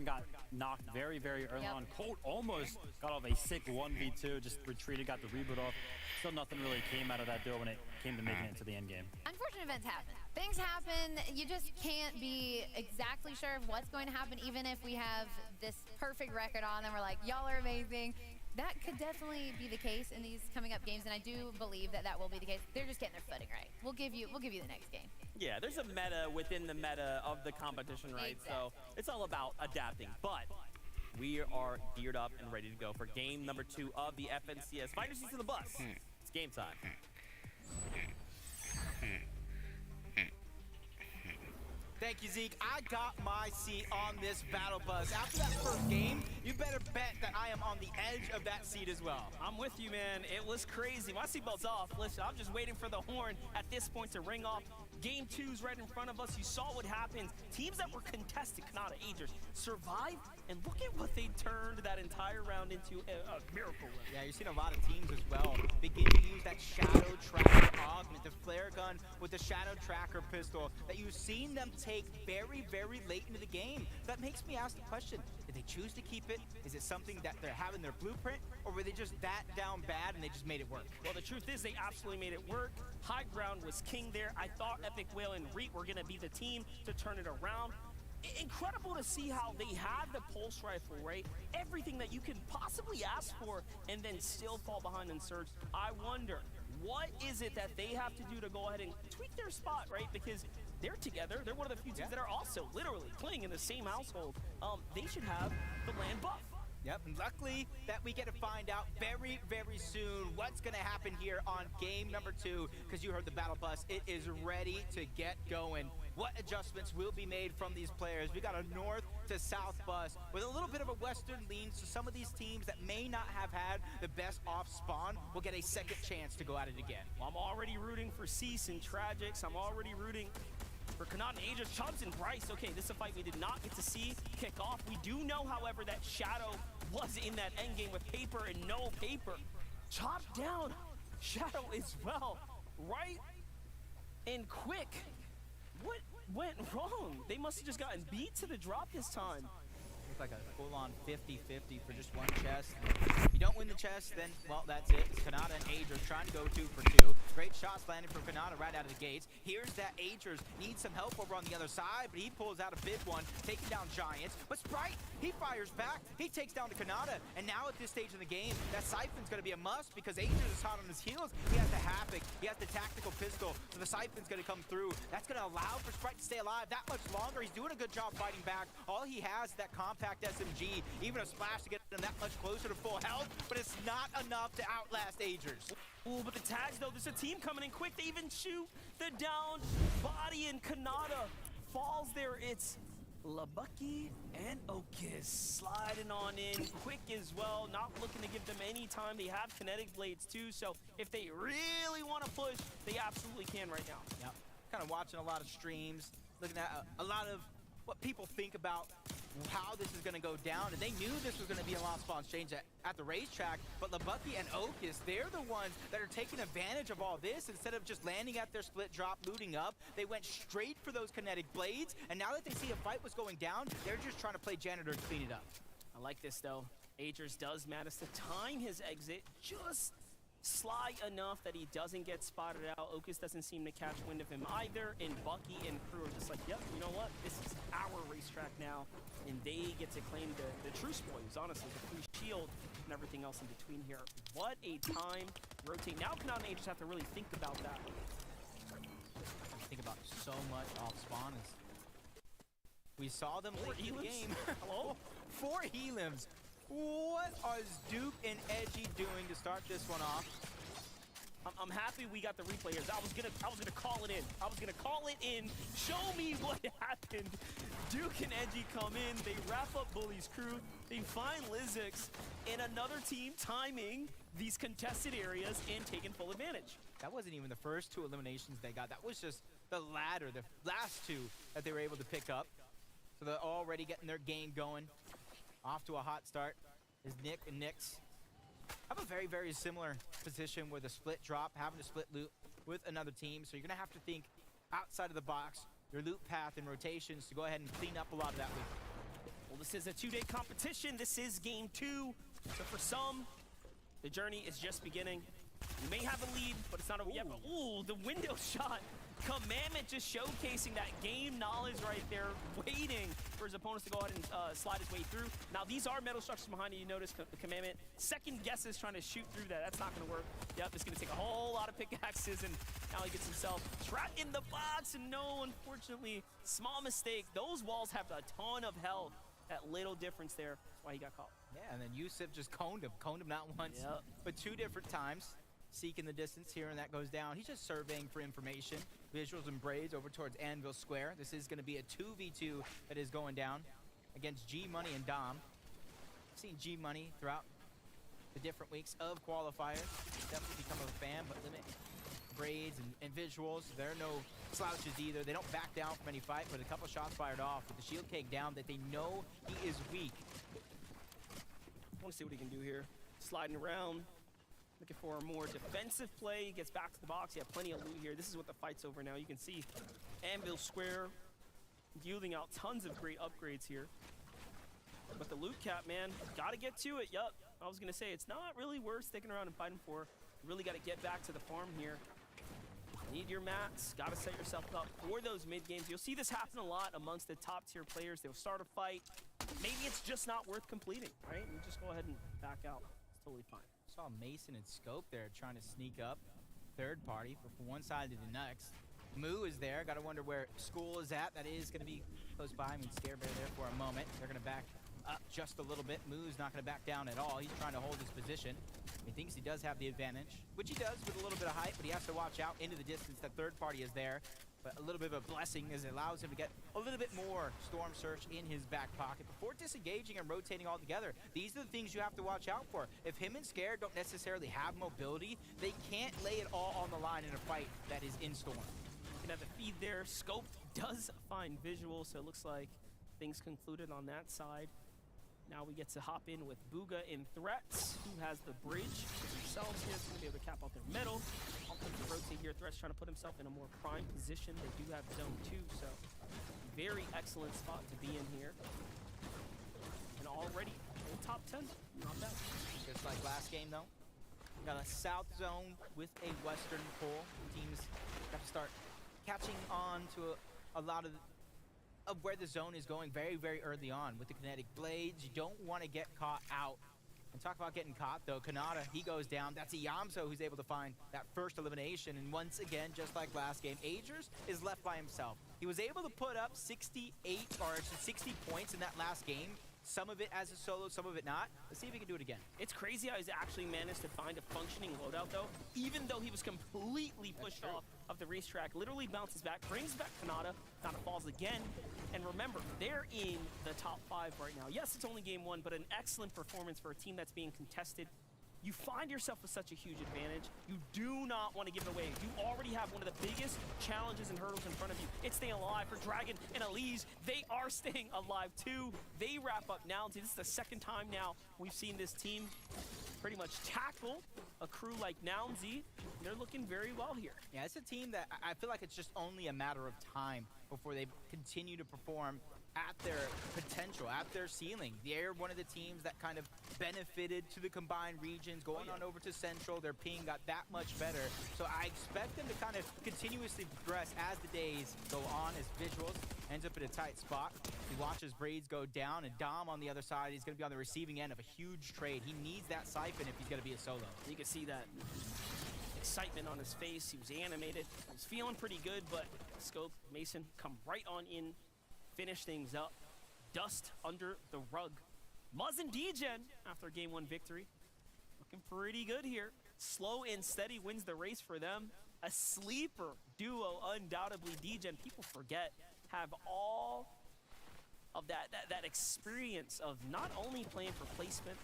and got knocked very, very early on. Colt almost got off a sick 1v2, just retreated, got the reboot off. Still nothing really came out of that duel when it came to making it into the end game. Unfortunate events happen. Things happen. You just can't be exactly sure of what's going to happen, even if we have this perfect record on and we're like, y'all are amazing. That could definitely be the case in these coming up games, and I do believe that that will be the case. They're just getting their footing right. We'll give you the next game. Yeah, there's a meta within the meta of the competition, right? Exactly. So it's all about adapting. But we are geared up and ready to go for game number 2 of the FNCS Fighter Seats of the Bus. It's game time. Thank you, Zeke. I got my seat on this battle bus. After that first game, you better bet that I am on the edge of that seat as well. I'm with you, man. It was crazy. My seatbelt's off. Listen, I'm just waiting for the horn at this point to ring off. Game 2's right in front of us. You saw what happened. Teams that were contested, Kanata Agers, survived, and look at what they turned that entire round into a miracle. Yeah, you're seeing a lot of teams as well begin to use that Shadow Tracker augment, the flare gun with the Shadow Tracker pistol that you've seen them take very, very late into the game. That makes me ask the question, did they choose to keep it? Is it something that they're having their blueprint, or were they just that down bad and they just made it work? Well, the truth is they absolutely made it work. High ground was king there. I thought Epic Whale and Reet were going to be the team to turn it around. Incredible to see how they had the pulse rifle, right? Everything that you could possibly ask for, and then still fall behind in Surge. I wonder, what is it that they have to do to go ahead and tweak their spot, right? Because they're together. They're one of the few teams that are also literally playing in the same household. They should have the land buff. Yep, and luckily that we get to find out very, very soon what's going to happen here on game number 2, because you heard the battle bus. It is ready to get going. What adjustments will be made from these players? We got a north to south bus with a little bit of a western lean, so some of these teams that may not have had the best off spawn will get a second chance to go at it again. Well, I'm already rooting for Cease and Tragics. I'm already rooting for Kanata and Aegis, Chubbs and Bryce. Okay, this is a fight we did not get to see kick off. We do know, however, that Shadow was in that endgame with Paper and no Paper. Chopped down Shadow as well, right? And quick. What went wrong? They must have just gotten beat to the drop this time. Looked like a full-on 50-50 for just one chest. If you don't win the chest, then, well, that's it. It's Kanata and Agers trying to go 2 for 2. Great shots landing from Kanata right out of the gates. Here's that Agers needs some help over on the other side, but he pulls out a big one, taking down Giants. But Sprite, he fires back. He takes down the Kanata. And now at this stage in the game, that Siphon's going to be a must because Agers is hot on his heels. He has the Havoc. He has the tactical pistol. So the Siphon's going to come through. That's going to allow for Sprite to stay alive that much longer. He's doing a good job fighting back. All he has is that compact SMG, even a splash to get him that much closer to full health, but it's not enough to outlast Agers. Ooh, but the tags, though, there's a team coming in quick. They even shoot the down body, and Kanata falls there. It's Labucky and Okis sliding on in quick as well, not looking to give them any time. They have kinetic blades, too, so if they really want to push, they absolutely can right now. Yep. Kind of watching a lot of streams, looking at a lot of what people think about how this is going to go down, and they knew this was going to be a launch spawn exchange at the racetrack, but Labucky and Okis, they're the ones that are taking advantage of all this. Instead of just landing at their split drop, looting up, they went straight for those kinetic blades, and now that they see a fight was going down, they're just trying to play janitor and clean it up. I like this, though. Agers does manage to time his exit just sly enough that he doesn't get spotted out. Okis doesn't seem to catch wind of him either, and Bucky and crew are just like, yep, you know what? This is our racetrack now, and they get to claim the true spoils, honestly, the free shield and everything else in between here. What a time. Rotate. Now Kanata and Agers have to really think about that. Think about so much off spawn. We saw them late in the game. Hello? 4 helims. What are Duke and Edgy doing to start this one off? I'm happy we got the replay here. I was gonna call it in. I was gonna call it in. Show me what happened. Duke and Edgy come in. They wrap up Bully's crew. They find Lizix, and another team timing these contested areas and taking full advantage. That wasn't even the first 2 eliminations they got. That was just the latter, the last 2 that they were able to pick up. So they're already getting their game going. Off to a hot start is Nick and Nyx. Have a very, very similar position with a split drop, having to split loot with another team. So you're going to have to think outside of the box, your loot path and rotations to go ahead and clean up a lot of that loot. Well, this is a 2-day competition. This is game 2. So for some, the journey is just beginning. You may have a lead, but it's not over yet. But, ooh, the window shot. Commandment just showcasing that game knowledge right there, waiting for his opponents to go ahead and slide his way through. Now, these are metal structures behind you. You notice the Commandment second guesses trying to shoot through that. That's not going to work. Yep, it's going to take a whole lot of pickaxes, and now he gets himself trapped in the box. And no, unfortunately, small mistake. Those walls have a ton of health. That little difference there. That's why he got caught. Yeah, and then Yusuf just coned him not once, but 2 different times. Seeking the distance here, and that goes down. He's just surveying for information. Visuals and Braids over towards Anvil Square. This is going to be a 2v2 that is going down against G Money and Dom. I've seen G Money throughout the different weeks of qualifiers. Definitely become a fan, but limit Braids and Visuals. They're no slouches either. They don't back down from any fight, but a couple shots fired off with the shield cake down that they know he is weak. I want to see what he can do here. Sliding around. Looking for a more defensive play. He gets back to the box. You have plenty of loot here. This is what the fight's over now. You can see Anvil Square yielding out tons of great upgrades here. But the loot cap, man, got to get to it. Yup, I was going to say, it's not really worth sticking around and fighting for. You really got to get back to the farm here. Need your mats. Got to set yourself up for those mid games. You'll see this happen a lot amongst the top tier players. They'll start a fight. Maybe it's just not worth completing, right? And just go ahead and back out. It's totally fine. Saw Mason and Scope there trying to sneak up. Third party from one side to the next. Moo is there. Got to wonder where School is at. That is going to be close by. I mean, Scare Bear there for a moment. They're going to back up just a little bit. Moo's not going to back down at all. He's trying to hold his position. He thinks he does have the advantage, which he does with a little bit of height, but he has to watch out into the distance. That third party is there. But a little bit of a blessing as it allows him to get a little bit more Storm Search in his back pocket before disengaging and rotating all together. These are the things you have to watch out for. If him and Scare don't necessarily have mobility, they can't lay it all on the line in a fight that is in Storm. Can have the feed there. Scope does find visual, so it looks like things concluded on that side. Now we get to hop in with Booga in Threats, who has the bridge themselves here. It's going to be able to cap out their middle. All comes to rotate here. Threats trying to put himself in a more prime position. They do have zone 2, so very excellent spot to be in here. And already in top 10. Not bad. Just like last game, though. Got a south zone with a western pull. Teams have to start catching on to a lot of where the zone is going very, very early on with the kinetic blades. You don't want to get caught out. And talk about getting caught, though. Kanata, he goes down. That's Iyamso who's able to find that first elimination. And once again, just like last game, Agers is left by himself. He was able to put up 60 points in that last game. Some of it as a solo, some of it not. Let's see if he can do it again. It's crazy how he's actually managed to find a functioning loadout, though. Even though he was completely pushed off of the racetrack, literally bounces back, brings back Kanata. Kanata falls again. And remember, they're in the top 5 right now. Yes, it's only game 1, but an excellent performance for a team that's being contested. You find yourself with such a huge advantage. You do not want to give it away. You already have one of the biggest challenges and hurdles in front of you. It's staying alive for Dragon and Elise. They are staying alive too. They wrap up now. This is the second time now we've seen this team pretty much tackle a crew like Nounsy. They're looking very well here. Yeah, it's a team that I feel like it's just only a matter of time before they continue to perform at their potential, at their ceiling. They're one of the teams that kind of benefited to the combined regions, going on over to Central. Their ping got that much better. So I expect them to kind of continuously progress as the days go on, as Visuals ends up in a tight spot. He watches Braids go down, and Dom on the other side, he's going to be on the receiving end of a huge trade. He needs that siphon if he's going to be a solo. You can see that excitement on his face. He was animated. He was feeling pretty good, but Scope, Mason come right on in, finish things up. Dust under the rug. Muzz and Degen, after a game 1 victory, looking pretty good here. Slow and steady wins the race for them. A sleeper duo, undoubtedly. Degen, people forget, have all of that experience of not only playing for placement,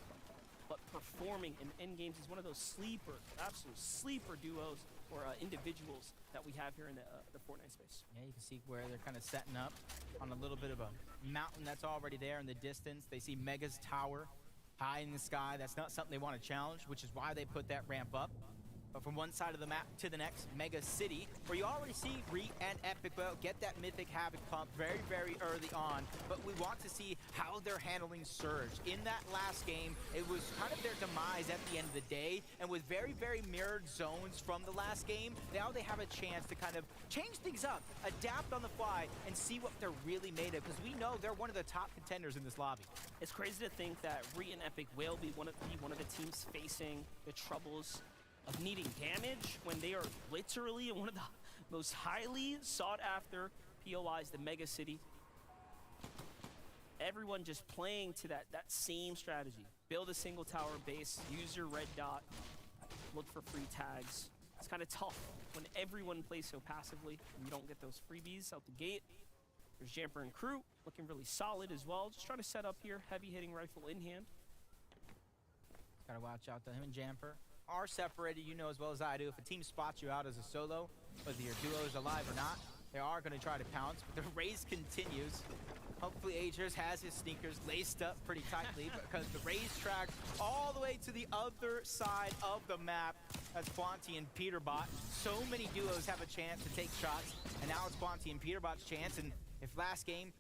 but performing in end games. He's one of those sleeper, absolute sleeper duos or individuals that we have here in the Fortnite space. Yeah, you can see where they're kind of setting up on a little bit of a mountain that's already there in the distance. They see Mega's tower high in the sky. That's not something they want to challenge, which is why they put that ramp up. But from one side of the map to the next, Mega City, where you already see Reet and Epic Whale get that Mythic Havoc pump very, very early on. But we want to see how they're handling Surge. In that last game, it was kind of their demise at the end of the day, and with very, very mirrored zones from the last game, now they have a chance to kind of change things up, adapt on the fly, and see what they're really made of, because we know they're one of the top contenders in this lobby. It's crazy to think that Reet and Epic will be one of the teams facing the troubles of needing damage when they are literally in one of the most highly sought after POIs, the Mega City. Everyone just playing to that same strategy. Build a single tower base, use your red dot, look for free tags. It's kind of tough when everyone plays so passively and you don't get those freebies out the gate. There's Jamper and Crew looking really solid as well. Just trying to set up here, heavy hitting rifle in hand. Gotta watch out though, him and Jamper are separated, you know as well as I do. If a team spots you out as a solo, whether your duo is alive or not, they are going to try to pounce, but the race continues. Hopefully Agers has his sneakers laced up pretty tightly because the racetrack all the way to the other side of the map. That's Quanti and Peterbot. So many duos have a chance to take shots, and now it's Quanti and Peterbot's chance, and if last game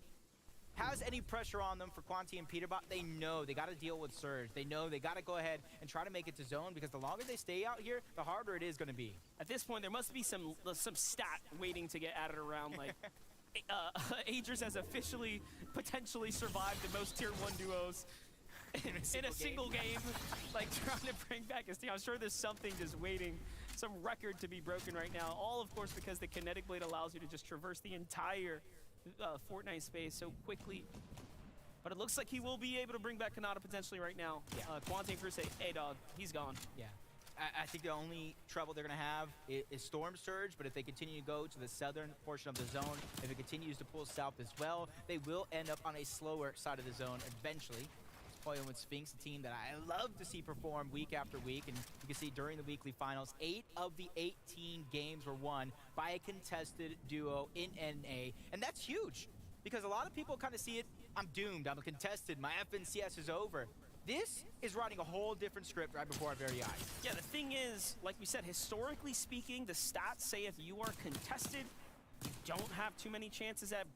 has any pressure on them for Quanti and Peterbot, they know they got to deal with Surge. They know they got to go ahead and try to make it to zone, because the longer they stay out here, the harder it is going to be. At this point, there must be some stat waiting to get added around. Like, Agers has officially potentially survived the most tier 1 duos in a single game. Like, trying to bring back his team. I'm sure there's something just waiting, some record to be broken right now. All, of course, because the Kinetic Blade allows you to just traverse the entire Fortnite space so quickly. But it looks like he will be able to bring back Kanata potentially right now. Yeah. Quanti and Crew say, hey dog, he's gone. Yeah. I think the only trouble they're going to have is Storm Surge, but if they continue to go to the southern portion of the zone, if it continues to pull south as well, they will end up on a slower side of the zone eventually. Playing with Sphinx, a team that I love to see perform week after week, and you can see during the weekly finals, 8 of the 18 games were won by a contested duo in NA, and that's huge, because a lot of people kind of see it, I'm doomed, I'm a contested, my FNCS is over. This is writing a whole different script right before our very eyes. Yeah, the thing is, like we said, historically speaking, the stats say if you are contested, you don't have too many chances at,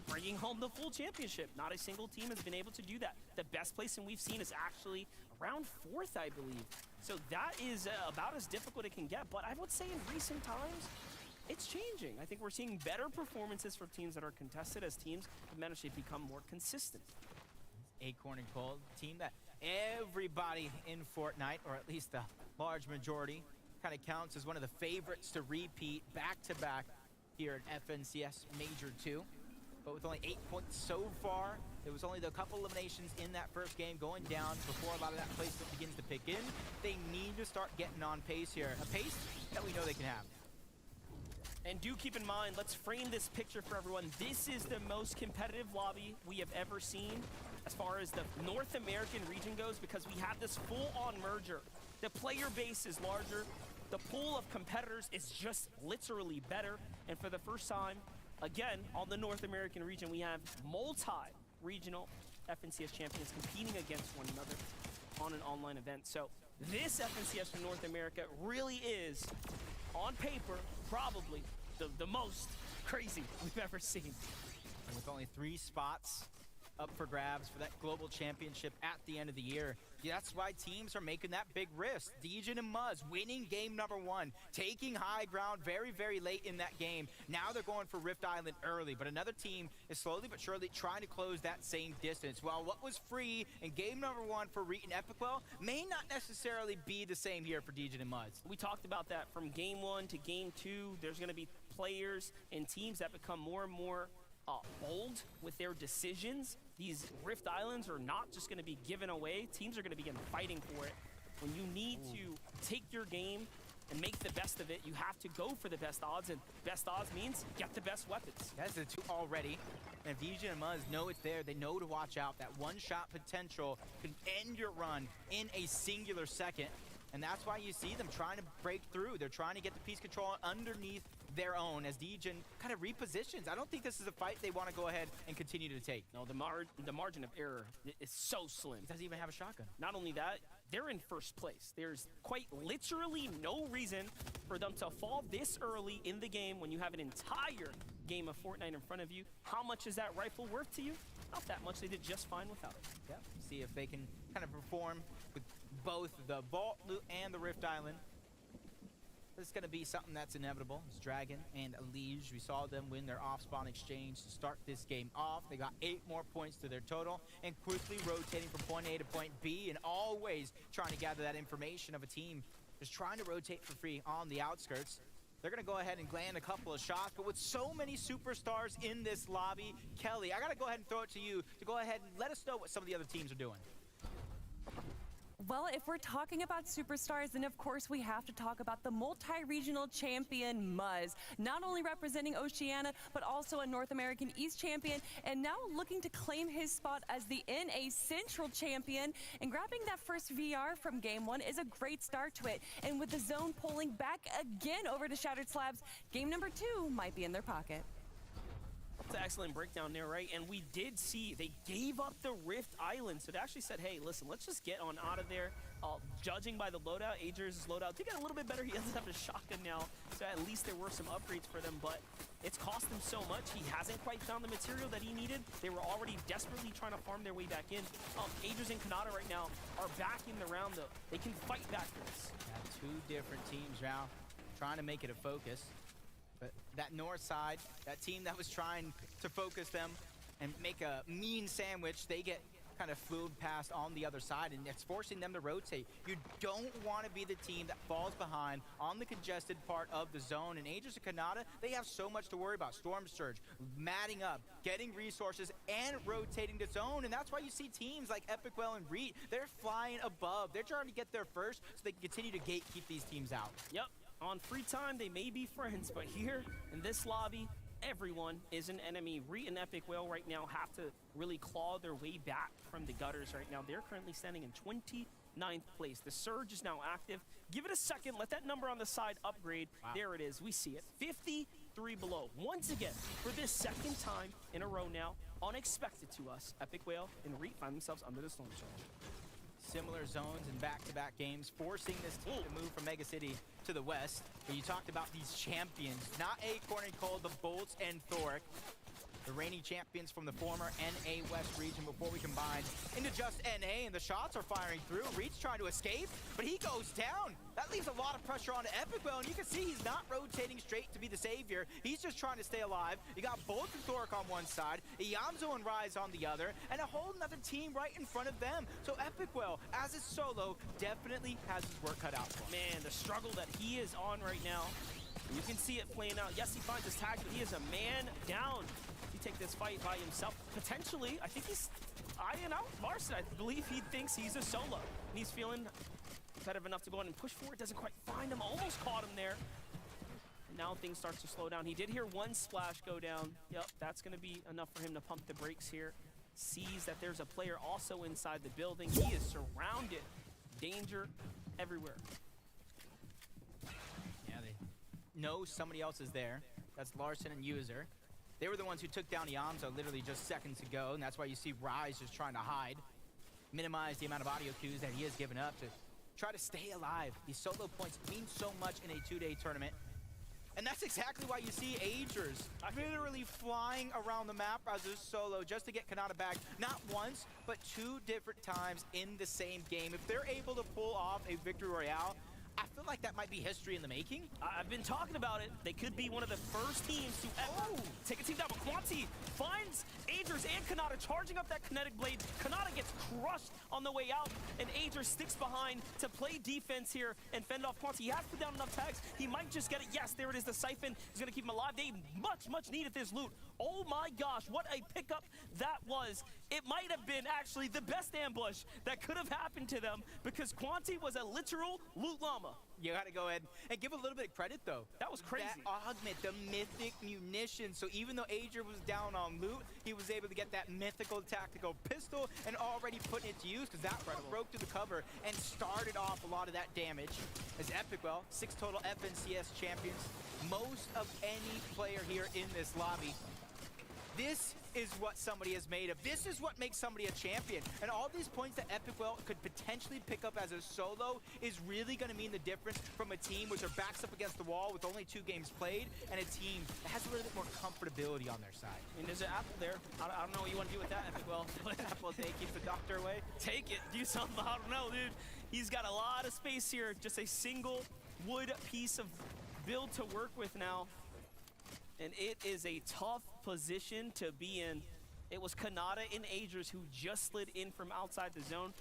bringing home the full championship. Not a single team has been able to do that. The best placing we've seen is actually around 4th, I believe. So that is about as difficult it can get. But I would say in recent times, it's changing. I think we're seeing better performances from teams that are contested as teams have managed to become more consistent. Acorn and Cold, team that everybody in Fortnite, or at least the large majority, kind of counts as one of the favorites to repeat back-to-back here at FNCS Major 2. But with only 8 points so far, there was only a couple eliminations in that first game going down before a lot of that placement begins to pick in. They need to start getting on pace here, a pace that we know they can have. And do keep in mind, let's frame this picture for everyone. This is the most competitive lobby we have ever seen as far as the North American region goes, because we have this full-on merger. The player base is larger. The pool of competitors is just literally better. And for the first time, again, on the North American region, we have multi-regional FNCS champions competing against one another on an online event. So this FNCS from North America really is, on paper, probably the most crazy we've ever seen. And with only 3 spots up for grabs for that global championship at the end of the year, that's why teams are making that big risk. Dejin and Muzz winning game number 1, taking high ground very, very late in that game. Now they're going for Rift Island early, but another team is slowly but surely trying to close that same distance. While what was free in game number 1 for Reet and Epicwell may not necessarily be the same here for Dejin and Muzz. We talked about that from game 1 to game 2. There's going to be players and teams that become more and more bold with their decisions. These Rift Islands are not just going to be given away. Teams are going to begin fighting for it. When you need to take your game and make the best of it, you have to go for the best odds, and best odds means get the best weapons. That's the 2 already. And if Dejin and Muzz know it's there, they know to watch out. That one-shot potential can end your run in a singular second. And that's why you see them trying to break through. They're trying to get the piece control underneath their own as Degen kind of repositions. I don't think this is a fight they want to go ahead and continue to take. No, the margin of error is so slim. He doesn't even have a shotgun. Not only that, they're in first place. There's quite literally no reason for them to fall this early in the game when you have an entire game of Fortnite in front of you. How much is that rifle worth to you? Not that much. They did just fine without it. Yeah, see if they can kind of perform with both the Vault Loot and the Rift Island. This is going to be something that's inevitable. It's Dragon and Elige. We saw them win their off-spawn exchange to start this game off. They got 8 more points to their total and quickly rotating from point A to point B and always trying to gather that information of a team just trying to rotate for free on the outskirts. They're going to go ahead and land a couple of shots, but with so many superstars in this lobby, Kelly, I got to go ahead and throw it to you to go ahead and let us know what some of the other teams are doing. Well, if we're talking about superstars, then of course we have to talk about the multi-regional champion Muzz, not only representing Oceania, but also a North American East champion, and now looking to claim his spot as the NA Central champion. And grabbing that first VR from Game 1 is a great start to it. And with the zone pulling back again over to Shattered Slabs, game number 2 might be in their pocket. That's an excellent breakdown there, right? And we did see they gave up the Rift Island. So they actually said, hey, listen, let's just get on out of there. Judging by the loadout, Ager's loadout did get a little bit better. He doesn't have a shotgun now. So at least there were some upgrades for them, but it's cost him so much. He hasn't quite found the material that he needed. They were already desperately trying to farm their way back in. Ager's and Kanata right now are back in the round, though. They can fight back for this. Yeah, 2 different teams now trying to make it a focus. But that north side, that team that was trying to focus them and make a mean sandwich, they get kind of flew past on the other side, and it's forcing them to rotate. You don't want to be the team that falls behind on the congested part of the zone. And Aegis and Kanata, they have so much to worry about. Storm Surge, matting up, getting resources, and rotating the zone. And that's why you see teams like Epicwell and Reet, they're flying above. They're trying to get there first so they can continue to gatekeep these teams out. Yep. On free time, they may be friends, but here in this lobby, everyone is an enemy. Reet and Epic Whale right now have to really claw their way back from the gutters right now. They're currently standing in 29th place. The Surge is now active. Give it a second. Let that number on the side upgrade. Wow. There it is. We see it. 53 below. Once again, for this second time in a row now, unexpected to us, Epic Whale and Reet find themselves under the storm surge. Similar zones in back-to-back games, forcing this team to move from Mega City to the west. But you talked about these champions, not Acorn and Cole, the Bolts and Thoric. The reigning champions from the former NA West region before we combined into just NA, and the shots are firing through. Reed's trying to escape, but he goes down. That leaves a lot of pressure on Epicwell, and you can see he's not rotating straight to be the savior. He's just trying to stay alive. You got Bolt and Thoric on one side, Yamzo and Rise on the other, and a whole nother team right in front of them. So Epicwell, as his solo, definitely has his work cut out for him. Man, the struggle that he is on right now, you can see it playing out. Yes, he finds his tag, but he is a man down. Take this fight by himself. Potentially, I think he's eyeing out Larson. I believe he thinks he's a solo. And he's feeling competitive enough to go on and push forward. Doesn't quite find him. Almost caught him there. And now things start to slow down. He did hear one splash go down. Yep, that's going to be enough for him to pump the brakes here. Sees that there's a player also inside the building. He is surrounded. Danger everywhere. Yeah, they know somebody else is there. That's Larson and User. They were the ones who took down Yamzo literally just seconds ago, and that's why you see Rise just trying to hide, minimize the amount of audio cues that he has given up to try to stay alive. These solo points mean so much in a 2-day tournament. And that's exactly why you see Agers literally flying around the map as a solo just to get Kanata back, not once, but 2 different times in the same game. If they're able to pull off a victory royale, I feel like that might be history in the making. I've been talking about it. They could be one of the first teams to ever take a team down. But Quanti finds Agers and Kanata charging up that kinetic blade. Kanata gets crushed on the way out, and Agers sticks behind to play defense here and fend off Quanti. He has to put down enough tags. He might just get it. Yes, there it is. The Siphon is going to keep him alive. They much needed this loot. Oh my gosh, what a pickup that was it might have been actually the best ambush that could have happened to them because Quanti was a literal loot llama. You got to go ahead and give a little bit of credit, though. That was crazy. That augment, the mythic munitions. So even though Ager was down on loot, he was able to get that mythical tactical pistol and already putting it to use because that one broke through the cover and started off a lot of that damage. As Epicwell, 6 total FNCS champions, most of any player here in this lobby. This is what somebody is made of. This is what makes somebody a champion. And all these points that Epicwell could potentially pick up as a solo is really going to mean the difference from a team with their backs up against the wall with only 2 games played and a team that has a little bit more comfortability on their side. I mean, there's an apple there. I don't know what you want to do with that, Epicwell. Apple, they keep the doctor away. Take it. Do something. I don't know, dude. He's got a lot of space here. Just a single wood piece of build to work with now. And it is a tough position to be in. It was Kanata and Agers who just slid in from outside the zone.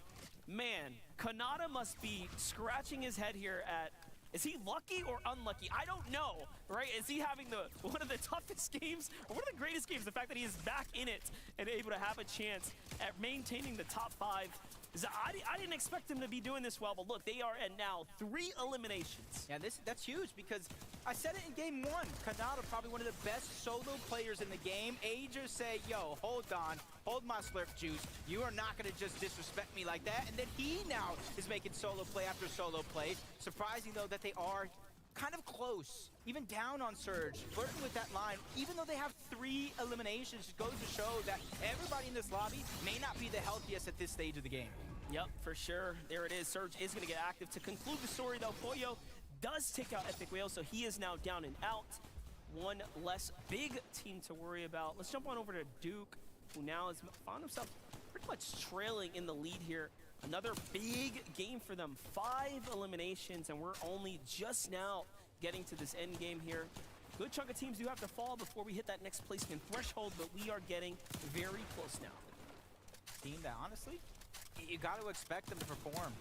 Man, Kanata must be scratching his head here at, is he lucky or unlucky? I don't know, right? Is he having one of the toughest games or one of the greatest games? The fact that he is back in it and able to have a chance at maintaining the top 5. I didn't expect him to be doing this well, but look, they are at now 3 eliminations. Yeah, that's huge because I said it in game 1. Kanata, probably one of the best solo players in the game. Ager say, yo, hold on, hold my slurp juice. You are not going to just disrespect me like that. And then he now is making solo play after solo play. Surprising, though, that they are kind of close, even down on Surge, flirting with that line, even though they have 3 eliminations. It goes to show that everybody in this lobby may not be the healthiest at this stage of the game. Yep, for sure. There it is. Surge is going to get active. To conclude the story, though, Pollo does take out Epic Whale, so he is now down and out. One less big team to worry about. Let's jump on over to Duke, who now has found himself pretty much trailing in the lead here. Another big game for them. 5 eliminations, and we're only just now getting to this end game here. Good chunk of teams do have to fall before we hit that next placement threshold, but we are getting very close now. Team that, honestly, you got to expect them to perform.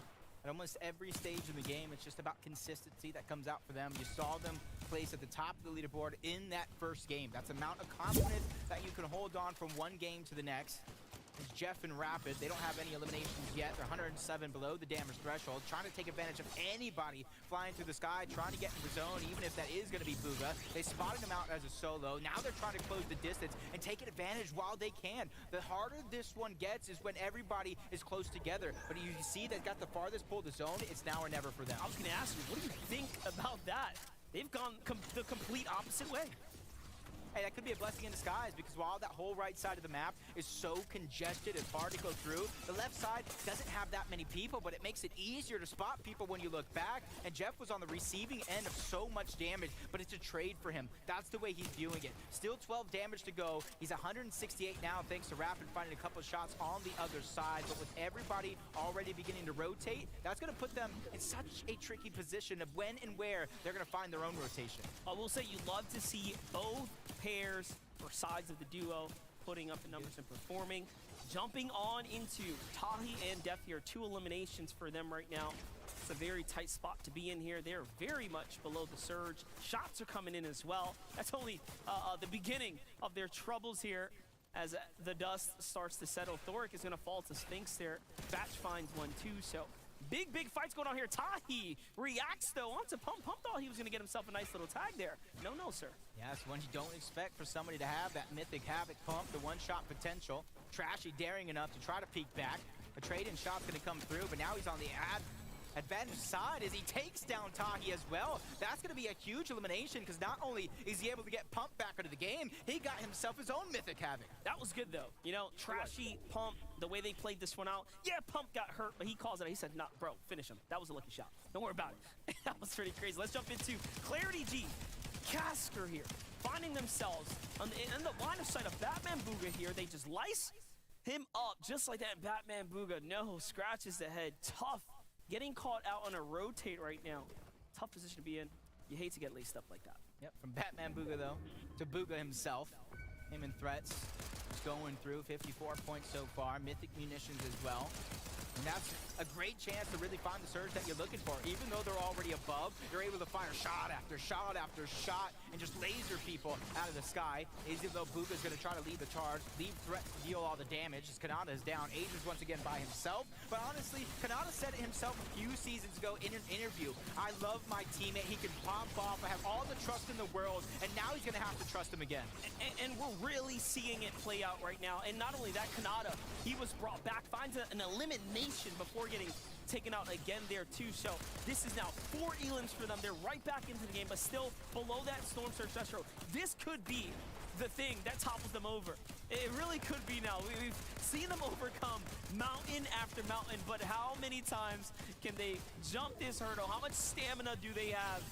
At almost every stage in the game, it's just about consistency that comes out for them. You saw them place at the top of the leaderboard in that first game. That's amount of confidence that you can hold on from one game to the next. It's Jeff and Rapid. They don't have any eliminations yet. They're 107 below the damage threshold, trying to take advantage of anybody flying through the sky, trying to get in the zone, even if that is going to be Booga. They spotted him out as a solo. Now they're trying to close the distance and take advantage while they can. The harder this one gets is when everybody is close together. But you see they've got the farthest pull to zone. It's now or never for them. I was going to ask you, what do you think about that? They've gone the complete opposite way. Hey, that could be a blessing in disguise because while that whole right side of the map is so congested, it's hard to go through, the left side doesn't have that many people, but it makes it easier to spot people when you look back. And Jeff was on the receiving end of so much damage, but it's a trade for him. That's the way he's viewing it. Still 12 damage to go. He's 168 now thanks to Rapid finding a couple of shots on the other side. But with everybody already beginning to rotate, that's going to put them in such a tricky position of when and where they're going to find their own rotation. I will say you love to see both pairs or sides of the duo putting up the numbers and performing. Jumping on into Tahi and Def here, 2 eliminations for them right now. It's a very tight spot to be in here. They're very much below the Surge. Shots are coming in as well. That's only the beginning of their troubles here as the dust starts to settle. Thoric is going to fall to Sphinx there. Batch finds one too, so big fights going on here. Tahi reacts, though, onto Pump. Pump thought he was going to get himself a nice little tag there. No, sir. Yeah, it's one you don't expect for somebody to have that mythic Havoc Pump, the one-shot potential. Trashy daring enough to try to peek back. A trade-in shot's going to come through, but now he's on the advantage side as he takes down Tahi as well. That's going to be a huge elimination because not only is he able to get Pump back into the game, he got himself his own mythic Havoc. That was good, though. You know, Trashy, Pump, the way they played this one out. Yeah, Pump got hurt, but he calls it. He said, nah, bro, finish him. That was a lucky shot. Don't worry about it. That was pretty crazy. Let's jump into Clarity G. Casker here, finding themselves in the line of sight of Batman Booga here. They just lice him up just like that. Batman Booga, no, scratches the head. Tough. Getting caught out on a rotate right now. Tough position to be in. You hate to get laced up like that. Yep, from Batman Booga, though, to Booga himself. Him and Threats just going through 54 points so far. Mythic munitions as well. And that's a great chance to really find the surge that you're looking for. Even though they're already above, you're able to fire shot after shot after shot and just laser people out of the sky. Even though Booga's going to try to lead the charge, leave threat to deal all the damage as Kanata is down. Ager's once again by himself. But honestly, Kanata said it himself a few seasons ago in an interview. I love my teammate. He can pop off. I have all the trust in the world. And now he's going to have to trust him again. And we're really seeing it play out right now. And not only that, Kanata, he was brought back, finds an elimination before getting taken out again there too. So this is now 4 elims for them. They're right back into the game, but still below that Storm Surge threshold. This could be the thing that topples them over. It really could be now. We've seen them overcome mountain after mountain, but how many times can they jump this hurdle? How much stamina do they have?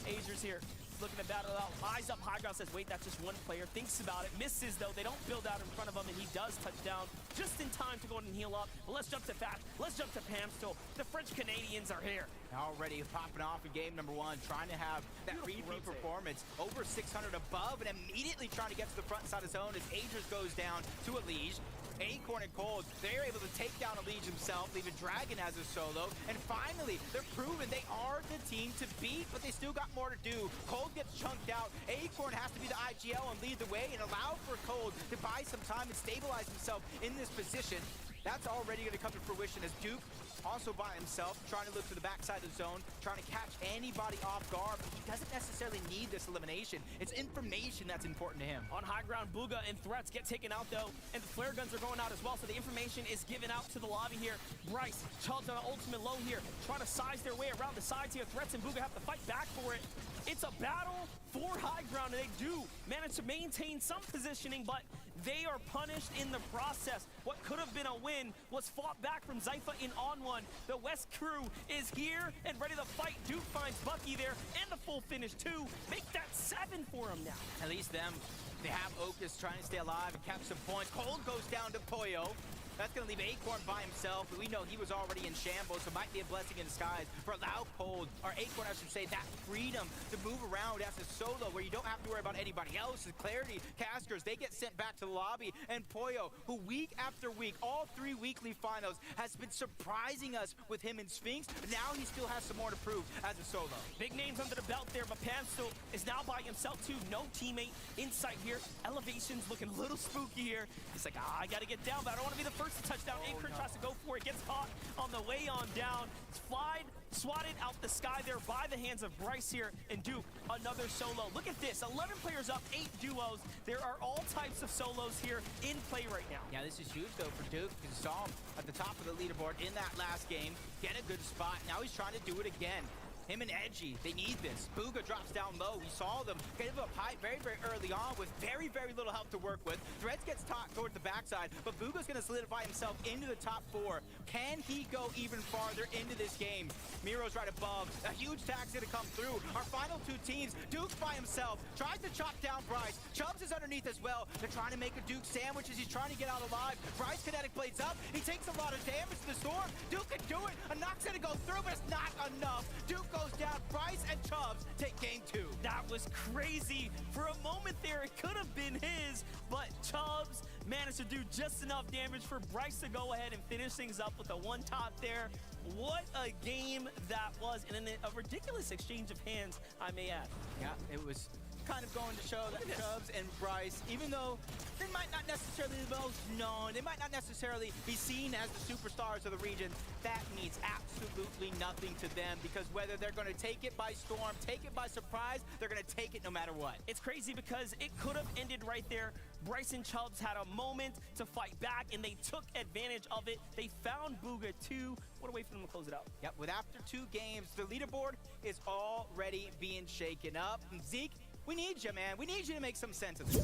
Ager's here, looking to battle out. Eyes up high ground, says, wait, that's just one player. Thinks about it, misses though. They don't build out in front of him, and he does touch down just in time to go in and heal up. But let's jump to Fat. Let's jump to Pam still. The French Canadians are here. Already popping off in game number 1, trying to have that repeat performance. Over 600 above, and immediately trying to get to the front side of zone as Agers goes down to a Liege. Acorn and Cold, they're able to take down a Liege himself, leaving Dragon as a solo. And finally, they're proven they are the team to beat, but they still got more to do. Cold gets chunked out. Acorn has to be the IGL and lead the way and allow for Cold to buy some time and stabilize himself in this position. That's already going to come to fruition as Duke also by himself, trying to look to the backside of the zone, trying to catch anybody off guard, but he doesn't necessarily need this elimination. It's information that's important to him. On high ground, Booga and Threats get taken out though, and the flare guns are going out as well, so the information is given out to the lobby here. Bryce, Chubbs on an ultimate low here, trying to size their way around the sides here. Threats and Booga have to fight back for it. It's a battle for high ground, and they do manage to maintain some positioning, but they are punished in the process. What could have been a win was fought back from Zypha in on one. The West crew is here and ready to fight. Duke finds Bucky there and the full finish too. Make that 7 for him now. At least them, they have Okus trying to stay alive and capture some points. Cold goes down to Poyo. That's going to leave Acorn by himself. We know he was already in shambles, so it might be a blessing in disguise for allow Cold, or Acorn, I should say, that freedom to move around as a solo where you don't have to worry about anybody else. Clarity, Caskers, they get sent back to the lobby. And Poyo, who week after week, all 3 weekly finals, has been surprising us with him in Sphinx. But now he still has some more to prove as a solo. Big names under the belt there, but Pamsto is now by himself too. No teammate in sight here. Elevation's looking a little spooky here. He's like, I got to get down, but I don't want to be the first to touchdown. Acorn tries to go for it, gets caught on the way on down. Flied, swatted out the sky there by the hands of Bryce here, and Duke, another solo. Look at this, 11 players up, 8 duos. There are all types of solos here in play right now. Yeah, this is huge though for Duke. You saw him at the top of the leaderboard in that last game, get a good spot. Now he's trying to do it again. Him and Edgy, they need this. Booga drops down low. We saw them get up high very, very early on with very, very little help to work with. Threads gets tossed towards the backside, but Booga's going to solidify himself into the top 4. Can he go even farther into this game? Miro's right above. A huge tag's going to come through. Our final 2 teams, Duke by himself, tries to chop down Bryce. Chubbs is underneath as well. They're trying to make a Duke sandwich as he's trying to get out alive. Bryce kinetic blades up. He takes a lot of damage to the storm. Duke can do it. A knock's going to go through, but it's not enough. Duke goes down. Bryce and Chubbs take game 2. That was crazy. For a moment there, it could have been his, but Chubbs managed to do just enough damage for Bryce to go ahead and finish things up with a 1 top there. What a game that was, and then a ridiculous exchange of hands, I may add. Yeah, it was kind of going to show that Chubbs and Bryce, even though they might not necessarily be the most known, they might not necessarily be seen as the superstars of the region, that means absolutely nothing to them, because whether they're going to take it by storm, take it by surprise, they're going to take it no matter what. It's crazy because it could have ended right there. Bryce and Chubbs had a moment to fight back, and they took advantage of it. They found Booga too. What a way for them to close it out. Yep, with after 2 games, the leaderboard is already being shaken up. And Zeke, we need you, man. We need you to make some sense of this.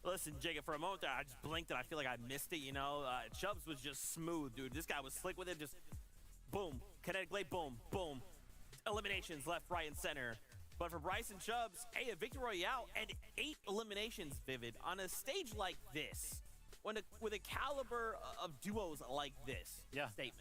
Listen, Jacob, for a moment there, I just blinked and I feel like I missed it, you know? Chubbs was just smooth, dude. This guy was slick with it, just boom. Kinetic blade, boom, boom. Eliminations left, right, and center. But for Bryce and Chubbs, hey, a victory royale and 8 eliminations, Vivid, on a stage like this, with a caliber of duos like this. Yeah. Statement.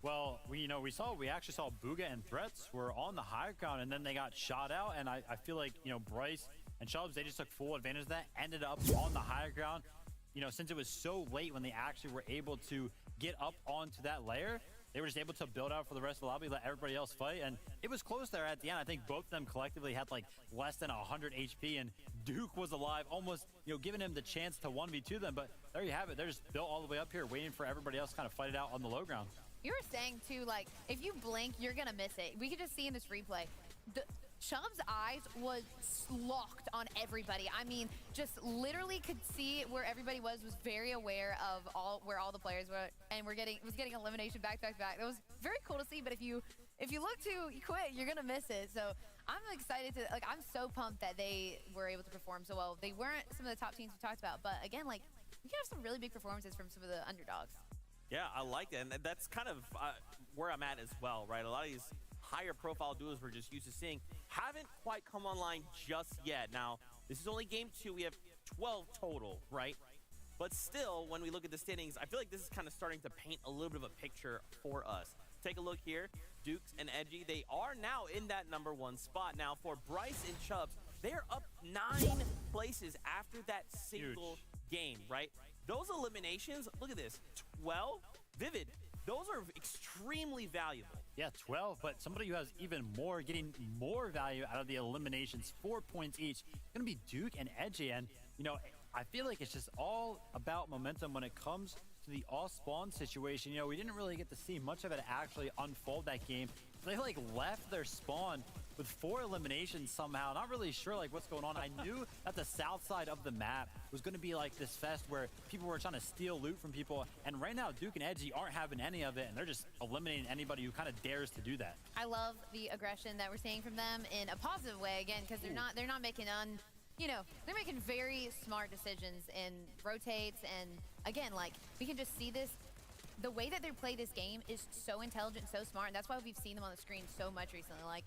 Well, we actually saw Booga and Threats were on the high ground, and then they got shot out, and I feel like, Bryce and Chubbs, they just took full advantage of that, ended up on the higher ground. since it was so late when they actually were able to get up onto that layer, they were just able to build out for the rest of the lobby, let everybody else fight, and it was close there at the end. I think both of them collectively had like less than 100 HP, and Duke was alive, almost, giving him the chance to 1v2 them, but there you have it. They're just built all the way up here, waiting for everybody else to kind of fight it out on the low ground. You were saying, too, like, if you blink, you're going to miss it. We could just see in this replay. Chubb's eyes was locked on everybody. I mean, just literally could see where everybody was very aware of where all the players were, and was getting elimination back to back. That was very cool to see, but if you look too quick, you're gonna miss it. So I'm excited to, like, I'm so pumped that they were able to perform so well. They weren't some of the top teams we talked about, but again, like, we can have some really big performances from some of the underdogs. Yeah, I like it, and that's kind of where I'm at as well, right? A lot of these higher profile duos we're just used to seeing haven't quite come online just yet. Now, this is only game 2. We have 12 total, right? But still, when we look at the standings, I feel like this is kind of starting to paint a little bit of a picture for us. Take a look here. Dukes and Edgy, they are now in that #1 spot. Now, for Bryce and Chubbs, they're up 9 places after that single game, right? Those eliminations, look at this, 12, Vivid, those are extremely valuable. Yeah, 12, but somebody who has even more, getting more value out of the eliminations, 4 points each, going to be Duke and Edgy. And, I feel like it's just all about momentum when it comes to the all-spawn situation. We didn't really get to see much of it actually unfold that game. They, like, left their spawn with 4 eliminations somehow. Not really sure, like, what's going on. I knew that the south side of the map was going to be like this fest where people were trying to steal loot from people. And right now, Duke and Edgy aren't having any of it, and they're just eliminating anybody who kind of dares to do that. I love the aggression that we're seeing from them in a positive way, again, because they're not making they're making very smart decisions and rotates, and again, like, we can just see this. The way that they play this game is so intelligent, so smart, and that's why we've seen them on the screen so much recently. Like,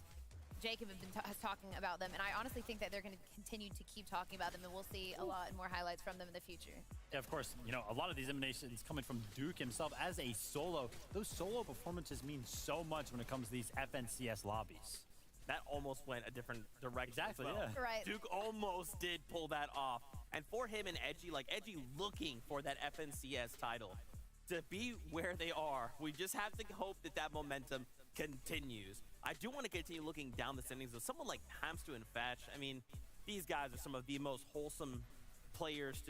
Jacob has talking about them, and I honestly think that they're going to continue to keep talking about them, and we'll see a lot more highlights from them in the future. Yeah, of course, a lot of these eliminations coming from Duke himself as a solo. Those solo performances mean so much when it comes to these FNCS lobbies. That almost went a different direction. Exactly, as well. yeah. Right. Duke almost did pull that off. And for him and Edgy, like, Edgy looking for that FNCS title to be where they are, we just have to hope that that momentum continues. I do want to continue looking down the standings of someone like Hamster and Fatch. I mean, these guys are some of the most wholesome players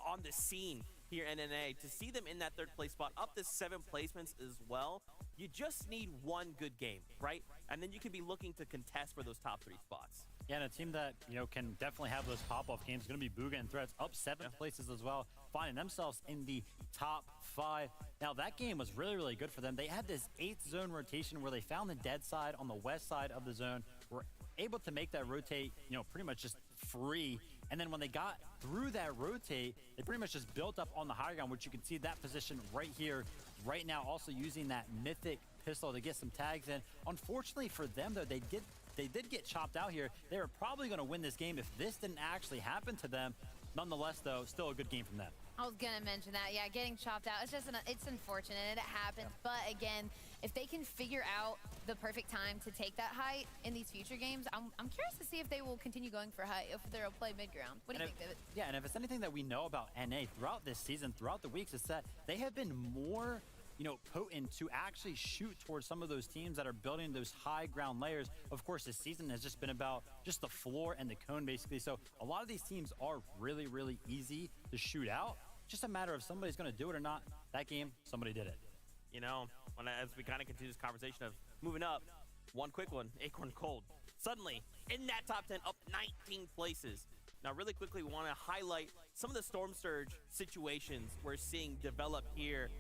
on the scene here in NA. To see them in that 3rd place spot, up to 7 placements as well, you just need one good game, right? And then you can be looking to contest for those top 3 spots. Yeah, and a team that, can definitely have those pop-off games is going to be Bugha and Threats, up 7 places as well, finding themselves in the top 5. Now, that game was really, really good for them. They had this 8th zone rotation where they found the dead side on the west side of the zone, were able to make that rotate, pretty much just free. And then when they got through that rotate, they pretty much just built up on the high ground, which you can see that position right here, right now, also using that mythic pistol to get some tags in. Unfortunately for them, though, they did get chopped out here. They were probably going to win this game if this didn't actually happen to them. Nonetheless, though, still a good game from them. I was gonna mention that. Yeah, getting chopped out. It's just it's unfortunate and it happens. Yeah. But again, if they can figure out the perfect time to take that height in these future games, I'm curious to see if they will continue going for height, if they'll play mid ground. What do you think, David? Yeah, and if it's anything that we know about NA throughout this season, throughout the weeks, is that they have been more potent to actually shoot towards some of those teams that are building those high ground layers. Of course, this season has just been about just the floor and the cone, basically. So a lot of these teams are really, really easy to shoot out. Just a matter of somebody's going to do it or not. That game, somebody did it. As we kind of continue this conversation of moving up, one quick one, Acorn Cold. Suddenly, in that top 10, up 19 places. Now, really quickly, we want to highlight some of the Storm Surge situations we're seeing develop here.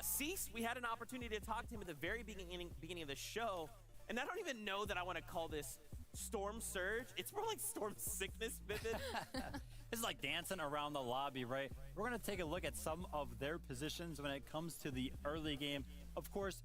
Cease, we had an opportunity to talk to him at the very beginning of the show, and I don't even know that I want to call this Storm Surge. It's more like Storm Sickness, Vivid. This is like dancing around the lobby, right? We're going to take a look at some of their positions when it comes to the early game. Of course,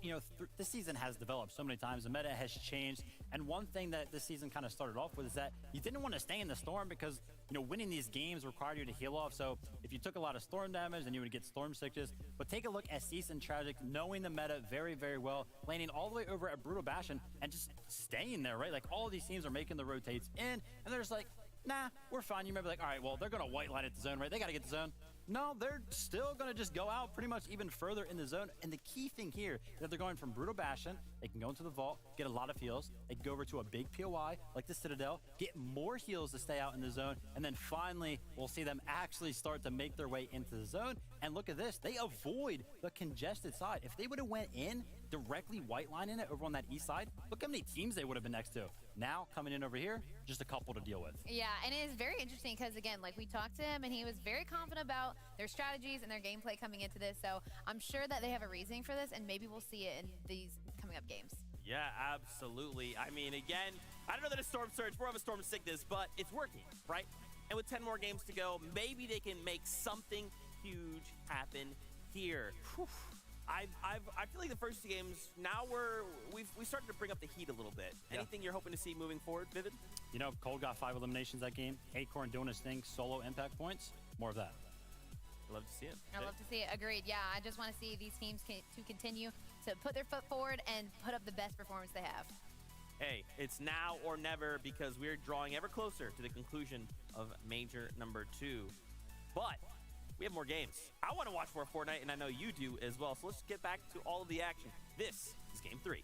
this season has developed so many times. The meta has changed. And one thing that this season kind of started off with is that you didn't want to stay in the storm because, winning these games required you to heal off. So if you took a lot of storm damage, then you would get storm sickness. But take a look at Cease and Tragic, knowing the meta very, very well, landing all the way over at Brutal Bastion and just staying there, right? Like, all of these teams are making the rotates in, and they're just like, nah, we're fine. You might be like, all right, well, they're going to white line at the zone, right? They got to get the zone. No, they're still going to just go out pretty much even further in the zone. And the key thing here is that they're going from Brutal Bastion. They can go into the vault, get a lot of heals. They can go over to a big POI like the Citadel, get more heals to stay out in the zone. And then finally, we'll see them actually start to make their way into the zone. And look at this. They avoid the congested side. If they would have went in directly white line in it over on that east side, look how many teams they would have been next to. Now, coming in over here, just a couple to deal with. Yeah, and it is very interesting because, again, like we talked to him, and he was very confident about their strategies and their gameplay coming into this. So I'm sure that they have a reasoning for this, and maybe we'll see it in these coming up games. Yeah, absolutely. I mean, again, I don't know that it's Storm Surge, more of a Storm Sickness, but it's working, right? And with 10 more games to go, maybe they can make something huge happen here. Whew. I feel like the first two games, now we started to bring up the heat a little bit. Yeah. Anything you're hoping to see moving forward, Vivid? You know, Cole got 5 eliminations that game. Acorn doing his thing, solo impact points. More of that. I'd love to see it. I love to see it. Agreed. Yeah, I just want to see these teams to continue to put their foot forward and put up the best performance they have. Hey, it's now or never because we're drawing ever closer to the conclusion of Major number 2. But we have more games. I want to watch more Fortnite, and I know you do as well. So let's get back to all of the action. This is Game 3.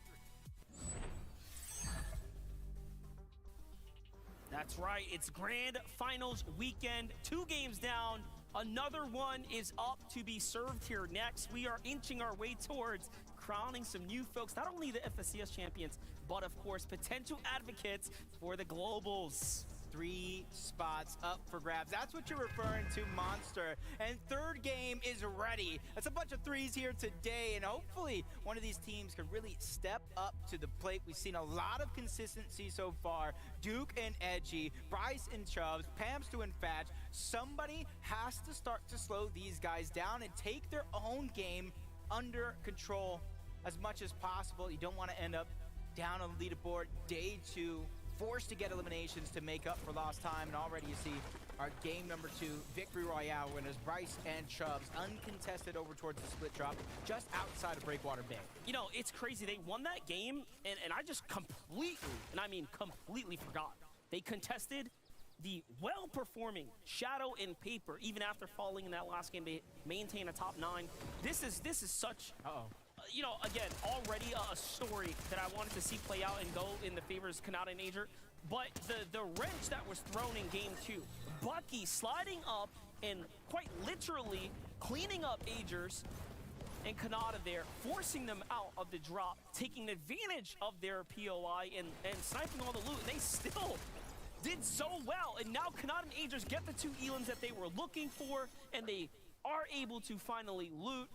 That's right. It's Grand Finals weekend. 2 games down. Another one is up to be served here next. We are inching our way towards crowning some new folks, not only the FSCS champions, but of course, potential advocates for the Globals. 3 spots up for grabs. That's what you're referring to, Monster. And third game is ready. That's a bunch of 3s here today, and hopefully one of these teams can really step up to the plate. We've seen a lot of consistency so far. Duke and Edgy, Bryce and Chubbs, Pamstu and Fatch. Somebody has to start to slow these guys down and take their own game under control as much as possible. You don't want to end up down on the leaderboard day 2. Forced to get eliminations to make up for lost time, and already you see our game number 2 victory royale winners, Bryce and Chubbs, uncontested over towards the split drop just outside of Breakwater Bay. You know, it's crazy. They won that game, and I just completely, and I mean completely forgot. They contested the well-performing Shadow and Paper. Even after falling in that last game, they maintain a top 9. This is such... you know, again, already a story that I wanted to see play out and go in the favors Kanata and Ager. But the wrench that was thrown in game 2, Bucky sliding up and quite literally cleaning up Agers and Kanata there, forcing them out of the drop, taking advantage of their POI and sniping all the loot. And they still did so well. And now Kanata and Agers get the 2 elims that they were looking for, and they are able to finally loot.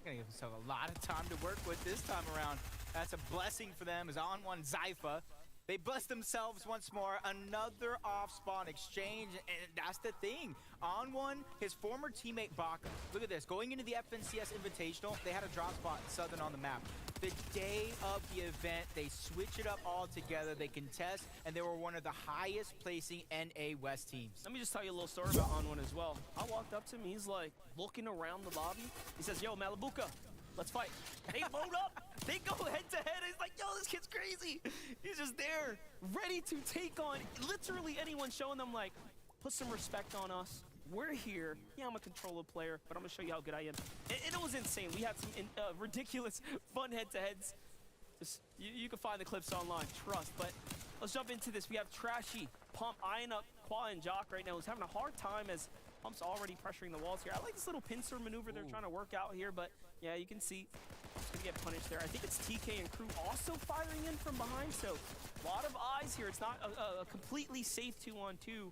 Gonna give themselves a lot of time to work with this time around. That's a blessing for them as on one Zypha. They bless themselves once more. Another off-spawn exchange, and that's the thing. On one, his former teammate Baka. Look at this. Going into the FNCS Invitational, they had a drop spot in Southern on the map. The day of the event, they switch it up all together. They contest, and they were one of the highest placing NA West teams. Let me just tell you a little story about On One as well. I walked up to him, he's like looking around the lobby. He says, yo, Malibuka, let's fight. They load up, they go head to head. He's like, yo, this kid's crazy. He's just there, ready to take on literally anyone, showing them like, put some respect on us. We're here. Yeah, I'm a controller player, but I'm gonna show you how good I am. And it was insane. We had some ridiculous fun head-to-heads. Just you can find the clips online, trust. But let's jump into this. We have Trashy, Pump, eyeing up Qua and Jock right now. He's having a hard time as Pump's already pressuring the walls here. I like this little pincer maneuver they're trying to work out here, but yeah, you can see Pump's gonna get punished there. I think it's TK and crew also firing in from behind, so a lot of eyes here. It's not a completely safe 2-on-2,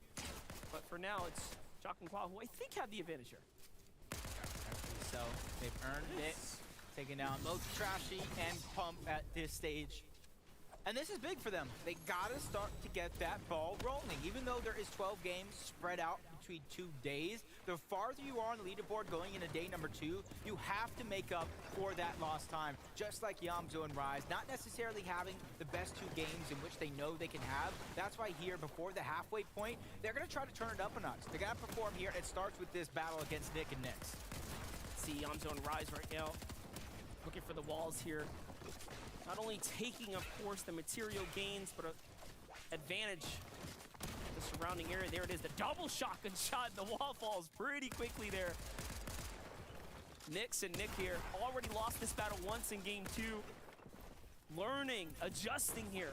but for now it's Jock and Qua, who I think have the advantage here. So they've earned it, taking down both Trashy and Pump at this stage. And this is big for them. They gotta start to get that ball rolling. Even though there is 12 games spread out between 2 days, the farther you are on the leaderboard going into day number 2, you have to make up for that lost time. Just like Yamzo and Rise, not necessarily having the best 2 games in which they know they can have. That's why here, before the halfway point, they're gonna try to turn it up a notch. They gotta perform here. It starts with this battle against Nick and Nix. See Yamzo and Rise right now, looking for the walls here. Not only taking, of course, the material gains, but advantage the surrounding surrounding area. There it is, the double shotgun shot. The wall falls pretty quickly there. Nyx and Nick here already lost this battle once in game 2. Learning, adjusting here,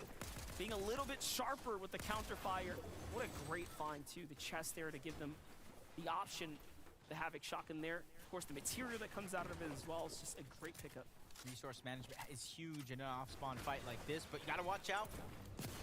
being a little bit sharper with the counter fire. What a great find too, the chest there to give them the option, the Havoc shotgun there. Of course, the material that comes out of it as well is just a great pickup. Resource management is huge in an off-spawn fight like this, but you gotta watch out.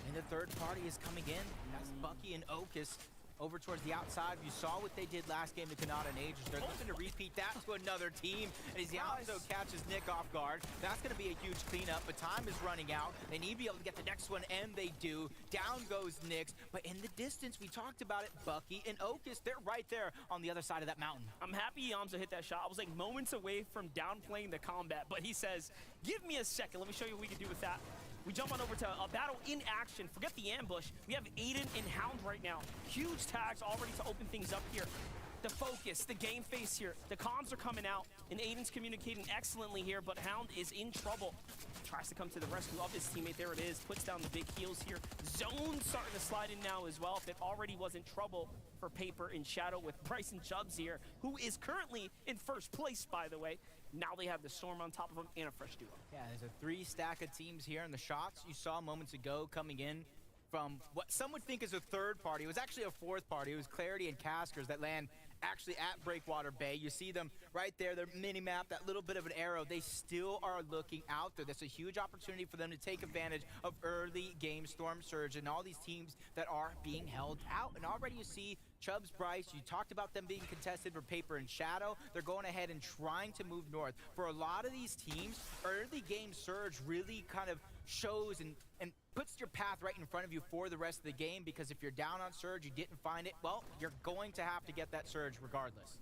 And the third party is coming in. That's Bucky and Okus over towards the outside. You saw what they did last game to Kanata and Aegis. They're looking to repeat that to another team. And as Yamso catches Nick off guard, that's going to be a huge cleanup, but time is running out. They need to be able to get the next one, and they do. Down goes Nyx, but in the distance, we talked about it, Bucky and Okus, they're right there on the other side of that mountain. I'm happy Yamso hit that shot. I was like moments away from downplaying the combat, but he says, give me a second. Let me show you what we can do with that. We jump on over to a battle in action. Forget the ambush. We have Aiden and Hound right now. Huge tags already to open things up here. The focus, the game face here. The comms are coming out, and Aiden's communicating excellently here, but Hound is in trouble. Tries to come to the rescue of his teammate. There it is. Puts down the big heals here. Zone starting to slide in now as well. If it already wasn't trouble for Paper and Shadow with Bryson Chubbs here, who is currently in first place, by the way. Now they have the Storm on top of them and a fresh duo. Yeah, there's a 3 stack of teams here, and the shots you saw moments ago coming in from what some would think is a third party. It was actually a fourth party. It was Clarity and Caskers that land actually at Breakwater Bay. You see them right there, their mini-map, that little bit of an arrow. They still are looking out there. That's a huge opportunity for them to take advantage of early game Storm Surge and all these teams that are being held out. And already you see Chubbs, Bryce, you talked about them being contested for Paper and Shadow. They're going ahead and trying to move north. For a lot of these teams, early game Surge really kind of shows and puts your path right in front of you for the rest of the game, because if you're down on Surge, you didn't find it, well, you're going to have to get that Surge regardless.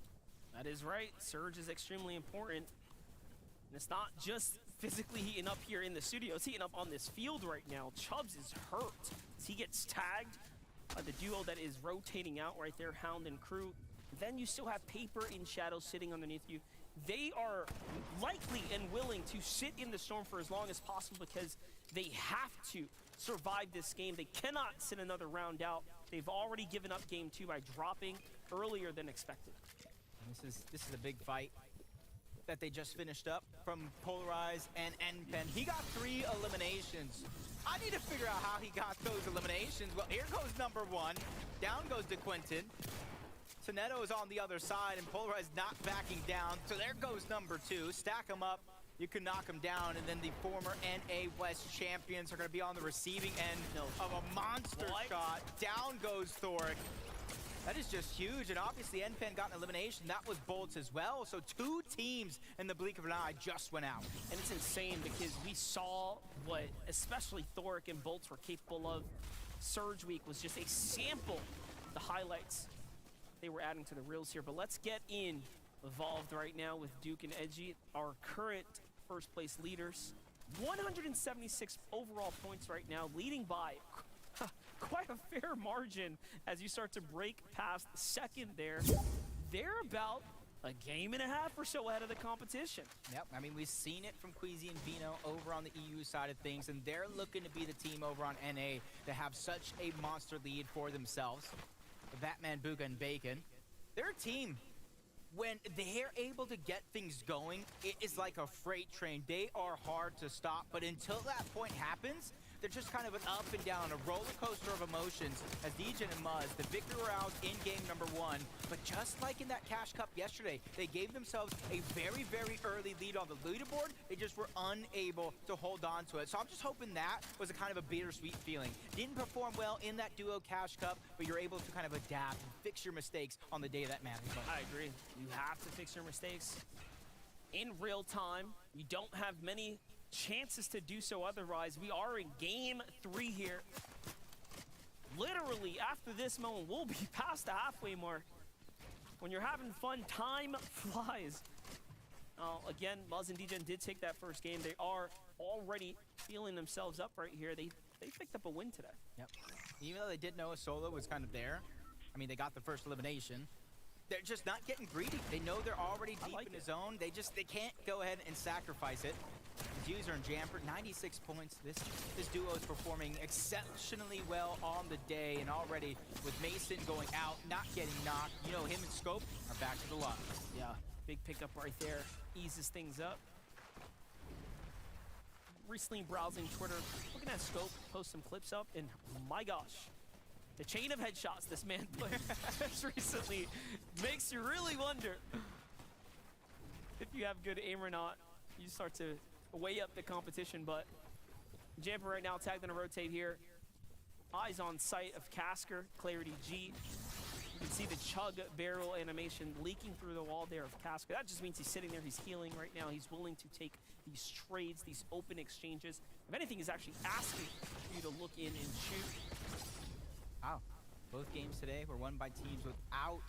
That is right. Surge is extremely important. And it's not just physically heating up here in the studio. It's heating up on this field right now. Chubbs is hurt as he gets tagged by the duo that is rotating out right there, Hound and Crew. Then you still have Paper and Shadow sitting underneath you. They are likely and willing to sit in the Storm for as long as possible because they have to survive this game. They cannot sit another round out. They've already given up game 2 by dropping earlier than expected. This is a big fight that they just finished up from Polarize and NPen. He got 3 eliminations. I need to figure out how he got those eliminations. Well, here goes number 1. Down goes DeQuinton. Soneto is on the other side, and Polarize not backing down. So there goes number 2. Stack them up. You can knock them down, and then the former NA West champions are going to be on the receiving end of a monster shot. Down goes Thoric. That is just huge, and obviously NPen got an elimination. That was Bolts as well, so 2 teams in the blink of an eye just went out. And it's insane because we saw what especially Thoric and Bolts were capable of. Surge Week was just a sample of the highlights they were adding to the reels here. But let's get involved right now with Duke and Edgy, our current first place leaders. 176 overall points right now, leading by quite a fair margin as you start to break past second there. They're about a game and a half or so ahead of the competition. Yep, I mean, we've seen it from Queasy and Vino over on the EU side of things, and they're looking to be the team over on NA to have such a monster lead for themselves. The Batman, Booga, and Bacon. They're a team. When they're able to get things going, it is like a freight train. They are hard to stop, but until that point happens, they're just kind of an up and down, a roller coaster of emotions as Degen and Muzz, the victor roused in game number 1. But just like in that Cash Cup yesterday, they gave themselves a very, very early lead on the leaderboard. They just were unable to hold on to it. So I'm just hoping that was a kind of a bittersweet feeling. Didn't perform well in that duo Cash Cup, but you're able to kind of adapt and fix your mistakes on the day that matters. I agree. You have to fix your mistakes in real time. You don't have many chances to do so otherwise. We are in game 3 here. Literally, after this moment, we'll be past the halfway mark. When you're having fun, time flies. Again, Muzz and Degen did take that first game. They are already feeling themselves up right here. They picked up a win today. Yep. Even though they did know a solo was kind of there, I mean, they got the first elimination. They're just not getting greedy. They know they're already deep in the zone. They can't go ahead and sacrifice it. Diffuser and Jamper, 96 points. This duo is performing exceptionally well on the day, and already with Mason going out, not getting knocked, you know, him and Scope are back to the lot. Yeah, big pickup right there. Eases things up. Recently browsing Twitter, looking at Scope, post some clips up, and my gosh, the chain of headshots this man has recently makes you really wonder if you have good aim or not. You start to weigh up the competition, but Jamper right now tagged on a rotate here. Eyes on sight of Casker, Clarity G. You can see the chug barrel animation leaking through the wall there of Casker. That just means he's sitting there, he's healing right now. He's willing to take these trades, these open exchanges. If anything, he's actually asking for you to look in and shoot. Wow. Both games today were won by teams without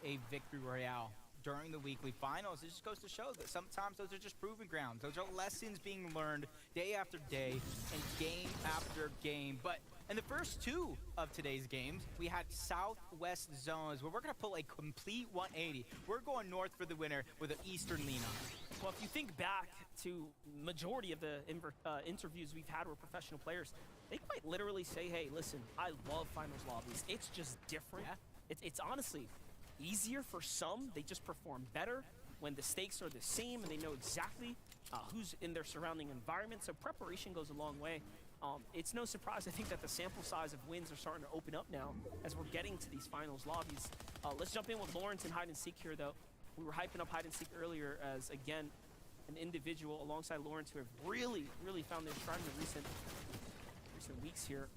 a victory royale during the weekly finals. It just goes to show that sometimes those are just proving grounds. Those are lessons being learned day after day and game after game. But in the first two of today's games, we had southwest zones where we're going to pull a complete 180. We're going north for the winner with an eastern lean on. Well, if you think back to majority of the interviews we've had with professional players, they quite literally say, hey, listen, I love finals lobbies. It's just different. Yeah. It's honestly easier for some. They just perform better when the stakes are the same and they know exactly who's in their surrounding environment. So preparation goes a long way. It's no surprise, I think, that the sample size of wins are starting to open up now as we're getting to these finals lobbies. Let's jump in with Lawrence and hide and seek here, though. We were hyping up hide and seek earlier as, again, an individual alongside Lawrence who have really, really found their stride in the recent weeks here.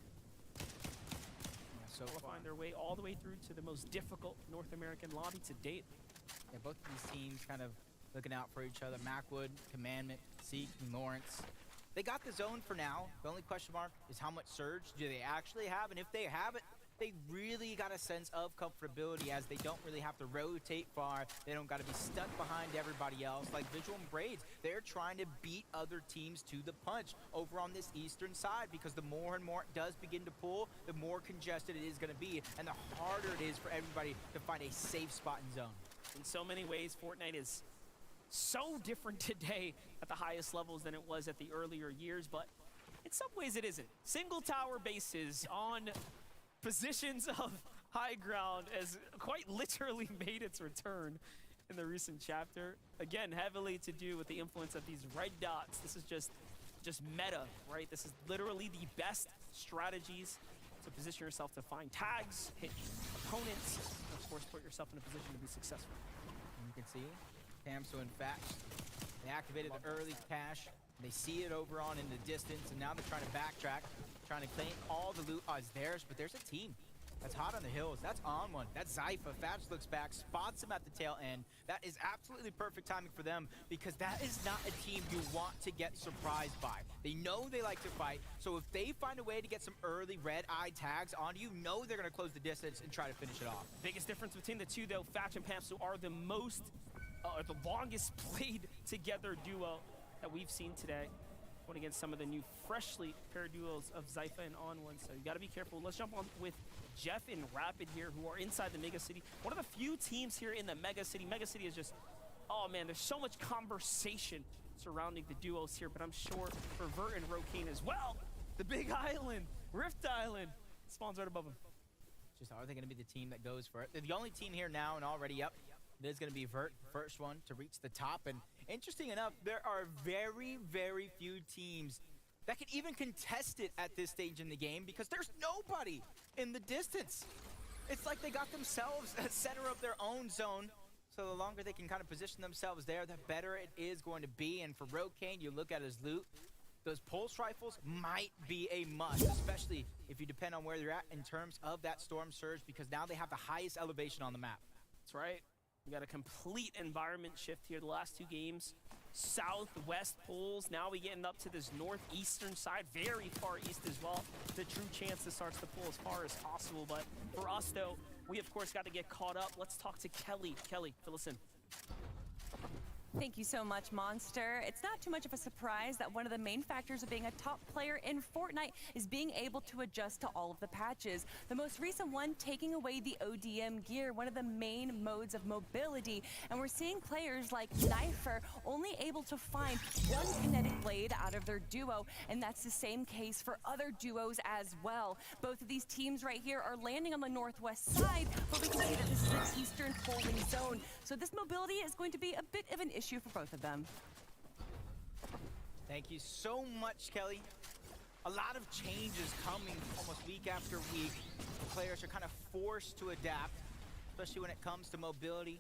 So They'll find their way all the way through to the most difficult North American lobby to date. Yeah, both of these teams kind of looking out for each other. Macwood, Commandment, Seek, and Lawrence. They got the zone for now. The only question mark is how much surge do they actually have? And if they have it, they really got a sense of comfortability as they don't really have to rotate far. They don't got to be stuck behind everybody else. Like Visual and Braids, they're trying to beat other teams to the punch over on this eastern side, because the more and more it does begin to pull, the more congested it is going to be, and the harder it is for everybody to find a safe spot in zone. In so many ways, Fortnite is so different today at the highest levels than it was at the earlier years, but in some ways it isn't. Single tower bases on positions of high ground has quite literally made its return in the recent chapter. Again, heavily to do with the influence of these red dots. This is just meta, right? This is literally the best strategies to position yourself to find tags, hit opponents, and of course put yourself in a position to be successful. And you can see Tamso and Fat, they activated the early cache. They see it over on in the distance, and now they're trying to backtrack, trying to claim all the loot as theirs, but there's a team that's hot on the hills. That's on one. That's Zypha. Fats looks back, spots him at the tail end. That is absolutely perfect timing for them, because that is not a team you want to get surprised by. They know they like to fight, so if they find a way to get some early red-eye tags onto you, know they're going to close the distance and try to finish it off. Biggest difference between the two, though, Fatch and Pamsu are the longest played together duo that we've seen today, going against some of the new freshly paired duos of Zypha and On1, so you got to be careful. Let's jump on with Jeff and Rapid here, who are inside the Mega City. One of the few teams here in the Mega City. Mega City is just, oh man, there's so much conversation surrounding the duos here, but I'm sure for Vert and Rokane as well. The Big Island, Rift Island, spawns right above them. Just, are they going to be the team that goes for it? They're the only team here now and already up. It is going to be Vert, first one to reach the top. And interesting enough, there are very, very few teams that can even contest it at this stage in the game, because there's nobody in the distance. It's like they got themselves at center of their own zone. So the longer they can kind of position themselves there, the better it is going to be. And for Rokane, you look at his loot, those pulse rifles might be a must, especially if you depend on where they're at in terms of that storm surge, because now they have the highest elevation on the map. That's right. We got a complete environment shift here. The last two games, southwest pulls. Now we getting up to this northeastern side, very far east as well. The true chance to starts to pull as far as possible. But for us, though, we of course got to get caught up. Let's talk to Kelly. Kelly, fill us in. Thank you so much, Monster. It's not too much of a surprise that one of the main factors of being a top player in Fortnite is being able to adjust to all of the patches. The most recent one taking away the ODM gear, one of the main modes of mobility. And we're seeing players like Knifer only able to find one kinetic blade out of their duo, and that's the same case for other duos as well. Both of these teams right here are landing on the northwest side, but we can see that this is an eastern holding zone. So this mobility is going to be a bit of an issue for both of them. Thank you so much, Kelly. A lot of changes coming almost week after week. The players are kind of forced to adapt, especially when it comes to mobility.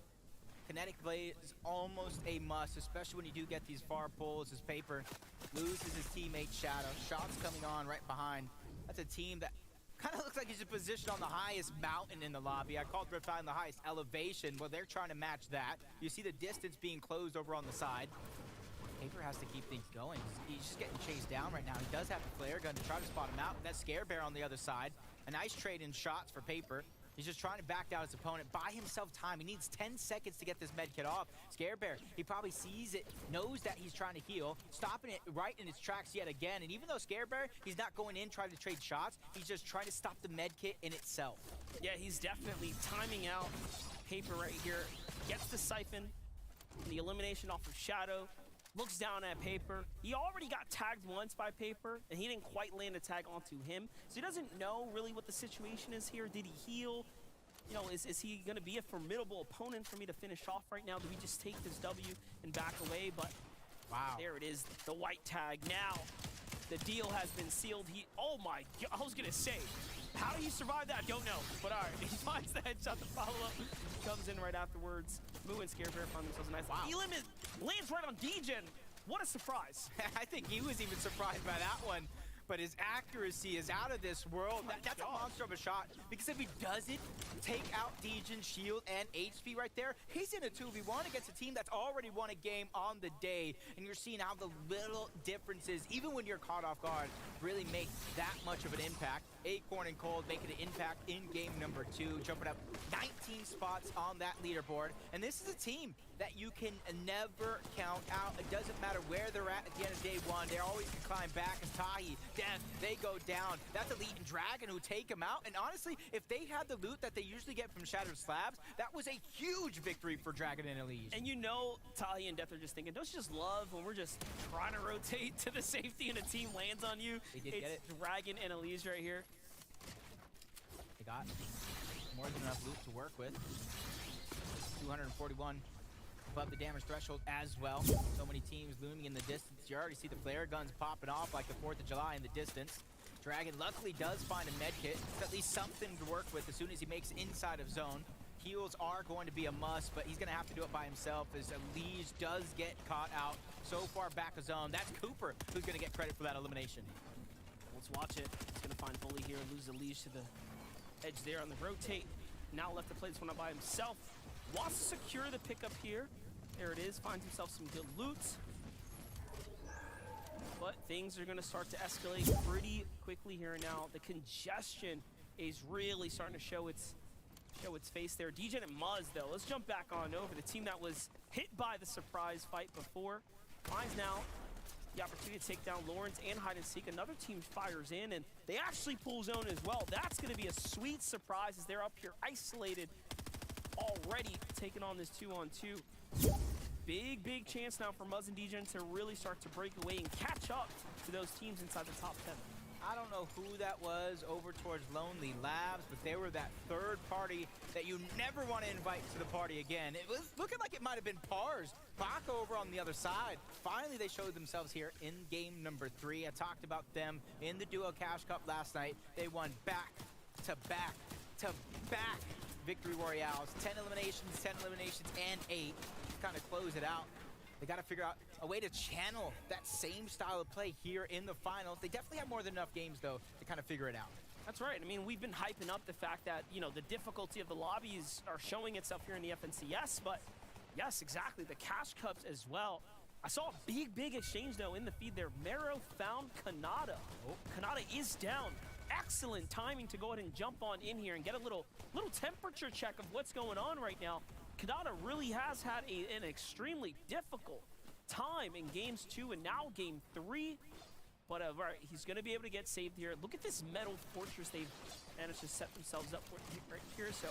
Kinetic blade is almost a must, especially when you do get these far pulls as Paper loses his teammate Shadow. Shots coming on right behind. That's a team that kind of looks like he's positioned on the highest mountain in the lobby. I called Riptide the highest elevation. Well, they're trying to match that. You see the distance being closed over on the side. Paper has to keep things going. He's just getting chased down right now. He does have a flare gun to try to spot him out. That Scare Bear on the other side. A nice trade in shots for Paper. He's just trying to back down his opponent, buy himself time. He needs 10 seconds to get this med kit off. Scare Bear, he probably sees it, knows that he's trying to heal, stopping it right in its tracks yet again. And even though Scare Bear, he's not going in trying to trade shots, he's just trying to stop the med kit in itself. Yeah, he's definitely timing out Paper right here. Gets the siphon, the elimination off of Shadow. Looks down at Paper. He already got tagged once by Paper, and he didn't quite land a tag onto him. So he doesn't know really what the situation is here. Did he heal? You know, is he going to be a formidable opponent for me to finish off right now? Do we just take this W and back away? But wow, there it is, the white tag. Now, the deal has been sealed. Oh my God, I was going to say, how do you survive that? I don't know. But all right, he finds the headshot, the follow-up comes in right afterwards. Moo and Scare Bear find themselves a nice. Wow. Elim lands right on Degen. What a surprise. I think he was even surprised by that one. But his accuracy is out of this world. That's a monster of a shot. Because if he doesn't take out Degen's shield and HP right there, he's in a 2v1 against a team that's already won a game on the day. And you're seeing how the little differences, even when you're caught off guard, really make that much of an impact. Acorn and Cold making an impact in game number 2, jumping up 19 spots on that leaderboard. And this is a team that you can never count out. It doesn't matter where they're at the end of day 1. They always can climb back. And Tahi, Death, they go down. That's Elite and Dragon who take them out. And honestly, if they had the loot that they usually get from Shattered Slabs, that was a huge victory for Dragon and Elise. And you know Tahi and Death are just thinking, don't you just love when we're just trying to rotate to the safety and a team lands on you? They did get it. Dragon and Elise right here. They got more than enough loot to work with. 241 above the damage threshold as well. So many teams looming in the distance. You already see the flare guns popping off like the 4th of July in the distance. Dragon luckily does find a med kit. It's at least something to work with as soon as he makes inside of zone. Heals are going to be a must, but he's going to have to do it by himself as Elise does get caught out so far back of zone. That's Cooper who's going to get credit for that elimination. Let's watch it. He's going to find Bully here, lose Elise to the edge there on the rotate. Now left to play this one up by himself. Wants to secure the pickup here. There it is, finds himself some good loot. But things are gonna start to escalate pretty quickly here now. The congestion is really starting to show its face there. Degen and Muzz though, let's jump back on over. The team that was hit by the surprise fight before finds now the opportunity to take down Lawrence and Hide and Seek. Another team fires in and they actually pull zone as well. That's gonna be a sweet surprise as they're up here isolated already, taking on this 2-on-2. Big chance now for Muzz and Degen to really start to break away and catch up to those teams inside the top 10. I don't know who that was over towards Lonely Labs, but they were that third party that you never want to invite to the party again. It was looking like it might have been Pars. Baka over on the other side. Finally, they showed themselves here in game number 3. I talked about them in the Duo Cash Cup last night. They won back to back to back victory royales. 10 eliminations, and 8 to kind of close it out. They got to figure out a way to channel that same style of play here in the finals. They definitely have more than enough games, though, to kind of figure it out. That's right. I mean, we've been hyping up the fact that, you know, the difficulty of the lobbies are showing itself here in the FNCS, but yes, exactly, the Cash Cups as well. I saw a big exchange, though, in the feed there. Mero found Kanata. Kanata is down. Excellent timing to go ahead and jump on in here and get a little temperature check of what's going on right now. Kanata really has had an extremely difficult time in games 2 and now game 3. But right, he's going to be able to get saved here. Look at this metal fortress they've managed to set themselves up for right here. So,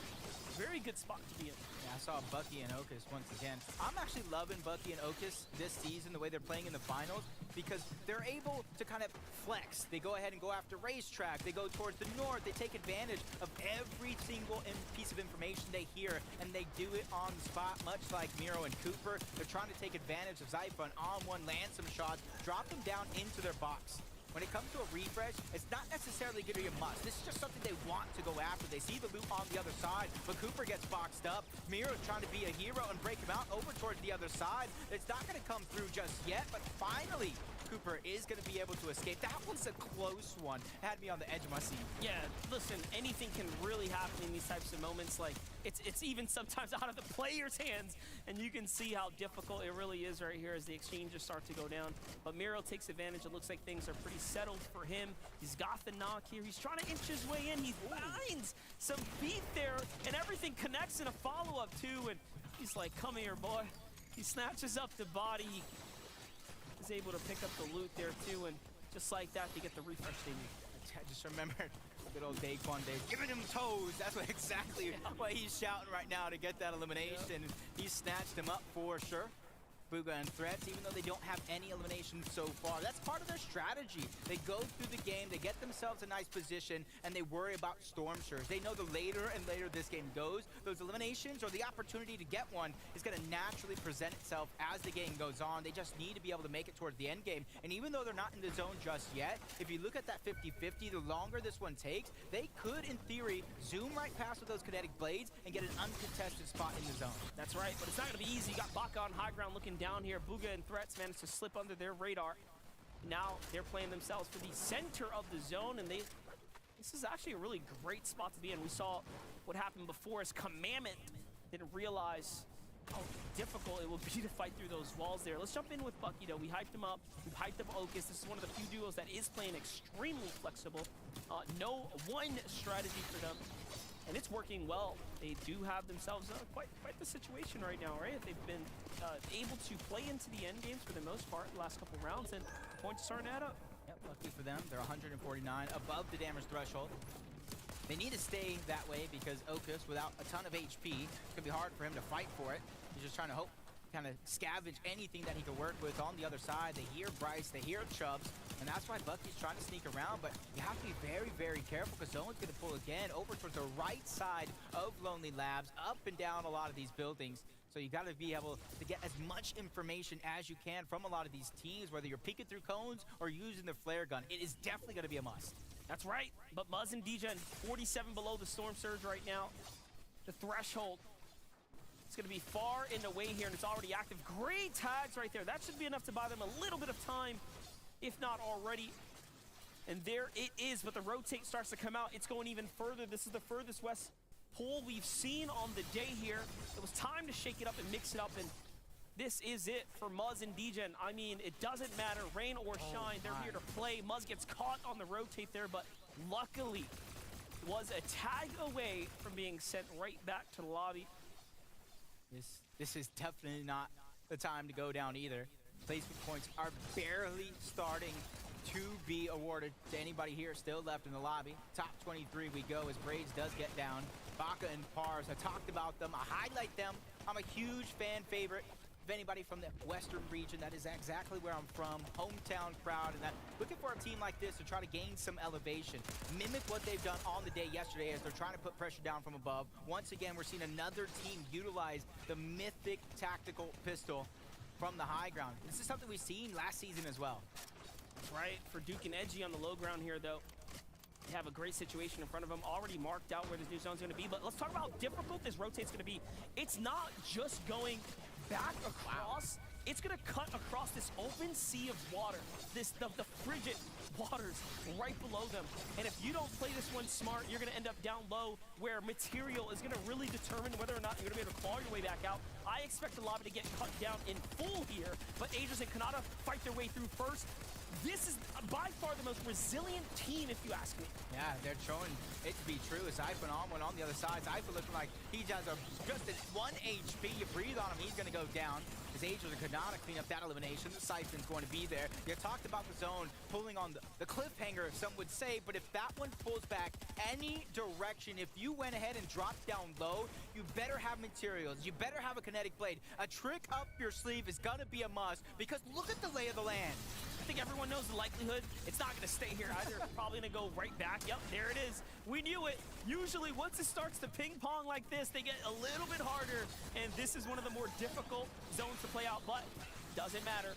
very good spot to be in. Yeah, I saw Bucky and Okus once again. I'm actually loving Bucky and Okus this season, the way they're playing in the finals, because they're able to kind of flex. They go ahead and go after racetrack. They go towards the north. They take advantage of every single piece of information they hear, and they do it on the spot, much like Miro and Cooper. They're trying to take advantage of Zypher on one, land some shots, drop them down into their box. When it comes to a refresh, it's not necessarily going to be a must. This is just something they want to go after. They see the loot on the other side, but Cooper gets boxed up. Miro's trying to be a hero and break him out over towards the other side. It's not going to come through just yet, but finally, Cooper is going to be able to escape. That was a close one. It had me on the edge of my seat. Yeah, listen, anything can really happen in these types of moments. Like, it's even sometimes out of the player's hands, and you can see how difficult it really is right here as the exchanges start to go down. But Miro takes advantage. It looks like things are pretty settled for him. He's got the knock here. He's trying to inch his way in. He finds some feet there, and everything connects in a follow-up too, and he's like, come here, boy. He snatches up the body. He's able to pick up the loot there too, and just like that, they get the refresh they need. I just remembered good old Daquan Days giving him toes. That's what exactly what he's shouting right now to get that elimination. Yeah. He snatched him up for sure. Bugha and Threats, even though they don't have any eliminations so far. That's part of their strategy. They go through the game, they get themselves a nice position, and they worry about storm surge. They know the later and later this game goes, those eliminations or the opportunity to get one is going to naturally present itself as the game goes on. They just need to be able to make it towards the end game. And even though they're not in the zone just yet, if you look at that 50-50, the longer this one takes, they could, in theory, zoom right past with those kinetic blades and get an uncontested spot in the zone. That's right, but it's not going to be easy. You got Baka on high ground looking down here. Bugha and Threats managed to slip under their radar. Now they're playing themselves for the center of the zone, and this is actually a really great spot to be in. We saw what happened before as Commandment didn't realize how difficult it will be to fight through those walls there. Let's jump in with Bucky, though. We hyped him up. We've hyped up Okus. This is one of the few duos that is playing extremely flexible. No one strategy for them, and it's working well. They do have themselves quite the situation right now, right? They've been able to play into the end games for the most part the last couple rounds, and points are starting to add up. Yep, lucky for them. They're 149 above the damage threshold. They need to stay that way because Okus, without a ton of HP, it's going to be hard for him to fight for it. He's just trying to kind of scavenge anything that he can work with on the other side. They hear Bryce, they hear Chubbs, and that's why Bucky's trying to sneak around, but you have to be very, very careful because someone's going to pull again over towards the right side of Lonely Labs, up and down a lot of these buildings. So you got to be able to get as much information as you can from a lot of these teams, whether you're peeking through cones or using the flare gun. It is definitely going to be a must. That's right, but Muzz and Degen 47 below the storm surge right now. The threshold, it's going to be far and away here, and it's already active. Great tags right there. That should be enough to buy them a little bit of time, if not already. And there it is, but the rotate starts to come out. It's going even further. This is the furthest west pull we've seen on the day here. It was time to shake it up and mix it up, and this is it for Muzz and Degen. I mean, it doesn't matter, rain or shine, they're here to play. Muzz gets caught on the rotate there, but luckily was a tag away from being sent right back to the lobby. This is definitely not the time to go down either. Placement points are barely starting to be awarded to anybody here still left in the lobby. Top 23 we go as Braids does get down. Baka and Pars, I talked about them, I highlight them. I'm a huge fan favorite of anybody from the Western region. That is exactly where I'm from, hometown crowd, and that looking for a team like this to try to gain some elevation. Mimic what they've done on the day yesterday as they're trying to put pressure down from above. Once again, we're seeing another team utilize the mythic tactical pistol from the high ground. This is something we've seen last season as well. That's right, for Duke and Edgy on the low ground here, though. They have a great situation in front of them, already marked out where this new zone's going to be. But let's talk about how difficult this rotate's going to be. It's not just going back across. It's going to cut across this open sea of water, the frigid waters right below them. And if you don't play this one smart, you're going to end up down low where material is going to really determine whether or not you're going to be able to claw your way back out. I expect the lobby to get cut down in full here, but Aegis and Kanata fight their way through first. This is by far the most resilient team, if you ask me. Yeah, they're showing it to be true. Zypher on the other side. Zypher looking like he has just at 1 HP. You breathe on him, he's going to go down. His Aegis and Kanata clean up that elimination. The Siphon's going to be there. You talked about the zone pulling on the cliffhanger, some would say, but if that one pulls back any direction, if you went ahead and dropped down low, you better have materials. You better have a kinetic blade. A trick up your sleeve is going to be a must, because look at the lay of the land. I think everyone knows the likelihood. It's not going to stay here either. It's probably going to go right back. Yep, there it is. We knew it. Usually, once it starts to ping pong like this, they get a little bit harder. And this is one of the more difficult zones to play out, but doesn't matter.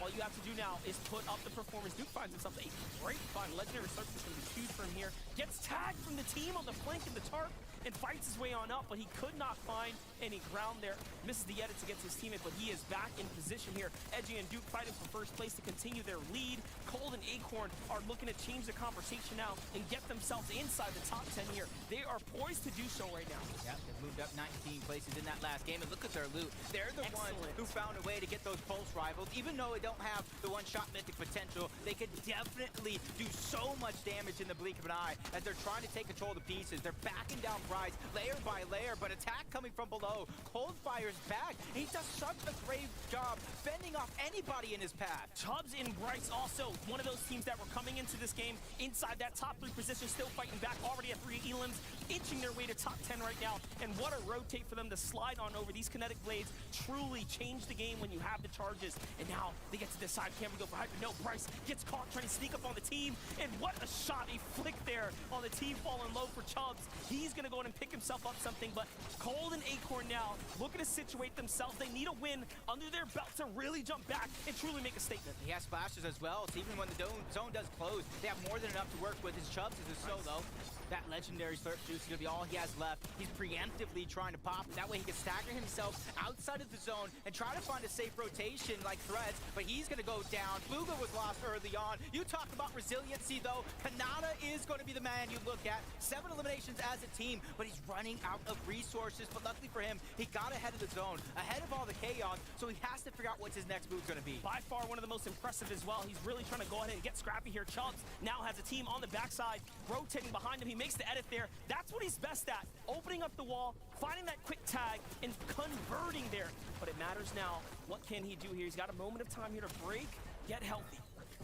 All you have to do now is put up the performance. Duke finds himself a great find. Legendary Surf is going to be huge for him here. Gets tagged from the team on the flank in the tarp and fights his way on up, but he could not find any ground there. Misses the edits against his teammate, but he is back in position here. Edgy and Duke fighting for first place to continue their lead. Cold and Acorn are looking to change the conversation now and get themselves inside the top 10 here. They are poised to do so right now. Yeah, they've moved up 19 places in that last game, and look at their loot. They're the ones who found a way to get those pulse rifles. Even though they don't have the one-shot mythic potential, they could definitely do so much damage in the blink of an eye as they're trying to take control of the pieces. They're backing down Bryce layer by layer, but attack coming from below. Coldfire's back. He does such a great job fending off anybody in his path. Chubbs and Bryce also one of those teams that were coming into this game inside that top 3 position, still fighting back, already at 3 elims, inching their way to top 10 right now. And what a rotate for them to slide on over. These kinetic blades truly change the game when you have the charges. And now they get to decide, can we go for Hyper? No, Bryce gets caught trying to sneak up on the team. And what a shot, a flick there on the team falling low for Chubbs. He's going to go in and pick himself up something, but Cold and Acorn now looking to situate themselves. They need a win under their belt to really jump back and truly make a statement. He has splashes as well, so even when the zone does close, they have more than enough to work with. His Chubbs is a solo. That legendary Slurp Juice is going to be all he has left. He's preemptively trying to pop it. That way he can stagger himself outside of the zone and try to find a safe rotation like Threads, but he's going to go down. Booga was lost early on. You talk about resiliency, though. Kanata is going to be the man you look at. 7 eliminations as a team, but he's running out of resources. But luckily for him, he got ahead of the zone, ahead of all the chaos, so he has to figure out what's his next move going to be. By far one of the most impressive as well. He's really trying to go ahead and get scrappy here. Chubbs now has a team on the backside, rotating behind him. He makes the edit there. That's what he's best at, opening up the wall, finding that quick tag, and converting there. But it matters now. What can he do here? He's got a moment of time here to break, get healthy.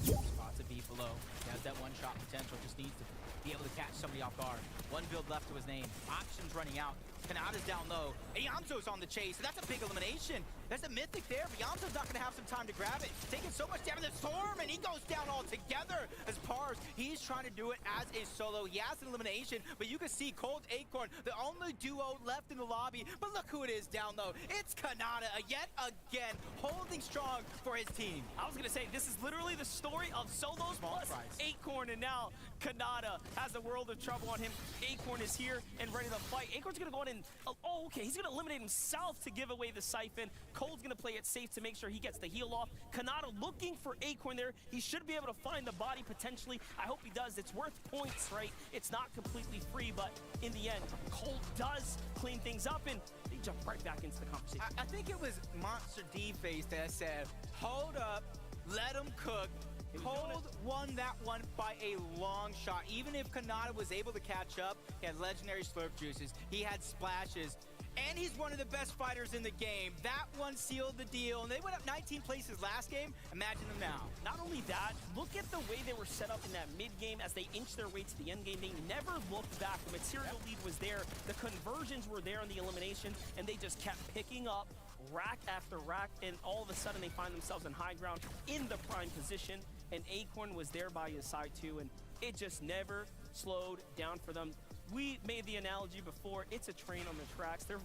Spots a beat below. He has that one-shot potential, just needs to be able to catch somebody off guard. One build left to his name. Options running out. Kanata's down low. Yamzo's on the chase. That's a big elimination. There's a mythic there, but Yamzo's not going to have some time to grab it. Taking so much damage. The Storm, and he goes down altogether. As Pars, he's trying to do it as a solo. He has an elimination, but you can see Cold Acorn, the only duo left in the lobby. But look who it is down low. It's Kanata yet again, holding strong for his team. I was going to say, this is literally the story of solos plus Acorn, and now Kanata has a world of trouble on him. Acorn is here and ready to fight. Acorn's going to go in and, oh, okay, he's going to eliminate himself to give away the siphon. Cold's going to play it safe to make sure he gets the heal off. Kanata looking for Acorn there. He should be able to find the body potentially. I hope he does. It's worth points, right? It's not completely free, but in the end, Cold does clean things up, and they jump right back into the conversation. I think it was Monster D-Face that said, hold up, let him cook. Cold won that one by a long shot. Even if Kanata was able to catch up, he had legendary Slurp Juices, he had splashes, and he's one of the best fighters in the game. That one sealed the deal, and they went up 19 places last game. Imagine them now. Not only that, look at the way they were set up in that mid-game as they inched their way to the end game. They never looked back. The material lead was there. The conversions were there in the eliminations, and they just kept picking up rack after rack, and all of a sudden they find themselves in high ground in the prime position, and Acorn was there by his side too, and it just never slowed down for them. We made the analogy before, it's a train on the tracks. They're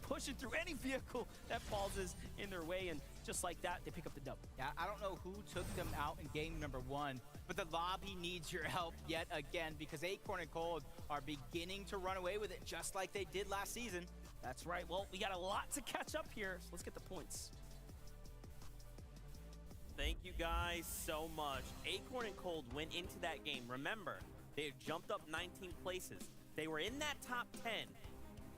pushing through any vehicle that pauses in their way, and just like that, they pick up the dub. Yeah, I don't know who took them out in game number 1, but the lobby needs your help yet again, because Acorn and Cold are beginning to run away with it just like they did last season. That's right. Well, we got a lot to catch up here, so let's get the points. Thank you guys so much. Acorn and Cold went into that game. Remember, they had jumped up 19 places. They were in that top 10,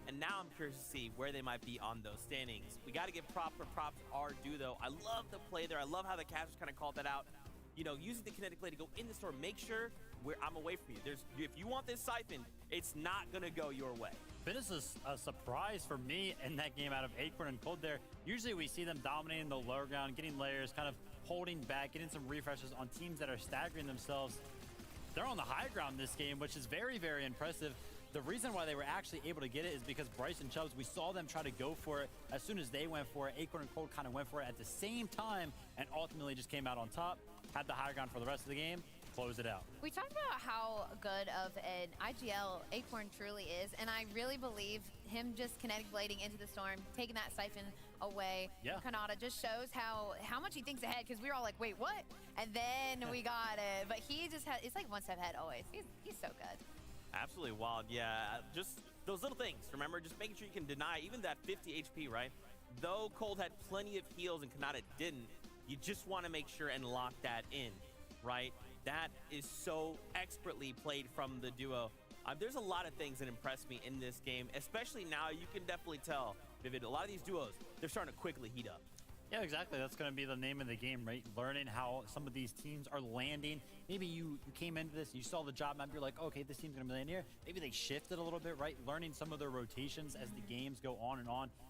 and now I'm curious to see where they might be on those standings. We got to give props are due, though. I love the play there. I love how the casters kind of called that out. You know, using the kinetic blade to go in the store, make sure I'm away from you. If you want this siphon, it's not going to go your way. This is a surprise for me in that game out of Acorn and Cold there. Usually we see them dominating the lower ground, getting layers, kind of holding back, getting some refreshes on teams that are staggering themselves. They're on the high ground this game, which is very, very impressive. The reason why they were actually able to get it is because Bryce and Chubbs, we saw them try to go for it. As soon as they went for it, Acorn and Cold kind of went for it at the same time and ultimately just came out on top, had the high ground for the rest of the game, close it out. We talked about how good of an IGL Acorn truly is, and I really believe him just kinetic blading into the storm, taking that siphon away. Yeah. Kanata just shows how much he thinks ahead, because we were all like, wait, what? And then we got it. But he just had, it's like one step ahead always. He's so good. Absolutely wild, yeah. Just those little things, remember? Just making sure you can deny even that 50 HP, right? Though Cold had plenty of heals and Kanata didn't, you just want to make sure and lock that in, right? That is so expertly played from the duo. There's a lot of things that impress me in this game, especially now. You can definitely tell, Vivid, a lot of these duos, they're starting to quickly heat up. Yeah, exactly. That's going to be the name of the game, right? Learning how some of these teams are landing. Maybe you came into this, you saw the job map, you're like, okay, this team's going to be landing here. Maybe they shifted a little bit, right? Learning some of their rotations as the games go on,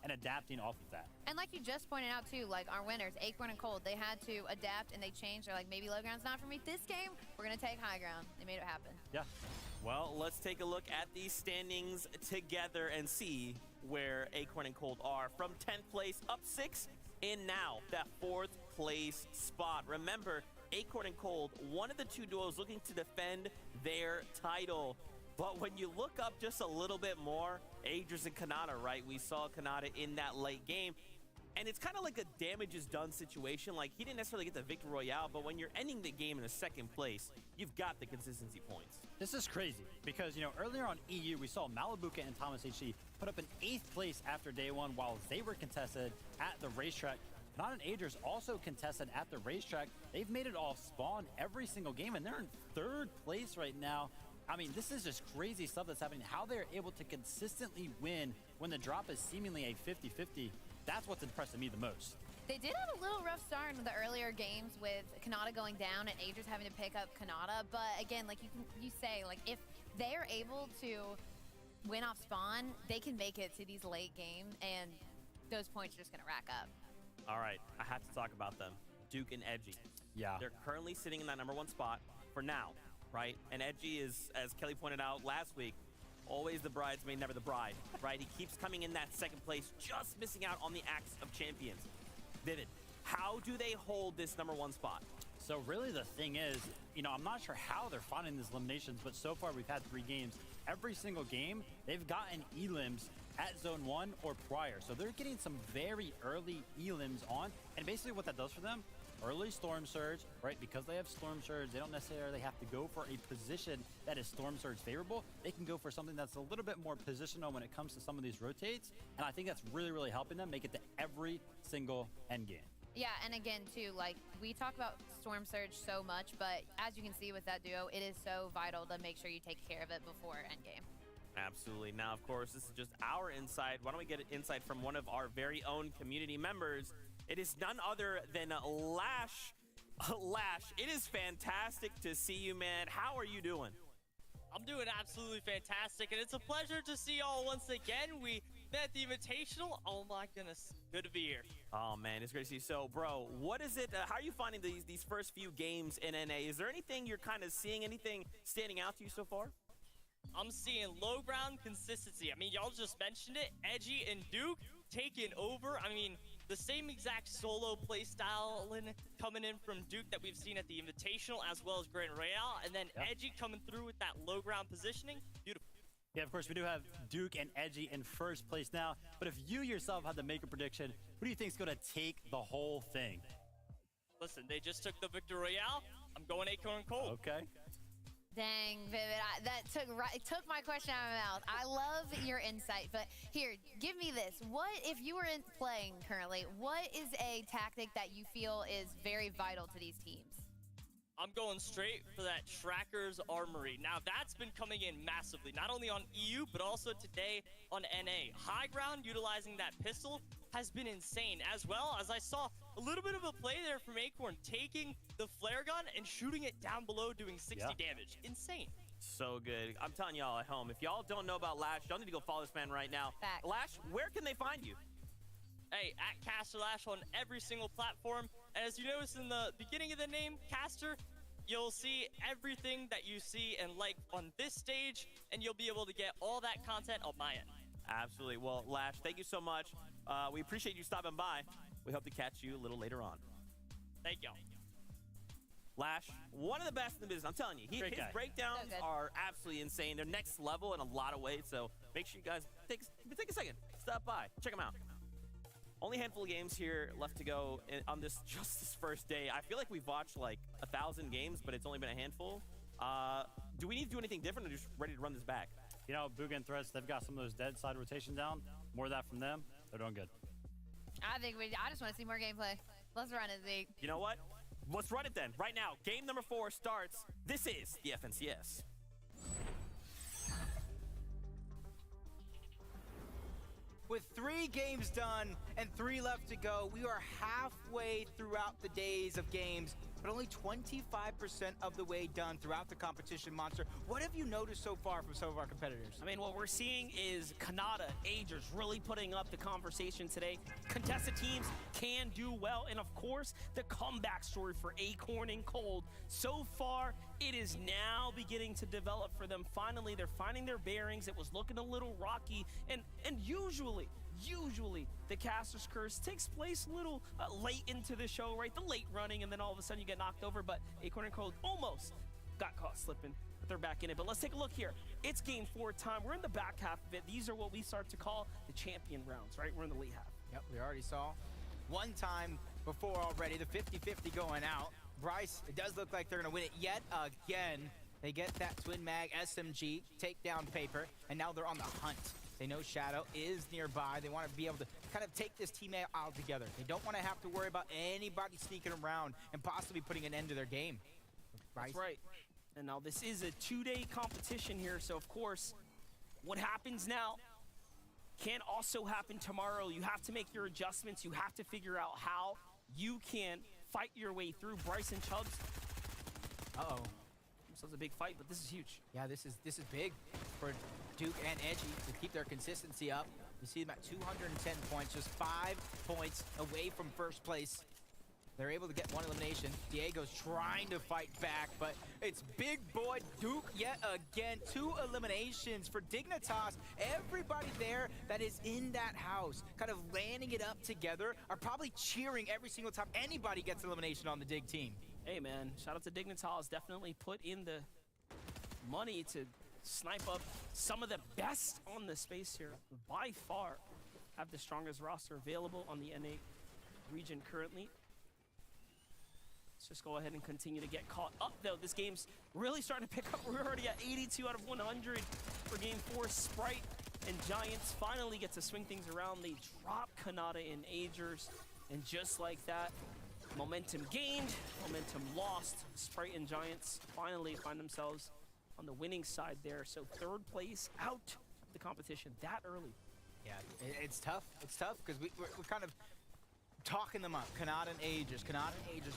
and adapting off of that. And like you just pointed out too, like our winners, Acorn and Cold, they had to adapt and they changed. They're like, maybe low ground's not for me this game. We're going to take high ground. They made it happen. Yeah. Well, let's take a look at these standings together and see where Acorn and Cold are. From 10th place, up 6 in now that 4th place spot. Remember, Acorn and Cold, one of the two duos looking to defend their title. But when you look up just a little bit more, Adris and Kanata, right? We saw Kanata in that late game. And it's kind of like a damage is done situation. Like, he didn't necessarily get the victory royale, but when you're ending the game in a 2nd place, you've got the consistency points. This is crazy because, earlier on EU, we saw Malibuca and Thomas HC put up an 8th place after day 1 while they were contested at the racetrack. Kanata and Adris also contested at the racetrack. They've made it all spawn every single game, and they're in 3rd place right now. I mean, this is just crazy stuff that's happening. How they're able to consistently win when the drop is seemingly a 50-50. That's what's impressing me the most. They did have a little rough start in the earlier games with Kanata going down and Adris having to pick up Kanata. But again, like you say, like if they're able to win off spawn, they can make it to these late games, and those points are just going to rack up. All right, I have to talk about them. Duke and Edgy. Yeah. They're currently sitting in that #1 spot for now, right? And Edgy is, as Kelly pointed out last week, always the bridesmaid, never the bride, right? He keeps coming in that 2nd place, just missing out on the Axe of Champions. Vivid, how do they hold this #1 spot? So really the thing is, I'm not sure how they're finding these eliminations, but so far we've had 3 games. Every single game, they've gotten elims at zone 1 or prior. So they're getting some very early elims on. And basically what that does for them, early Storm Surge, right? Because they have Storm Surge, they don't necessarily have to go for a position that is Storm Surge favorable. They can go for something that's a little bit more positional when it comes to some of these rotates. And I think that's really, really helping them make it to every single end game. Yeah, and again, too, like, we talk about Storm Surge so much, but as you can see with that duo, it is so vital to make sure you take care of it before endgame. Absolutely. Now, of course, this is just our insight. Why don't we get an insight from one of our very own community members? It is none other than Lash. Lash, it is fantastic to see you, man. How are you doing? I'm doing absolutely fantastic, and it's a pleasure to see y'all once again. We met at the Invitational. Oh my goodness, good to be here. Oh man, it's great to see you. So, bro, what is it? How are you finding these first few games in NA? Is there anything you're kind of seeing? Anything standing out to you so far? I'm seeing low ground consistency. I mean, y'all just mentioned it. Edgy and Duke taking over. I mean, the same exact solo play style coming in from Duke that we've seen at the Invitational as well as Grand Royale, and then Edgy coming through with that low ground positioning. Beautiful. Yeah, of course, we do have Duke and Edgy in 1st place now. But if you yourself had to make a prediction, who do you think is going to take the whole thing? Listen, they just took the Victory Royale. I'm going Acorn and Cold. Okay. Dang, Vivid, it took my question out of my mouth. I love your insight, but here, give me this. What, if you were playing currently, what is a tactic that you feel is very vital to these teams? I'm going straight for that Tracker's Armory. Now, that's been coming in massively, not only on EU, but also today on NA. High ground utilizing that pistol has been insane, as well as I saw a little bit of a play there from Acorn, taking the flare gun and shooting it down below, doing 60 damage. Insane. So good. I'm telling y'all at home, if y'all don't know about Lash, y'all need to go follow this man right now. Facts. Lash, where can they find you? Hey, at Caster Lash on every single platform. And as you notice in the beginning of the name, Caster, you'll see everything that you see and like on this stage, and you'll be able to get all that content on my end. Absolutely. Well, Lash, thank you so much. We appreciate you stopping by. We hope to catch you a little later on. Thank y'all. Lash, one of the best in the business. I'm telling you, his guy. breakdowns So good. are absolutely insane. They're next level in a lot of ways, so make sure you guys take a second, stop by, check them out. Only a handful of games here left to go on this first day. I feel like we've watched like 1,000 games, but it's only been a handful. Do we need to do anything different, or just ready to run this back? You know, Booga and Threats, they've got some of those dead side rotations down. More of that from them. They're doing good. I just want to see more gameplay. Let's run it, Zeke. You know what? Let's run it then. Right now, game number 4 starts. This is the FNCS. With 3 games done and 3 left to go, we are halfway throughout the days of games, but only 25% of the way done throughout the competition, Monster. What have you noticed so far from some of our competitors? I mean, what we're seeing is Kanata, Agers really putting up the conversation today. Contested teams can do well, and of course, the comeback story for Acorn and Cold. So far, it is now beginning to develop for them. Finally, they're finding their bearings. It was looking a little rocky, and usually the Caster's Curse takes place a little late into the show, right? The late running, and then all of a sudden you get knocked over, but Acorn and Cold almost got caught slipping, but they're back in it. But let's take a look here. It's game 4 time. We're in the back half of it. These are what we start to call the champion rounds, right? We're in the late half. Yep, we already saw one time before already, the 50-50 going out. Bryce, it does look like they're gonna win it yet again. They get that Twin Mag SMG, take down Paper, and now they're on the hunt. They know Shadow is nearby. They want to be able to kind of take this team out together. They don't want to have to worry about anybody sneaking around and possibly putting an end to their game. That's right. And now this is a 2-day competition here, so of course, what happens now can also happen tomorrow. You have to make your adjustments. You have to figure out how you can fight your way through. Bryce and Chubbs. Uh-oh. This is a big fight, but this is huge. Yeah, this is big for Duke and Edgy to keep their consistency up. You see them at 210 points, just 5 points away from first place. They're able to get one elimination. Diego's trying to fight back, but it's big boy Duke yet again. 2 eliminations for Dignitas. Everybody there that is in that house, kind of landing it up together, are probably cheering every single time anybody gets elimination on the Dig team. Hey man, shout out to Dignitas. Definitely put in the money to snipe up some of the best on the space here. By far, have the strongest roster available on the NA region currently. Let's just go ahead and continue to get caught up though. This game's really starting to pick up. We're already at 82 out of 100 for game 4. Sprite and Giants finally get to swing things around. They drop Kanata and Agers, and just like that, momentum gained, momentum lost. Sprite and Giants finally find themselves on the winning side there. So 3rd place out of the competition that early. Yeah, it's tough. It's tough because we're kind of talking them up. Kanata and Agers,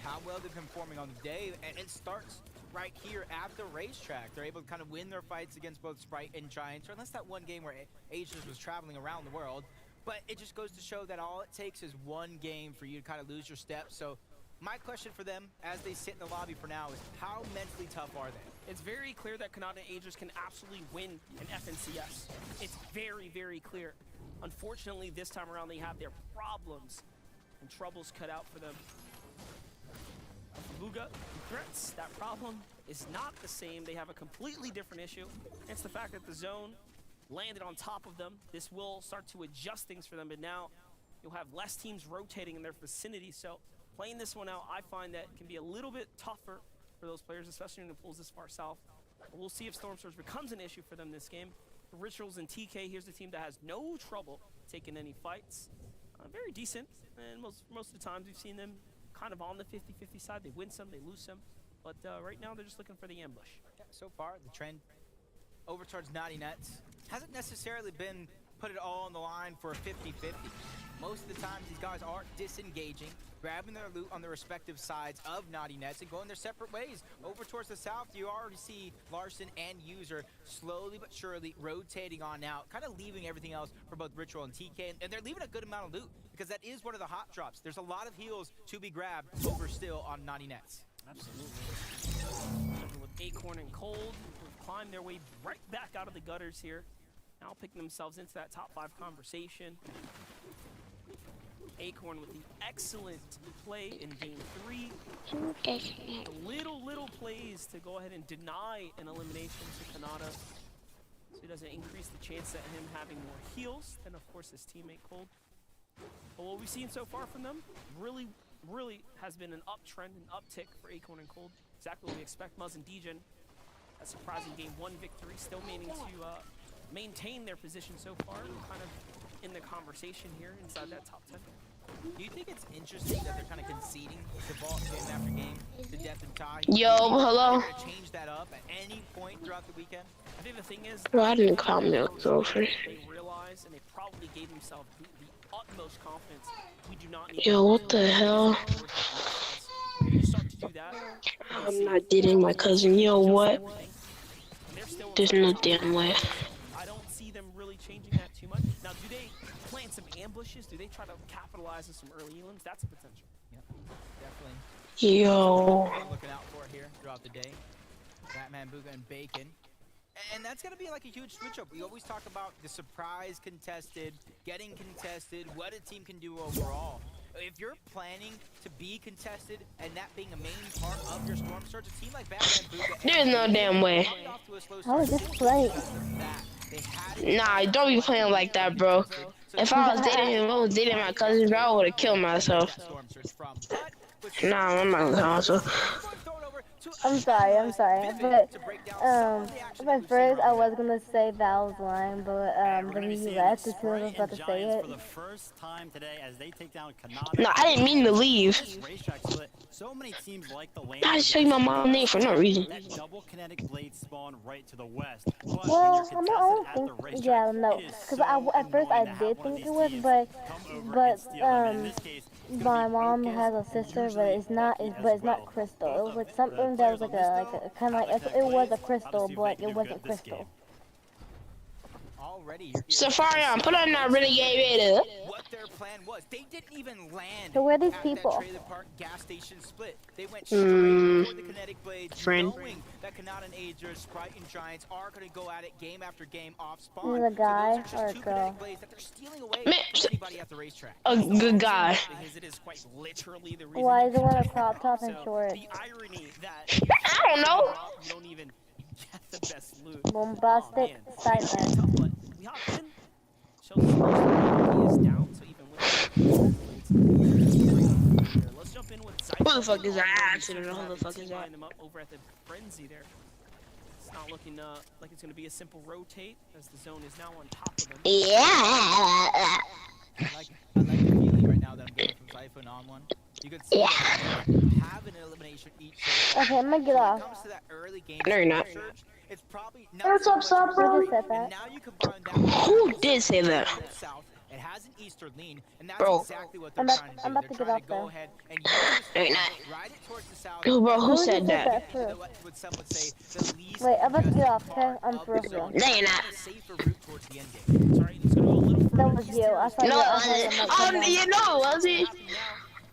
how well they're performing on the day. And it starts right here at the racetrack. They're able to kind of win their fights against both Sprite and Giants, or unless that one game where Agers was traveling around the world. But it just goes to show that all it takes is one game for you to kind of lose your steps. So my question for them, as they sit in the lobby for now, is how mentally tough are they? It's very clear that Kanata and Agers can absolutely win an FNCS. It's very, very clear. Unfortunately, this time around, they have their problems and troubles cut out for them. Booga Threats, that problem is not the same. They have a completely different issue. It's the fact that the zone landed on top of them. This will start to adjust things for them, but now you'll have less teams rotating in their vicinity. So playing this one out, I find that can be a little bit tougher for those players, especially when it pulls this far south. But we'll see if Storm Surge becomes an issue for them this game. For Rituals and TK, here's the team that has no trouble taking any fights. Very decent, and most of the times we've seen them kind of on the 50-50 side. They win some, they lose some. But right now, they're just looking for the ambush. Yeah, so far, the trend over towards Naughty Nets hasn't necessarily been put it all on the line for a 50-50. Most of the time, these guys are disengaging, grabbing their loot on the respective sides of Naughty Nets and going their separate ways. Over towards the south, you already see Larson and User slowly but surely rotating on out, kind of leaving everything else for both Ritual and TK. And they're leaving a good amount of loot because that is one of the hot drops. There's a lot of heals to be grabbed over still on Naughty Nets. Absolutely. With Acorn and Cold, who've climbed their way right back out of the gutters here. Now picking themselves into that top 5 conversation. Acorn with the excellent play in game 3. Little plays to go ahead and deny an elimination to Kanata. So he doesn't increase the chance at him having more heals than, of course, his teammate Cold. But what we've seen so far from them really has been an uptrend, an uptick for Acorn and Cold. Exactly what we expect. Muzz and Degen, a surprising game 1 victory, still meaning to maintain their position so far. We're kind of in the conversation here inside that top 10. Do you think it's interesting that they're kind of conceding the ball game after game to Death and Ty? Yo, hello. They're gonna change that up at any point throughout the weekend? I think the thing is, Bro, I didn't call me a girlfriend. they realized and they probably gave themselves the utmost confidence. We do not need Yo, what the hell? You start to do that. I'm not dating my cousin. Yo, what? There's no damn way. I don't see them really changing that too much. Now, do they plant some ambushes? Do they try to capitalize on some early elims? That's a potential. Yep, definitely. Yo. Looking out for it here throughout the day. Batman, Booga, and Bacon. And that's going to be like a huge switch up. We always talk about the surprise contested, getting contested, what a team can do overall. If you're planning to be contested and that being a main part of your Storm Surge, a team like Batman, Booga, There's no damn way. I was just playing. Nah, don't be playing like that, bro. If I was dating him, I was dating my cousin, bro, I would have killed myself. Nah, I'm not gonna kill myself. I'm sorry, but first I was gonna say Val's line, but then you left as soon as I was about to say it. For the first time today, as they take down Kanata. No, I didn't mean to leave. Racetrack split. So many teams like the lane. I just show you my mom's name for no reason. That double kinetic blade spawn right to the west. But Well, I don't think, yeah, no, because at first I did think it was, but my mom has a sister, but it's not crystal. It was like something that was like a kind of like, it was a crystal, but it wasn't crystal. Safarian, put on that renegade radar. What their plan was. They didn't even land. So where are these at people? That trailer park gas station split. They went straight toward the kinetic blades, friend. knowing that Kanata and Aegis, Sprite and Giants are going to go at it game after game off spawn. Is it a guy so those are just or a two girl? kinetic blades that they're stealing away Man, from anybody at the racetrack. A good guy. Because it is quite literally the reason. Why you is it one can't a crop top and so shorts? The irony that I don't know. you don't even get the best loot. Bombastic statement. Tough, but we hop in. Shows the first he is down, so even with let's jump in with Zyko. Who the fuck is that? I actually don't know who the fuck is that. Line them up over at the frenzy there. It's not looking like it's going to be a simple rotate as the zone is now on top of them. Yeah. I like the feeling right now that I'm getting from Zyphon on one. You could see that they have an elimination each. Okay, I'm gonna get When off. it comes to that early game No, you're not. surge, it's probably not What's so up, much Supper? of a Who just said that? and now you combine that with Who did say that? South, it has an eastern lean, and that's Bro. exactly what they're I'm about- trying to do. I'm about They're to get trying off to go though. ahead and use No, you're this, not. ride it towards the south. Yo, bro, who Who said just that? True. What some would say the least Wait, I'm about to get off, congested okay? I'm part for of the real. zone. No, you're not. A safer route towards the end game. Sorry, it's going to go a little further. That was east you. here. I thought No, you it were wasn't. Oh, you know, was it? Happening now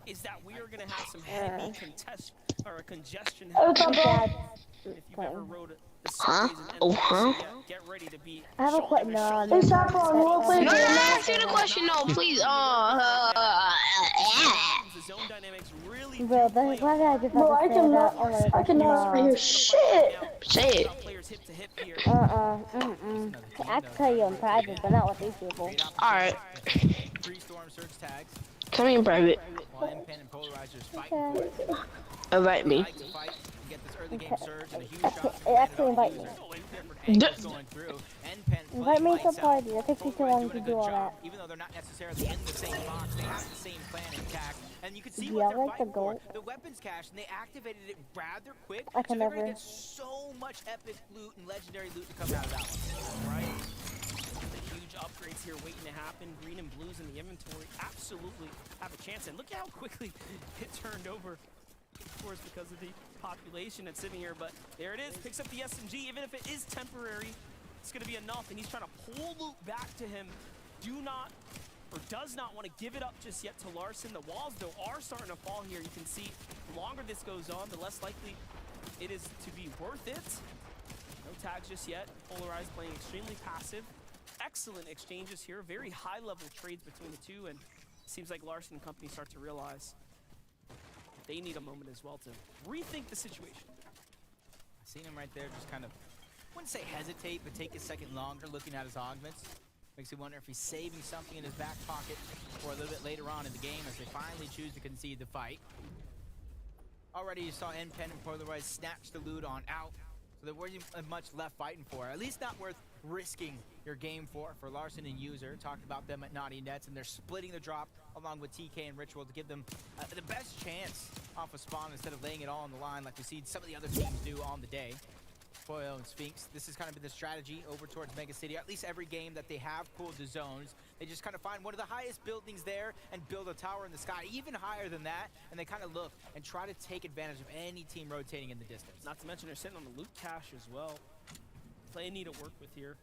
is that we are going to have some heavy contest or a congestion What's happening. up, Dad? If you've ever rode the Huh? subways in Oh, NYC, huh? get ready to be I have a question. No, No, answer the question, no, please. the zone dynamics really Bro, that's why I just have to say that. Oh my I cannot hear shit. Say it. players hip to hip here. I can tell you in private, but not with these people. Alright. 3 storm surge tags. Come in private. While Pen and Polarizer's fighting for it. Invite me. Like to fight and get this early game surge and a huge shot. Actually, invite me. Going through. Pen Invite me to lights a out. party. It takes me too long to do all that. Even though they're not necessarily in the same box, they have the same plan intact. And you can see Yeah, what I they're like the fighting for. goat. The weapons cache, and they activated it rather quick. I can so they're going to never. get so much epic loot and legendary loot to come out of that one. Right? The huge upgrades here waiting to happen. Green and blues in the inventory absolutely have a chance. And look at how quickly it turned over. Of course, because of the population that's sitting here. But there it is. Picks up the SMG. Even if it is temporary, it's going to be enough. And he's trying to pull loot back to him. Does not want to give it up just yet to Larson. The walls, though, are starting to fall here. You can see the longer this goes on, the less likely it is to be worth it. No tags just yet. Polarized playing extremely passive. Excellent exchanges here. Very high-level trades between the two. And it seems like Larson and company start to realize they need a moment as well to rethink the situation. I've seen him right there just kind of, I wouldn't say hesitate, but take a second longer looking at his augments. Makes you wonder if he's saving something in his back pocket for a little bit later on in the game as they finally choose to concede the fight. Already you saw Pen and Polarized snatch the loot on out, so there wasn't much left fighting for. At least not worth risking your game for Larson and User. Talked about them at Naughty Nets, and they're splitting the drop along with TK and Ritual to give them the best chance off a spawn instead of laying it all on the line like we see some of the other teams do on the day. Foil and Sphinx, this has kind of been the strategy over towards Mega City. At least every game that they have pulled the zones, they just kind of find one of the highest buildings there and build a tower in the sky, even higher than that, and they kind of look and try to take advantage of any team rotating in the distance. Not to mention they're sitting on the loot cache as well. Plenty to work with here.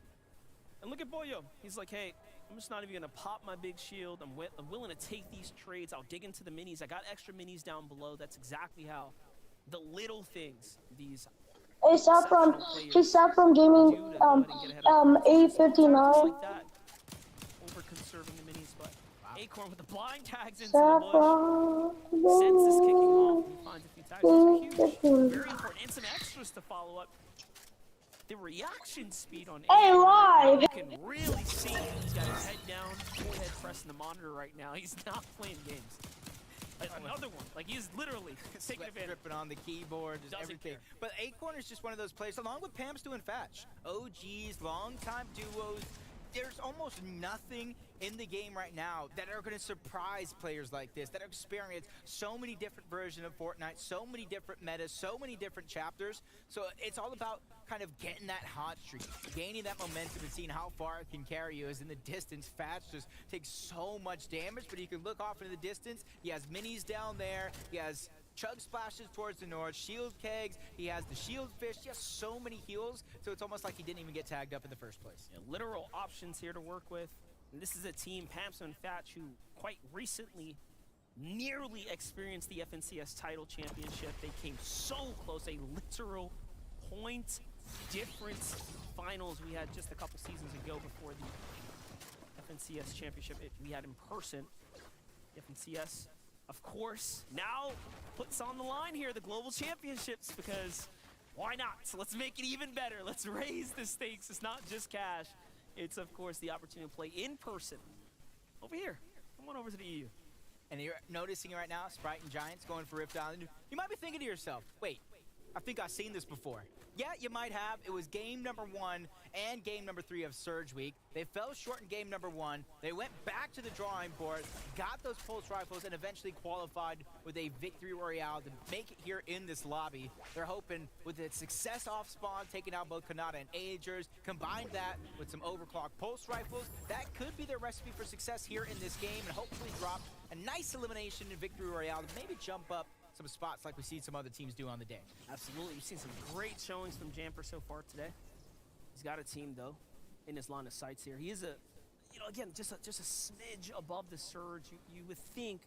And look at Boyo. He's like, hey, I'm just not even going to pop my big shield. I'm willing to take these trades. I'll dig into the minis. I got extra minis down below. That's exactly how the little things, these Hey, Saffron, he's Saffron Gaming, 859. like that. Over conserving the minis, but Acorn with the blind tags into the bush. Sense is kicking off. He finds a few tags. Those are huge. Very important. And some extras to follow up. The reaction speed on Hey, live! You can really see he's got his head down, forehead pressing the monitor right now. He's not playing games. Another one. Like, he's literally taking advantage. Dripping on the keyboard, just everything. Care. But Acorn is just one of those players, along with Pamstu and Fatch. OGs, long-time duos. There's almost nothing in the game right now that are going to surprise players like this, that have experienced so many different versions of Fortnite, so many different metas, so many different chapters. So it's all about kind of getting that hot streak, gaining that momentum and seeing how far it can carry you. As in the distance, Fatch just takes so much damage, but you can look off into the distance. He has minis down there. He has chug splashes towards the north, shield kegs. He has the shield fish. He has so many heals, so it's almost like he didn't even get tagged up in the first place. Yeah, literal options here to work with. And this is a team, Pamsu and Fatch, who quite recently nearly experienced the FNCS title championship. They came so close, a literal point difference finals we had just a couple seasons ago before the FNCS championship we had in person. The FNCS, of course, now puts on the line here the global championships, because why not? So let's make it even better. Let's raise the stakes. It's not just cash. It's, of course, the opportunity to play in person. Over here. Come on over to the EU. And you're noticing right now, Sprite and Giants going for Rift Island. You might be thinking to yourself, wait, I think I've seen this before. Yeah, you might have. It was game number 1 and game number 3 of Surge Week. They fell short in game number 1. They went back to the drawing board, got those pulse rifles, and eventually qualified with a victory royale to make it here in this lobby. They're hoping with the success off spawn, taking out both Kanata and Agers, combine that with some overclocked pulse rifles, that could be their recipe for success here in this game, and hopefully drop a nice elimination in victory royale to maybe jump up some spots like we see some other teams do on the day. Absolutely. You've seen some great showings from Jamper so far today. He's got a team, though, in his line of sights here. He is again, just a smidge above the Surge. You would think,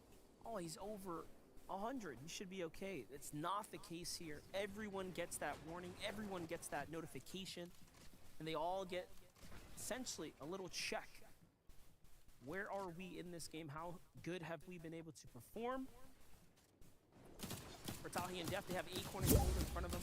oh, he's over 100. He should be okay. It's not the case here. Everyone gets that warning. Everyone gets that notification. And they all get, essentially, a little check. Where are we in this game? How good have we been able to perform? For Tahi and Def, they have Acorn and Gold in front of them.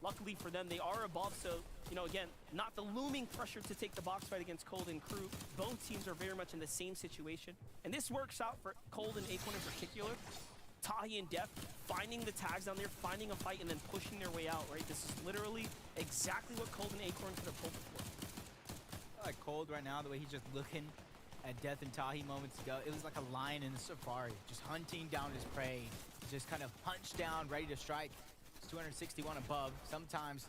Luckily for them, they are above, so, you know, again, not the looming pressure to take the box fight against Cold and Crew. Both teams are very much in the same situation. And this works out for Cold and Acorn in particular. Tahi and Def finding the tags down there, finding a fight, and then pushing their way out, right? This is literally exactly what Cold and Acorn could have hoped for. I like Cold right now, the way he's just looking at Death and Tahi moments ago. It was like a lion in a safari, just hunting down his prey, just kind of hunched down, ready to strike. It's 261 above. Sometimes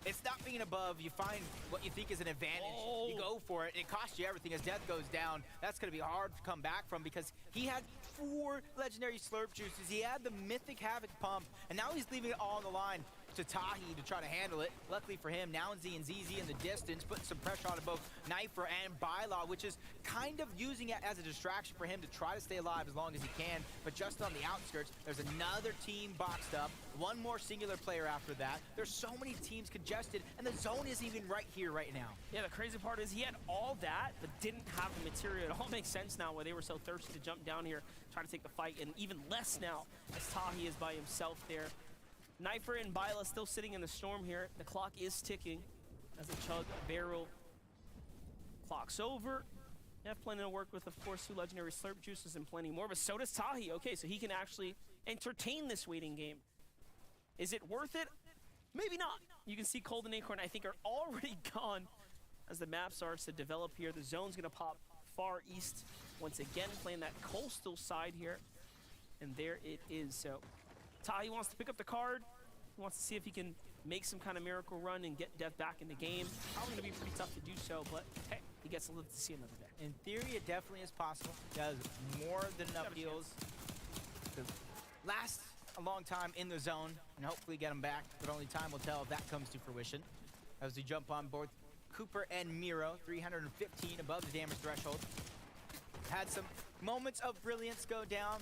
it's not being above. You find what you think is an advantage. Oh. You go for it. It costs you everything. As Death goes down, that's going to be hard to come back from because he had 4 legendary slurp juices. He had the mythic Havoc pump, and now he's leaving it all on the line to Tahi to try to handle it. Luckily for him, Nounzy and ZZ in the distance, putting some pressure on both Knifer and Bylaw, which is kind of using it as a distraction for him to try to stay alive as long as he can. But just on the outskirts, there's another team boxed up, one more singular player after that. There's so many teams congested, and the zone is even right here right now. Yeah, the crazy part is he had all that, but didn't have the material. It all makes sense now why they were so thirsty to jump down here, try to take the fight, and even less now as Tahi is by himself there. Knifer and Byla still sitting in the storm here. The clock is ticking as a chug barrel clock's over. You have plenty to work with, of course, 2 legendary slurp juices and plenty more, but so does Tahi. Okay, so he can actually entertain this waiting game. Is it worth it? Maybe not. You can see Cold and Acorn, I think, are already gone as the map starts to develop here. The zone's going to pop far east once again, playing that coastal side here. And there it is. So Tahi wants to pick up the card. He wants to see if he can make some kind of miracle run and get Dev back in the game. Probably going to be pretty tough to do so, but hey, he gets to live to see another day. In theory, it definitely is possible. He has more than enough heals to last a long time in the zone and hopefully get him back, but only time will tell if that comes to fruition. As we jump on board Cooper and Miro, 315 above the damage threshold. Had some moments of brilliance go down,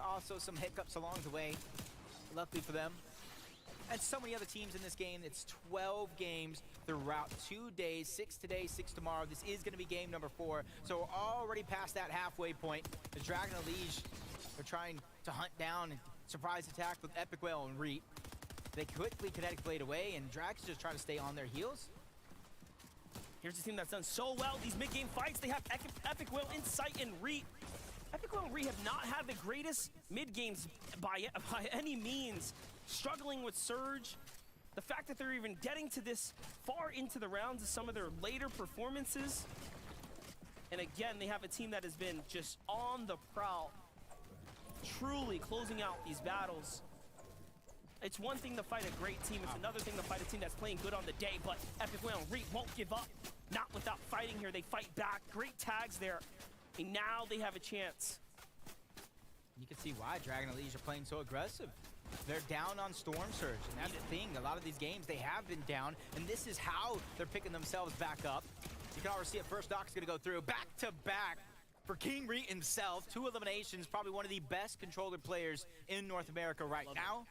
also some hiccups along the way. Luckily for them, and so many other teams in this game. It's 12 games throughout 2 days, 6 today, 6 tomorrow. This is going to be game number 4, so we're already past that halfway point. The Dragon Liege are trying to hunt down and surprise attack with Epic Whale and Reet. They quickly Kinetic Blade away, and Dragon's just trying to stay on their heels. Here's a team that's done so well these mid-game fights. They have Epic Whale, Insight, and Reet. Epic Whale and Reet have not had the greatest mid-games by any means. Struggling with Surge. The fact that they're even getting to this far into the rounds is some of their later performances. And again, they have a team that has been just on the prowl, truly closing out these battles. It's one thing to fight a great team, it's another thing to fight a team that's playing good on the day, but Epic Whale and Reet won't give up. Not without fighting here, they fight back. Great tags there. And now they have a chance. You can see why Dragon Liege are playing so aggressive. They're down on Storm Surge, and that's the thing. A lot of these games, they have been down, and this is how they're picking themselves back up. You can already see it. First Doc's going to go through. Back to back for King Reet himself. 2 eliminations, probably one of the best controller players in North America right now.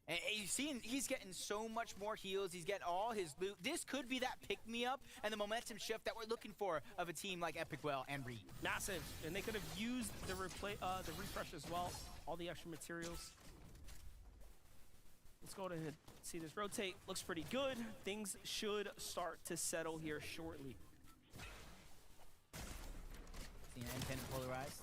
And you've seen he's getting so much more heals. He's getting all his loot. This could be that pick-me-up and the momentum shift that we're looking for of a team like Epic Whale and Reet. Massive, and they could have used the refresh as well. All the extra materials. Let's go ahead and see this rotate. Looks pretty good. Things should start to settle here shortly. Seeing N10 polarized.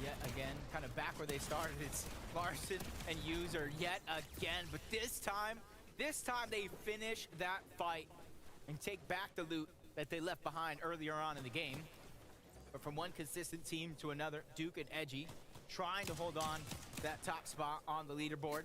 Yet again, kind of back where they started. It's Larson and User yet again. But this time they finish that fight and take back the loot that they left behind earlier on in the game. But from one consistent team to another, Duke and Edgy trying to hold on that top spot on the leaderboard.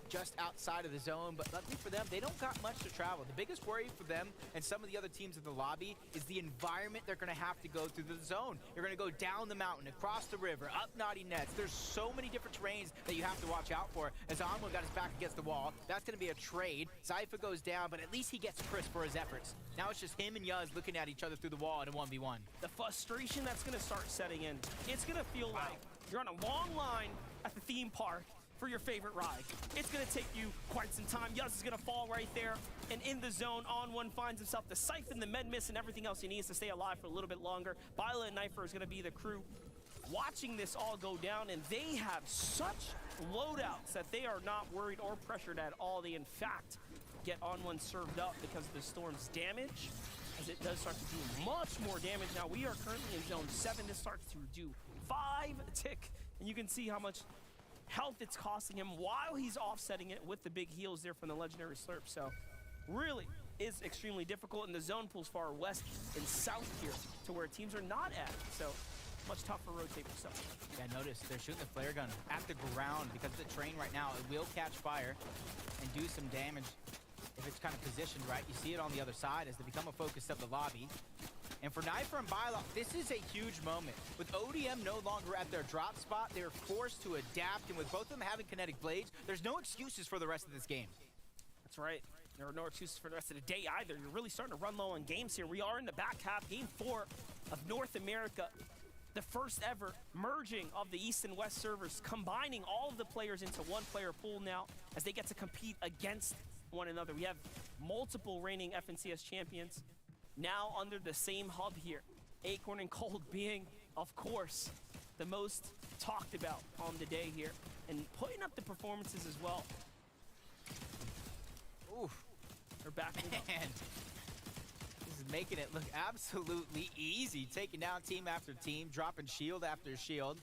Just outside of the zone, but luckily for them, they don't got much to travel. The biggest worry for them and some of the other teams in the lobby is the environment they're going to have to go through the zone. You're going to go down the mountain, across the river, up Naughty Nets. There's so many different terrains that you have to watch out for. As Onward got his back against the wall, that's going to be a trade. Zypha goes down, but at least he gets Chris for his efforts. Now it's just him and Yuz looking at each other through the wall in a 1v1. The frustration that's going to start setting in. It's going to feel like you're on a long line at the theme park for your favorite ride. It's gonna take you quite some time. Yuz is gonna fall right there, and in the zone, On1 finds himself the siphon, the med miss, and everything else he needs to stay alive for a little bit longer. Byla and Knifer is gonna be the crew watching this all go down, and they have such loadouts that they are not worried or pressured at all. They, in fact, get on one served up because of the storm's damage, as it does start to do much more damage. Now we are currently in zone 7. This starts to do 5 tick, and you can see how much health it's costing him while he's offsetting it with the big heals there from the legendary slurp. So really is extremely difficult, and the zone pulls far west and south here to where teams are not at. So much tougher rotate for some. Yeah, notice they're shooting the flare gun at the ground because the train right now, it will catch fire and do some damage if it's kind of positioned right. You see it on the other side as they become a focus of the lobby. And for Knifer and Bylok, this is a huge moment. With ODM no longer at their drop spot, they're forced to adapt, and with both of them having kinetic blades, there's no excuses for the rest of this game. That's right. There are no excuses for the rest of the day either. You're really starting to run low on games here. We are in the back half, game 4 of North America. The first ever merging of the East and West servers, combining all of the players into one player pool now as they get to compete against one another. We have multiple reigning FNCS champions now under the same hub here. Acorn and Cold being, of course, the most talked about on the day here, and putting up the performances as well. Oof. They're backing up. Man, this is making it look absolutely easy, taking down team after team, dropping shield after shield.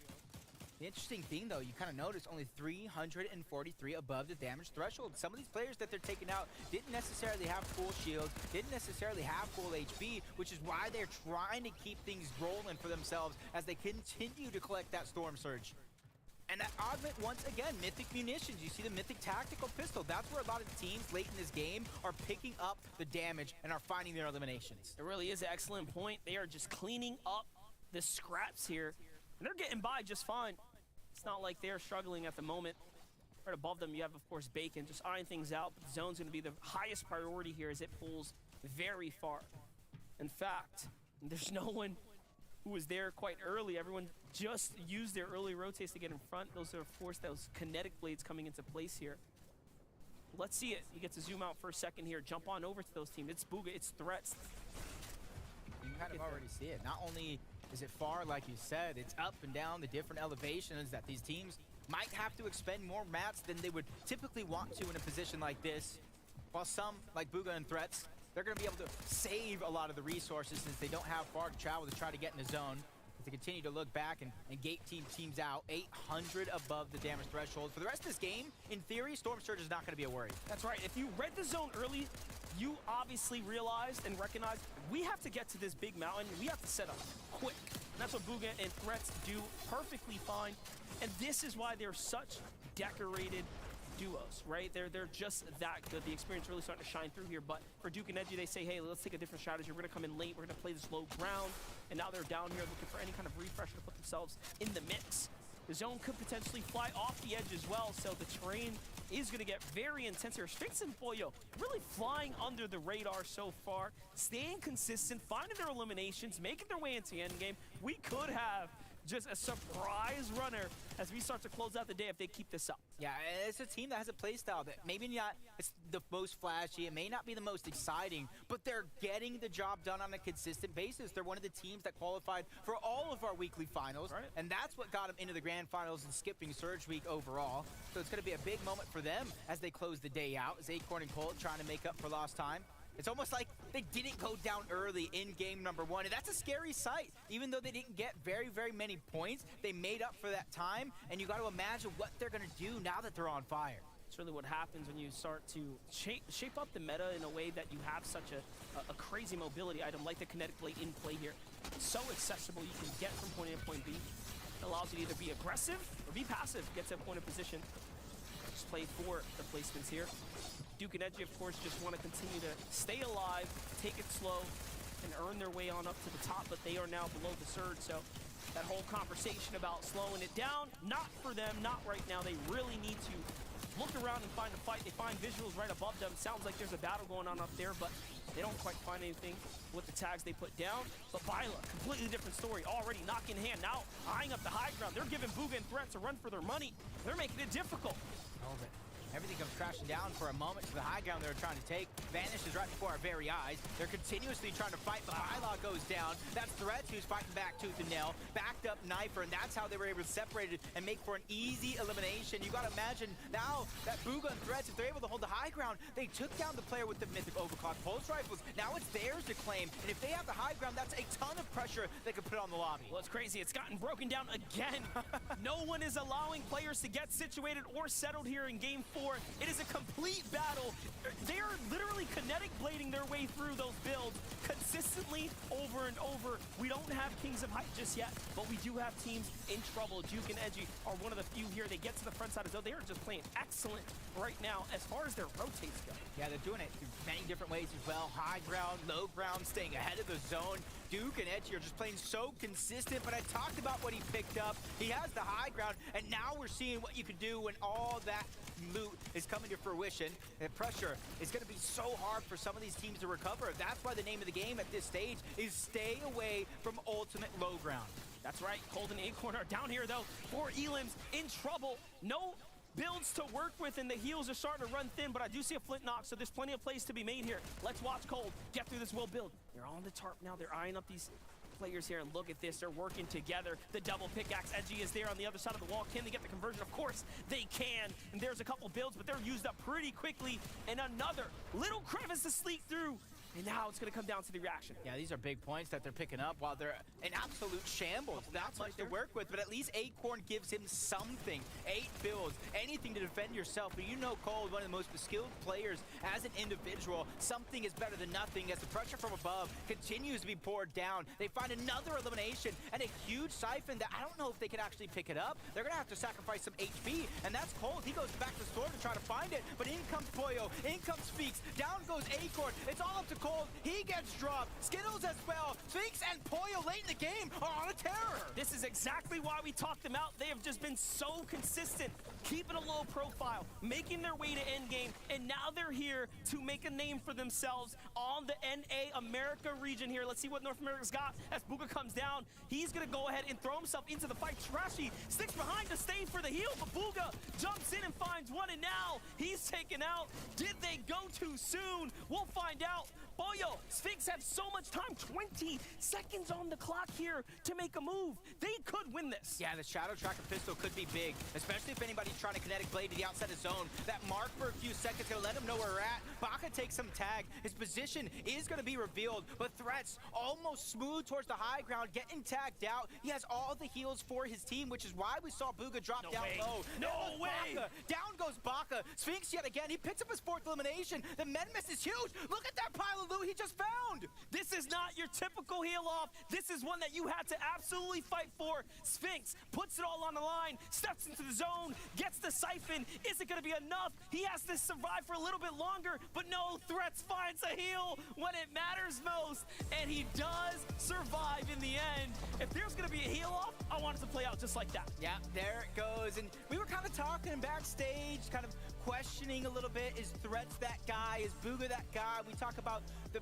The interesting thing, though, you kind of notice only 343 above the damage threshold. Some of these players that they're taking out didn't necessarily have full shield, didn't necessarily have full HP, which is why they're trying to keep things rolling for themselves as they continue to collect that Storm Surge. And that augment, once again, Mythic munitions. You see the Mythic Tactical Pistol. That's where a lot of teams late in this game are picking up the damage and are finding their eliminations. It really is an excellent point. They are just cleaning up the scraps here, and they're getting by just fine. It's not like they're struggling at the moment. Right above them, you have, of course, Bacon just eyeing things out. But the zone's going to be the highest priority here as it pulls very far. In fact, there's no one who was there quite early. Everyone just used their early rotates to get in front. Those are, of course, those kinetic blades coming into place here. Let's see it. You get to zoom out for a second here. Jump on over to those teams. It's Booga. It's Threats. You kind of already see it. Not only is it far, like you said, it's up and down the different elevations that these teams might have to expend more mats than they would typically want to in a position like this. While some, like Booga and Threats, they're going to be able to save a lot of the resources since they don't have far to travel to try to get in the zone. As they continue to look back and gate teams out, 800 above the damage threshold. For the rest of this game, in theory, Storm Surge is not going to be a worry. That's right. If you read the zone early, you obviously realized and recognized we have to get to this big mountain. We have to set up quick. And that's what Booga and Threats do perfectly fine. And this is why they're such decorated duos, right? They're just that good. The experience really starting to shine through here. But for Duke and Edgy, they say, hey, let's take a different strategy. We're going to come in late. We're going to play this low ground. And now they're down here looking for any kind of refresher to put themselves in the mix. The zone could potentially fly off the edge as well, so the terrain is going to get very intense here. Strix and Boyo really flying under the radar so far, staying consistent, finding their eliminations, making their way into endgame. We could have just a surprise runner as we start to close out the day if they keep this up. Yeah, it's a team that has a playstyle that maybe not it's the most flashy, it may not be the most exciting, but they're getting the job done on a consistent basis. They're one of the teams that qualified for all of our weekly finals, right, and that's what got them into the grand finals and skipping Surge Week overall. So it's going to be a big moment for them as they close the day out, as Acorn and Colt trying to make up for lost time. It's almost like they didn't go down early in game number 1, and that's a scary sight. Even though they didn't get very, very many points, they made up for that time, and you got to imagine what they're going to do now that they're on fire. It's really what happens when you start to shape up the meta in a way that you have such a crazy mobility item like the Kinetic Blade in play here. It's so accessible, you can get from point A to point B. It allows you to either be aggressive or be passive, get to a point of position. Just play for the placements here. Duke and Edgy, of course, just want to continue to stay alive, take it slow, and earn their way on up to the top, but they are now below the surge, so that whole conversation about slowing it down, not for them, not right now. They really need to look around and find a fight. They find visuals right above them. Sounds like there's a battle going on up there, but they don't quite find anything with the tags they put down. But Byla, completely different story. Already knock in hand, now eyeing up the high ground. They're giving Booga and Threats a run for their money. They're making it difficult. All of it. Everything comes crashing down for a moment to the high ground they're trying to take. Vanishes right before our very eyes. They're continuously trying to fight, but Hylock goes down. That's Threats who's fighting back tooth and nail. Backed up Knifer, and that's how they were able to separate it and make for an easy elimination. You gotta imagine now that Bugha and Threats, if they're able to hold the high ground, they took down the player with the mythic overclock pulse rifles. Now it's theirs to claim, and if they have the high ground, that's a ton of pressure they could put on the lobby. Well, it's crazy. It's gotten broken down again. No one is allowing players to get situated or settled here in Game 4. It is a complete battle. They are literally kinetic blading their way through those builds consistently over and over. We don't have Kings of Hype just yet, but we do have teams in trouble. Duke and Edgy are one of the few here. They get to the front side of the zone. They are just playing excellent right now as far as their rotates go. Yeah, they're doing it through many different ways as well. High ground, low ground, staying ahead of the zone. Duke and Edgy are just playing so consistent, but I talked about what he picked up. He has the high ground, and now we're seeing what you can do when all that loot is coming to fruition. And pressure is going to be so hard for some of these teams to recover. That's why the name of the game at this stage is stay away from ultimate low ground. That's right. Cold and Acorn are down here, though. 4 Elims in trouble. No builds to work with, and the heals are starting to run thin, but I do see a flint knock, so there's plenty of plays to be made here. Let's watch Cold get through this will build. They're on the tarp now. They're eyeing up these players here, and look at this. They're working together. The double pickaxe. Edgy is there on the other side of the wall. Can they get the conversion? Of course they can. And there's a couple builds, but they're used up pretty quickly. And another little crevice to sleep through. And now it's going to come down to the reaction. Yeah, these are big points that they're picking up while they're in absolute shambles. Not much to work with, but at least Acorn gives him something. 8 builds, anything to defend yourself. But you know Cold, one of the most skilled players as an individual. Something is better than nothing as the pressure from above continues to be poured down. They find another elimination and a huge siphon that I don't know if they can actually pick it up. They're going to have to sacrifice some HP, and that's Cold. He goes back to Storm to try to find it, but in comes Pollo, in comes Sphinx, down goes Acorn. It's all up to Cold. He gets dropped. Skittles as well. Sphinx and Pollo late in the game are on a terror. This is exactly why we talked them out. They have just been so consistent, keeping a low profile, making their way to endgame, and now they're here to make a name for themselves on the NA America region here. Let's see what North America's got as Bugha comes down. He's going to go ahead and throw himself into the fight. Trashy sticks behind to stay for the heal, but Bugha jumps in and finds one, and now he's taken out. Did they go too soon? We'll find out. Pollo, Sphinx have so much time, 20 seconds on the clock here to make a move. They could win this. Yeah, the Shadow Tracker pistol could be big, especially if anybody's trying to kinetic blade to the outside of zone. That mark for a few seconds gonna let him know where we're at. Baka takes some tag. His position is gonna be revealed, but Threats almost smooth towards the high ground, getting tagged out. He has all the heals for his team, which is why we saw Bugha drop down low. No way! Baka. Down goes Baka. Sphinx yet again. He picks up his 4th elimination. The med miss is huge. Look at that pile of loot he just found. This is not your typical heal off. This is one that you had to absolutely fight for. Sphinx puts it all on the line, steps into the zone, gets the siphon. Is it going to be enough? He has to survive for a little bit longer, but no, Threats finds a heal when it matters most, and he does survive in the end. If there's going to be a heal off, I want it to play out just like that. Yeah, there it goes. And we were kind of talking backstage, kind of questioning a little bit. Is Threats that guy? Is Bugha that guy? We talk about the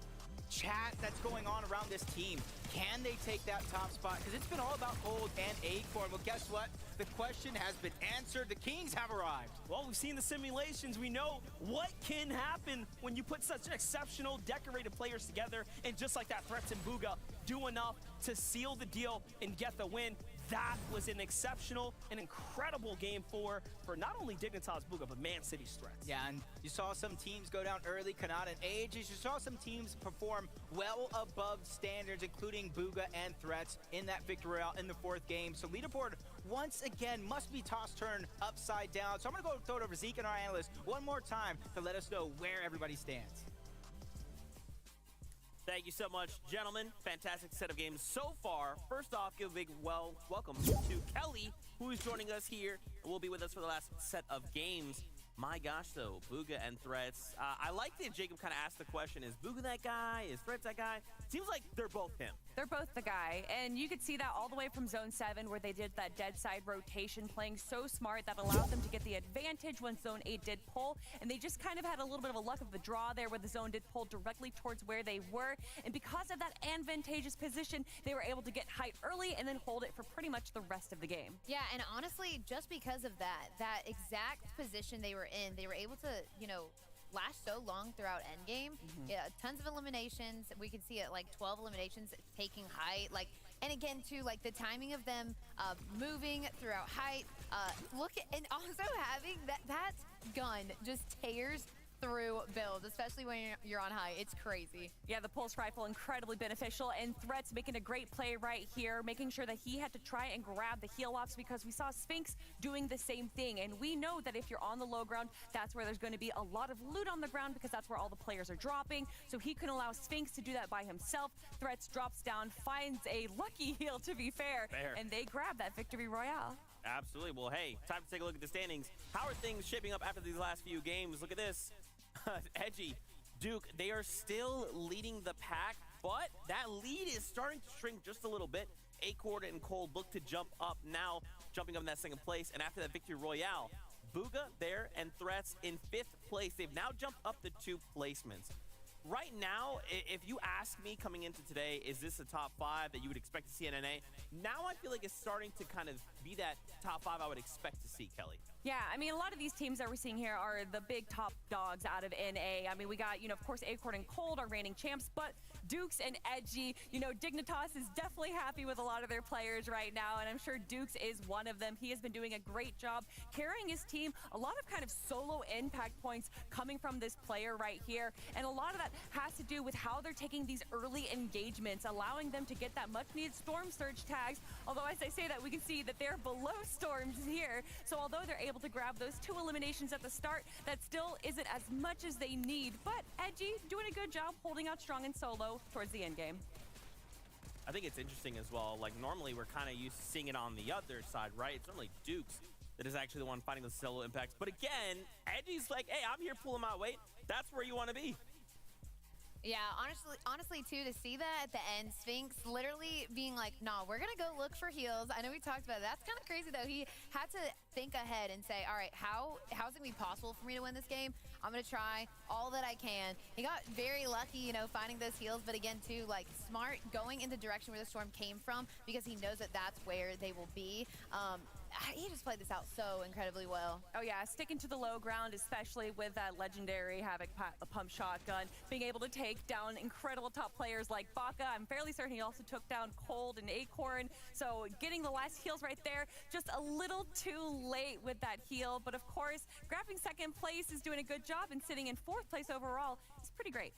chat that's going on around this team. Can they take that top spot? Because it's been all about Cold and Acorn. Well, guess what? The question has been answered. The Kings have arrived. Well, we've seen the simulations. We know what can happen when you put such exceptional, decorated players together. And just like that, Threats and Bugha do enough to seal the deal and get the win. That was an exceptional and incredible game for not only Dignitas Bugha, but Man City's Threats. Yeah, and you saw some teams go down early, Kanata and Aegis. You saw some teams perform well above standards, including Bugha and Threats in that victory royale in the 4th game. So leaderboard, once again, must be tossed turned upside down. So I'm going to go throw it over Zeke and our analyst one more time to let us know where everybody stands. Thank you so much, gentlemen. Fantastic set of games so far. First off, give a big welcome to Kelly, who is joining us here and will be with us for the last set of games. My gosh, though, Bugha and Threats. I like that Jacob kind of asked the question, is Bugha that guy? Is Threats that guy? Seems like they're both him. They're both the guy, and you could see that all the way from Zone 7 where they did that dead side rotation, playing so smart that allowed them to get the advantage when Zone 8 did pull, and they just kind of had a little bit of a luck of the draw there where the zone did pull directly towards where they were, and because of that advantageous position, they were able to get height early and then hold it for pretty much the rest of the game. Yeah, and honestly, just because of that exact position they were in, they were able to, you know, last so long throughout endgame. Yeah, tons of eliminations. We can see it like 12 eliminations taking height. Like, and again too, like the timing of them moving throughout height. Look at, and also having that gun just tears through builds, especially when you're on high. It's crazy. Yeah, the pulse rifle incredibly beneficial, and Threats making a great play right here, making sure that he had to try and grab the heal offs because we saw Sphinx doing the same thing, and we know that if you're on the low ground, that's where there's going to be a lot of loot on the ground because that's where all the players are dropping, so he couldn't allow Sphinx to do that by himself. Threats drops down, finds a lucky heal, to be fair. And they grab that victory royale. Absolutely. Well, hey, time to take a look at the standings. How are things shaping up after these last few games? Look at this. Edgy, Duke, they are still leading the pack, but that lead is starting to shrink just a little bit. Acorn and Cold look to jump up now, jumping up in that second place. And after that victory royale, Booga there and Threats in 5th place. They've now jumped up to 2 placements. Right now, if you ask me coming into today, is this a top 5 that you would expect to see in NA? Now I feel like it's starting to kind of be that top 5 I would expect to see, Kelly. Yeah, I mean, a lot of these teams that we're seeing here are the big top dogs out of NA. I mean, we got, you know, of course, Acorn and Cold, our reigning champs, but Dukes and Edgy, you know, Dignitas is definitely happy with a lot of their players right now, and I'm sure Dukes is one of them. He has been doing a great job carrying his team. A lot of kind of solo impact points coming from this player right here, and a lot of that has to do with how they're taking these early engagements, allowing them to get that much-needed Storm Surge tags, although as I say that, we can see that they're below Storms here, so although they're able to grab those 2 eliminations at the start, that still isn't as much as they need, but Edgy doing a good job holding out strong in solo towards the end game. I think it's interesting as well. Like, normally we're kind of used to seeing it on the other side, right? It's normally Dukes that is actually the one finding the solo impacts. But again, Edgy's like, hey, I'm here pulling my weight. That's where you want to be. Yeah, honestly too, to see that at the end, Sphinx literally being like, nah, we're gonna go look for heals. I know we talked about it. That's kind of crazy though. He had to think ahead and say, all right, how's it gonna be possible for me to win this game? I'm gonna try all that I can. He got very lucky, you know, finding those heals, but again too, like smart going in the direction where the storm came from because he knows that that's where they will be. He just played this out so incredibly well. Oh yeah, sticking to the low ground, especially with that legendary Havoc pump shotgun, being able to take down incredible top players like Baka. I'm fairly certain he also took down Cold and Acorn, so getting the last heals right there, just a little too late with that heal, but of course, grabbing 2nd place is doing a good job, and sitting in 4th place overall is pretty great.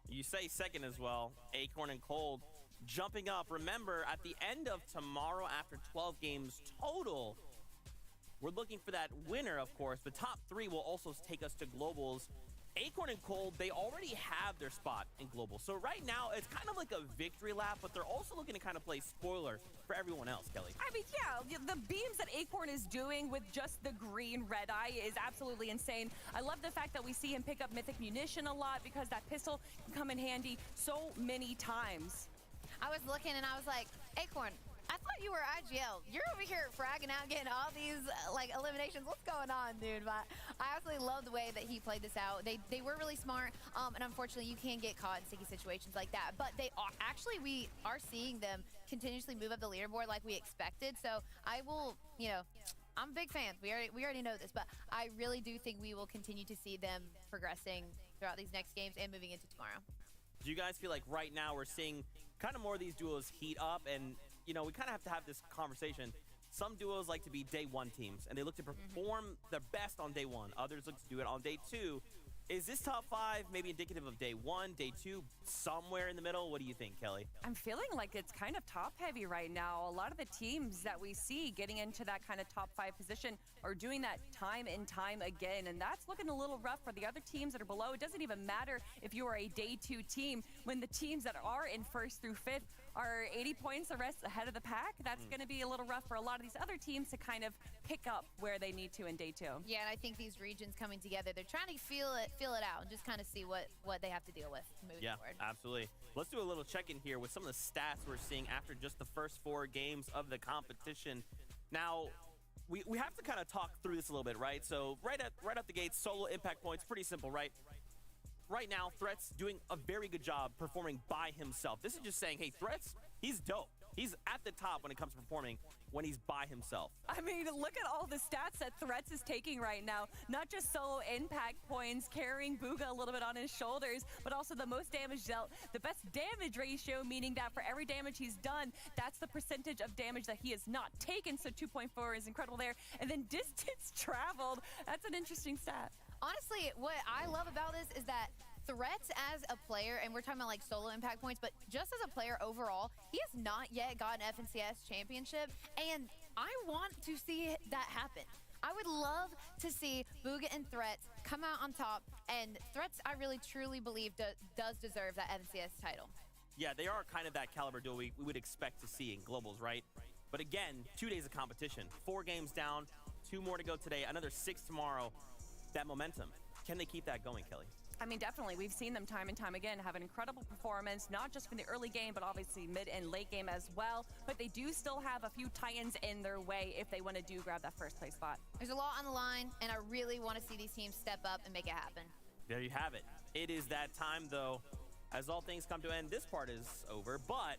You say 2nd as well, Acorn and Cold jumping up. Remember, at the end of tomorrow, after 12 games total, we're looking for that winner, of course. The top 3 will also take us to Globals. Acorn and Cold, they already have their spot in Global. So right now, it's kind of like a victory lap, but they're also looking to kind of play spoiler for everyone else, Kelly. I mean, yeah, the beams that Acorn is doing with just the green red eye is absolutely insane. I love the fact that we see him pick up Mythic Munition a lot because that pistol can come in handy so many times. I was looking and I was like, Acorn, I thought you were IGL. You're over here fragging out, getting all these like eliminations. What's going on, dude? But I absolutely love the way that he played this out. They were really smart, and unfortunately, you can get caught in sticky situations like that. But they are actually, we are seeing them continuously move up the leaderboard like we expected. So I will, you know, I'm a big fan. We already know this, but I really do think we will continue to see them progressing throughout these next games and moving into tomorrow. Do you guys feel like right now we're seeing kind of more of these duos heat up? And, you know, we kind of have to have this conversation. Some duos like to be day 1 teams, and they look to perform their best on day 1. Others look to do it on day 2. Is this top 5 maybe indicative of day 1, day 2, somewhere in the middle? What do you think, Kelly? I'm feeling like it's kind of top heavy right now. A lot of the teams that we see getting into that kind of top 5 position are doing that time and time again, and that's looking a little rough for the other teams that are below. It doesn't even matter if you are a day 2 team when the teams that are in 1st through 5th are 80 points the rest ahead of the pack. That's going to be a little rough for a lot of these other teams to kind of pick up where they need to in day 2. Yeah, and I think these regions coming together, they're trying to feel it out and just kind of see what they have to deal with moving forward. Absolutely. Let's do a little check-in here with some of the stats we're seeing after just the first 4 games of the competition. Now, we have to kind of talk through this a little bit, right? So right out the gates, solo impact points, pretty simple, right? Right now, Threats doing a very good job performing by himself. This is just saying, hey, Threats, he's dope. He's at the top when it comes to performing when he's by himself. I mean, look at all the stats that Threats is taking right now. Not just solo impact points, carrying Booga a little bit on his shoulders, but also the most damage dealt, the best damage ratio, meaning that for every damage he's done, that's the percentage of damage that he has not taken. So 2.4 is incredible there. And then distance traveled, that's an interesting stat. Honestly, what I love about this is that Threats as a player, and we're talking about like solo impact points, but just as a player overall, he has not yet gotten FNCS championship, and I want to see that happen. I would love to see Booga and Threats come out on top, and Threats, I really truly believe, does deserve that FNCS title. Yeah, they are kind of that caliber duo we would expect to see in Globals, right? But again, 2 days of competition, 4 games down, 2 more to go today, another 6 tomorrow. That momentum, can they keep that going, Kelly? I mean, definitely. We've seen them time and time again have an incredible performance, not just from the early game, but obviously mid and late game as well. But they do still have a few Titans in their way if they want to grab that first place spot. There's a lot on the line, and I really want to see these teams step up and make it happen. There you have it. It is that time, though. As all things come to an end, this part is over, but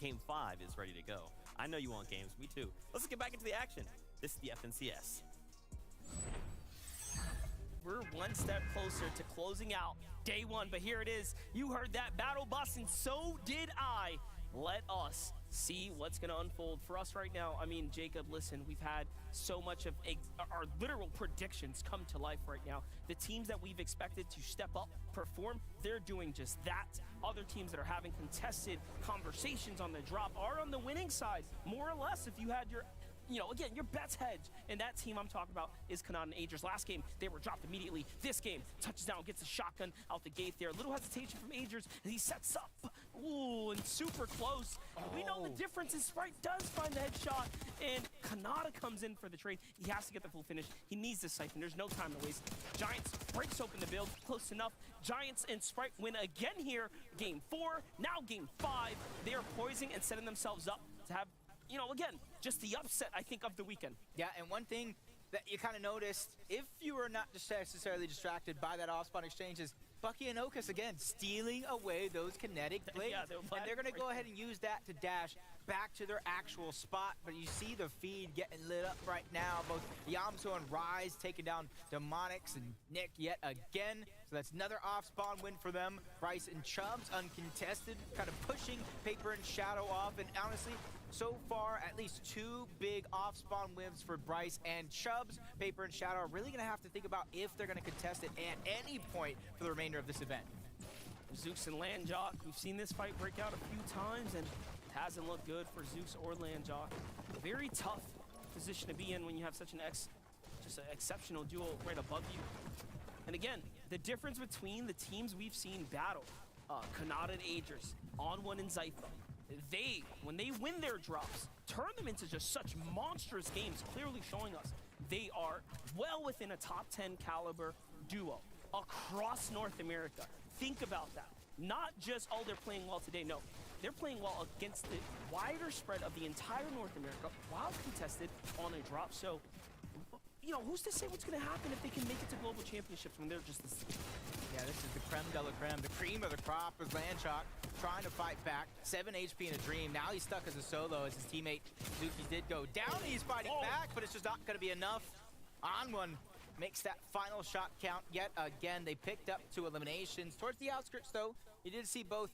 Game 5 is ready to go. I know you want games. Me too. Let's get back into the action. This is the FNCS. We're one step closer to closing out day 1, but here it is. You heard that battle bus, and so did I. Let us see what's going to unfold for us right now. I mean, Jacob, listen, we've had so much of our literal predictions come to life right now. The teams that we've expected to step up, perform, they're doing just that. Other teams that are having contested conversations on the drop are on the winning side, more or less, if you had your again, your bets hedge. And that team I'm talking about is Kanata and Agers. Last game, they were dropped immediately. This game, touches down, gets a shotgun out the gate there. Little hesitation from Agers, and he sets up. Ooh, and super close. We know the difference is Sprite does find the headshot, and Kanata comes in for the trade. He has to get the full finish. He needs this siphon. There's no time to waste. Giants breaks open the build, close enough. Giants and Sprite win again here. Game 4, now game 5. They are poising and setting themselves up to have, again, just the upset, I think, of the weekend. Yeah, and one thing that you kind of noticed, if you were not just necessarily distracted by that off-spawn exchange, is Bucky and Okus, again, stealing away those kinetic blades. Yeah, and they're going to go ahead and use that to dash back to their actual spot. But you see the feed getting lit up right now. Both Yamso and Rise taking down Demonics and Nick yet again. So that's another off-spawn win for them. Bryce and Chubbs uncontested, kind of pushing Paper and Shadow off. And honestly, so far, at least 2 big off-spawn wins for Bryce and Chubbs. Paper and Shadow are really going to have to think about if they're going to contest it at any point for the remainder of this event. Zeus and Landjock, we've seen this fight break out a few times, and it hasn't looked good for Zeus or Landjock. Very tough position to be in when you have such an exceptional duo right above you. And again, the difference between the teams we've seen battle, Kanata and Agers, On1 and Zypha, when they win their drops, turn them into just such monstrous games, clearly showing us they are well within a top 10 caliber duo across North America. Think about that. Not just, oh, they're playing well today. No, they're playing well against the wider spread of the entire North America while contested on a drop. So, who's to say what's going to happen if they can make it to global championships when they're just this? Yeah, this is the creme de la creme. The cream of the crop was Landjock trying to fight back. 7 HP in a dream. Now he's stuck as a solo as his teammate Zuki did go down. He's fighting back, but it's just not going to be enough. On1 makes that final shot count yet again. They picked up 2 eliminations. Towards the outskirts, though, you did see both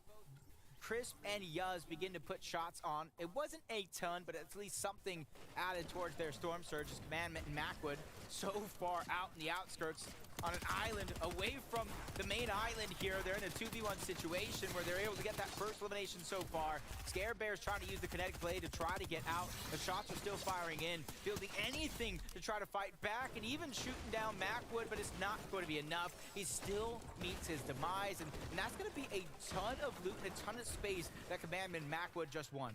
Crisp and Yuz begin to put shots on. It wasn't a ton, but at least something added towards their Storm Surge as Commandment and Macwood so far out in the outskirts on an island away from the main island here. They're in a 2v1 situation where they're able to get that first elimination so far. Scare Bear's trying to use the kinetic blade to try to get out. The shots are still firing in, fielding anything to try to fight back and even shooting down Macwood, but it's not going to be enough. He still meets his demise, and that's going to be a ton of loot and a ton of space that Commandment Macwood just won.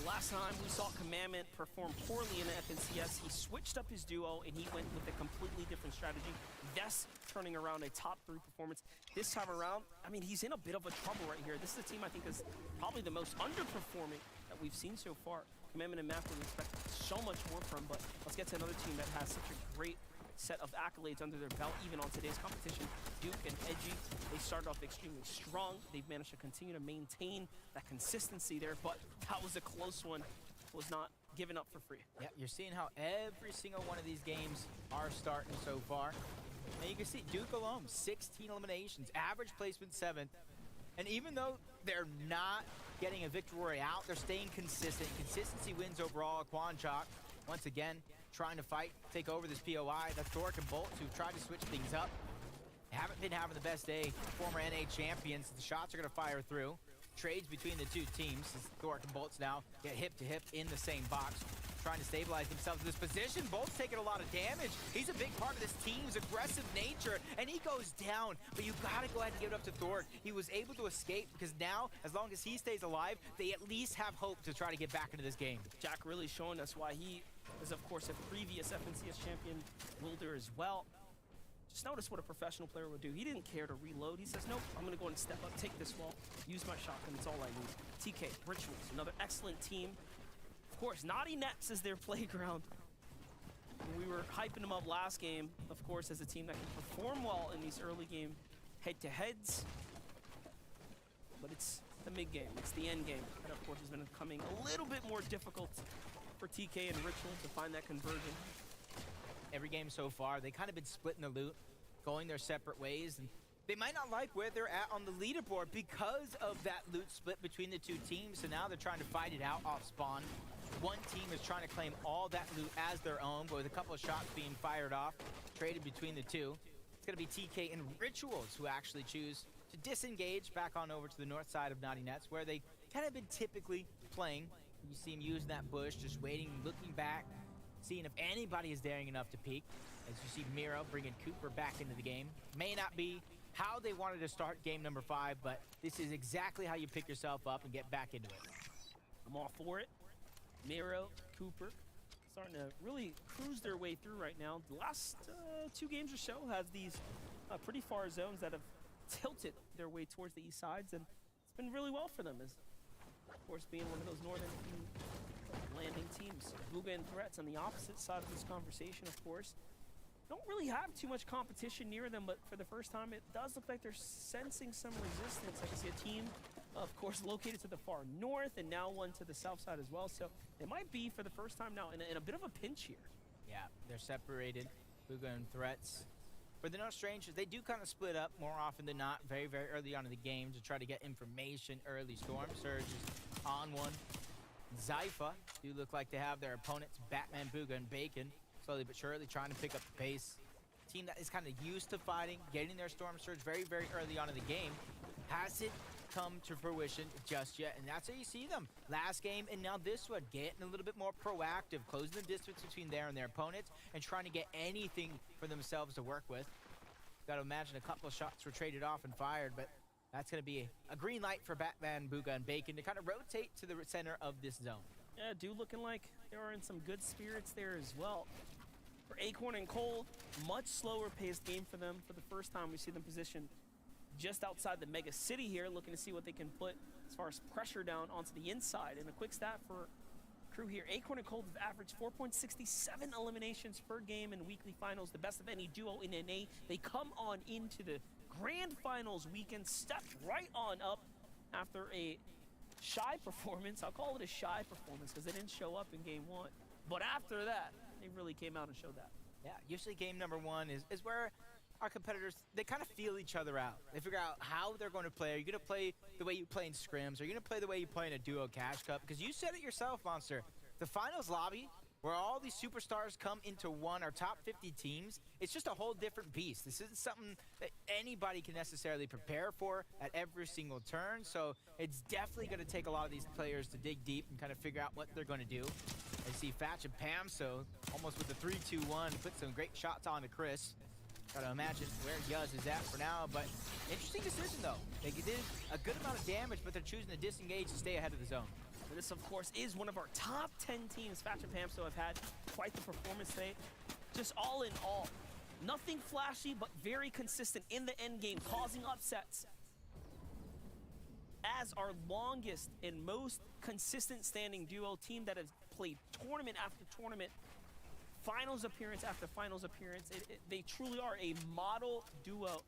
Last time we saw Commandment perform poorly in the FNCS, he switched up his duo and he went with a completely different strategy, thus turning around a top 3 performance. This time around, I mean, he's in a bit of a trouble right here. This is a team I think is probably the most underperforming that we've seen so far. Commandment and Macwood we expect so much more from, but let's get to another team that has such a great set of accolades under their belt, even on today's competition. Duke and Edgy, they started off extremely strong. They've managed to continue to maintain that consistency there, but that was a close one. Was not given up for free. Yeah, you're seeing how every single one of these games are starting so far. And you can see Duke alone, 16 eliminations, average placement 7th. And even though they're not getting a victory out, they're staying consistent. Consistency wins overall. Quanchok, once again, trying to fight, take over this POI. That's Thork and Bolts, who've tried to switch things up. Haven't been having the best day. Former NA champions. The shots are going to fire through. Trades between the two teams as Thork and Bolts now get hip to hip in the same box, trying to stabilize themselves in this position. Bolts taking a lot of damage. He's a big part of this team's aggressive nature, and he goes down. But you got to go ahead and give it up to Thork. He was able to escape because now, as long as he stays alive, they at least have hope to try to get back into this game. Jack really showing us why he is, of course, a previous FNCS champion wielder as well. Just notice what a professional player would do. He didn't care to reload. He says, nope, I'm going to go and step up, take this wall, use my shotgun. It's all I need. TK, Rituals, another excellent team. Of course, Naughty Nets is their playground. We were hyping them up last game, of course, as a team that can perform well in these early game head-to-heads. But it's the mid-game. It's the end game. That, of course, has been becoming a little bit more difficult for TK and Ritual to find that conversion. Every game so far, they kind of been splitting the loot, going their separate ways, and they might not like where they're at on the leaderboard because of that loot split between the two teams, so now they're trying to fight it out off spawn. One team is trying to claim all that loot as their own, but with a couple of shots being fired off, traded between the two. It's going to be TK and Rituals who actually choose to disengage back on over to the north side of Naughty Nets, where they kind of been typically playing. You see him using that bush, just waiting, looking back, seeing if anybody is daring enough to peek. As you see Miro bringing Cooper back into the game. May not be how they wanted to start game number 5, but this is exactly how you pick yourself up and get back into it. I'm all for it. Miro, Cooper, starting to really cruise their way through right now. The last 2 games or so has these pretty far zones that have tilted their way towards the east sides, and it's been really well for them, as of course being one of those northern landing teams. Bugha and Threats on the opposite side of this conversation, of course. Don't really have too much competition near them, but for the first time, it does look like they're sensing some resistance. I can see a team, of course, located to the far north, and now one to the south side as well. So they might be, for the first time now, in a bit of a pinch here. Yeah, they're separated, Bugha and Threats. For the No Strangers, they do kind of split up more often than not very, very early on in the game to try to get information early. Storm Surge is on one. Zypha do look like they have their opponents, Batman, Bugha, and Bacon, slowly but surely trying to pick up the pace. Team that is kind of used to fighting, getting their Storm Surge very, very early on in the game, hasn't come to fruition just yet, and that's how you see them. Last game and now this one, getting a little bit more proactive, closing the distance between there and their opponents, and trying to get anything for themselves to work with. Got to imagine a couple of shots were traded off and fired, but that's going to be a green light for Batman, Bugha, and Bacon to kind of rotate to the center of this zone. Yeah, dude looking like they are in some good spirits there as well. For Acorn and Cold, much slower paced game for them. For the first time, we see them positioned just outside the mega city here, looking to see what they can put as far as pressure down onto the inside. And a quick stat for crew here, Acorn and Cold have averaged 4.67 eliminations per game in weekly finals, the best of any duo in NA. They come on into the grand finals weekend, stepped right on up after a shy performance. I'll call it a shy performance because they didn't show up in game 1. But after that, they really came out and showed that. Yeah, usually game number 1 is where our competitors, they kind of feel each other out. They figure out how they're going to play. Are you going to play the way you play in scrims? Are you going to play the way you play in a duo cash cup? Because you said it yourself, Monster. The finals lobby where all these superstars come into one, our top 50 teams, it's just a whole different beast. This isn't something that anybody can necessarily prepare for at every single turn, so it's definitely going to take a lot of these players to dig deep and kind of figure out what they're going to do. I see Fatch and Pam, so almost with the 3-2-1, put some great shots on to Chris. Gotta imagine where Yuz is at for now, but interesting decision though. They did a good amount of damage, but they're choosing to disengage to stay ahead of the zone. And this, of course, is one of our top 10 teams. Fatch and Pamso have had quite the performance today. Just all in all, nothing flashy, but very consistent in the end game, causing upsets. As our longest and most consistent standing duo, team that has played tournament after tournament, finals appearance after finals appearance, they truly are a model duo.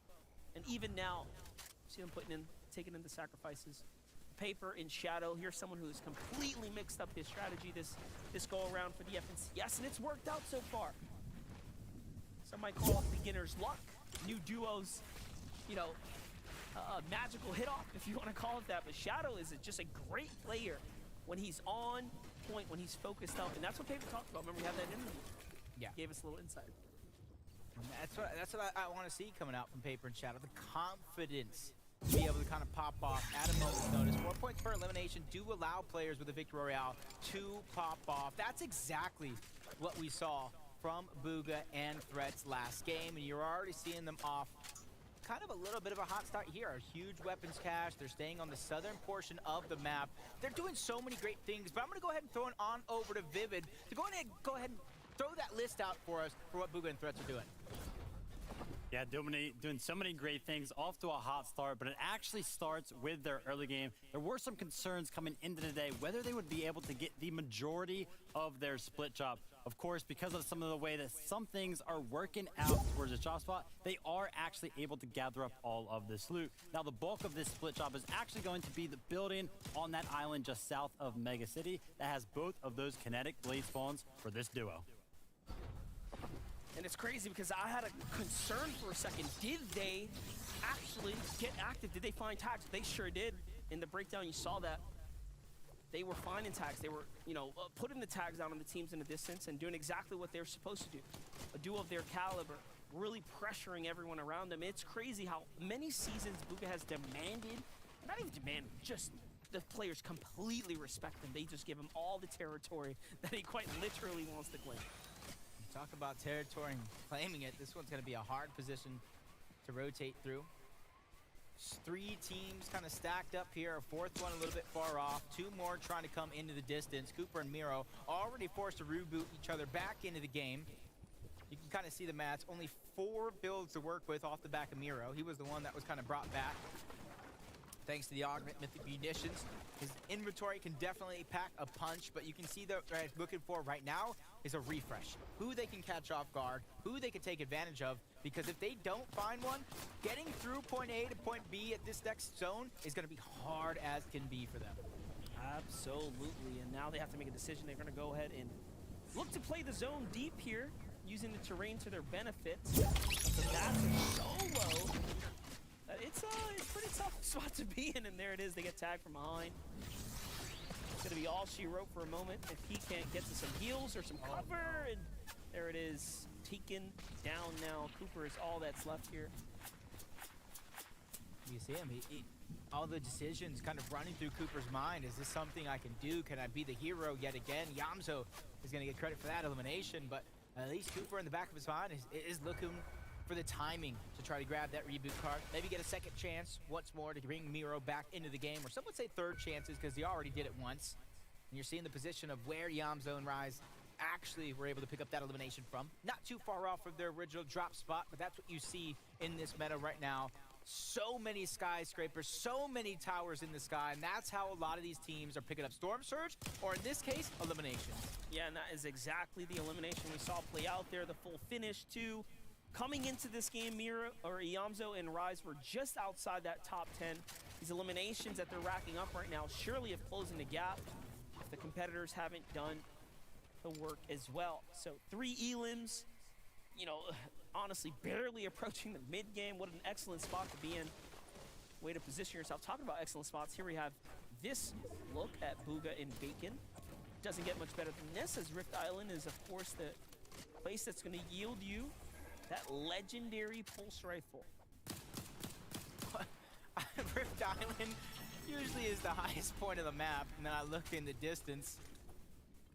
And even now, see them taking in the sacrifices. Paper in Shadow. Here's someone who has completely mixed up his strategy this go around for the FNC. Yes, and it's worked out so far. Some might call it beginner's luck. New duos, you know, magical hit off, if you want to call it that. But Shadow is just a great player when he's on point, when he's focused up, and that's what Paper talked about. Remember, we had that interview. Yeah, gave us a little insight. And that's what I want to see coming out from Paper and Shadow. The confidence to be able to kind of pop off at a moment's notice. 4 points per elimination do allow players with a Victory Royale to pop off. That's exactly what we saw from Bugha and Threats last game, and you're already seeing them off kind of a little bit of a hot start here. A huge weapons cache. They're staying on the southern portion of the map. They're doing so many great things, but I'm going to go ahead and throw it on over to Vivid to go ahead and throw that list out for us for what Bugha and Threats are doing. Yeah, doing so many great things, off to a hot start, but it actually starts with their early game. There were some concerns coming into today, whether they would be able to get the majority of their split chop. Of course, because of some of the way that some things are working out towards the chop spot, they are actually able to gather up all of this loot. Now, the bulk of this split chop is actually going to be the building on that island just south of Mega City that has both of those kinetic blade spawns for this duo. And it's crazy because I had a concern for a second. Did they actually get active? Did they find tags? They sure did. In the breakdown, you saw that. They were finding tags. They were, you know, putting the tags out on the teams in the distance and doing exactly what they're supposed to do. A duo of their caliber, really pressuring everyone around them. It's crazy how many seasons Bugha has demanded, not even demanded, just the players completely respect him. They just give him all the territory that he quite literally wants to claim. Talk about territory and claiming it. This one's going to be a hard position to rotate through. 3 teams kind of stacked up here. A 4th one a little bit far off. 2 more trying to come into the distance. Cooper and Miro already forced to reboot each other back into the game. You can kind of see the mats. Only 4 builds to work with off the back of Miro. He was the one that was kind of brought back thanks to the augment mythic munitions. His inventory can definitely pack a punch, but you can see that what I'm looking for right now is a refresh. Who they can catch off guard, who they can take advantage of, because if they don't find one, getting through point A to point B at this next zone is going to be hard as can be for them. Absolutely, and now they have to make a decision. They're going to go ahead and look to play the zone deep here, using the terrain to their benefit. So that's so low. It's a pretty tough spot to be in, and there it is. They get tagged from behind. It's going to be all she wrote for a moment if he can't get to some heals or some cover, and there it is. Taken down now. Cooper is all that's left here. You see him, all the decisions kind of running through Cooper's mind. Is this something I can do? Can I be the hero yet again? Yamzo is going to get credit for that elimination, but at least Cooper in the back of his mind is looking for the timing to try to grab that reboot card. Maybe get a second chance once more to bring Miro back into the game, or some would say third chances because he already did it once. And you're seeing the position of where Yamzo and Rise actually were able to pick up that elimination from. Not too far off of their original drop spot, but that's what you see in this meta right now. So many skyscrapers, so many towers in the sky, and that's how a lot of these teams are picking up Storm Surge, or in this case, elimination. Yeah, and that is exactly the elimination we saw play out there. The full finish too. Coming into this game, Mira or Yamzo and Rise were just outside that top 10. These eliminations that they're racking up right now surely have closing the gap if the competitors haven't done the work as well. So 3 elims, you know, honestly barely approaching the mid game. What an excellent spot to be in. Way to position yourself. Talking about excellent spots, here we have this look at Bugha and Bacon. doesn't get much better than this, as Rift Island is, of course, the place that's going to yield you that legendary pulse rifle. Rift Island usually is the highest point of the map, and then I look in the distance.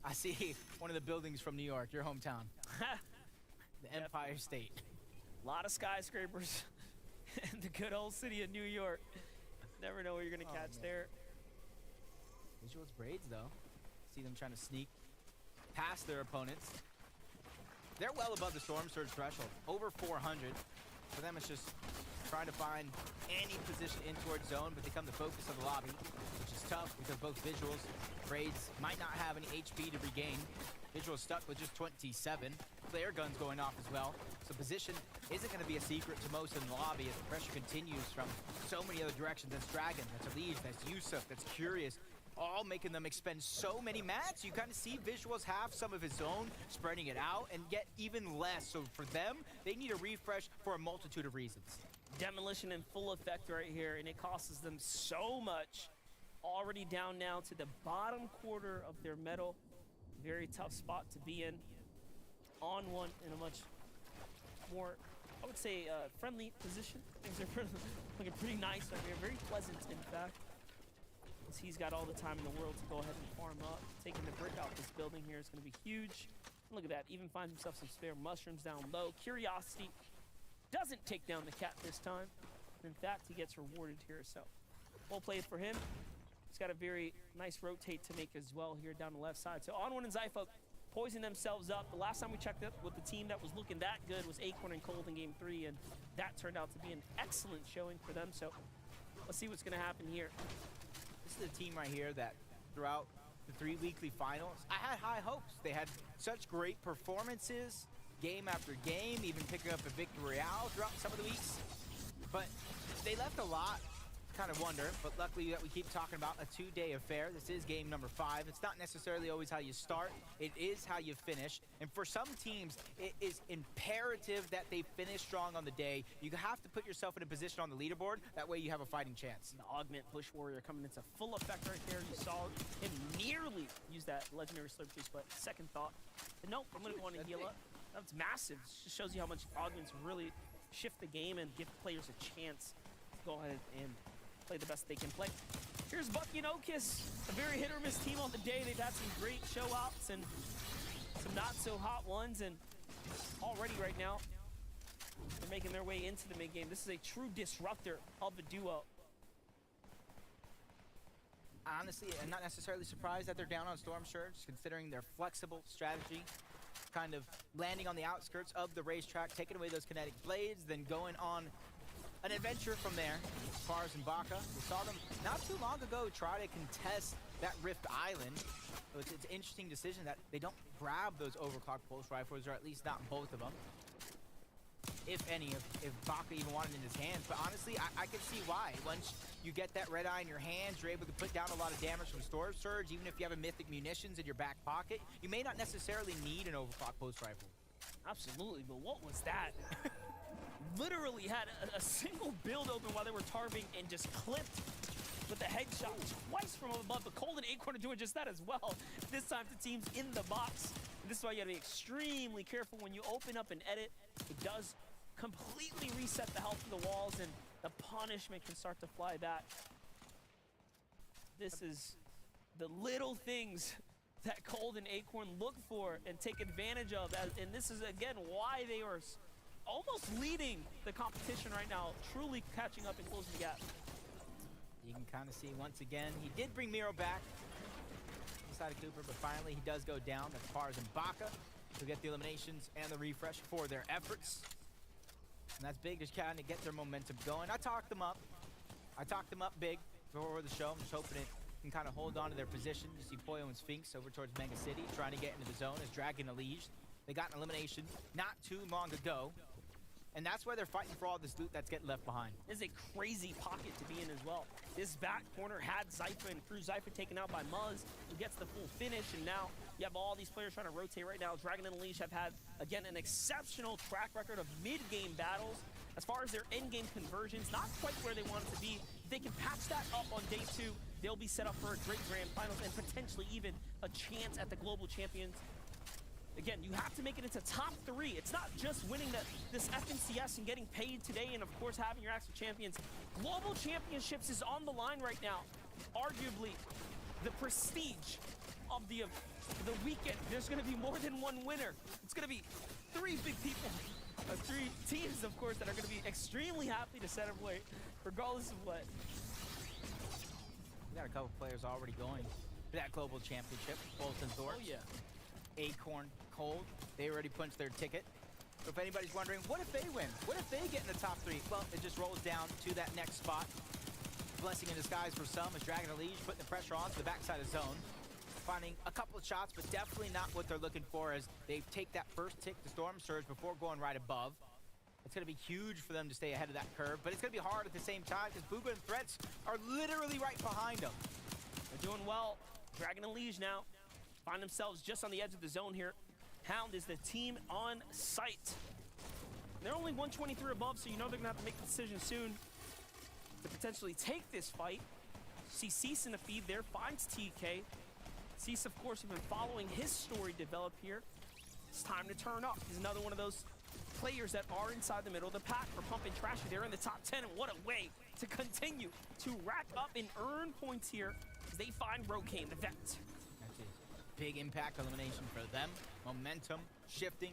I see one of the buildings from New York, your hometown. The Empire State. A lot of skyscrapers in the good old city of New York. Never know what you're going to catch there. Visuals Braids, though. See them trying to sneak past their opponents. They're well above the Storm Surge threshold, over 400. For them, it's just trying to find any position in towards zone, but they become the focus of the lobby, which is tough because both Visuals, Braids might not have any HP to regain. Visuals stuck with just 27. Flare guns going off as well. So position isn't going to be a secret to most in the lobby as the pressure continues from so many other directions. That's Dragon, that's Elige, that's Yusuf, that's Curious, all making them expend so many mats. You kind of see Visuals have some of his own, spreading it out, and get even less. So for them, they need a refresh for a multitude of reasons. Demolition in full effect right here, and it costs them so much. Already down now to the bottom quarter of their medal. Very tough spot to be in. On one in a much more, I would say, friendly position. Things are looking pretty nice right here. Very pleasant, in fact. As he's got all the time in the world to go ahead and farm up. Taking the brick out this building here is going to be huge. Look at that. Even finds himself some spare mushrooms down low. Curiosity doesn't take down the cat this time. In fact, he gets rewarded here. So, well played for him. He's got a very nice rotate to make as well here down the left side. So On1 and Zypho poising themselves up. The last time we checked it with the team that was looking that good was Acorn and Cold in Game 3, and that turned out to be an excellent showing for them. So let's see what's going to happen here. This is a team right here that throughout the 3 weekly finals, I had high hopes. They had such great performances, game after game, even picking up a victory royale throughout some of the weeks. But they left a lot kind of wonder, but luckily that we keep talking about a 2-day affair. This is game number 5. It's not necessarily always how you start, it is how you finish. And for some teams, it is imperative that they finish strong on the day. You have to put yourself in a position on the leaderboard, that way you have a fighting chance. The Augment Bush Warrior coming into full effect right there. You saw him nearly use that legendary slurp juice, but second thought, but nope, I'm gonna go on and heal up. That's massive. It just shows you how much Augments really shift the game and give players a chance to go ahead and play the best they can play. Here's Bucky and Okis, a very hit or miss team on the day. They've had some great show outs and some not so hot ones, and already right now they're making their way into the mid game. This is a true disruptor of the duo. Honestly, I'm not necessarily surprised that they're down on Storm Surge, considering their flexible strategy, kind of landing on the outskirts of the racetrack, taking away those kinetic blades, then going on an adventure from there. Fars and Baka, we saw them not too long ago try to contest that Rift Island. So it's an interesting decision that they don't grab those overclocked pulse rifles, or at least not both of them. If any, if Baka even wanted it in his hands. But honestly, I can see why. Once you get that red eye in your hands, you're able to put down a lot of damage from Storm Surge. Even if you have a mythic munitions in your back pocket, you may not necessarily need an overclocked pulse rifle. Absolutely, but what was that? Literally had a single build open while they were targeting and just clipped with a headshot twice from above. But Cold and Acorn are doing just that as well. This time to teams in the box. And this is why you gotta be extremely careful when you open up and edit. It does completely reset the health of the walls, and the punishment can start to fly back. This is the little things that Cold and Acorn look for and take advantage of. And this is, again, why they are almost leading the competition right now, truly catching up and closing the gap. You can kind of see once again, he did bring Miro back inside of Cooper, but finally he does go down. That's Pars and Baka to get the eliminations and the refresh for their efforts. And that's big, just kind of get their momentum going. I talked them up big before the show. I'm just hoping it can kind of hold on to their position. You see Poyo and Sphinx over towards Mega City trying to get into the zone as Dragon Elige. They got an elimination not too long ago. And that's why they're fighting for all this loot that's getting left behind. This is a crazy pocket to be in as well. This back corner had Zypher and Crew. Zypher taken out by Muzz, who gets the full finish, and now you have all these players trying to rotate right now. Dragon and Unleash have had, again, an exceptional track record of mid-game battles. As far as their end-game conversions, not quite where they want it to be. If they can patch that up on day 2, they'll be set up for a great grand finals and potentially even a chance at the global champions. Again, you have to make it into top 3. It's not just winning this FNCS and getting paid today and, of course, having your actual champions. Global championships is on the line right now. Arguably, the prestige of the weekend. There's going to be more than one winner. It's going to be 3 big people, 3 teams, of course, that are going to be extremely happy to celebrate, regardless of what. We got a couple players already going for that global championship. Bolton Thorpe. Oh, yeah. Acorn, Cold, they already punched their ticket. So if anybody's wondering, what if they win? What if they get in the top 3? Well, it just rolls down to that next spot. Blessing in disguise for some is Dragon Elise putting the pressure on to the backside of zone. Finding a couple of shots, but definitely not what they're looking for as they take that first tick to Storm Surge before going right above. It's going to be huge for them to stay ahead of that curve, but it's going to be hard at the same time because Booga and Threats are literally right behind them. They're doing well. Dragon Elise now find themselves just on the edge of the zone here. Hound is the team on site. They're only 123 above, so you know they're gonna have to make a decision soon to potentially take this fight. See Cease in the feed there, finds TK. Cease, of course, have been following his story develop here. It's time to turn up. He's another one of those players that are inside the middle of the pack for pumping trashy. They're in the top 10, and what a way to continue to rack up and earn points here as they find Rokane, the vet. Big impact elimination for them. Momentum shifting.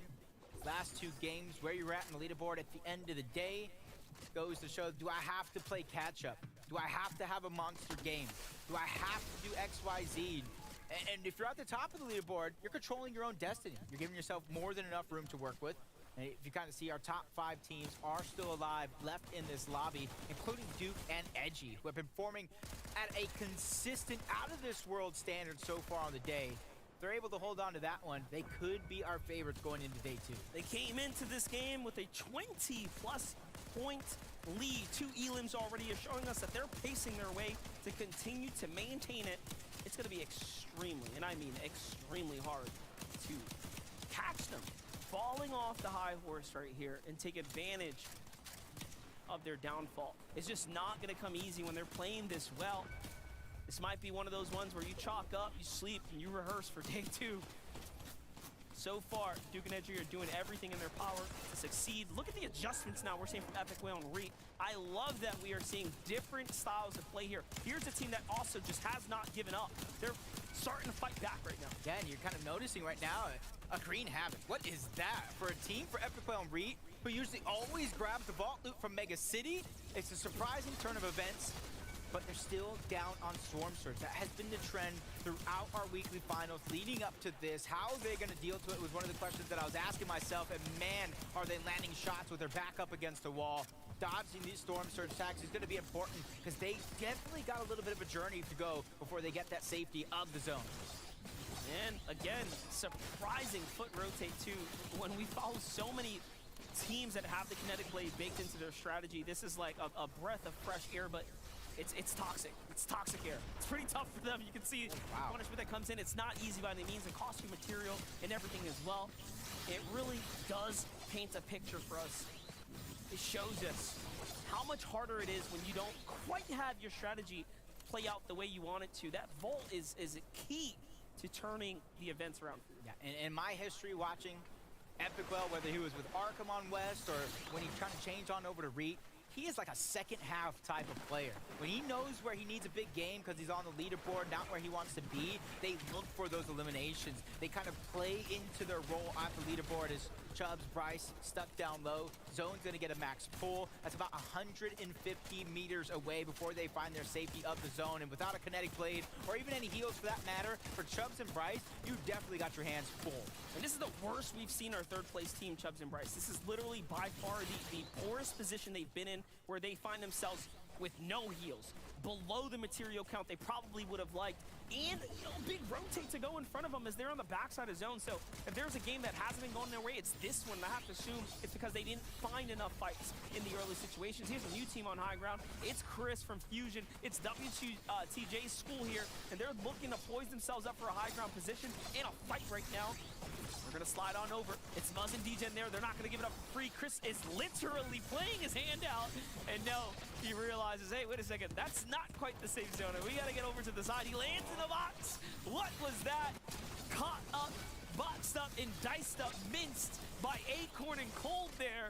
Last 2 games, where you're at in the leaderboard at the end of the day goes to show, do I have to play catch up? Do I have to have a monster game? Do I have to do X, Y, Z? And if you're at the top of the leaderboard, you're controlling your own destiny. You're giving yourself more than enough room to work with. And if you kind of see, our top 5 teams are still alive, left in this lobby, including Duke and Edgy, who have been forming at a consistent, out-of-this-world standard so far on the day. They're able to hold on to that one. They could be our favorites going into day 2. They came into this game with a 20-plus point lead. 2 elims already are showing us that they're pacing their way to continue to maintain it. It's going to be extremely, and I mean extremely hard to catch them falling off the high horse right here and take advantage of their downfall. It's just not going to come easy when they're playing this well. This might be one of those ones where you chalk up, you sleep, and you rehearse for day 2. So far, Duke and Edgy are doing everything in their power to succeed. Look at the adjustments now we're seeing from Epic Whale and Reet. I love that we are seeing different styles of play here. Here's a team that also just has not given up. They're starting to fight back right now. Yeah, and you're kind of noticing right now a Green Havoc. What is that? For a team for Epic Whale and Reet, who usually always grabs the vault loot from Mega City, it's a surprising turn of events. But they're still down on Storm Surge. That has been the trend throughout our weekly finals leading up to this. How are they going to deal to it was one of the questions that I was asking myself. And man, are they landing shots with their back up against the wall. Dodging these Storm Surge attacks is going to be important because they definitely got a little bit of a journey to go before they get that safety of the zone. And again, surprising foot rotate too. When we follow so many teams that have the kinetic blade baked into their strategy, this is like a breath of fresh air, but it's toxic. It's toxic air. It's pretty tough for them. You can see the punishment that comes in. It's not easy by any means. It costs you material and everything as well. It really does paint a picture for us. It shows us how much harder it is when you don't quite have your strategy play out the way you want it to. That vault is key to turning the events around. Yeah, and in my history watching Epic Whale, whether he was with Arkham on West or when he's trying to change on over to Reet, he is like a second half type of player. When he knows where he needs a big game because he's on the leaderboard, not where he wants to be, they look for those eliminations. They kind of play into their role at the leaderboard as Chubbs, Bryce stuck down low. Zone's gonna get a max pull. That's about 150 meters away before they find their safety of the zone. And without a kinetic blade, or even any heals for that matter, for Chubbs and Bryce, you definitely got your hands full. And this is the worst we've seen our third place team, Chubbs and Bryce. This is literally by far the poorest position they've been in, where they find themselves with no heals, below the material count they probably would have liked, and big rotate to go in front of them as they're on the backside of zone. So if there's a game that hasn't been going their way, it's this one. I have to assume it's because they didn't find enough fights in the early situations. Here's a new team on high ground. It's Chris from Fusion. It's WTJ's school here, and they're looking to poise themselves up for a high ground position in a fight right now. We're gonna slide on over. It's Muzz and DJ in there. They're not gonna give it up for free. Chris is literally playing his hand out. And no, he realizes, hey, wait a second, that's not quite the safe zone. We gotta get over to the side. He lands in the box. What was that? Caught up, boxed up, and diced up, minced by Acorn and Cold there,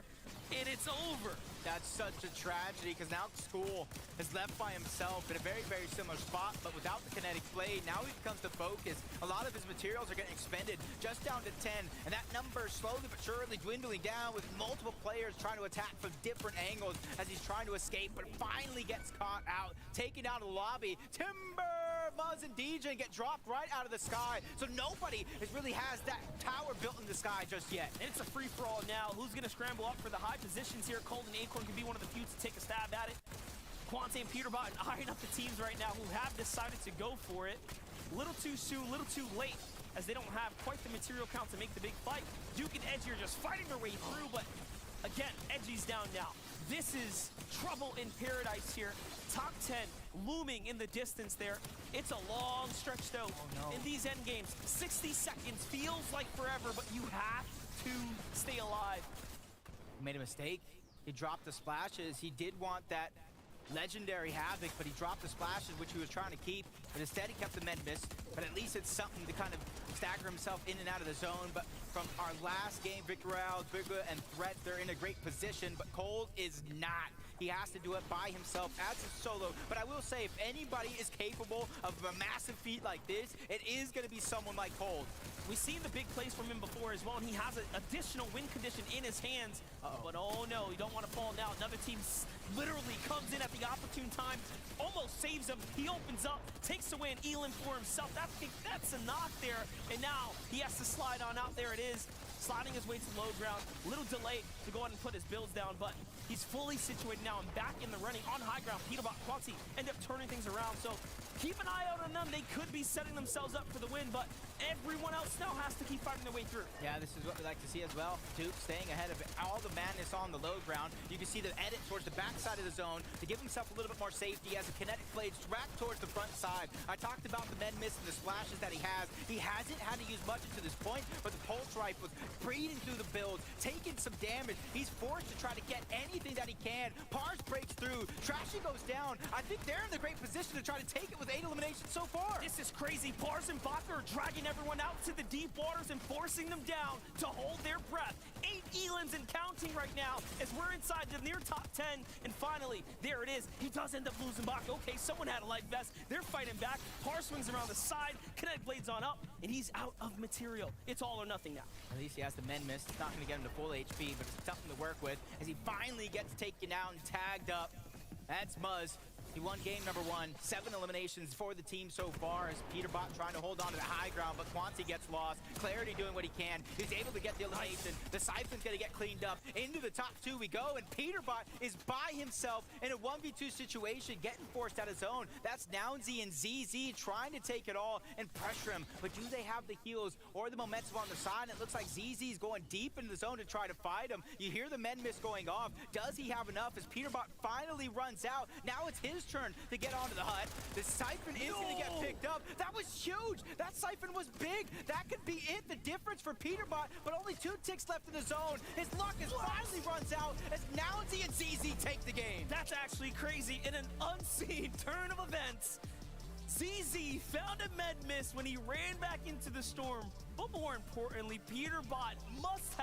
and it's over. That's such a tragedy because now School is left by himself in a very, very similar spot, but without the kinetic blade, now he becomes the focus. A lot of his materials are getting expended just down to 10, and that number slowly but surely dwindling down with multiple players trying to attack from different angles as he's trying to escape, but finally gets caught out, taken out of the lobby. Timber, Muzz, and DJ get dropped right out of the sky, so nobody really has that tower built in the sky just yet. And it's a free-for-all now. Who's gonna scramble up for the high positions here? Cold and Acorn can be one of the few to take a stab at it. Quante and Peterbot eyeing up the teams right now who have decided to go for it. Little too soon, little too late, as they don't have quite the material count to make the big fight. Duke and Edgy are just fighting their way through, but again, Edgy's down now. This is trouble in paradise here. Top 10 looming in the distance there. It's a long stretch though. In these end games, 60 seconds feels like forever, but you have to stay alive. Made a mistake. He dropped the splashes. He did want that legendary Havoc, but he dropped the splashes, which he was trying to keep, but instead he kept the med miss. But at least it's something to kind of stagger himself in and out of the zone. But from our last game, Victor Rouse, Bigga, and Threat, they're in a great position, but Cold is not. He has to do it by himself as a solo. But I will say, if anybody is capable of a massive feat like this, it is going to be someone like Cold. We've seen the big plays from him before as well, and he has an additional win condition in his hands. But oh no, you don't want to fall now. Another team literally comes in at the opportune time, almost saves him. He opens up, takes away an Elin for himself. That's a knock there, and now he has to slide on out. There it is, sliding his way to low ground. Little delay to go ahead and put his builds down, but he's fully situated now and back in the running on high ground. Peterbot, Quanti end up turning things around, so keep an eye out on them. They could be setting themselves up for the win, but everyone else now has to keep fighting their way through. Yeah, this is what we like to see as well. Duke staying ahead of all the madness on the low ground. You can see the edit towards the backside of the zone to give himself a little bit more safety as the kinetic blades track towards the front side. I talked about the med miss and the splashes that he has. He hasn't had to use much to this point, but the pulse rifle was breathing through the build, taking some damage. He's forced to try to get anything that he can. Pars breaks through. Trashy goes down. I think they're in a great position to try to take it with 8 eliminations so far. This is crazy. Pars and Baka are dragging everyone out to the deep waters and forcing them down to hold their breath. 8 Elins and counting right now as we're inside the near top 10. And finally, there it is. He does end up losing Baka. Okay, someone had a life vest. They're fighting back. Pars swings around the side. Kinetic blades on up, and he's out of material. It's all or nothing now. At least he has the men miss. It's not going to get him to full HP, but it's something to work with as he finally gets taken out and tagged up. That's Muzz. He won game number 1. 7 eliminations for the team so far as Peterbot trying to hold on to the high ground, but Quanti gets lost. Clarity doing what he can. He's able to get the elimination. The Siphon's going to get cleaned up. Into the top 2 we go, and Peterbot is by himself in a 1v2 situation, getting forced out of zone. That's Nounsy and ZZ trying to take it all and pressure him. But do they have the heals or the momentum on their side? It looks like ZZ's going deep into the zone to try to fight him. You hear the men miss going off. Does he have enough as Peterbot finally runs out? Now it's his turn to get onto the hut. The Siphon is going to get picked up. That was huge. That Siphon was big. That could be it, the difference for Peterbot, but only 2 ticks left in the zone. His luck is finally runs out as Nounsy and ZZ take the game. That's actually crazy. In an unseen turn of events, ZZ found a med miss when he ran back into the storm. But more importantly, Peterbot must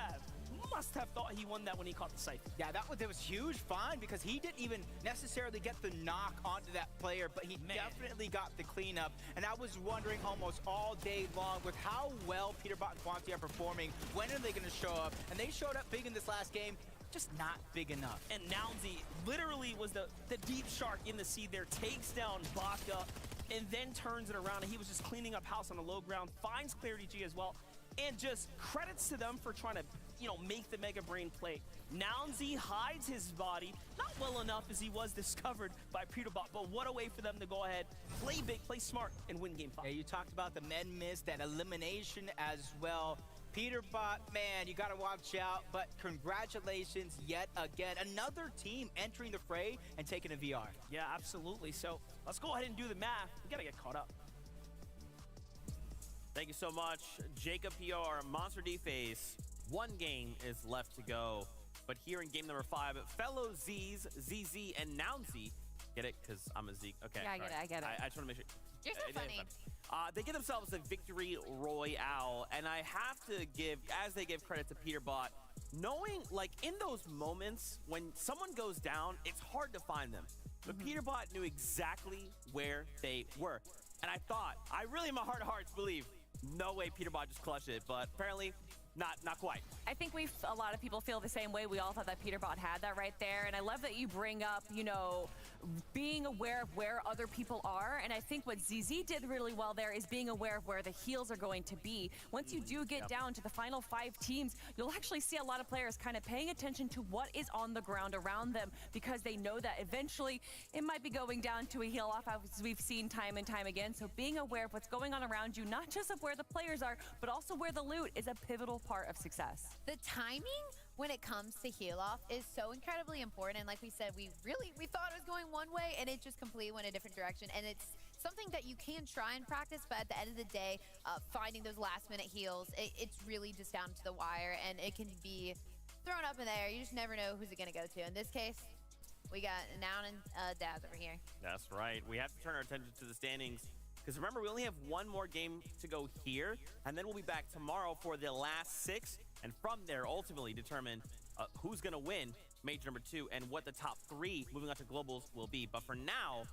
have thought he won that when he caught the Siphon. Yeah, that was huge find because he didn't even necessarily get the knock onto that player, but he definitely got the cleanup. And I was wondering almost all day long with how well Peterbot and Quanti are performing. When are they going to show up? And they showed up big in this last game. Just not big enough. And Nounsy literally was the deep shark in the sea there, takes down Baka, and then turns it around, and he was just cleaning up house on the low ground, finds Clarity G as well, and just credits to them for trying to, make the Mega Brain play. Nounsy hides his body, not well enough as he was discovered by Peterbot, but what a way for them to go ahead, play big, play smart, and win game 5. Yeah, you talked about the men miss, that elimination as well. Peterbot, man, you got to watch out, but congratulations yet again. Another team entering the fray and taking a VR. Yeah, absolutely. So let's go ahead and do the math. We got to get caught up. Thank you so much, Jacob PR, Monster D-Face. One game is left to go. But here in game number 5, fellow Z's, ZZ, and Nouncy. Get it? Because I'm a Z. Okay. Yeah, I get it. I just want to make sure. You're so funny. They give themselves a victory royale, and I have to give, as they give credit to Peterbot, knowing, like, in those moments when someone goes down, it's hard to find them. But Peterbot knew exactly where they were. And I thought, I really in my heart of hearts believe, no way Peterbot just clutched it, but apparently not quite. I think a lot of people feel the same way. We all thought that Peterbot had that right there. And I love that you bring up, you know, being aware of where other people are. And I think what ZZ did really well there is being aware of where the heals are going to be. Once you do get down to the final 5 teams, you'll actually see a lot of players kind of paying attention to what is on the ground around them, because they know that eventually it might be going down to a heal off, as we've seen time and time again. So being aware of what's going on around you, not just of where the players are, but also where the loot is a pivotal part of success. The timing when it comes to heal off is so incredibly important. And like we said, we thought it was going one way and it just completely went a different direction. And it's something that you can try and practice, but at the end of the day, finding those last minute heals, it's really just down to the wire, and it can be thrown up in the air. You just never know who's it gonna go to. In this case, we got Noun and Daz over here. That's right. We have to turn our attention to the standings, because remember, we only have one more game to go here, and then we'll be back tomorrow for the last 6, and from there, ultimately determine who's going to win Major number 2 and what the top 3 moving on to Globals will be. But for now,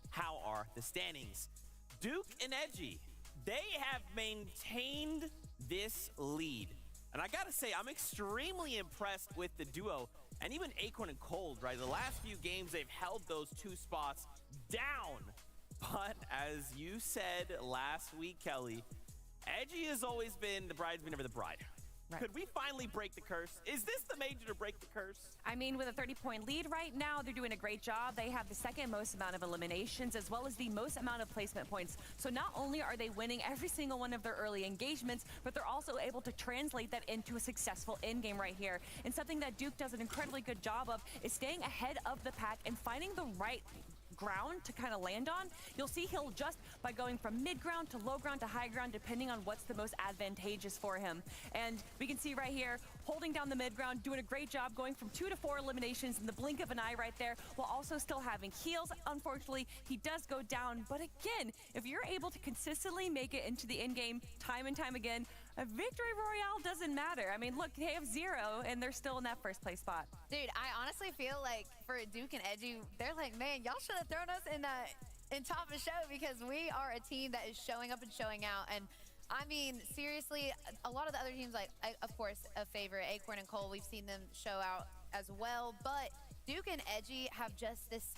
how are the standings? Duke and Edgy, they have maintained this lead. And I gotta say, I'm extremely impressed with the duo, and even Acorn and Cold, right? The last few games, they've held those 2 spots down. But as you said last week, Kelly, Edgy has always been the bridesmaid, never the bride. Right. Could we finally break the curse? Is this the major to break the curse? I mean, with a 30-point lead right now, they're doing a great job. They have the second most amount of eliminations, as well as the most amount of placement points. So not only are they winning every single one of their early engagements, but they're also able to translate that into a successful end game right here. And something that Duke does an incredibly good job of is staying ahead of the pack and finding the right ground to kind of land on. You'll see he'll adjust by going from mid ground to low ground to high ground, depending on what's the most advantageous for him. And we can see right here, holding down the mid ground, doing a great job, going from 2 to 4 eliminations in the blink of an eye right there, while also still having heals. Unfortunately, he does go down, but again, if you're able to consistently make it into the end game time and time again, a victory royale doesn't matter. I mean, look, they have 0 and they're still in that first place spot. Dude, I honestly feel like for Duke and Edgy, they're like, man, y'all should have thrown us in top of the show, because we are a team that is showing up and showing out. And I mean, seriously, a lot of the other teams, like, of course, a favorite, Acorn and Cole, we've seen them show out as well. But Duke and Edgy have just this,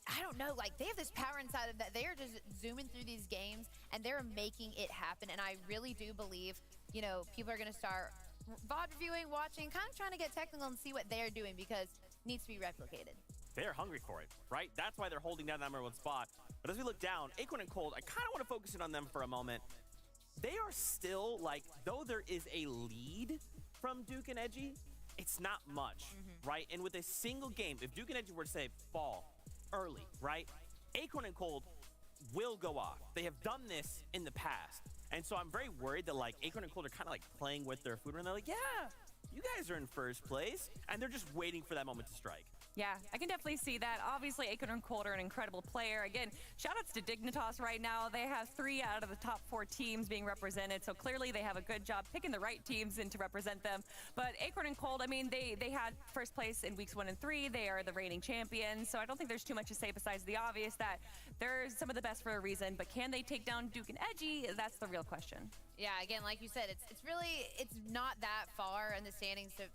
I don't know, like, they have this power inside of that. They are just zooming through these games and they're making it happen. And I really do believe, you know, people are going to start VOD reviewing, watching, kind of trying to get technical and see what they're doing, because it needs to be replicated. They're hungry for it, right? That's why they're holding down that number 1 spot. But as we look down, Acorn and Cold, I kind of want to focus in on them for a moment. They are still, like, though there is a lead from Duke and Edgy, it's not much, right? And with a single game, if Duke and Edgy were to say fall early, right? Acorn and Cold will go off. They have done this in the past. And so I'm very worried that, like, Acorn and Cold are kind of like playing with their food, and they're like, yeah, you guys are in first place. And they're just waiting for that moment to strike. Yeah, I can definitely see that. Obviously, Acorn and Cold are an incredible player. Again, shout-outs to Dignitas right now. They have 3 out of the top 4 teams being represented, so clearly they have a good job picking the right teams in to represent them. But Acorn and Cold, I mean, they had first place in weeks 1 and 3. They are the reigning champions, so I don't think there's too much to say besides the obvious that they're some of the best for a reason. But can they take down Duke and Edgy? That's the real question. Yeah, again, like you said, it's really not that far in the standings to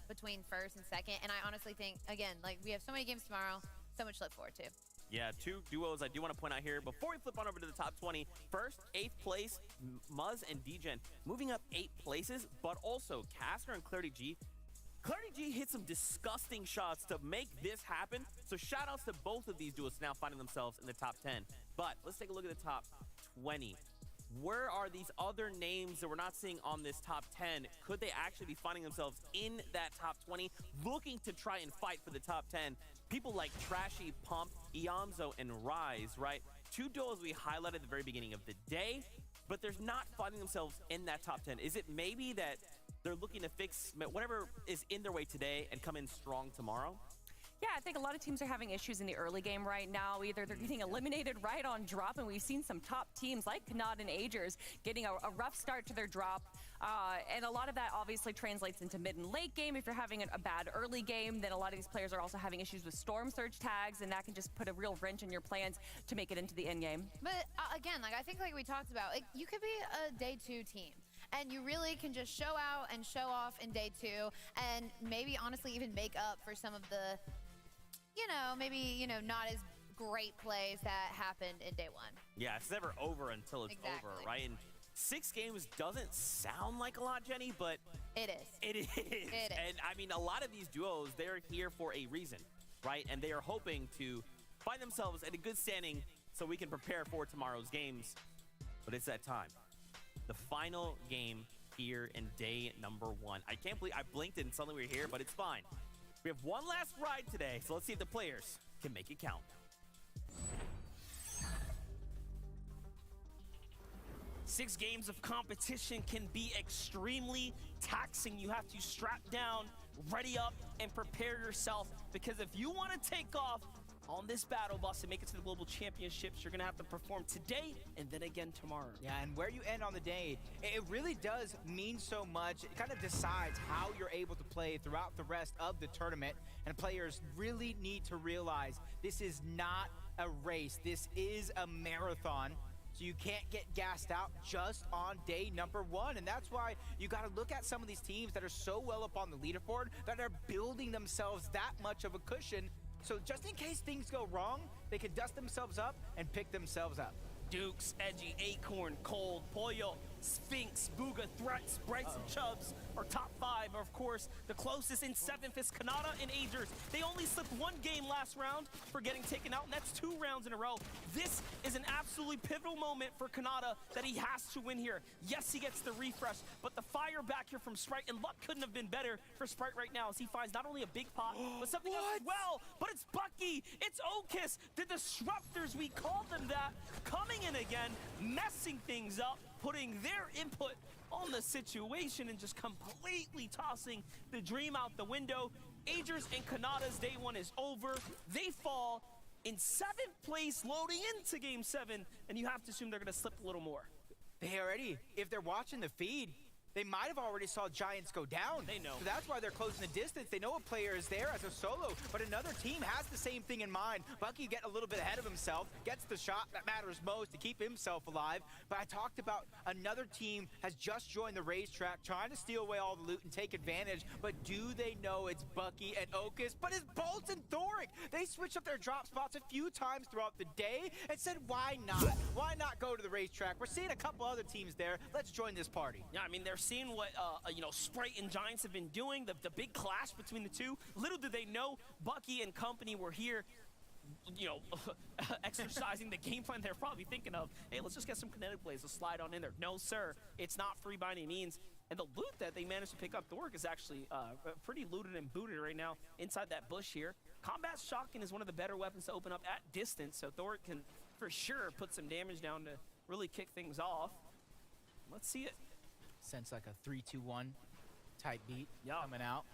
between first and second. And I honestly think, again, like, we have so many games tomorrow, so much to look forward to. Yeah, 2 duos I do want to point out here before we flip on over to the top 20. First, 8th place, Muzz and Degen moving up 8 places, but also Caster and Clarity G. Clarity G hit some disgusting shots to make this happen. So shout outs to both of these duos now finding themselves in the top 10. But let's take a look at the top 20. Where are these other names that we're not seeing on this top 10? Could they actually be finding themselves in that top 20, looking to try and fight for the top 10? People like Trashy, Pump, Iamzo, and Rise, right? 2 duos we highlighted at the very beginning of the day. but they're not finding themselves in that top 10. Is it maybe that they're looking to fix whatever is in their way today and come in strong tomorrow? Yeah, I think a lot of teams are having issues in the early game right now. Either they're getting eliminated right on drop, and we've seen some top teams like Kanata and Agers getting a rough start to their drop. And a lot of that obviously translates into mid and late game. If you're having a bad early game, then a lot of these players are also having issues with storm surge tags, and that can just put a real wrench in your plans to make it into the end game. But again, like I think like we talked about, like, you could be a day 2 team. And you really can just show out and show off in day 2, and maybe honestly even make up for some of the, maybe, not as great plays that happened in day 1. Yeah, it's never over until it's over, right? And 6 games doesn't sound like a lot, Jenny, but it is. It is. And I mean, a lot of these duos, they're here for a reason, right? And they are hoping to find themselves in a good standing so we can prepare for tomorrow's games. But it's that time. The final game here in day number 1. I can't believe I blinked and suddenly we're here, but it's fine. We have one last ride today, so let's see if the players can make it count. 6 games of competition can be extremely taxing. You have to strap down, ready up, and prepare yourself, because if you want to take off on this battle bus and make it to the global championships, you're gonna have to perform today and then again tomorrow. Yeah, and where you end on the day, it really does mean so much. It kind of decides how you're able to play throughout the rest of the tournament, and players really need to realize this is not a race. This is a marathon. So you can't get gassed out just on day number 1. And that's why you got to look at some of these teams that are so well up on the leaderboard that are building themselves that much of a cushion. So just in case things go wrong, they can dust themselves up and pick themselves up. Dukes, Edgy, Acorn, Cold, Pollo, Sphinx, Booga, Threats, Brights, and Chubbs are top 5. Of course, the closest in 7th is Kanata and Agers. They only slipped 1 game last round for getting taken out, and that's 2 rounds in a row. This is an absolutely pivotal moment for Kanata that he has to win here. Yes, he gets the refresh, but the fire back here from Sprite, and luck couldn't have been better for Sprite right now as he finds not only a big pot, but something else as well. But it's Bucky, it's Okis, the Disruptors, we call them that, coming in again, messing things up, putting their input on the situation and just completely tossing the dream out the window. Agers and Kanata's day 1 is over. They fall in 7th place loading into game 7, and you have to assume they're going to slip a little more. They already, if they're watching the feed, they might have already saw Giants go down. They know. So that's why they're closing the distance. They know a player is there as a solo, but another team has the same thing in mind. Bucky getting a little bit ahead of himself, gets the shot that matters most to keep himself alive. But I talked about another team has just joined the racetrack, trying to steal away all the loot and take advantage. But do they know it's Bucky and Okis? But it's Bolts and Thoric. They switched up their drop spots a few times throughout the day and said, why not? Why not go to the racetrack? We're seeing a couple other teams there. Let's join this party. Yeah, I mean, they're seeing what Sprite and Giants have been doing, the big clash between the two. Little did they know Bucky and company were here, exercising the game plan they're probably thinking of. Hey, let's just get some kinetic blades to slide on in there. No, sir, it's not free by any means. And the loot that they managed to pick up, Thoric is actually pretty looted and booted right now inside that bush here. Combat Shotgun is one of the better weapons to open up at distance, so Thoric can for sure put some damage down to really kick things off. Let's see it. Sense like a 3-2-1 type beat coming out.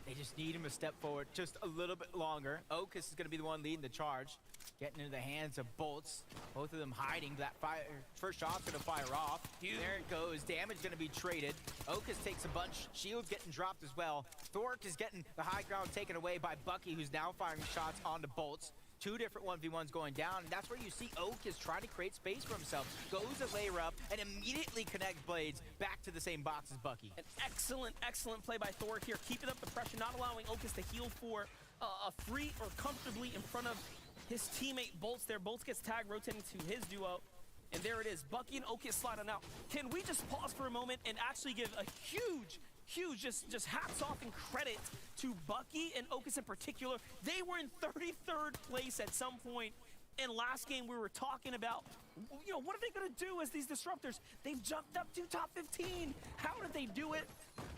They just need him to step forward just a little bit longer. Okis is going to be the one leading the charge, getting into the hands of Bolts. Both of them hiding. That fire, first shot's going to fire off. There it goes. Damage going to be traded. Okis takes a bunch. Shield getting dropped as well. Thoric is getting the high ground taken away by Bucky, who's now firing shots onto Bolts. 2 different 1v1s going down, and that's where you see Okis trying to create space for himself. Goes a layer up and immediately connects blades back to the same box as Bucky. An excellent play by Thoric here, keeping up the pressure, not allowing Okis to heal for a free or comfortably in front of his teammate Bolts there. Bolts gets tagged, rotating to his duo. And there it is, Bucky and Okis sliding out. Can we just pause for a moment and actually give a huge just hats off and credit to Bucky and Okis in particular. They were in 33rd place at some point. And last game we were talking about, what are they gonna do as these disruptors? They've jumped up to top 15. How did they do it?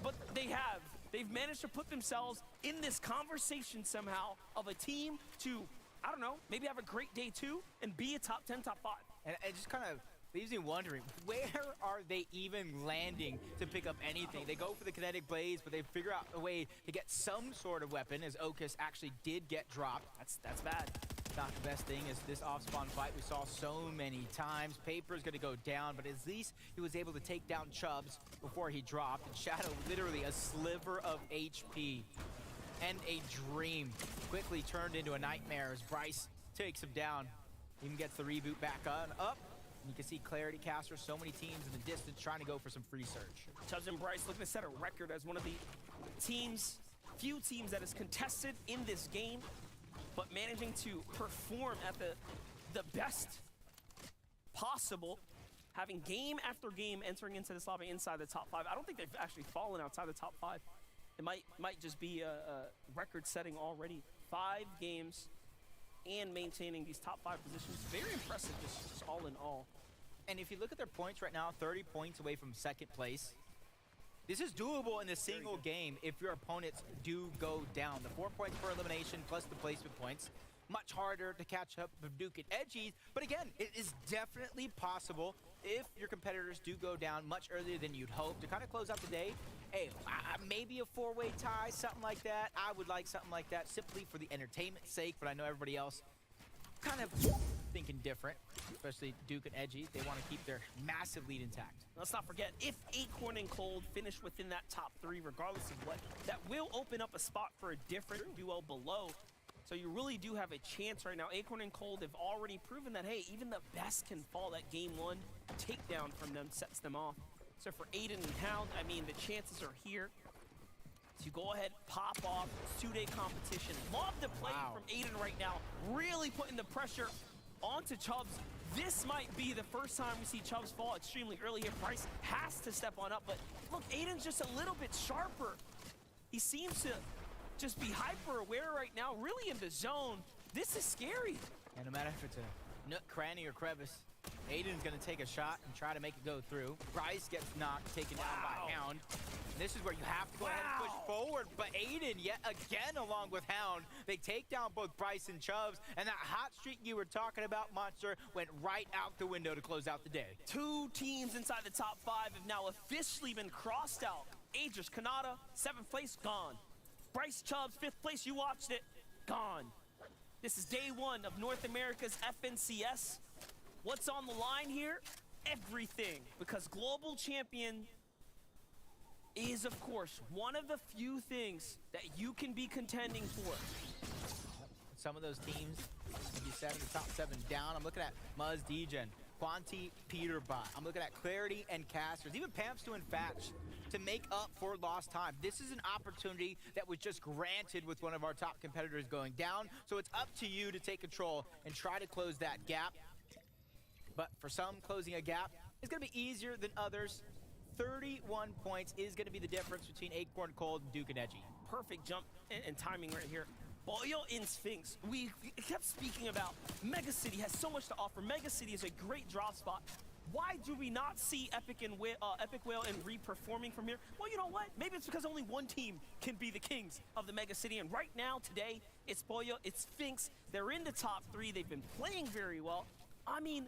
But they have. They've managed to put themselves in this conversation somehow of a team to, I don't know, maybe have a great day 2 and be a top 10, top 5. And just kind of leaves me wondering, where are they even landing to pick up anything? They go for the kinetic blades, but they figure out a way to get some sort of weapon, as Okus actually did get dropped. That's bad. Not the best thing is this off-spawn fight we saw so many times. Paper's gonna go down, but at least he was able to take down Chubbs before he dropped. And Shadow, literally a sliver of HP and a dream, quickly turned into a nightmare as Bryce takes him down. Even gets the reboot back on up. And you can see Clarity Caster, so many teams in the distance trying to go for some free search. Chubbs and Bryce looking to set a record as one of the few teams that is contested in this game, but managing to perform at the best possible, having game after game entering into this lobby inside the top 5. I don't think they've actually fallen outside the top 5. It might just be a record setting already. 5 games and maintaining these top 5 positions. Very impressive, just all in all. And if you look at their points right now, 30 points away from second place. This is doable in a single game if your opponents do go down. The 4 points per elimination plus the placement points. Much harder to catch up with Duke and Edgy, but again, it is definitely possible if your competitors do go down much earlier than you'd hope to kind of close out the day. Hey, maybe a 4-way tie, something like that. I would like something like that simply for the entertainment's sake, but I know everybody else kind of thinking different, especially Duke and Edgy. They want to keep their massive lead intact. Let's not forget, if Acorn and Cold finish within that top 3, regardless of what, that will open up a spot for a different duo below. So you really do have a chance right now. Acorn and Cold have already proven that, hey, even the best can fall. That game 1 takedown from them sets them off. So for Aiden and Hound, I mean, the chances are here to go ahead, pop off. 2-day competition. Love the play from Aiden right now. Really putting the pressure onto Chubbs. This might be the first time we see Chubbs fall extremely early here. Bryce has to step on up, but look, Aiden's just a little bit sharper. He seems to just be hyper aware right now, really in the zone. This is scary. And no matter if it's a nook, cranny, or crevice, Aiden's gonna take a shot and try to make it go through. Bryce gets knocked, taken down by Hound. And this is where you have to go ahead and push forward, but Aiden, yet again, along with Hound, they take down both Bryce and Chubbs, and that hot streak you were talking about, Monster, went right out the window to close out the day. 2 teams inside the top 5 have now officially been crossed out. Aegis, Kanata, 7th place, gone. Bryce, Chubbs, 5th place, you watched it, gone. This is day 1 of North America's FNCS. What's on the line here? Everything, because global champion is, of course, one of the few things that you can be contending for. Some of those teams, like you said, in the top 7 down. I'm looking at Muzz, Degen, Quanti, Peterbot. I'm looking at Clarity and Casters, even Pamstu and Fatch, to make up for lost time. This is an opportunity that was just granted with one of our top competitors going down, so it's up to you to take control and try to close that gap. But for some, closing a gap is going to be easier than others. 31 points is going to be the difference between Acorn Cold and Duke and Edgy. Perfect jump and timing right here. Boyo in Sphinx. We kept speaking about Mega City has so much to offer. Mega City is a great drop spot. Why do we not see Epic Whale and Reap performing from here? Well, you know what? Maybe it's because only one team can be the kings of the Mega City. And right now, today, it's Boyo, it's Sphinx. They're in the top 3. They've been playing very well. I mean,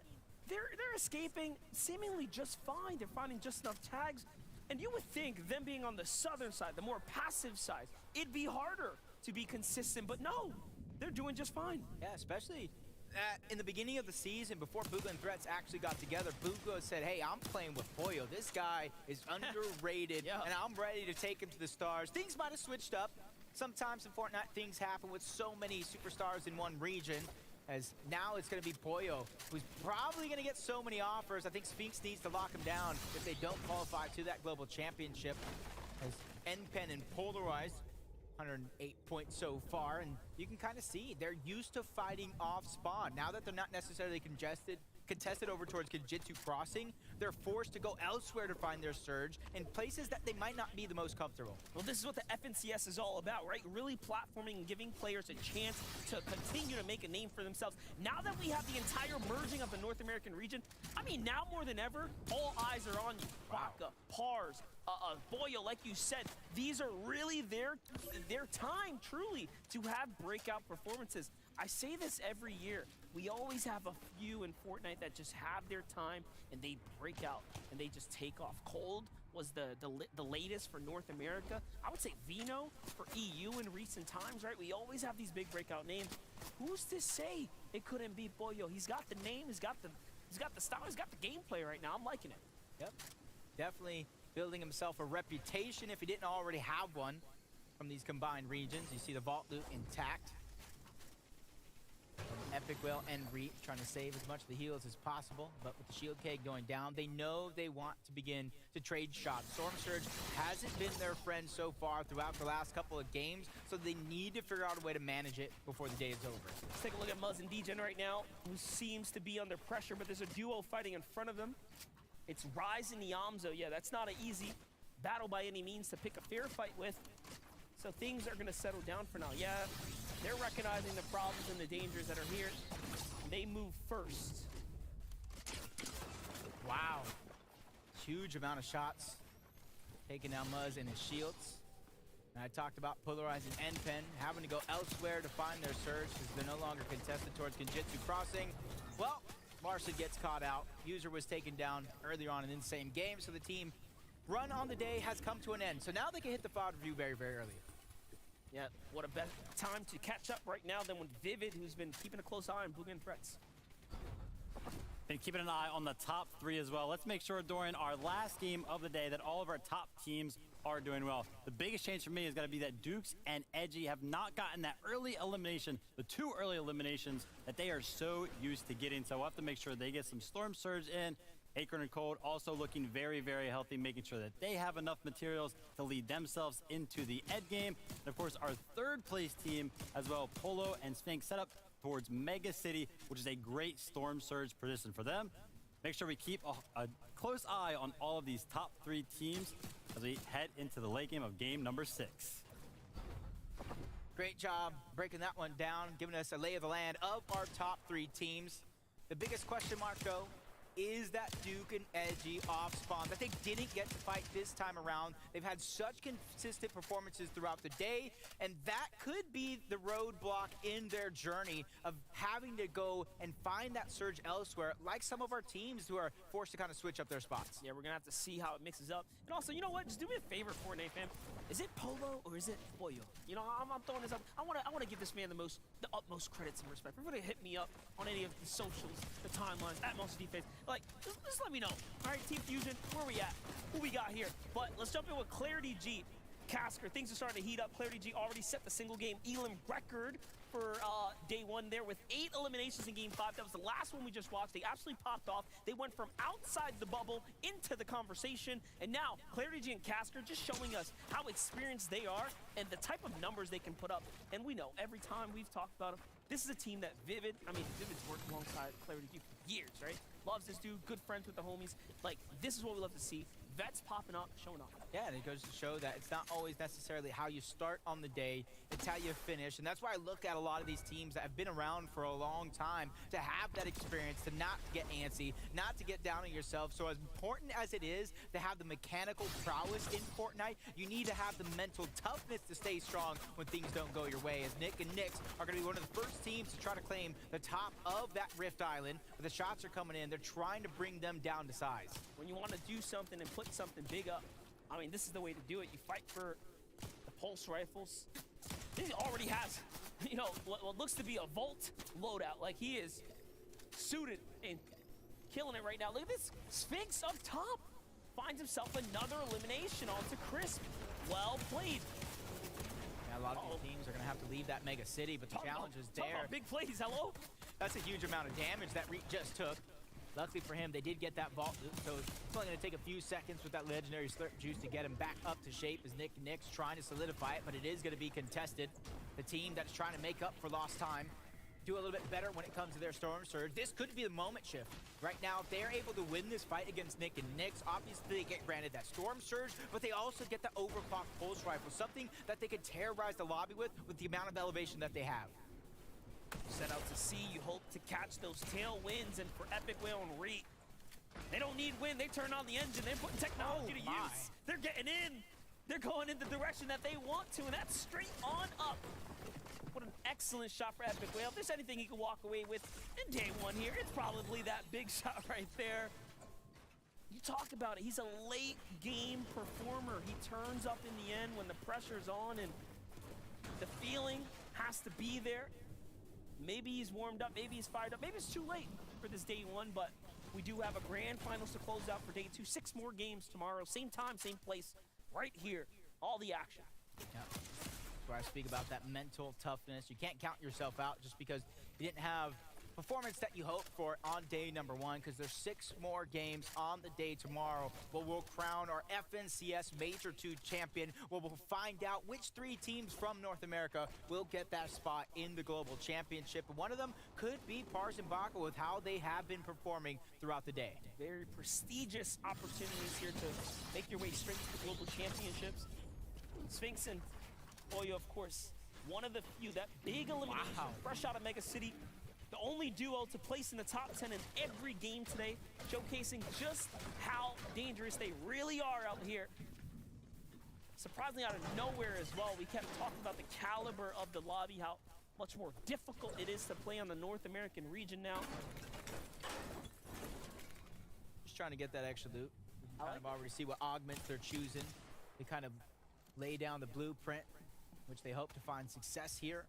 they're escaping seemingly just fine. They're finding just enough tags. And you would think them being on the southern side, the more passive side, it'd be harder to be consistent. But no, they're doing just fine. Yeah, especially in the beginning of the season, before Bugha and Threats actually got together, Bugha said, hey, I'm playing with Boyo. This guy is underrated, and I'm ready to take him to the stars. Things might have switched up. Sometimes in Fortnite, things happen with so many superstars in one region. As now it's going to be Boyo, who's probably going to get so many offers. I think Sphinx needs to lock him down if they don't qualify to that global championship. As NPen and Polarized, 108 points so far, and you can kind of see they're used to fighting off spawn. Now that they're not necessarily contested over towards Kijitsu Crossing, they're forced to go elsewhere to find their surge in places that they might not be the most comfortable. Well, this is what the FNCS is all about, right? Really platforming and giving players a chance to continue to make a name for themselves. Now that we have the entire merging of the North American region, I mean, now more than ever, all eyes are on you. Baka, Pars, Boyo, like you said, these are really their time, truly, to have breakout performances. I say this every year. We always have a few in Fortnite that just have their time and they break out and they just take off. Cold was the latest for North America. I would say Vino for EU in recent times, right? We always have these big breakout names. Who's to say it couldn't be Pollo? He's got the name, he's got the style, he's got the gameplay right now. I'm liking it. Yep, definitely building himself a reputation if he didn't already have one from these combined regions. You see the vault loot intact. Epic Will and Reap trying to save as much of the heals as possible, but with the shield keg going down, they know they want to begin to trade shots. Storm Surge hasn't been their friend so far throughout the last couple of games, so they need to figure out a way to manage it before the day is over. Let's take a look at Muzz and Degen right now, who seems to be under pressure, but there's a duo fighting in front of them. It's Rise and Yamzo. Yeah, that's not an easy battle by any means to pick a fair fight with. So things are going to settle down for now. Yeah, they're recognizing the problems and the dangers that are here. They move first. Wow. Huge amount of shots. Taking down Muzz and his shields. And I talked about polarizing N-Pen, having to go elsewhere to find their surge because they're no longer contested towards Genjutsu Crossing. Well, Larson gets caught out. User was taken down earlier on in the same game, so the team run on the day has come to an end. So now they can hit the FOD review very, very early. Yeah, what a better time to catch up right now than with Vivid, who's been keeping a close eye on Boogan threats. And keeping an eye on the top 3 as well. Let's make sure during our last game of the day that all of our top teams are doing well. The biggest change for me is going to be that Dukes and Edgy have not gotten that early elimination, the 2 early eliminations that they are so used to getting. So we'll have to make sure they get some Storm Surge in. Acorn and Cold also looking very, very healthy, making sure that they have enough materials to lead themselves into the Ed game. And of course, our 3rd place team as well, Polo and Sphinx, set up towards Mega City, which is a great Storm Surge position for them. Make sure we keep a close eye on all of these top 3 teams as we head into the late game of game number 6. Great job breaking that one down, giving us a lay of the land of our top 3 teams. The biggest question mark, though, is that Duke and Edgy off spawn that they didn't get to fight this time around. They've had such consistent performances throughout the day, and that could be the roadblock in their journey of having to go and find that surge elsewhere, like some of our teams who are forced to kind of switch up their spots. Yeah, we're gonna have to see how it mixes up. And also, you know what? Just do me a favor, Fortnite fam. Is it Polo or is it Pollo? You know, I'm throwing this up. I wanna give this man the utmost credits and respect. Everybody hit me up on any of the socials, the timelines, at Most Defense. Like, just let me know. All right, Team Fusion, where we at? Who we got here? But let's jump in with Clarity G. Casker, things are starting to heat up. Clarity G already set the single game elim record for day 1 there with 8 eliminations in game 5. That was the last one we just watched. They absolutely popped off. They went from outside the bubble into the conversation. And now Clarity G and Casker just showing us how experienced they are and the type of numbers they can put up. And we know every time we've talked about them, this is a team that Vivid's worked alongside Clarity G for years, right? Loves this dude, good friends with the homies. Like, this is what we love to see. Vets popping up, showing off. Yeah, and it goes to show that it's not always necessarily how you start on the day, it's how you finish. And that's why I look at a lot of these teams that have been around for a long time to have that experience, to not get antsy, not to get down on yourself. So as important as it is to have the mechanical prowess in Fortnite, you need to have the mental toughness to stay strong when things don't go your way. As Nick and Nyx are going to be one of the first teams to try to claim the top of that Rift Island. But the shots are coming in. They're trying to bring them down to size. When you want to do something and put something big up, I mean, this is the way to do it. You fight for the pulse rifles. He already has, you know, what looks to be a Volt loadout. Like, he is suited and killing it right now. Look at this. Sphinx up top finds himself another elimination onto Crisp. Well played. Yeah, a lot of these teams are going to have to leave that Mega City, but the challenge is there. Big plays, hello? That's a huge amount of damage that Reek just took. Luckily for him, they did get that vault loop, so it's only going to take a few seconds with that legendary slurp juice to get him back up to shape as Nick and Nyx trying to solidify it, but it is going to be contested. The team that's trying to make up for lost time do a little bit better when it comes to their Storm Surge. This could be the moment shift. Right now, if they're able to win this fight against Nick and Nyx, obviously they get granted that Storm Surge, but they also get the overclock pulse rifle, something that they could terrorize the lobby with the amount of elevation that they have. Set out to sea, you hope to catch those tailwinds, and for Epic Whale and Reek, they don't need wind, they turn on the engine, they're putting technology to use. They're getting in. They're going in the direction that they want to, and that's straight on up. What an excellent shot for Epic Whale. If there's anything he can walk away with in day one here, it's probably that big shot right there. You talk about it. He's a late game performer. He turns up in the end when the pressure's on and the feeling has to be there. Maybe he's warmed up, maybe he's fired up, maybe it's too late for this day one, but we do have a grand finals to close out for day two. 6 more games tomorrow, same time, same place, right here. All the action. Yeah. That's where I speak about that mental toughness. You can't count yourself out just because you didn't have performance that you hoped for on day number 1, because there's 6 more games on the day tomorrow where we'll crown our FNCS Major 2 champion, where we'll find out which 3 teams from North America will get that spot in the global championship. One of them could be Pars and Baca with how they have been performing throughout the day. Very prestigious opportunities here to make your way straight to the global championships. Sphinx and Oyo, of course, one of the few, that big elimination, fresh out of Mega City. The only duo to place in the top 10 in every game today, showcasing just how dangerous they really are out here. Surprisingly, out of nowhere as well, we kept talking about the caliber of the lobby, how much more difficult it is to play on the North American region now. Just trying to get that extra loot. Kind of already see what augments they're choosing. They kind of lay down the blueprint, which they hope to find success here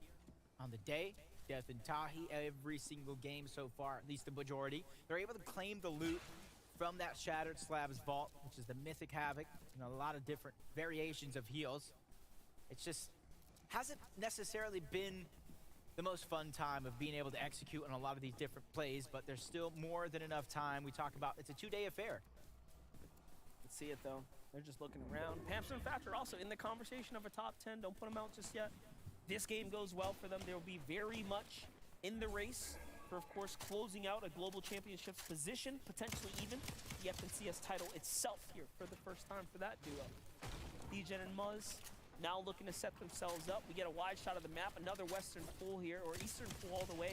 on the day. Death and Tahi every single game so far, at least the majority. They're able to claim the loot from that Shattered Slabs vault, which is the Mythic Havoc, and a lot of different variations of heals. It's just hasn't necessarily been the most fun time of being able to execute on a lot of these different plays, but there's still more than enough time. We talk about it's a 2-day affair. Let's see it though. They're just looking around. Pamster and Thatcher also in the conversation of a top 10. Don't put them out just yet. This game goes well for them. They'll be very much in the race for, of course, closing out a global championships position, potentially even the FNCS title itself here for the first time for that duo. Degen and Muzz now looking to set themselves up. We get a wide shot of the map, another western pool here, or eastern pool all the way.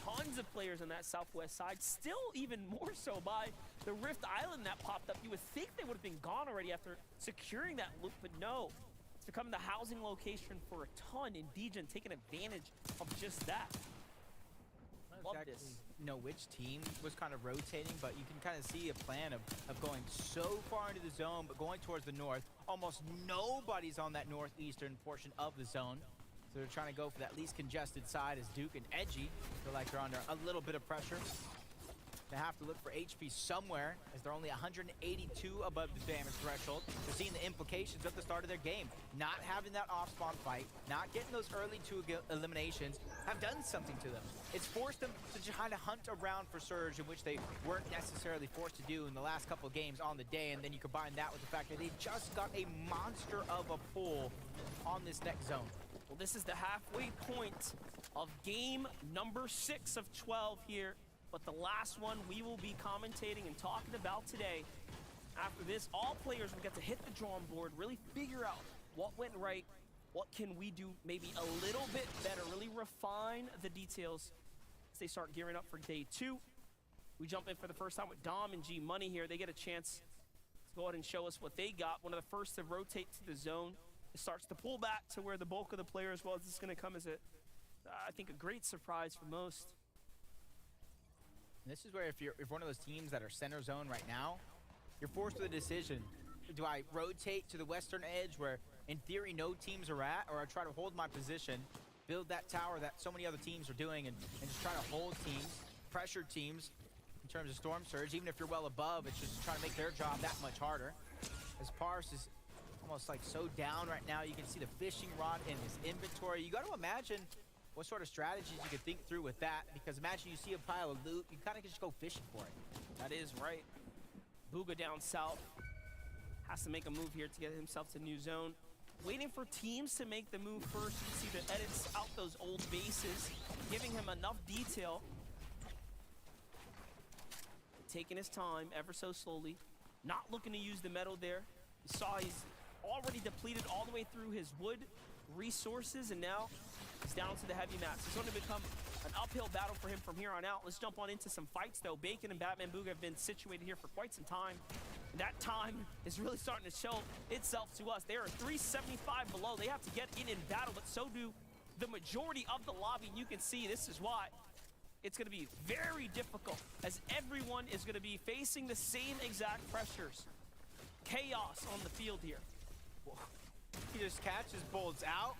Tons of players on that southwest side, still even more so by the Rift Island that popped up. You would think they would have been gone already after securing that loot, but no. It's becoming the housing location for a ton, and Degen taking advantage of just that. Love this. Know which team was kind of rotating, but you can kind of see a plan of going so far into the zone, but going towards the north. Almost nobody's on that northeastern portion of the zone. So they're trying to go for that least congested side as Duke and Edgy feel like they're under a little bit of pressure. They have to look for HP somewhere as they're only 182 above the damage threshold. They're seeing the implications at the start of their game. Not having that off-spawn fight, not getting those early 2 eliminations have done something to them. It's forced them to just kind of hunt around for Surge, in which they weren't necessarily forced to do in the last couple of games on the day. And then you combine that with the fact that they just got a monster of a pull on this next zone. Well, this is the halfway point of game number 6 of 12 here. But the last one we will be commentating and talking about today. After this, all players will get to hit the drawing board, really figure out what went right, what can we do maybe a little bit better, really refine the details as they start gearing up for day 2. We jump in for the first time with Dom and G Money here. They get a chance to go ahead and show us what they got. One of the first to rotate to the zone. It starts to pull back to where the bulk of the players was. This is going to come as I think a great surprise for most. This is where if you're one of those teams that are center zone right now, you're forced with a decision. Do I rotate to the western edge where in theory no teams are at, or I try to hold my position, build that tower that so many other teams are doing, and just try to hold teams, pressure teams in terms of Storm Surge. Even if you're well above, it's just trying to make their job that much harder. As Pars is almost like so down right now, you can see the fishing rod in his inventory. You got to imagine what sort of strategies you could think through with that, because imagine you see a pile of loot, you kind of just go fishing for it. That is right. Booga down south has to make a move here to get himself to new zone. Waiting for teams to make the move first. You can see the edits out those old bases, giving him enough detail. Taking his time ever so slowly. Not looking to use the metal there. You saw he's already depleted all the way through his wood. resources, and now he's down to the heavy mats. It's going to become an uphill battle for him from here on out. Let's jump on into some fights, though. Bacon and Batman Booga have been situated here for quite some time. And that time is really starting to show itself to us. They are 375 below. They have to get in battle, but so do the majority of the lobby. And you can see this is why it's going to be very difficult, as everyone is going to be facing the same exact pressures. Chaos on the field here. He just catches bolts out,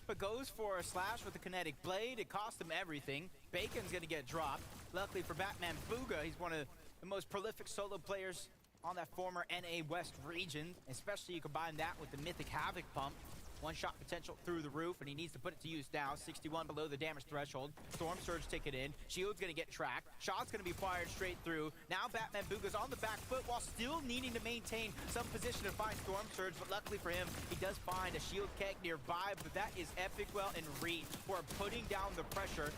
but goes for a slash with the kinetic blade. It cost him everything. Bacon's gonna get dropped. Luckily for Batman Booga, he's one of the most prolific solo players on that former NA West region, especially you combine that with the Mythic Havoc pump. One shot potential through the roof, and he needs to put it to use now. 61 below the damage threshold. Storm Surge ticket in. Shield's gonna get tracked. Shot's gonna be fired straight through. Now Batman Booga's on the back foot while still needing to maintain some position to find Storm Surge, but luckily for him, he does find a shield keg nearby, but that is Epicwell and Reed who are putting down the pressure.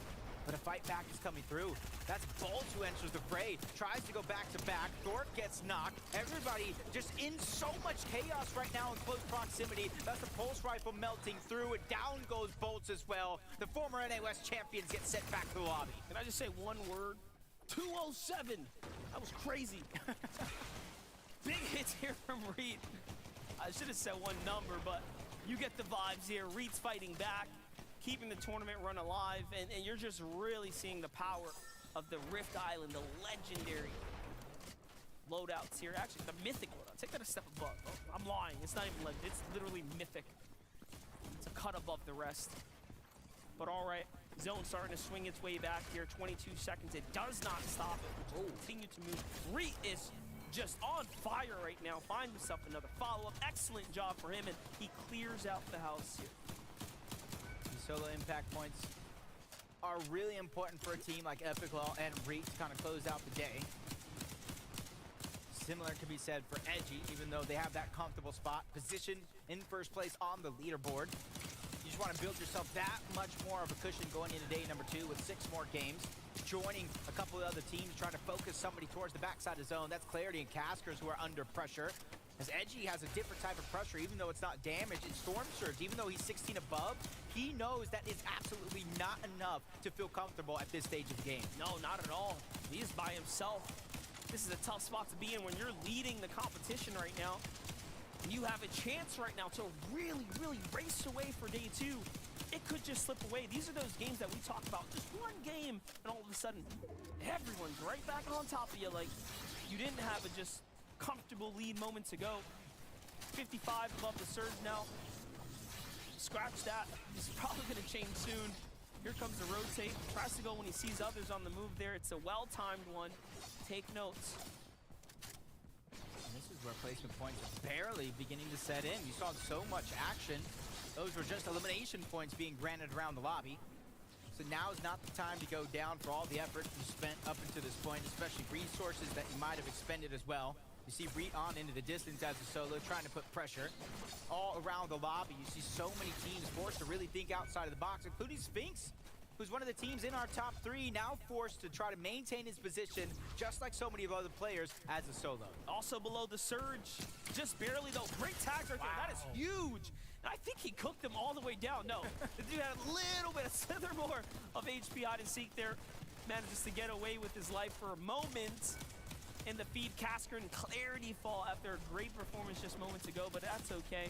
But a fight back is coming through. That's Bolt who enters the fray. Tries to go back to back. Thorpe gets knocked. Everybody just in so much chaos right now in close proximity. That's the pulse rifle melting through. And down goes Bolts as well. The former NA West champions get sent back to the lobby. Can I just say one word? 207. That was crazy. Big hits here from Reed. I should have said one number, but you get the vibes here. Reed's fighting back, keeping the tournament run alive, and you're just really seeing the power of the Rift Island, the legendary loadouts here. Actually, the mythic loadout. Take that a step above. Oh, I'm lying. It's not even legend. It's literally mythic. It's a cut above the rest. But all right, Zone starting to swing its way back here. 22 seconds. It does not stop it. Continue to move. Reed is just on fire right now. Finds himself another follow-up. Excellent job for him, and he clears out the house here. Solo impact points are really important for a team like Epicwell and Reek to kind of close out the day. Similar can be said for Edgy, even though they have that comfortable spot, positioned in first place on the leaderboard. You just want to build yourself that much more of a cushion going into day number 2 with 6 more games. Joining a couple of other teams, trying to focus somebody towards the backside of zone. That's Clarity and Caskers who are under pressure. As Edgy has a different type of pressure, even though it's not damage, it's Storm Surge. Even though he's 16 above, he knows that is absolutely not enough to feel comfortable at this stage of the game. No, not at all. He is by himself. This is a tough spot to be in when you're leading the competition right now. And you have a chance right now to really, really race away for day 2. It could just slip away. These are those games that we talk about. Just one game, and all of a sudden, everyone's right back on top of you. Like, you didn't have a just comfortable lead moments ago. 55 above the surge now. Scratch that. This is probably going to change soon. Here comes the rotate. Tries to go when he sees others on the move there. It's a well-timed one. Take notes. And this is where placement points are barely beginning to set in. You saw so much action. Those were just elimination points being granted around the lobby. So now is not the time to go down for all the effort you spent up until this point, especially resources that you might have expended as well. You see Reed on into the distance as a solo, trying to put pressure all around the lobby. You see so many teams forced to really think outside of the box, including Sphinx, who's one of the teams in our top 3, now forced to try to maintain his position, just like so many of other players as a solo. Also below the surge, just barely though. Great tags right there. That is huge. And I think he cooked them all the way down. No, the dude had a little bit, a slither more of HP hide and seek there. Manages to get away with his life for a moment. In the feed, Casker and Clarity fall after a great performance just moments ago, but that's okay.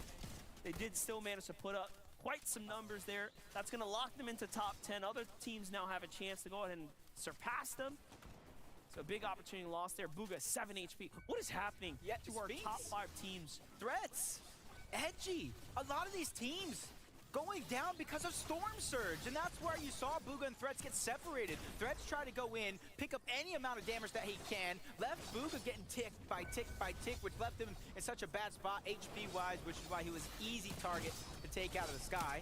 They did still manage to put up quite some numbers there. That's going to lock them into top 10. Other teams now have a chance to go ahead and surpass them. So big opportunity lost there. Booga, 7 HP. What is happening to our top 5 teams? Threats, Edgy, a lot of these teams going down because of Storm Surge, and that's where you saw Booga and Threats get separated. Threats try to go in, pick up any amount of damage that he can, left Booga getting ticked by tick by tick, which left him in such a bad spot HP-wise, which is why he was easy target to take out of the sky.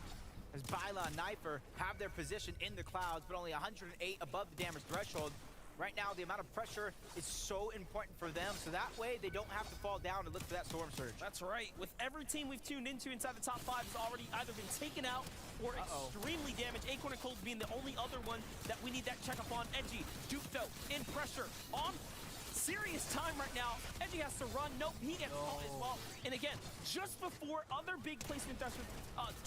As Byla and Knifer have their position in the clouds, but only 108 above the damage threshold. Right now, the amount of pressure is so important for them, so that way they don't have to fall down and look for that Storm Surge. That's right. With every team we've tuned into inside the top 5 has already either been taken out or extremely damaged. Acorn and Cold being the only other one that we need that check up on. Edgy, Duke though, in pressure, on serious time right now. Edgy has to run. Nope, he gets caught as well. And again, just before other big placement thrusts,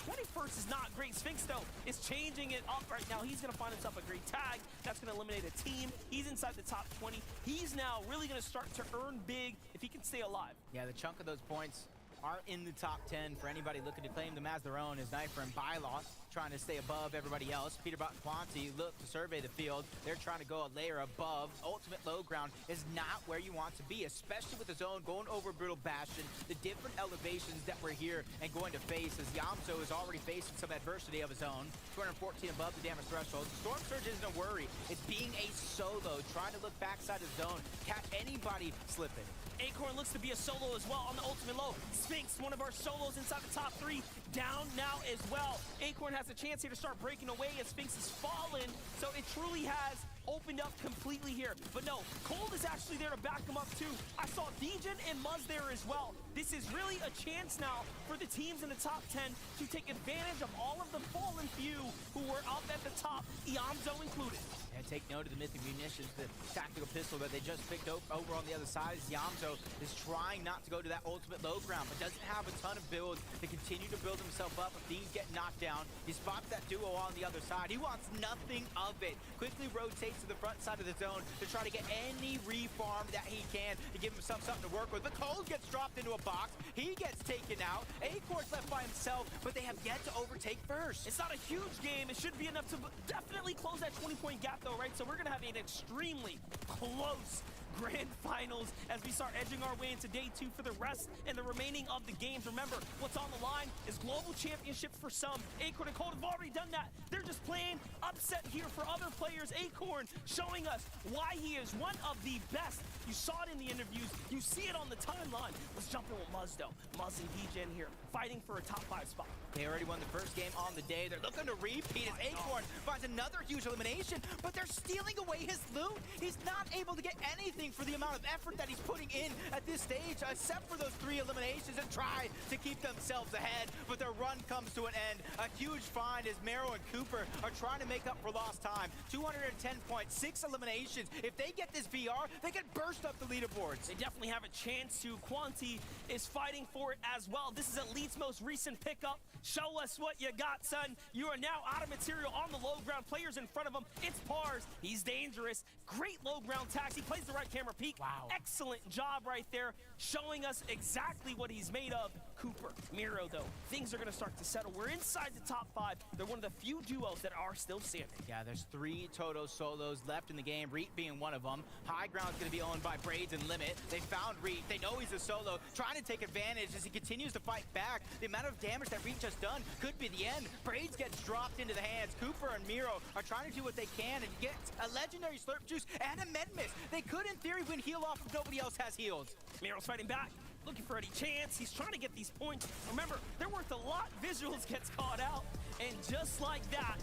21st is not great. Sphinx, though, is changing it up right now. He's going to find himself a great tag. That's going to eliminate a team. He's inside the top 20. He's now really going to start to earn big if he can stay alive. Yeah, the chunk of those points are in the top 10 for anybody looking to claim them as their own. As Knifer and Bylaw trying to stay above everybody else. Peterbot and Quanti look to survey the field. They're trying to go a layer above. Ultimate low ground is not where you want to be, especially with the zone going over Brutal Bastion. The different elevations that we're here and going to face, as Yamso is already facing some adversity of his own. 214 above the damage threshold. Storm Surge isn't a worry. It's being a solo, trying to look backside his zone, catch anybody slipping. Acorn looks to be a solo as well on the ultimate low. Sphinx, one of our solos inside the top 3, down now as well. Acorn has a chance here to start breaking away as Sphinx has fallen, so it truly has opened up completely here. But no, Cold is actually there to back him up too. I saw Degen and Muzz there as well. This is really a chance now for the teams in the top 10 to take advantage of all of the fallen few who were up at the top, Iamzo included. And take note of the Mythic Munitions, the tactical pistol that they just picked over on the other side. Yamzo is trying not to go to that ultimate low ground, but doesn't have a ton of builds to continue to build himself up if things get knocked down. He spots that duo on the other side. He wants nothing of it. Quickly rotates to the front side of the zone to try to get any refarm that he can to give himself something to work with. But Cold gets dropped into a box. He gets taken out. Acorn's left by himself, but they have yet to overtake first. It's not a huge game. It should be enough to definitely close that 20-point gap, though, right? So we're going to have an extremely close grand finals as we start edging our way into day 2 for the rest and the remaining of the games. Remember, what's on the line is global championships for some. Acorn and Cold have already done that. They're just playing upset here for other players. Acorn showing us why he is one of the best. You saw it in the interviews. You see it on the timeline. Let's jump in with Muzz, though. Muzz and Degen here fighting for a top 5 spot. They already won the first game on the day. They're looking to repeat as Acorn finds another huge elimination, but they're stealing away his loot. He's not able to get anything for the amount of effort that he's putting in at this stage, except for those 3 eliminations, and try to keep themselves ahead, but their run comes to an end. A huge find as Mero and Cooper are trying to make up for lost time. 210 points, 6 eliminations. If they get this VR, they can burst up the leaderboards. They definitely have a chance to. Quanti is fighting for it as well. This is Elite's most recent pickup. Show us what you got, son. You are now out of material on the low ground. Players in front of him. It's Pars. He's dangerous. Great low ground tax. He plays the right camera peek. Wow. Excellent job right there, showing us exactly what he's made of. Cooper, Miro, though, things are going to start to settle. We're inside the top 5. They're one of the few duos that are still standing. Yeah, there's 3 Toto solos left in the game, Reet being one of them. High ground's going to be owned by Braids and Limit. They found Reet. They know he's a solo, trying to take advantage as he continues to fight back. The amount of damage that Reet just done could be the end. Braids gets dropped into the hands. Cooper and Miro are trying to do what they can and get a legendary Slurp Juice and a Med Miss. They could, in theory, win heal off if nobody else has heals. Miro's fighting back, looking for any chance. He's trying to get these points. Remember, they're worth a lot. Visuals gets caught out, and just like that,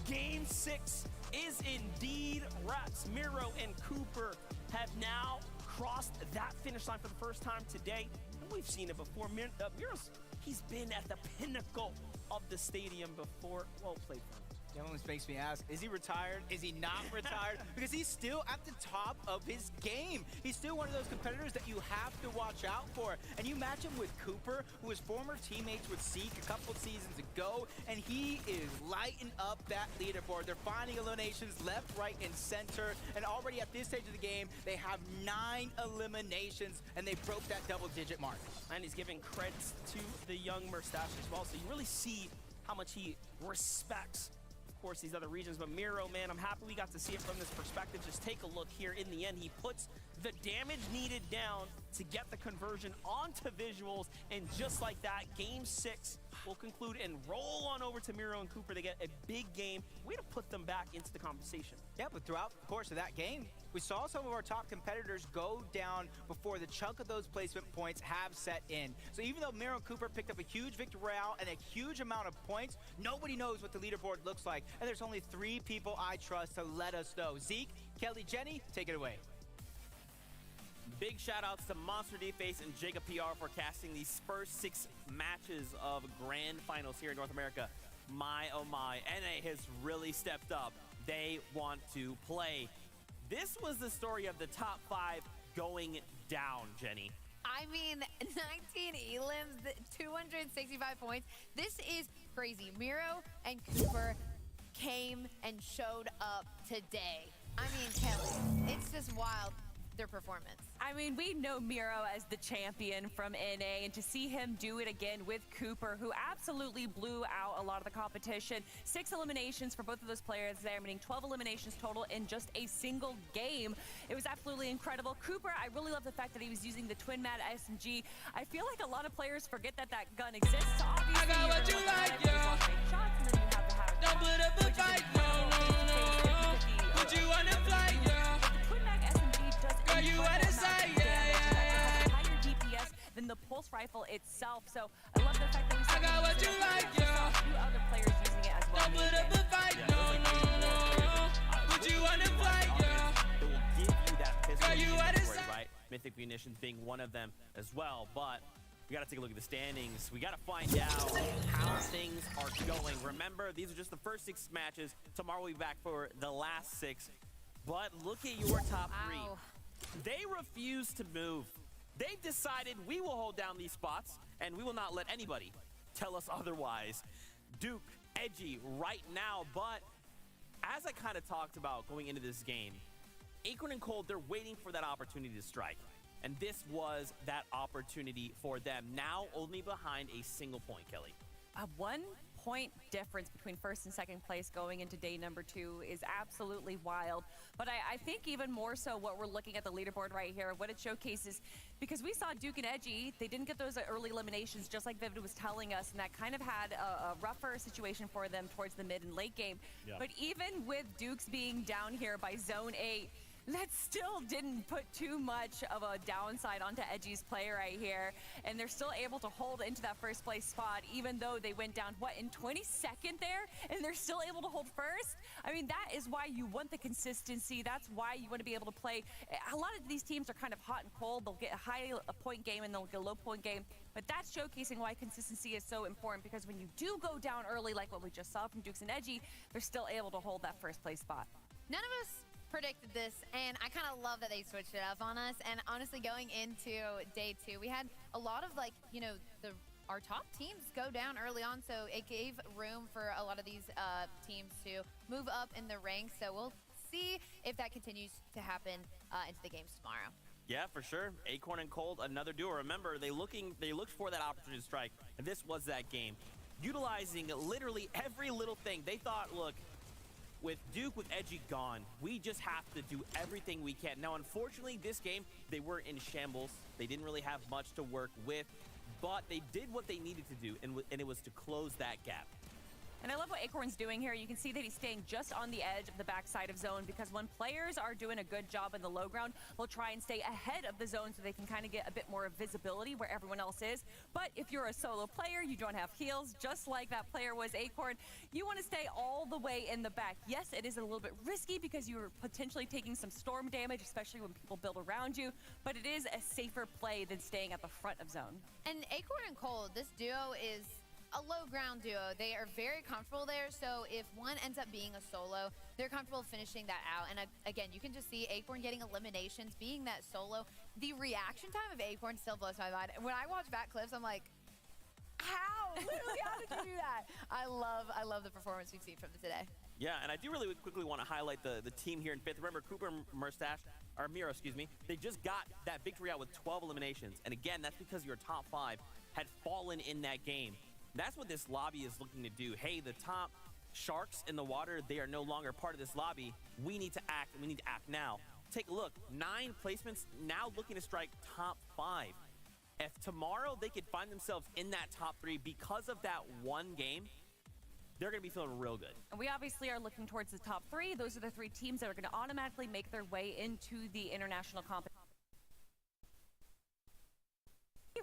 game 6 is indeed wraps. Miro and Cooper have now crossed that finish line for the first time today. And we've seen it before. Miro's, he's been at the pinnacle of the stadium before. Well played for him. That almost makes me ask, is he retired? Is he not retired? Because he's still at the top of his game. He's still one of those competitors that you have to watch out for. And you match him with Cooper, who was former teammates with Seek a couple seasons ago, and he is lighting up that leaderboard. They're finding eliminations left, right, and center. And already at this stage of the game, they have 9 eliminations, and they broke that double-digit mark. And he's giving credits to the young Mustache as well. So you really see how much he respects, of course, these other regions. But Miro, man, I'm happy we got to see it from this perspective. Just take a look here. In the end, he puts the damage needed down to get the conversion onto visuals, and just like that, game 6 will conclude and roll on over to Miro and Cooper. They get a big game. Way to put them back into the conversation. Yeah, but throughout the course of that game, we saw some of our top competitors go down before the chunk of those placement points have set in. So even though Miro and Cooper picked up a huge victory royale and a huge amount of points, nobody knows what the leaderboard looks like. And there's only 3 people I trust to let us know. Zeke, Kelly, Jenny, take it away. Big shout outs to Monster D-Face and Jacob PR for casting these first 6 matches of grand finals here in North America. My, oh my, NA has really stepped up. They want to play. This was the story of the top 5 going down, Jenny? I mean, 19 elims, 265 points. This is crazy. Miro and Cooper came and showed up today. I mean, Kelly, it's just wild, their performance. I mean, we know Miro as the champion from NA, and to see him do it again with Cooper, who absolutely blew out a lot of the competition. 6 eliminations for both of those players there, meaning 12 eliminations total in just a single game. It was absolutely incredible. Cooper, I really love the fact that he was using the Twin Mat SMG. I feel like a lot of players forget that that gun exists. So obviously, I got what you like, yeah. Shots, and then you have the Howard. Don't put up a fight, no. Would you wanna fly, yeah? The Twin Mat SMG does. Girl, you wanna say, than the pulse rifle itself. So I love the fact that we saw a few other players using it as well. Don't put up a fight, no. Would you wanna fight, It will give you that pistol inventory, right? Mythic Munitions being one of them as well, but we gotta take a look at the standings. We gotta find out how things are going. Remember, these are just the first 6 matches. Tomorrow we'll be back for the last 6. But look at your top 3. They refuse to move. They've decided we will hold down these spots, and we will not let anybody tell us otherwise. Duke, edgy right now, but as I kind of talked about going into this game, Acorn and Cold, they're waiting for that opportunity to strike. And this was that opportunity for them. Now only behind a single point, Kelly. A 1-point difference between first and second place going into day number 2 is absolutely wild. But I think even more so what we're looking at the leaderboard right here, what it showcases, because we saw Duke and Edgy, they didn't get those early eliminations just like Vivid was telling us, and that kind of had a rougher situation for them towards the mid and late game. Yeah. But even with Duke's being down here by zone 8, that still didn't put too much of a downside onto Edgy's play right here. And they're still able to hold into that first place spot, even though they went down, what, in 22nd there? And they're still able to hold first? I mean, that is why you want the consistency. That's why you want to be able to play. A lot of these teams are kind of hot and cold. They'll get a high point game and they'll get a low point game. But that's showcasing why consistency is so important, because when you do go down early, like what we just saw from Dukes and Edgy, they're still able to hold that first place spot. None of us predicted this, and I kind of love that they switched it up on us. And honestly, going into day 2, we had a lot of, like, you know, our top teams go down early on, so it gave room for a lot of these teams to move up in the ranks. So we'll see if that continues to happen into the games tomorrow. Yeah, for sure. Acorn and Cold, another duo. Remember, they looked for that opportunity to strike, and this was that game. Utilizing literally every little thing. They thought, look, with Duke, with Edgy gone, we just have to do everything we can. Now, unfortunately, this game, they were in shambles. They didn't really have much to work with, but they did what they needed to do, and it was to close that gap. And I love what Acorn's doing here. You can see that he's staying just on the edge of the backside of zone, because when players are doing a good job in the low ground, they'll try and stay ahead of the zone so they can kind of get a bit more visibility where everyone else is. But if you're a solo player, you don't have heals, just like that player was Acorn, you want to stay all the way in the back. Yes, it is a little bit risky because you're potentially taking some storm damage, especially when people build around you, but it is a safer play than staying at the front of zone. And Acorn and Cold, this duo is a low ground duo. They are very comfortable there, so if one ends up being a solo, they're comfortable finishing that out. And again, you can just see Acorn getting eliminations, being that solo. The reaction time of Acorn still blows my mind. When I watch back clips, I'm like, how? Literally, how did you do that? I love the performance we've seen from them today. Yeah, and I do really quickly want to highlight the team here in 5th. Remember, Cooper and Miro, excuse me, they just got that victory out with 12 eliminations. And again, that's because your top 5 had fallen in that game. That's what this lobby is looking to do. Hey, the top sharks in the water, they are no longer part of this lobby. We need to act, and we need to act now. Take a look, 9 placements, now looking to strike top 5. If tomorrow they could find themselves in that top 3 because of that one game, they're going to be feeling real good. And we obviously are looking towards the top 3. Those are the 3 teams that are going to automatically make their way into the international competition.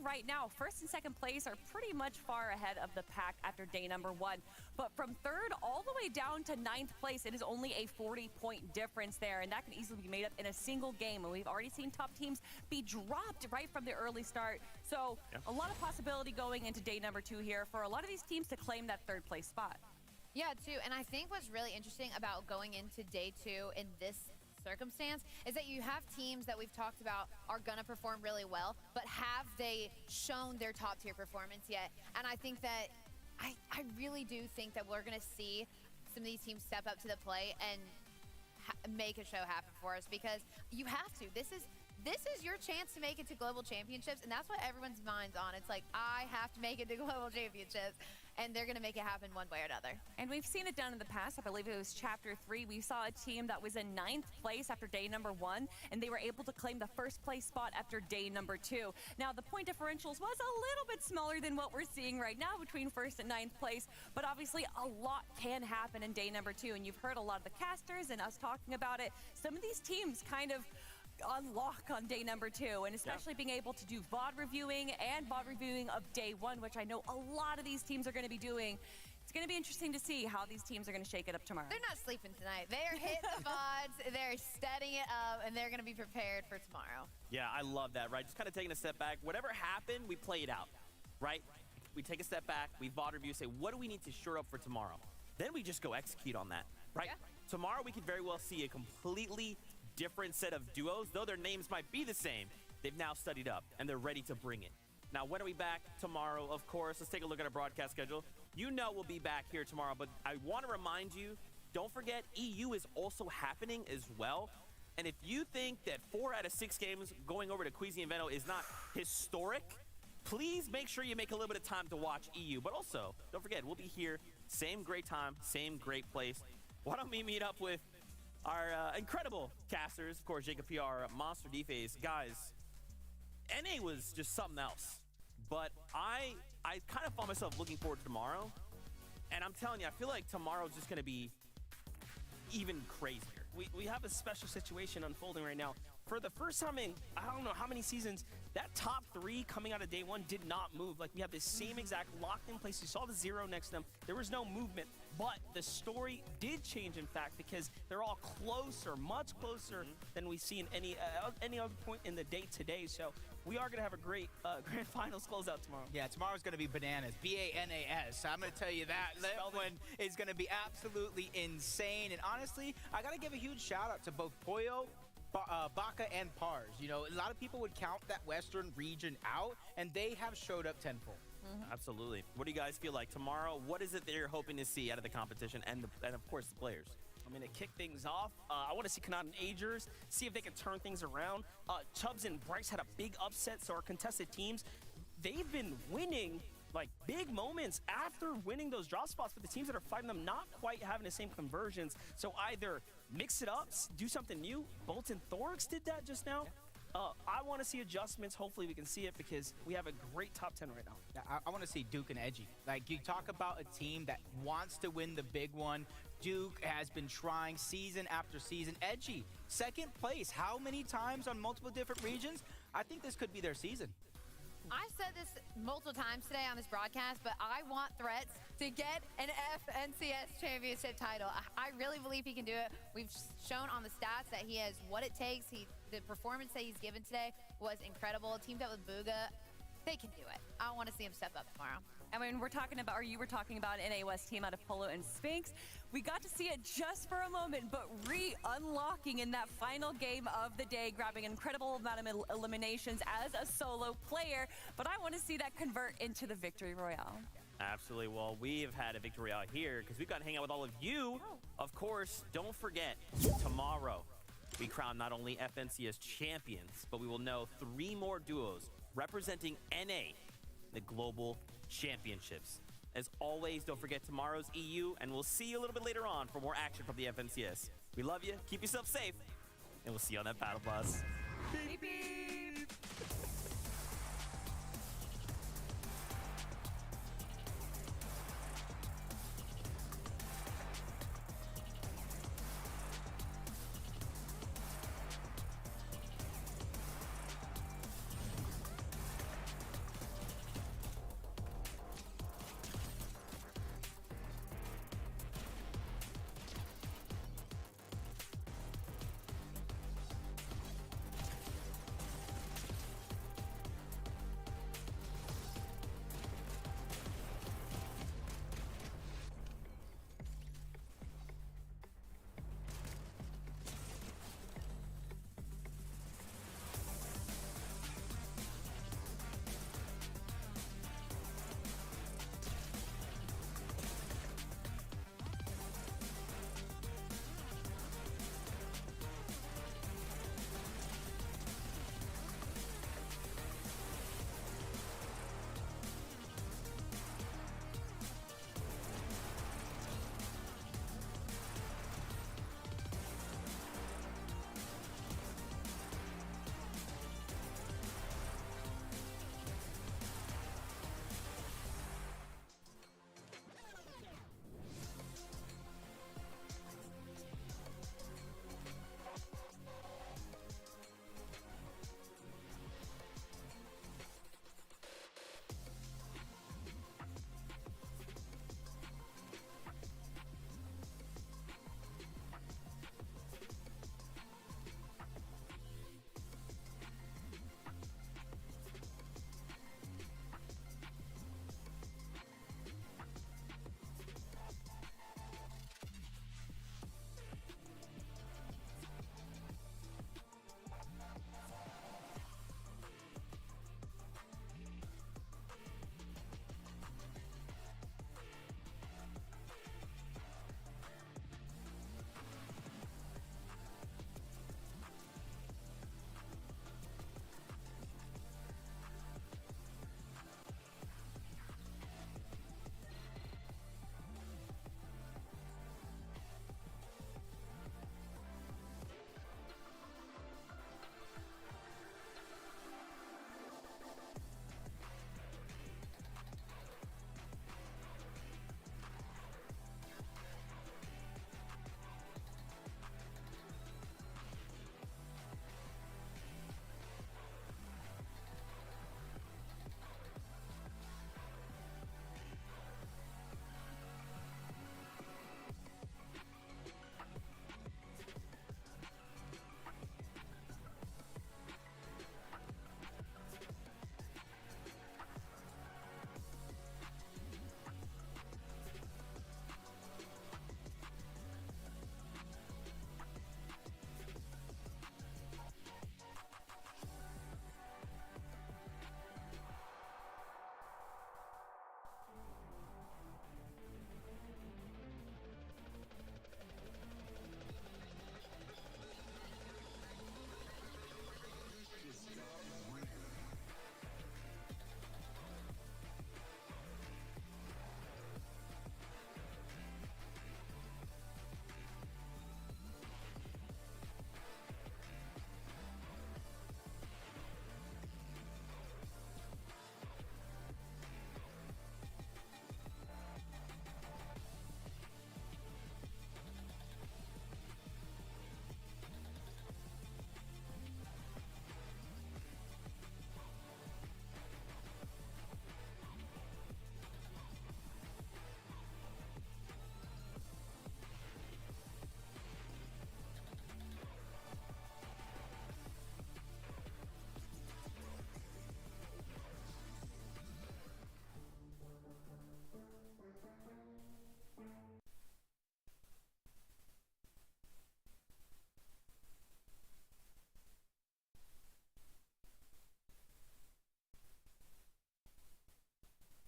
Right now, first and second place are pretty much far ahead of the pack after day number 1. But from 3rd all the way down to 9th place, it is only a 40-point difference there, and that can easily be made up in a single game. And we've already seen top teams be dropped right from the early start. So a lot of possibility going into day number 2 here for a lot of these teams to claim that 3rd place spot. Yeah, too. And I think what's really interesting about going into day 2 in this circumstance is that you have teams that we've talked about are going to perform really well, but have they shown their top tier performance yet? And I think that I really do think that we're going to see some of these teams step up to the plate and make a show happen for us, because you have to. This is your chance to make it to global championships, and that's what everyone's mind's on. It's like, I have to make it to global championships, and they're going to make it happen one way or another. And we've seen it done in the past. I believe it was Chapter 3. We saw a team that was in 9th place after day number 1, and they were able to claim the first place spot after day number 2. Now, the point differentials was a little bit smaller than what we're seeing right now between 1st and 9th place, but obviously a lot can happen in day number 2, and you've heard a lot of the casters and us talking about it. Some of these teams kind of unlock on day number 2, and especially being able to do VOD reviewing and VOD reviewing of day 1, which I know a lot of these teams are going to be doing. It's going to be interesting to see how these teams are going to shake it up tomorrow. They're not sleeping tonight. They are hitting the VODs, they're setting it up, and they're going to be prepared for tomorrow. Yeah, I love that, right? Just kind of taking a step back. Whatever happened, we play it out, right? We take a step back, we VOD review, say, what do we need to shore up for tomorrow? Then we just go execute on that, right? Yeah. Tomorrow, we could very well see a completely different set of duos. Though their names might be the same, they've now studied up, and they're ready to bring it. Now, when are we back? Tomorrow, of course. Let's take a look at our broadcast schedule. You know we'll be back here tomorrow, but I want to remind you, don't forget, EU is also happening as well. And if you think that 4 out of 6 games going over to Queasy Invento is not historic, please make sure you make a little bit of time to watch EU. But also, don't forget, we'll be here, same great time, same great place. Why don't we meet up with our incredible casters, of course, Jacob PR, Monster D-Face. Guys, NA was just something else. But I kind of found myself looking forward to tomorrow. And I'm telling you, I feel like tomorrow's just going to be even crazier. We have a special situation unfolding right now. For the first time in, I don't know how many seasons, that top 3 coming out of day 1 did not move. Like, we have this same exact locked in place. You saw the 0 next to them. There was no movement, but the story did change, in fact, because they're all closer, much closer than we've seen any other point in the day today. So we are going to have a great grand finals closeout tomorrow. Yeah, tomorrow's going to be bananas. B-A-N-A-S. I'm going to tell you that. That one is going to be absolutely insane. And honestly, I got to give a huge shout out to both Poyo, Baka, and Pars. You know, a lot of people would count that Western region out, and they have showed up tenfold. Absolutely. What do you guys feel like tomorrow? What is it that you're hoping to see out of the competition and of course, the players? I'm going to kick things off. I want to see Kanata and Agers, see if they can turn things around. Chubbs and Bryce had a big upset, so our contested teams, they've been winning like big moments after winning those drop spots, but the teams that are fighting them not quite having the same conversions. So either mix it up, do something new. Bolton Thorax did that just now. I want to see adjustments. Hopefully we can see it, because we have a great top 10 right now. I want to see Duke and Edgy. Like, you talk about a team that wants to win the big one. Duke has been trying season after season. Edgy, 2nd place. How many times on multiple different regions? I think this could be their season. I said this multiple times today on this broadcast, but I want Threats to get an FNCS championship title. I really believe he can do it. We've shown on the stats that he has what it takes. The performance that he's given today was incredible. Teamed up with Booga. They can do it. I want to see him step up tomorrow. I mean, you were talking about an NA West team out of Polo and Spinks. We got to see it just for a moment, but re-unlocking in that final game of the day, grabbing an incredible amount of eliminations as a solo player. But I want to see that convert into the Victory Royale. Absolutely. Well, we've had a Victory Royale here because we've got to hang out with all of you. Of course, don't forget, tomorrow we crown not only FNCS champions, but we will know 3 more duos representing NA, the Global Championships. As always, don't forget tomorrow's EU, and we'll see you a little bit later on for more action from the FNCS. We love you, keep yourself safe, and we'll see you on that battle bus. Beep, beep.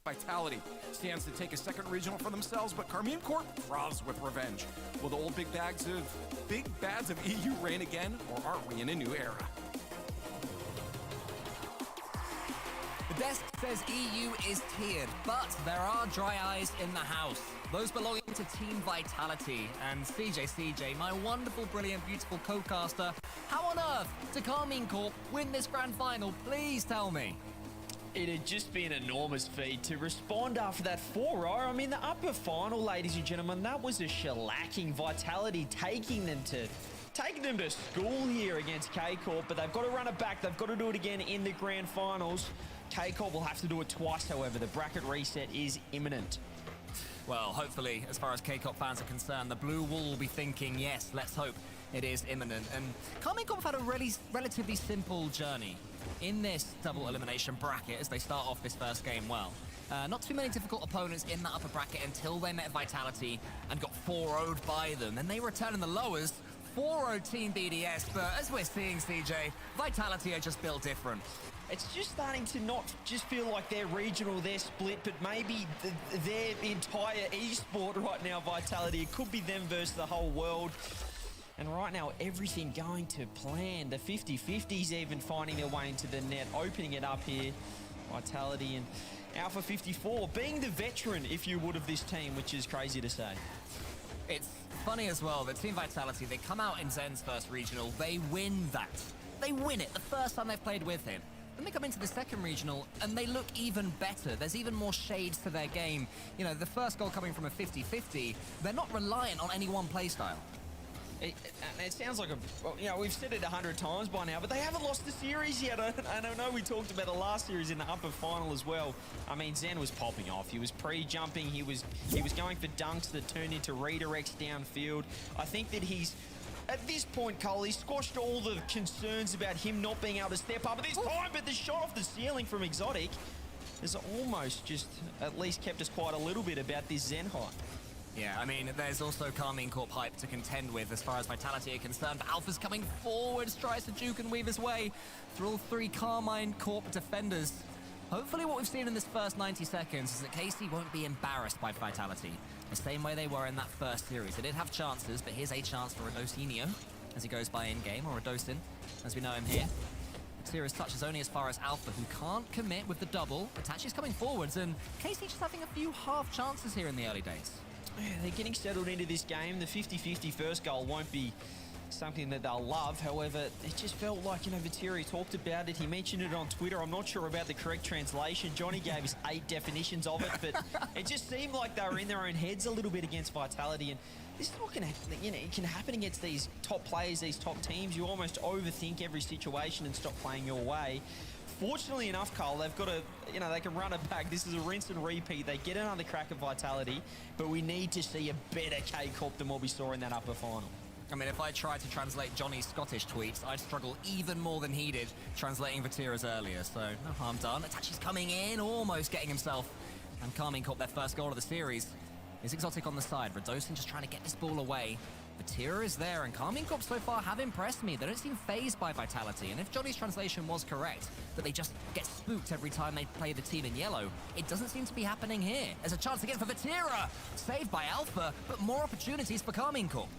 Vitality stands to take a second regional for themselves, but Karmine Corp draws with revenge. Will the old big bads of EU reign again, or are we in a new era? The desk says EU is tiered, but there are dry eyes in the house. Those belonging to Team Vitality. And CJ, my wonderful, brilliant, beautiful co-caster, how on earth did Karmine Corp win this grand final? Please tell me. It'd just be an enormous feat to respond after that 4-0. I mean, the upper final, ladies and gentlemen, that was a shellacking. Vitality taking them to school here against K-Corp, but they've got to run it back. They've got to do it again in the grand finals. K-Corp will have to do it twice, however. The bracket reset is imminent. Well, hopefully, as far as K-Corp fans are concerned, the Blue Wall will be thinking, yes, let's hope it is imminent. And Karmine Corp have had a relatively simple journey in this double elimination bracket as they start off this first game well. Not too many difficult opponents in that upper bracket until they met Vitality and got 4-0'd by them. Then they return in the lowers, 4-0 Team BDS, but as we're seeing, CJ, Vitality are just built different. It's just starting to not just feel like they're regional, they're split, but maybe their entire esport right now, Vitality. It could be them versus the whole world. And right now, everything going to plan. The 50-50s even finding their way into the net, opening it up here. Vitality and Alpha 54 being the veteran, if you would, of this team, which is crazy to say. It's funny as well that Team Vitality, they come out in Zen's first regional, they win that. They win it the first time they've played with him. Then they come into the second regional and they look even better. There's even more shades to their game. You know, the first goal coming from a 50-50, they're not reliant on any one playstyle. It sounds like we've said it 100 times by now, but they haven't lost the series yet. And I know we talked about the last series in the upper final as well. I mean, Zen was popping off. He was pre-jumping. He was going for dunks that turned into redirects downfield. I think that at this point, Cole, he's squashed all the concerns about him not being able to step up at this time, but the shot off the ceiling from Exotic has almost just at least kept us quite a little bit about this Zen hype. Yeah, I mean, there's also Karmine Corp hype to contend with as far as Vitality are concerned. But Alpha's coming forwards, tries to juke and weave his way through all three Karmine Corp defenders. Hopefully what we've seen in this first 90 seconds is that KC won't be embarrassed by Vitality, the same way they were in that first series. They did have chances, but here's a chance for Radosinho, as he goes by in-game, or Radosin, as we know him here. The series touches only as far as Alpha, who can't commit with the double. Itachi's coming forwards, and KC just having a few half chances here in the early days. Yeah, they're getting settled into this game. The 50-50 first goal won't be something that they'll love. However, it just felt like, Viteri talked about it. He mentioned it on Twitter. I'm not sure about the correct translation. Johnny gave us 8 definitions of it, but it just seemed like they were in their own heads a little bit against Vitality. And this is what it can happen against these top players, these top teams. You almost overthink every situation and stop playing your way. Fortunately enough, Cole, they've got they can run it back. This is a rinse and repeat. They get another crack at Vitality, but we need to see a better K-Corp than what we saw in that upper final. I mean, if I tried to translate Johnny's Scottish tweets, I'd struggle even more than he did translating Vatira's earlier, so no harm done. Itachi's coming in, almost getting himself and Karmine Corp their first goal of the series. Is Exotic on the side. Radosin just trying to get this ball away. Vatira is there, and Karmine Corp so far have impressed me. They don't seem phased by Vitality, and if Johnny's translation was correct, that they just get spooked every time they play the team in yellow, it doesn't seem to be happening here. There's a chance again for Vatira! Saved by Alpha, but more opportunities for Karmine Corp.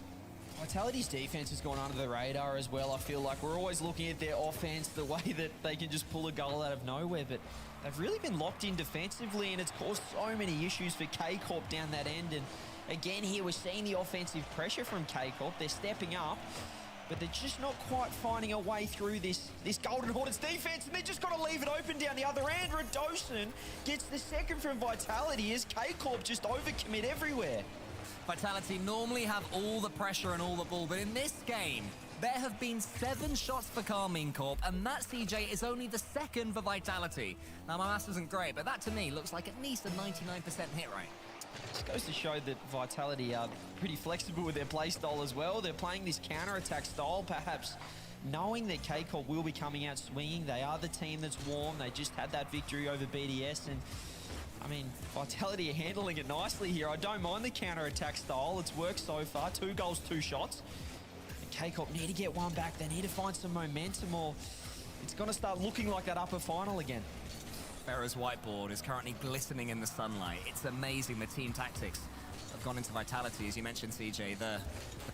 Vitality's defense has gone under the radar as well. I feel like we're always looking at their offense, the way that they can just pull a goal out of nowhere, but they've really been locked in defensively, and it's caused so many issues for K-Corp down that end. And again here, we're seeing the offensive pressure from K-Corp. They're stepping up, but they're just not quite finding a way through this Golden Hornets defense, and they're just got to leave it open down the other end. Radosin gets the second from Vitality as K-Corp just overcommit everywhere. Vitality normally have all the pressure and all the ball, but in this game, there have been 7 shots for Karmine Corp, and that, CJ, is only the second for Vitality. Now, my maths isn't great, but that to me looks like at least a 99% hit rate. Just goes to show that Vitality are pretty flexible with their play style as well. They're playing this counter-attack style, perhaps knowing that K-Corp will be coming out swinging. They are the team that's warm. They just had that victory over BDS, and I mean, Vitality are handling it nicely here. I don't mind the counter-attack style. It's worked so far. 2 goals, 2 shots. And K-Corp need to get one back. They need to find some momentum, or it's going to start looking like that upper final again. Pharaoh's whiteboard is currently glistening in the sunlight. It's amazing the team tactics have gone into Vitality, as you mentioned, CJ. The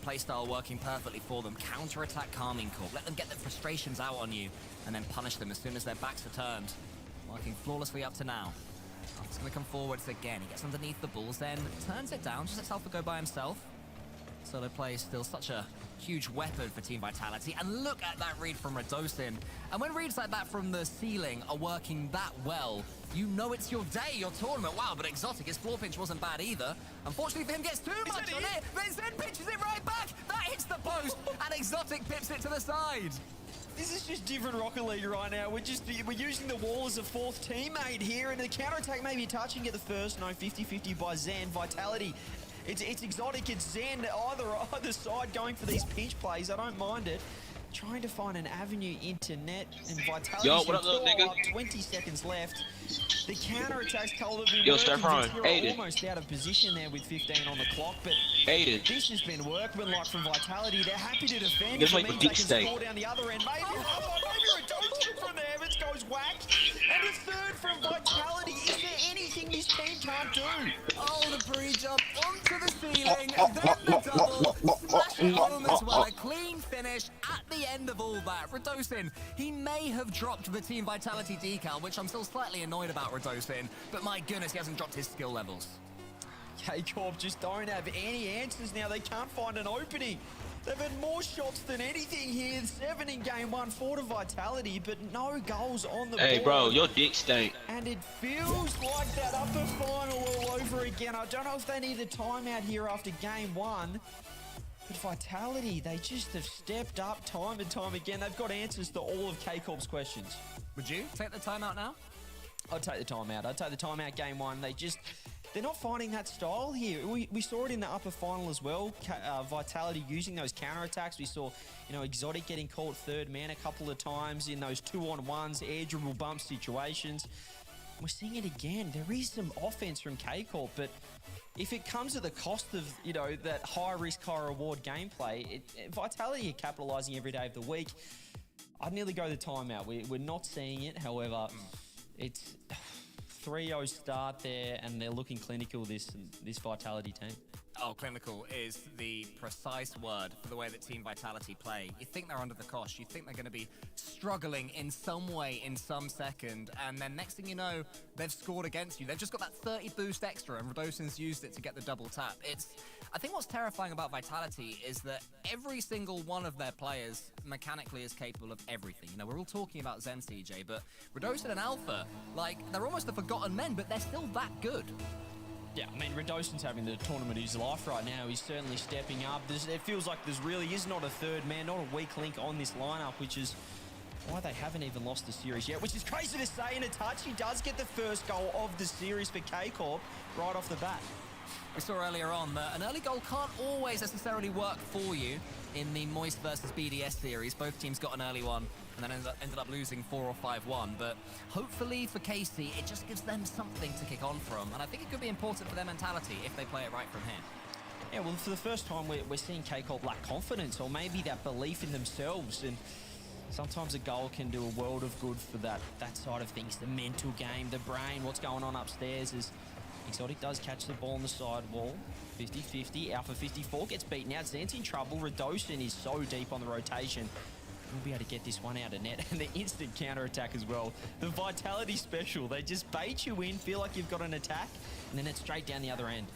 playstyle working perfectly for them. Counter-attack Carmine Corp. Let them get their frustrations out on you and then punish them as soon as their backs are turned. Working flawlessly up to now. He's going to come forwards again. He gets underneath the balls, then turns it down, just lets Alpha go by himself. Solo play is still such a huge weapon for Team Vitality. And look at that read from Radosin. And when reads like that from the ceiling are working that well, you know it's your day, your tournament. Wow, but Exotic, his floor pinch wasn't bad either. Unfortunately for him, gets too much on it. Then Zen pitches it right back. That hits the post, and Exotic pips it to the side. This is just different Rocket League right now. We're using the wall as a fourth teammate here, and the counter-attack may be touching at the first. No, 50-50 by Zen. Vitality. It's Exotic, it's Zen, either side going for these pinch plays. I don't mind it. Trying to find an avenue into net, and Vitality up 20 seconds left. The counter-attacks Cold have been working. Almost out of position there with 15 on the clock, but this has been workmanlike from Vitality. They're happy to defend. It means they can score down the other end. Maybe a dodge from there. It goes whack. And a third from Vitality. Is there anything this team can't do? Oh, the pre-jump onto the ceiling, then the double, flashing home as well. A clean finish at the end of all that. Radosin, he may have dropped the Team Vitality decal, which I'm still slightly annoyed about Radosin, but my goodness, he hasn't dropped his skill levels. K-Corp just don't have any answers now. They can't find an opening. They've had more shots than anything here. 7 in game 1, 4 to Vitality, but no goals on the board. Hey, bro, your dick stink. And it feels like that upper final all over again. I don't know if they need a timeout here after game 1. But Vitality, they just have stepped up time and time again. They've got answers to all of K-Corp's questions. Would you take the timeout now? I'd take the timeout. I'd take the timeout game 1. They're not finding that style here. We saw it in the upper final as well. Vitality using those counterattacks. We saw, Exotic getting caught third man a couple of times in those 2-on-1s, air dribble bump situations. We're seeing it again. There is some offense from K-Corp, but if it comes at the cost of, that high risk, high reward gameplay, Vitality are capitalizing every day of the week. I'd nearly go the timeout. We're not seeing it. However, it's 3-0 start there, and they're looking clinical, this Vitality team. Oh, clinical is the precise word for the way that Team Vitality play. You think they're under the cosh. You think they're going to be struggling in some way, in some second, and then next thing you know, they've scored against you. They've just got that 30 boost extra, and Radosin's used it to get the double tap. I think what's terrifying about Vitality is that every single one of their players mechanically is capable of everything. We're all talking about Zen, CJ, but Radosin and Alpha, they're almost the forgotten men, but they're still that good. Yeah, I mean, Radosin's having the tournament of his life right now. He's certainly stepping up. It feels like there really is not a third man, not a weak link on this lineup, which is why they haven't even lost the series yet, which is crazy to say. In a touch, he does get the first goal of the series for K-Corp right off the bat. We saw earlier on that an early goal can't always necessarily work for you in the Moist versus BDS series. Both teams got an early one and then ended up losing 4 or 5-1. But hopefully for KC, it just gives them something to kick on from. And I think it could be important for their mentality if they play it right from here. Yeah, well, for the first time, we're seeing K-Corp lack confidence, or maybe that belief in themselves. And sometimes a goal can do a world of good for that side of things. The mental game, the brain, what's going on upstairs is Exotic does catch the ball on the sidewall. 50-50, Alpha 54 gets beaten out. Zen's in trouble. Radosin is so deep on the rotation. We'll be able to get this one out of net. And the instant counter-attack as well. The Vitality special. They just bait you in, feel like you've got an attack, and then it's straight down the other end.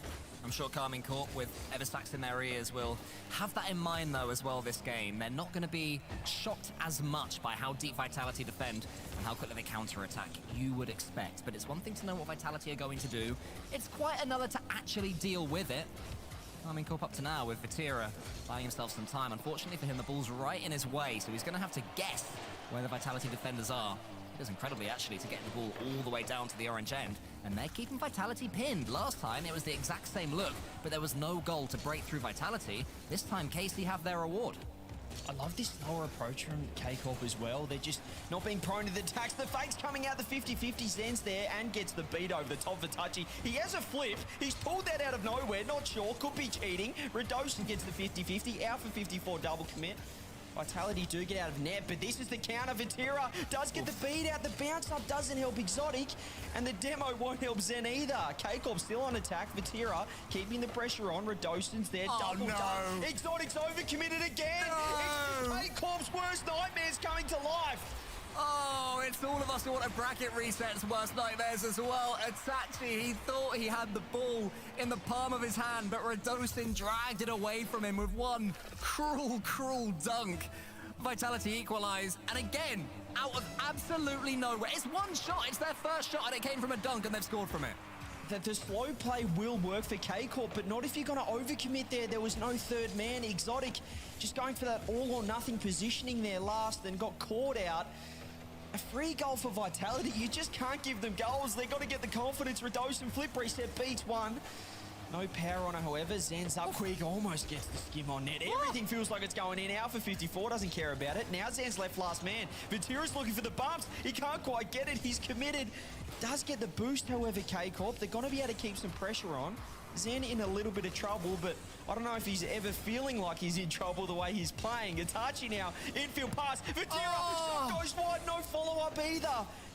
I'm sure Carmine Corp, with Eversax in their ears, will have that in mind, though, as well this game. They're not going to be shocked as much by how deep Vitality defend and how quickly they counter-attack, you would expect. But it's one thing to know what Vitality are going to do. It's quite another to actually deal with it. Carmine Corp up to now with Vatira buying himself some time. Unfortunately for him, the ball's right in his way, so he's going to have to guess where the Vitality defenders are. He does incredibly, actually, to get the ball all the way down to the orange end. And they're keeping Vitality pinned. Last time, it was the exact same look, but there was no goal to break through Vitality. This time, KC have their reward. I love this lower approach from K-Corp as well. They're just not being prone to the attacks. The fake's coming out the 50-50. Zen's there and gets the beat over the top of Touchy. He has a flip. He's pulled that out of nowhere. Not sure. Could be cheating. Radosin gets the 50-50. Alpha 54 double commit. Vitality do get out of net, but this is the counter. Vatira does get the beat out. The bounce up doesn't help Exotic, and the demo won't help Zen either. K-Corp still on attack. Vatira keeping the pressure on. Radosin's there. Double done. Exotic's overcommitted again. It's just K-Corp's worst nightmares coming to life. Oh, it's all of us who want a bracket reset's worst nightmares as well. Itachi, he thought he had the ball in the palm of his hand, but Radosin dragged it away from him with one cruel, cruel dunk. Vitality equalize, and again, out of absolutely nowhere. It's one shot, it's their first shot, and it came from a dunk, and they've scored from it. The slow play will work for K-Corp, but not if you're going to overcommit there. There was no third man. Exotic just going for that all-or-nothing positioning there last and got caught out. A free goal for Vitality. You just can't give them goals. They've got to get the confidence. Radosin flip reset beats one. No power on it, however. Zen's up quick, almost gets the skim on net. Everything feels like it's going in. Alpha 54 doesn't care about it. Now Zen's left last man. Vatira's looking for the bumps. He can't quite get it. He's committed. Does get the boost, however, K-Corp. They're going to be able to keep some pressure on. Zen in a little bit of trouble, but I don't know if he's ever feeling like he's in trouble the way he's playing. Itachi now, infield pass. Vatira, shot goes wide. No follow-up either.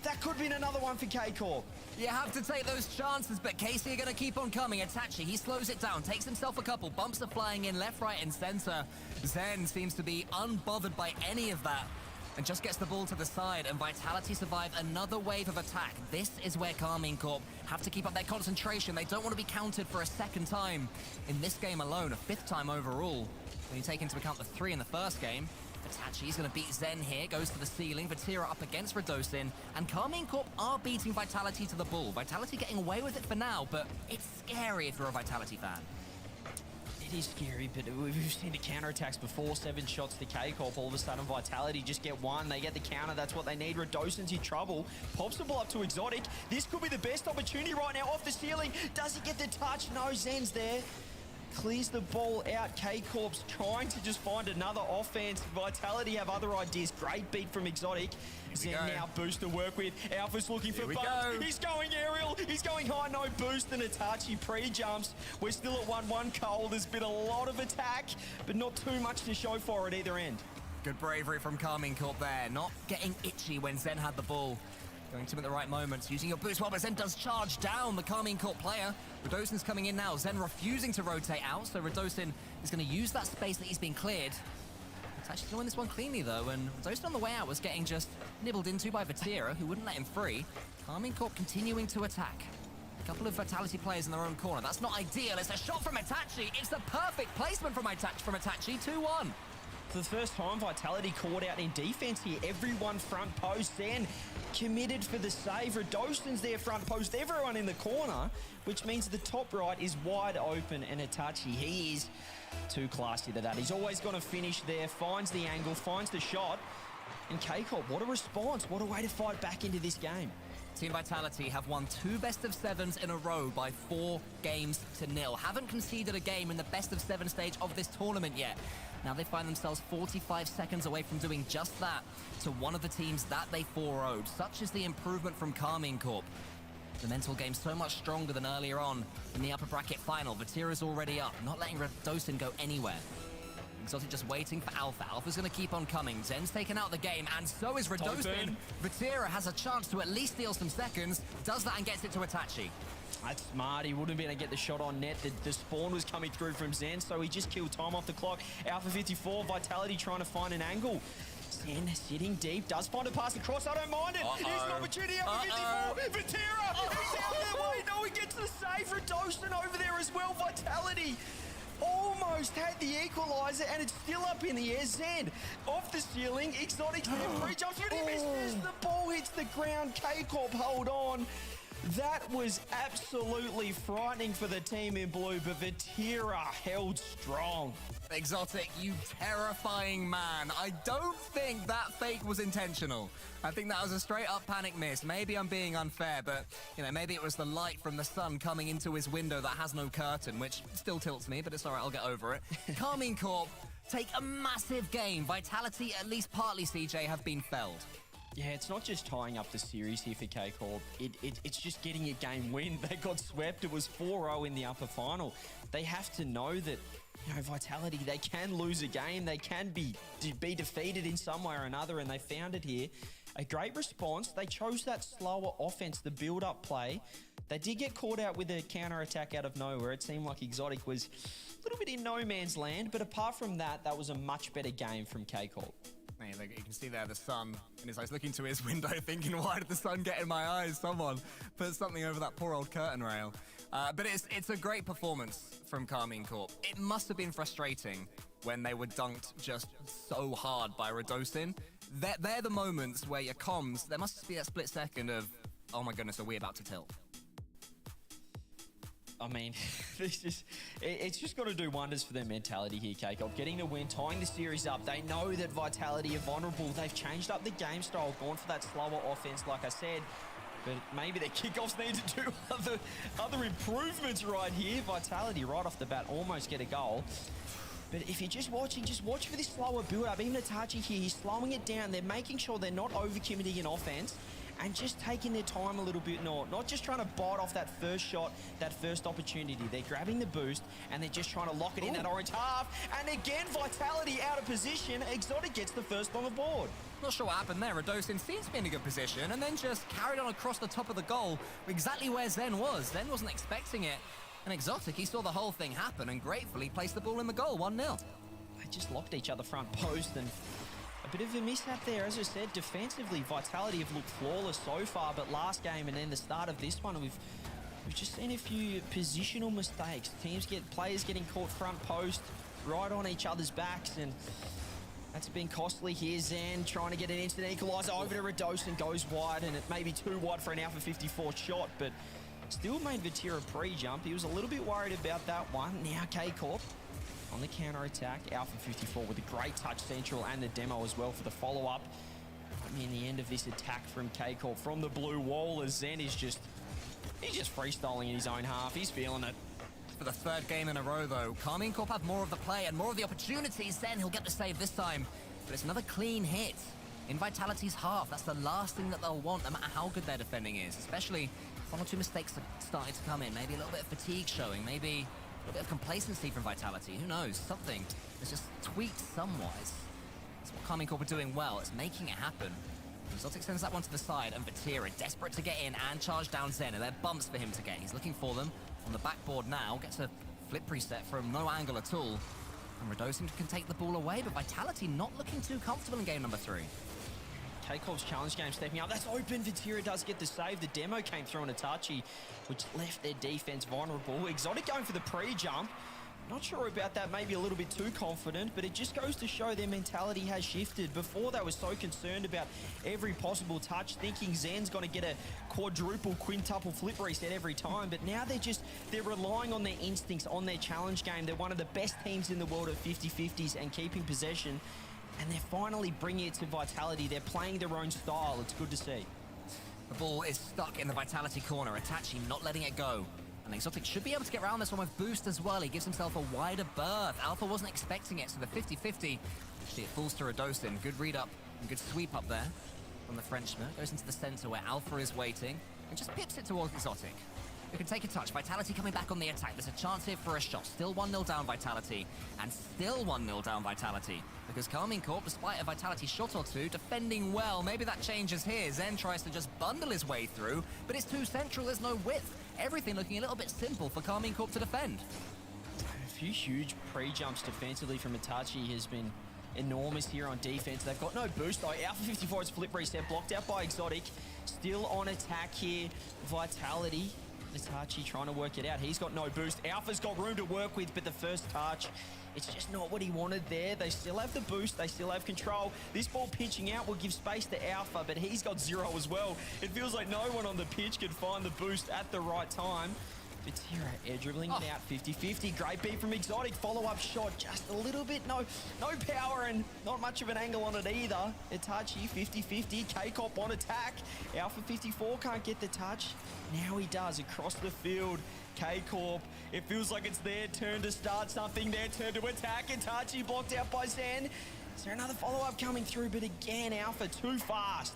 That could have been another one for K-Corp. You have to take those chances, but Casey are going to keep on coming. Itachi, he slows it down, takes himself a couple. Bumps are flying in left, right, and center. Zen seems to be unbothered by any of that and just gets the ball to the side, and Vitality survive another wave of attack. This is where Karmine Corp have to keep up their concentration. They don't want to be counted for a second time in this game alone, a fifth time overall. When you take into account the 3 in the first game, Itachi's going to beat Zen here, goes to the ceiling. Vatira up against Radosin, and Karmine Corp are beating Vitality to the ball. Vitality getting away with it for now, but it's scary if you're a Vitality fan. It is scary, but we've seen the counterattacks before. 7 shots to K-Corp. All of a sudden, Vitality just get one. They get the counter. That's what they need. Radosin's in trouble. Pops the ball up to Exotic. This could be the best opportunity right now off the ceiling. Does he get the touch? No, Zen's there. Clears the ball out. K-Corp's trying to just find another offense. Vitality have other ideas. Great beat from Exotic. Zen now boost to work with. Alpha's looking for bumps. He's going aerial. He's going high. No boost. And Itachi pre-jumps. We're still at 1-1 Cole. There's been a lot of attack, but not too much to show for at either end. Good bravery from Karmine Corp there. Not getting itchy when Zen had the ball. Going to him at the right moment, using your boost while Zen does charge down the Karmine Corp player. Radosin's coming in now. Zen refusing to rotate out, so Radosin is going to use that space that he's been cleared. It's actually going to win this one cleanly, though, and Radosin on the way out was getting just nibbled into by Vatira, who wouldn't let him free. Karmine Corp continuing to attack. A couple of Vitality players in their own corner. That's not ideal. It's a shot from Itachi. It's the perfect placement from Itachi. 2-1. For the first time, Vitality caught out in defense here. Everyone front post. Zen committed for the save. Radosin's there front post. Everyone in the corner, which means the top right is wide open. And Itachi, he is too classy to that. He's always going to finish there. Finds the angle, finds the shot. And K-Corp, what a response. What a way to fight back into this game. Team Vitality have won 2 best-of-7s in a row by 4 games to 0. Haven't conceded a game in the best-of-7 stage of this tournament yet. Now they find themselves 45 seconds away from doing just that to one of the teams that they 4-0'd. Such is the improvement from Karmine Corp. The mental game so much stronger than earlier on in the upper bracket final. Vatira's already up, not letting Radosin go anywhere. Exotic just waiting for Alpha. Alpha's going to keep on coming. Zen's taken out the game, and so is Radosin. Vatira has a chance to at least steal some seconds. Does that and gets it to Itachi. That's smart. He wouldn't be able to get the shot on net. The spawn was coming through from Zen, so he just killed time off the clock. Alpha 54, Vitality trying to find an angle. Zen sitting deep, does find a pass across. I don't mind it. Here's an opportunity. Alpha 54, Vatira. He's out there. Wait, no, he gets the save. Radosin over there as well. Vitality almost had the equalizer, and it's still up in the air. Zen off the ceiling. Exotic's there. Pre-jumps, but he misses. The ball hits the ground. K-Corp hold on. That was absolutely frightening for the team in blue, but Vatira held strong. Exotic, you terrifying man. I don't think that fake was intentional. I think that was a straight-up panic miss. Maybe I'm being unfair, but, you know, maybe it was the light from the sun coming into his window that has no curtain, which still tilts me, but it's all right, I'll get over it. Karmine Corp take a massive game. Vitality, at least partly, CJ, have been felled. Yeah, it's not just tying up the series here for K-Corp. It's just getting a game win. They got swept. It was 4-0 in the upper final. They have to know that, Vitality, they can lose a game. They can be defeated in some way or another, and they found it here. A great response. They chose that slower offense, the build-up play. They did get caught out with a counter-attack out of nowhere. It seemed like Exotic was a little bit in no man's land, but apart from that, that was a much better game from K-Corp. Man, you can see there the sun in his eyes, looking to his window, thinking, why did the sun get in my eyes? Someone put something over that poor old curtain rail. But it's a great performance from Karmine Corp. It must have been frustrating when they were dunked just so hard by Radosin. They're the moments where your comms, there must be that split second of, oh my goodness, are we about to tilt? I mean, it's just got to do wonders for their mentality here, K-Corp. Getting the win, tying the series up. They know that Vitality are vulnerable. They've changed up the game style, gone for that slower offense, like I said. But maybe their kickoffs need to do other improvements right here. Vitality, right off the bat, almost get a goal. But if you're just watch for this slower build-up. Even Itachi here, he's slowing it down. They're making sure they're not over-committing in offense and just taking their time a little bit more. Not just trying to bite off that first shot, that first opportunity. They're grabbing the boost and they're just trying to lock it in that orange half. And again, Vitality out of position. Exotic gets the first on the board. Not sure what happened there. Radosin seems to be in a good position and then just carried on across the top of the goal exactly where Zen was. Zen wasn't expecting it. And Exotic, he saw the whole thing happen and gratefully placed the ball in the goal, 1-0. They just locked each other front post and a bit of a mishap there. As I said, defensively, Vitality have looked flawless so far, but last game and then the start of this one, we've just seen a few positional mistakes. Players getting caught front post, right on each other's backs, and that's been costly here. Zen trying to get an instant equalizer over to Radosin, goes wide, and it may be too wide for an Alpha 54 shot, but still made Vatira pre-jump. He was a little bit worried about that one. Now K-Corp on the counter-attack. Alpha 54 with a great touch central and the demo as well for the follow-up. I mean, the end of this attack from K-Corp from the blue wall as Zen is he's just freestyling in his own half. He's feeling it. For the third game in a row, though, Karmine Corp have more of the play and more of the opportunities. Zen, he'll get the save this time. But it's another clean hit in Vitality's half. That's the last thing that they'll want, no matter how good their defending is. Especially one or two mistakes are starting to come in. Maybe a little bit of fatigue showing. Maybe a bit of complacency from Vitality. Who knows? Something that's just tweaked somewhat. It's what Karmine Corp are doing well. It's making it happen. Exotic sends that one to the side, and Vatira desperate to get in and charge down Zen, and they're bumps for him to get. He's looking for them on the backboard now. Gets a flip reset from no angle at all. And Radosin can take the ball away, but Vitality not looking too comfortable in game number 3. K-Corp's challenge game stepping up. That's open. Vatira does get the save. The demo came through on Itachi, which left their defense vulnerable. Exotic going for the pre-jump. Not sure about that, maybe a little bit too confident, but it just goes to show their mentality has shifted. Before, they were so concerned about every possible touch, thinking Zen's going to get a quadruple, quintuple flip reset every time, but now they're relying on their instincts, on their challenge game. They're one of the best teams in the world at 50-50s and keeping possession, and they're finally bringing it to Vitality. They're playing their own style. It's good to see. The ball is stuck in the Vitality corner. Itachi not letting it go. And Exotic should be able to get around this one with boost as well. He gives himself a wider berth. Alpha wasn't expecting it, so the 50-50. Actually, it falls to Radosin. Good read up and good sweep up there from the Frenchman. Goes into the center where Alpha is waiting and just pips it towards Exotic, who can take a touch. Vitality coming back on the attack. There's a chance here for a shot. Still 1-0 down Vitality, and still 1-0 down Vitality. Because Karmine Corp, despite a Vitality shot or two, defending well. Maybe that changes here. Zen tries to just bundle his way through, but it's too central. There's no width. Everything looking a little bit simple for Karmine Corp to defend. A few huge pre-jumps defensively from Itachi has been enormous here on defense. They've got no boost though. Alpha 54's flip reset blocked out by Exotic. Still on attack here. Vitality. Itachi trying to work it out. He's got no boost. Alpha's got room to work with, but the first touch, it's just not what he wanted there. They still have the boost. They still have control. This ball pitching out will give space to Alpha, but he's got 0 as well. It feels like no one on the pitch could find the boost at the right time. Vatira air dribbling it out 50-50. Great beat from Exotic. Follow-up shot just a little bit. No power and not much of an angle on it either. Itachi 50-50. K-Corp on attack. Alpha 54 can't get the touch. Now he does across the field. K-Corp, it feels like it's their turn to start something, their turn to attack. Itachi blocked out by Zen. Is there another follow-up coming through? But again, Alpha too fast.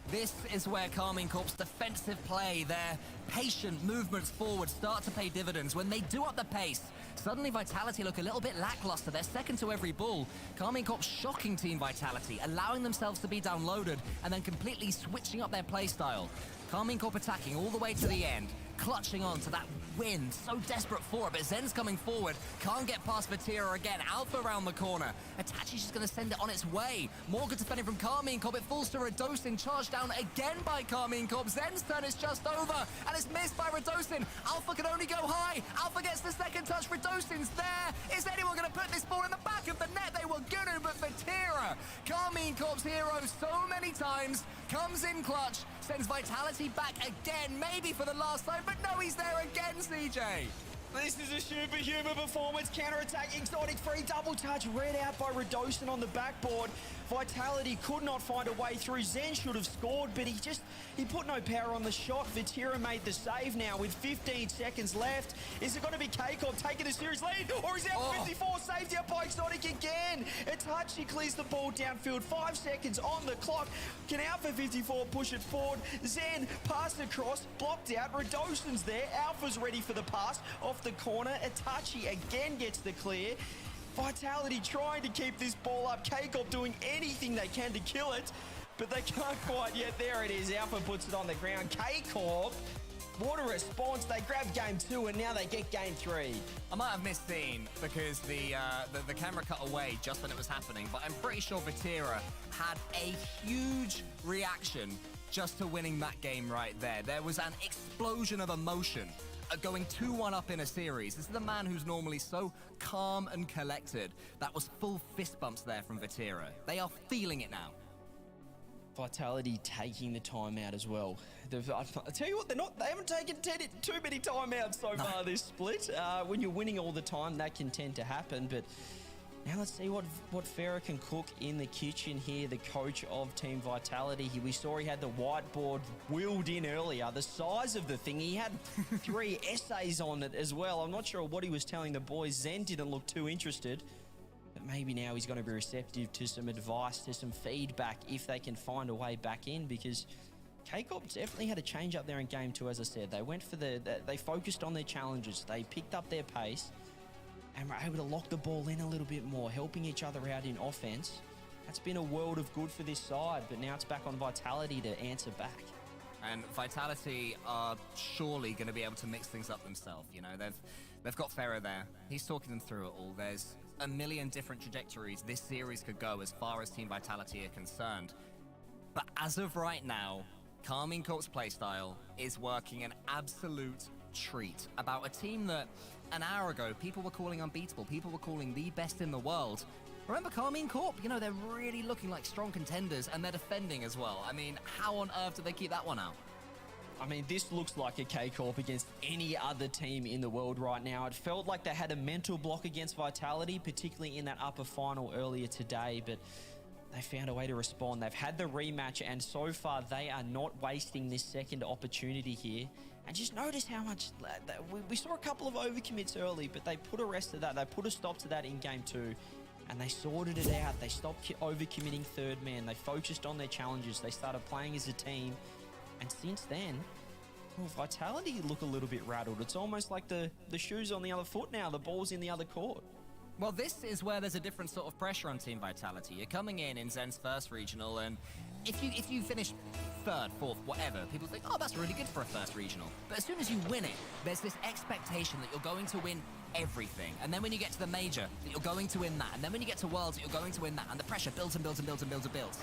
This is where Carmine Corp's defensive play, their patient movements forward start to pay dividends. When they do up the pace, suddenly Vitality look a little bit lackluster. They're second to every bull. Carmine Corp shocking Team Vitality, allowing themselves to be downloaded and then completely switching up their playstyle. Carmine Corp attacking all the way to the end, clutching on to that win, so desperate for it, but Zen's coming forward, can't get past Vatira again, Alpha around the corner, Itachi's just going to send it on its way, more good defending from Carmine Corp, it falls to Radosin, charged down again by Carmine Corp, Zen's turn is just over, and it's missed by Radosin, Alpha can only go high, Alpha gets the second touch, Radosin's there, is anyone going to put this ball in the back of the net? They were gonna, but Vatira, Carmine Corp's hero so many times, comes in clutch, sends Vitality back again, maybe for the last time, but no, he's there again, CJ. This is a superhuman performance, counter-attack, exotic free double touch, read out by Radosin on the backboard. Vitality could not find a way through. Zen should have scored, but he put no power on the shot. Vatira made the save now with 15 seconds left. Is it going to be K-Corp taking the series lead, or is Alpha 54 saved out by Exotic again? Itachi clears the ball downfield, 5 seconds on the clock. Can Alpha 54 push it forward? Zen pass across, blocked out. Radosin's there. Alpha's ready for the pass off the corner. Itachi again gets the clear. Vitality trying to keep this ball up. K-Corp doing anything they can to kill it, but they can't quite yet. There it is. Alpha puts it on the ground. K-Corp, what a response. They grabbed game 2 and now they get game 3. I might have missed scene because the camera cut away just when it was happening, but I'm pretty sure Vatira had a huge reaction just to winning that game right there. There was an explosion of emotion. Going 2-1 up in a series. This is the man who's normally so calm and collected. That was full fist bumps there from Vatira. They are feeling it now. Vitality taking the timeout as well. I tell you what, they haven't taken too many timeouts so far this split. When you're winning all the time, that can tend to happen, but now let's see what Farah can cook in the kitchen here, the coach of Team Vitality. We saw he had the whiteboard wheeled in earlier. The size of the thing, he had 3 essays on it as well. I'm not sure what he was telling the boys. Zen didn't look too interested, but maybe now he's going to be receptive to some advice, to some feedback if they can find a way back in, because K-Corp definitely had a change up there in game 2, as I said. They went for they focused on their challenges. They picked up their pace and were able to lock the ball in a little bit more, helping each other out in offense. That's been a world of good for this side, but now it's back on Vitality to answer back. And Vitality are surely going to be able to mix things up themselves. You know, they've got Ferrer there. He's talking them through it all. There's a million different trajectories this series could go as far as Team Vitality are concerned. But as of right now, Carmine Corp's playstyle is working an absolute treat. About a team that an hour ago people were calling unbeatable, people were calling the best in the world. Remember Carmine Corp? You know, they're really looking like strong contenders, and they're defending as well. I mean, how on earth did they keep that one out? I mean, this looks like a K-Corp against any other team in the world right now. It felt like they had a mental block against Vitality, particularly in that upper final earlier today, but they found a way to respond. They've had the rematch, and so far they are not wasting this second opportunity here. And just notice how much... We saw a couple of overcommits early, but they put a rest to that. They put a stop to that in game 2. And they sorted it out. They stopped overcommitting third man. They focused on their challenges. They started playing as a team. And since then, well, Vitality look a little bit rattled. It's almost like the shoe's on the other foot now. The ball's in the other court. Well, this is where there's a different sort of pressure on Team Vitality. You're coming in Zen's first regional, and if you finish third, fourth, whatever, people think, oh, that's really good for a first regional. But as soon as you win it, there's this expectation that you're going to win everything. And then when you get to the major, that you're going to win that. And then when you get to Worlds, that you're going to win that. And the pressure builds and builds and builds and builds and builds.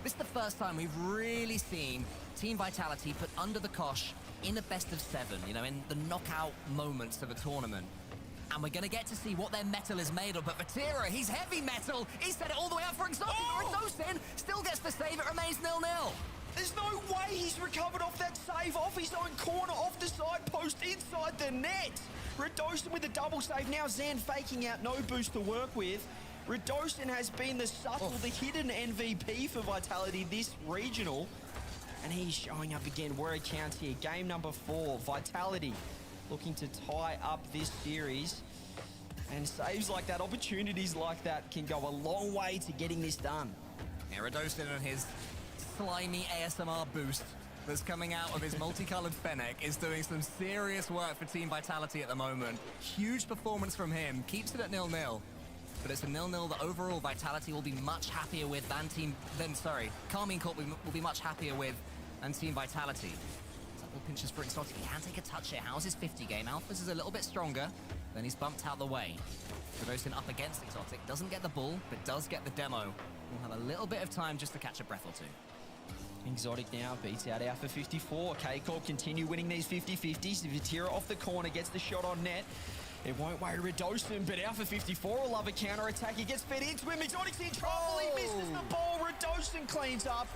This is the first time we've really seen Team Vitality put under the cosh in a best of 7, you know, in the knockout moments of a tournament. And we're going to get to see what their metal is made of. But Vatira, he's heavy metal. He set it all the way up for Exotic. Radosin still gets the save. It remains 0-0. There's no way he's recovered off that save, off his own corner, off the side post, inside the net. Radosin with a double save. Now Zen faking out, no boost to work with. Radosin has been the subtle, the hidden MVP for Vitality this regional. And he's showing up again where it counts here. Game number 4, Vitality looking to tie up this series. And saves like that, opportunities like that can go a long way to getting this done. Yeah, Radosin and his slimy ASMR boost that's coming out of his multicolored Fennec is doing some serious work for Team Vitality at the moment. Huge performance from him, keeps it at 0-0. But it's a 0-0 that overall Vitality will be much happier with than Carmine Corp will be much happier with than Team Vitality. Couple pinches for Exotic. He can take a touch here. How's his 50 game? Alphas is a little bit stronger. Then he's bumped out the way. Radosin up against Exotic. Doesn't get the bull, but does get the demo. We'll have a little bit of time just to catch a breath or two. Exotic now beats out Alpha 54. K-Corp continue winning these 50-50s. Vatira off the corner gets the shot on net. It won't worry Radosin, but Alpha 54 will love a counter-attack. He gets fed into him. Exotic's in trouble. He misses the ball. Radosin cleans up.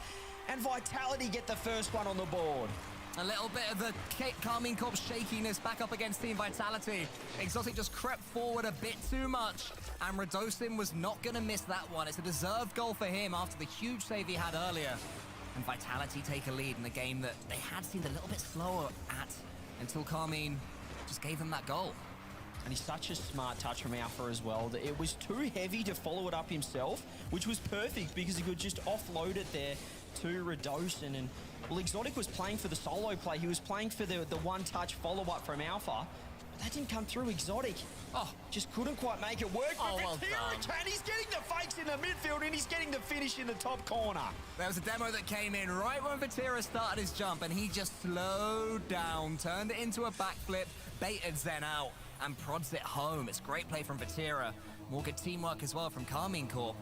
And Vitality get the first one on the board. A little bit of the Carmine Corp shakiness back up against Team Vitality. Exotic just crept forward a bit too much, and Radosin was not going to miss that one. It's a deserved goal for him after the huge save he had earlier. And Vitality take a lead in the game that they had seemed a little bit slower at until Carmine just gave them that goal. And he's such a smart touch from Alpha as well that it was too heavy to follow it up himself, which was perfect because he could just offload it there to Radosin. And well, Exotic was playing for the solo play. He was playing for the one-touch follow-up from Alpha. But that didn't come through. Exotic just couldn't quite make it work. But well Vatira can. He's getting the fakes in the midfield and he's getting the finish in the top corner. There was a demo that came in right when Vatira started his jump, and he just slowed down, turned it into a backflip, baited Zen out, and prods it home. It's great play from Vatira. More good teamwork as well from Carmine Corp.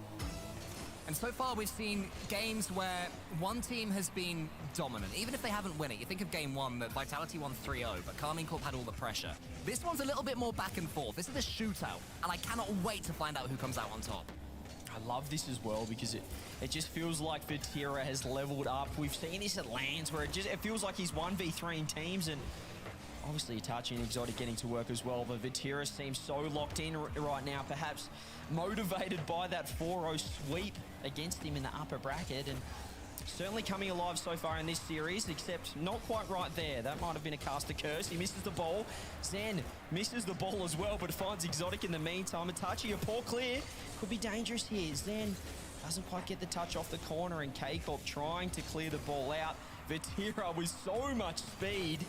And so far we've seen games where one team has been dominant, even if they haven't won it. You think of game one that Vitality won 3-0, but Carmine Corp had all the pressure. This one's a little bit more back and forth. This is a shootout, and I cannot wait to find out who comes out on top. I love this as well because it just feels like Vatira has leveled up. We've seen this at LANs where it feels like he's 1v3 in teams, and obviously Itachi and Exotic getting to work as well, but Vatira seems so locked in right now, perhaps motivated by that 4-0 sweep against him in the upper bracket, and certainly coming alive so far in this series, except not quite right there. That might have been a caster curse. He misses the ball. Zen misses the ball as well, but finds Exotic in the meantime. Itachi, a poor clear. Could be dangerous here. Zen doesn't quite get the touch off the corner, and K-Corp trying to clear the ball out. Vatira with so much speed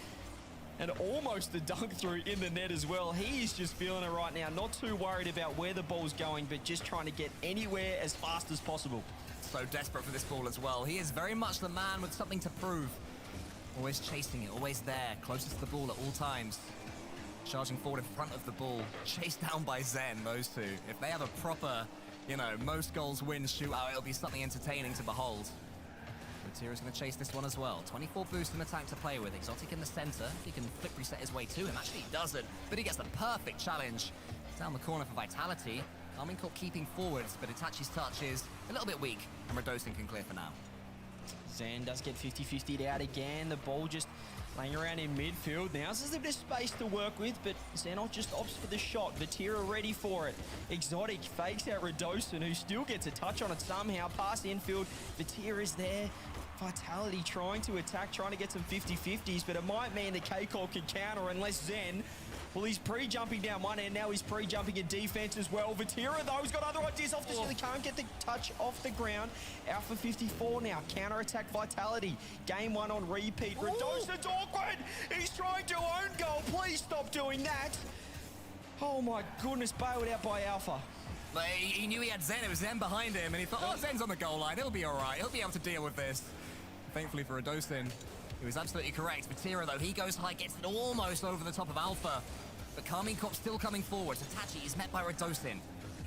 and almost a dunk through in the net as well. He is just feeling it right now. Not too worried about where the ball's going, but just trying to get anywhere as fast as possible. So desperate for this ball as well. He is very much the man with something to prove. Always chasing it, always there, closest to the ball at all times. Charging forward in front of the ball, chased down by Zen, those two. If they have a proper, most goals win shootout, it'll be something entertaining to behold. Vatira's going to chase this one as well. 24 boost in attack to play with. Exotic in the center. He can flip reset his way to him. Actually, he doesn't. But he gets the perfect challenge. Down the corner for Vitality. Carmine Corp keeping forwards, but Itachi's touch is a little bit weak, and Radosin can clear for now. Zen does get 50-50'd out again. The ball just laying around in midfield. Now there's a bit of space to work with, but Zenot just opts for the shot. Vatira ready for it. Exotic fakes out Radosin, who still gets a touch on it somehow. Past infield. Vatira is there. Vitality trying to attack, trying to get some 50-50s, but it might mean that K-Corp can counter unless Zen, well, he's pre-jumping down one end, now he's pre-jumping in defense as well. Vatira, though, he's got other ideas off the shot. He can't get the touch off the ground. Alpha 54 now, counter-attack Vitality. Game one on repeat. Radosin's awkward. He's trying to own goal. Please stop doing that. Oh, my goodness, bailed out by Alpha. But he knew he had Zen. It was Zen behind him, and he thought, Zen's on the goal line. He'll be all right. He'll be able to deal with this. Thankfully for Radosin, he was absolutely correct. Vatira, though, he goes high, gets it almost over the top of Alpha. But Carmine Corp still coming forward. Itachi is met by Radosin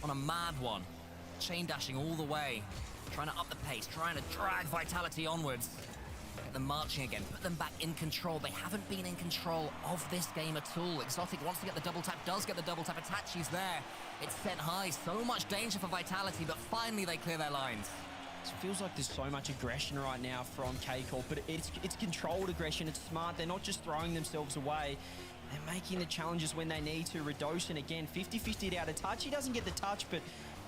on a mad one. Chain dashing all the way. Trying to up the pace, trying to drag Vitality onwards. Get them marching again, put them back in control. They haven't been in control of this game at all. Exotic wants to get the double tap, does get the double tap. Itachi's there. It's set high. So much danger for Vitality, but finally they clear their lines. It feels like there's so much aggression right now from K-Corp, but it's controlled aggression. It's smart. They're not just throwing themselves away. They're making the challenges when they need to. Radosin again, 50-50'd out. Itachi doesn't get the touch, but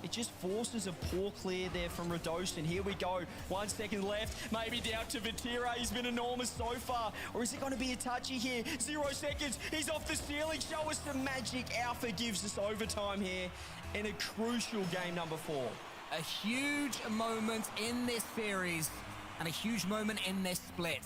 it just forces a poor clear there from Radosin. Here we go. 1 second left. Maybe down to Vatira. He's been enormous so far. Or is it going to be Itachi here? 0 seconds. He's off the ceiling. Show us the magic. Alpha gives us overtime here in a crucial game number 4. A huge moment in this series And a huge moment in this split.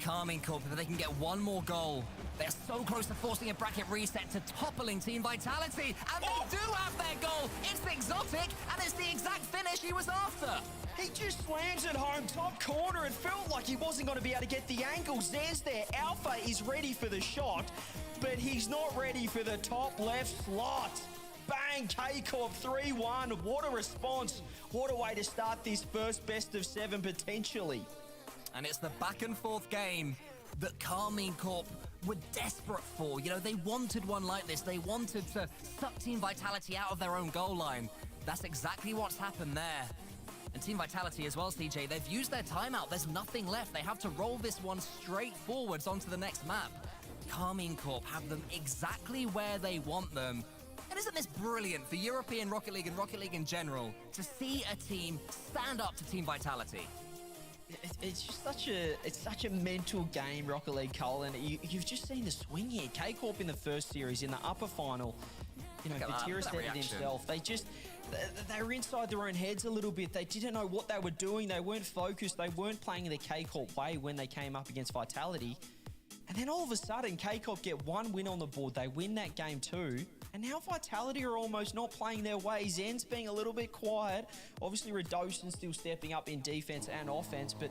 Carmine Corp, if they can get one more goal, they're so close to forcing a bracket reset, to toppling Team Vitality, and they do have their goal. It's exotic, and it's the exact finish he was after. He just slams it home, top corner. It felt like he wasn't going to be able to get the angle. Zen's there. Alpha is ready for the shot, but he's not ready for the top left slot. Bang, K-Corp 3-1. What a response. What a way to start this first best of 7 potentially. And it's the back and forth game that Carmine Corp were desperate for. You know, they wanted one like this. They wanted to suck Team Vitality out of their own goal line. That's exactly what's happened there. And Team Vitality as well, CJ, they've used their timeout. There's nothing left. They have to roll this one straight forwards onto the next map. Carmine Corp have them exactly where they want them. And isn't this brilliant for European Rocket League and Rocket League in general to see a team stand up to Team Vitality? It's just such a mental game, Rocket League, Cole, and you've just seen the swing here. K-Corp in the first series, in the upper final, you know, Vatira said it himself. They were inside their own heads a little bit. They didn't know what they were doing. They weren't focused. They weren't playing the K-Corp way when they came up against Vitality. And then all of a sudden, K-Corp get one win on the board. They win that game too. And now Vitality are almost not playing their way. Zen's being a little bit quiet. Obviously, Radoson's still stepping up in defense and offense. But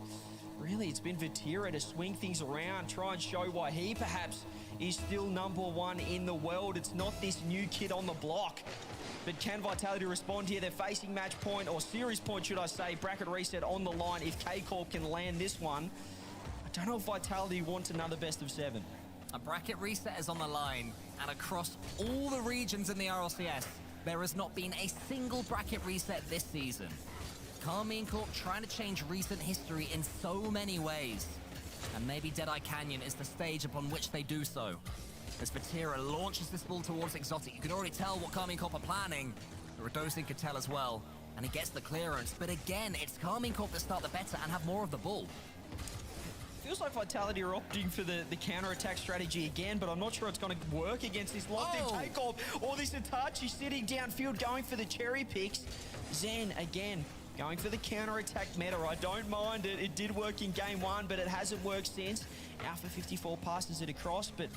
really, it's been Vatira to swing things around, try and show why he perhaps is still #1 in the world. It's not this new kid on the block. But can Vitality respond here? They're facing match point, or series point, should I say. Bracket reset on the line. If K-Corp can land this one, I don't know if Vitality wants another best of 7. A bracket reset is on the line, and across all the regions in the RLCS, there has not been a single bracket reset this season. Carmine Corp trying to change recent history in so many ways. And maybe Deadeye Canyon is the stage upon which they do so. As Vatira launches this ball towards Exotic, you can already tell what Carmine Corp are planning. Radosin could tell as well, and he gets the clearance. But again, it's Carmine Corp that start the better and have more of the ball. Feels like Vitality are opting for the counter-attack strategy again, but I'm not sure it's going to work against this locked-in K-Corp or this Itachi sitting downfield going for the cherry picks. Zen, again, going for the counter-attack meta. I don't mind it. It did work in game 1, but it hasn't worked since. Alpha 54 passes it across, but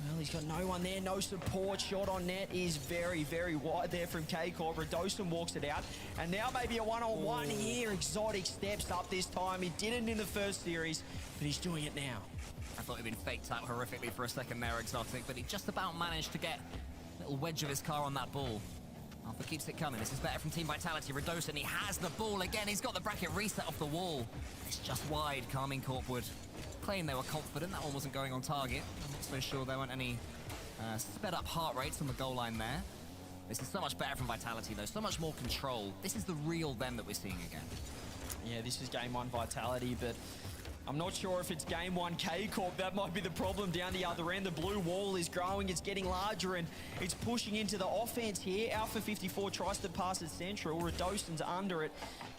well, he's got no one there, no support. Shot on net is very, very wide there from K-Corp. Radosin walks it out. And now maybe a one-on-one here. Exotic steps up this time. He didn't in the first series, but he's doing it now. I thought he'd been faked out horrifically for a second there, Exotic, but he just about managed to get a little wedge of his car on that ball. Alpha keeps it coming. This is better from Team Vitality. Radosin, he has the ball again. He's got the bracket reset off the wall. It's just wide. Carmine Corp would claim they were confident that one wasn't going on target. I'm not so sure there weren't any sped up heart rates on the goal line there. This is so much better from Vitality though, so much more control. This is the real them that we're seeing again. Yeah, this is game 1 Vitality, but I'm not sure if it's game 1 K-Corp. That might be the problem down the other end. The blue wall is growing, it's getting larger, and it's pushing into the offense here. Alpha 54 tries to pass it central. Radosin's under it.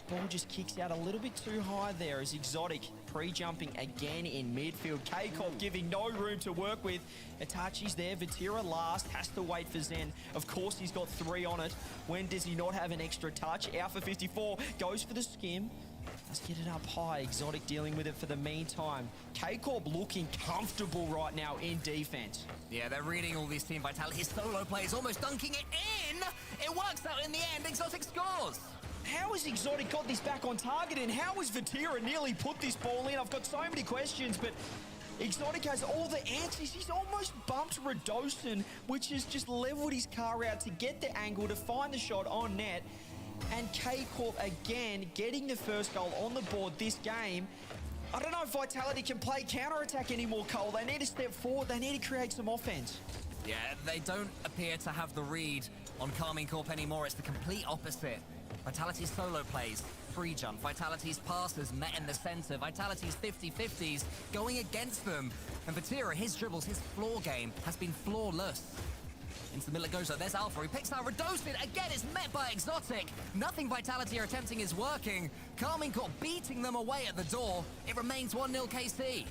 Ball just kicks out a little bit too high there as Exotic pre-jumping again in midfield. K-Corp giving no room to work with. Itachi's there. Vatira last. Has to wait for Zen. Of course, he's got 3 on it. When does he not have an extra touch? Alpha 54 goes for the skim. Let's get it up high. Exotic dealing with it for the meantime. K-Corp looking comfortable right now in defense. Yeah, they're reading all these Team Vitality solo plays, almost dunking it in. It works out in the end. Exotic scores. How has Exotic got this back on target, and how has Vatira nearly put this ball in? I've got so many questions, but Exotic has all the answers. He's almost bumped Radosin, which has just leveled his car out to get the angle to find the shot on net. And K-Corp again getting the first goal on the board this game. I don't know if Vitality can play counter-attack anymore, Cole. They need to step forward. They need to create some offense. Yeah, they don't appear to have the read on Carmine Corp anymore. It's the complete opposite. Vitality's solo plays, free jump. Vitality's passes met in the center. Vitality's 50-50s going against them. And Vatira, his dribbles, his floor game has been flawless. Into the middle it goes, though. There's Alpha. He picks out Radosin. Again, it's met by Exotic. Nothing Vitality are attempting is working. Carmine Corp beating them away at the door. It remains 1-0 KC.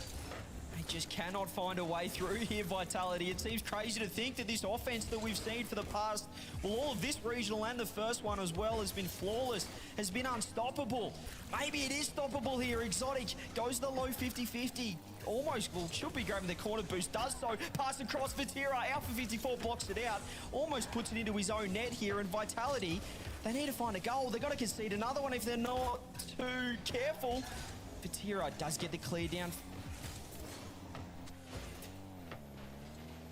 They just cannot find a way through here, Vitality. It seems crazy to think that this offense that we've seen for the past, well, all of this regional and the first one as well has been flawless, has been unstoppable. Maybe it is stoppable here. Exotic goes the low 50-50. Almost, well, should be grabbing the corner boost, does so. Pass across Vatira. Alpha 54 blocks it out. Almost puts it into his own net here. And Vitality, they need to find a goal. They've got to concede another one if they're not too careful. Vatira does get the clear down.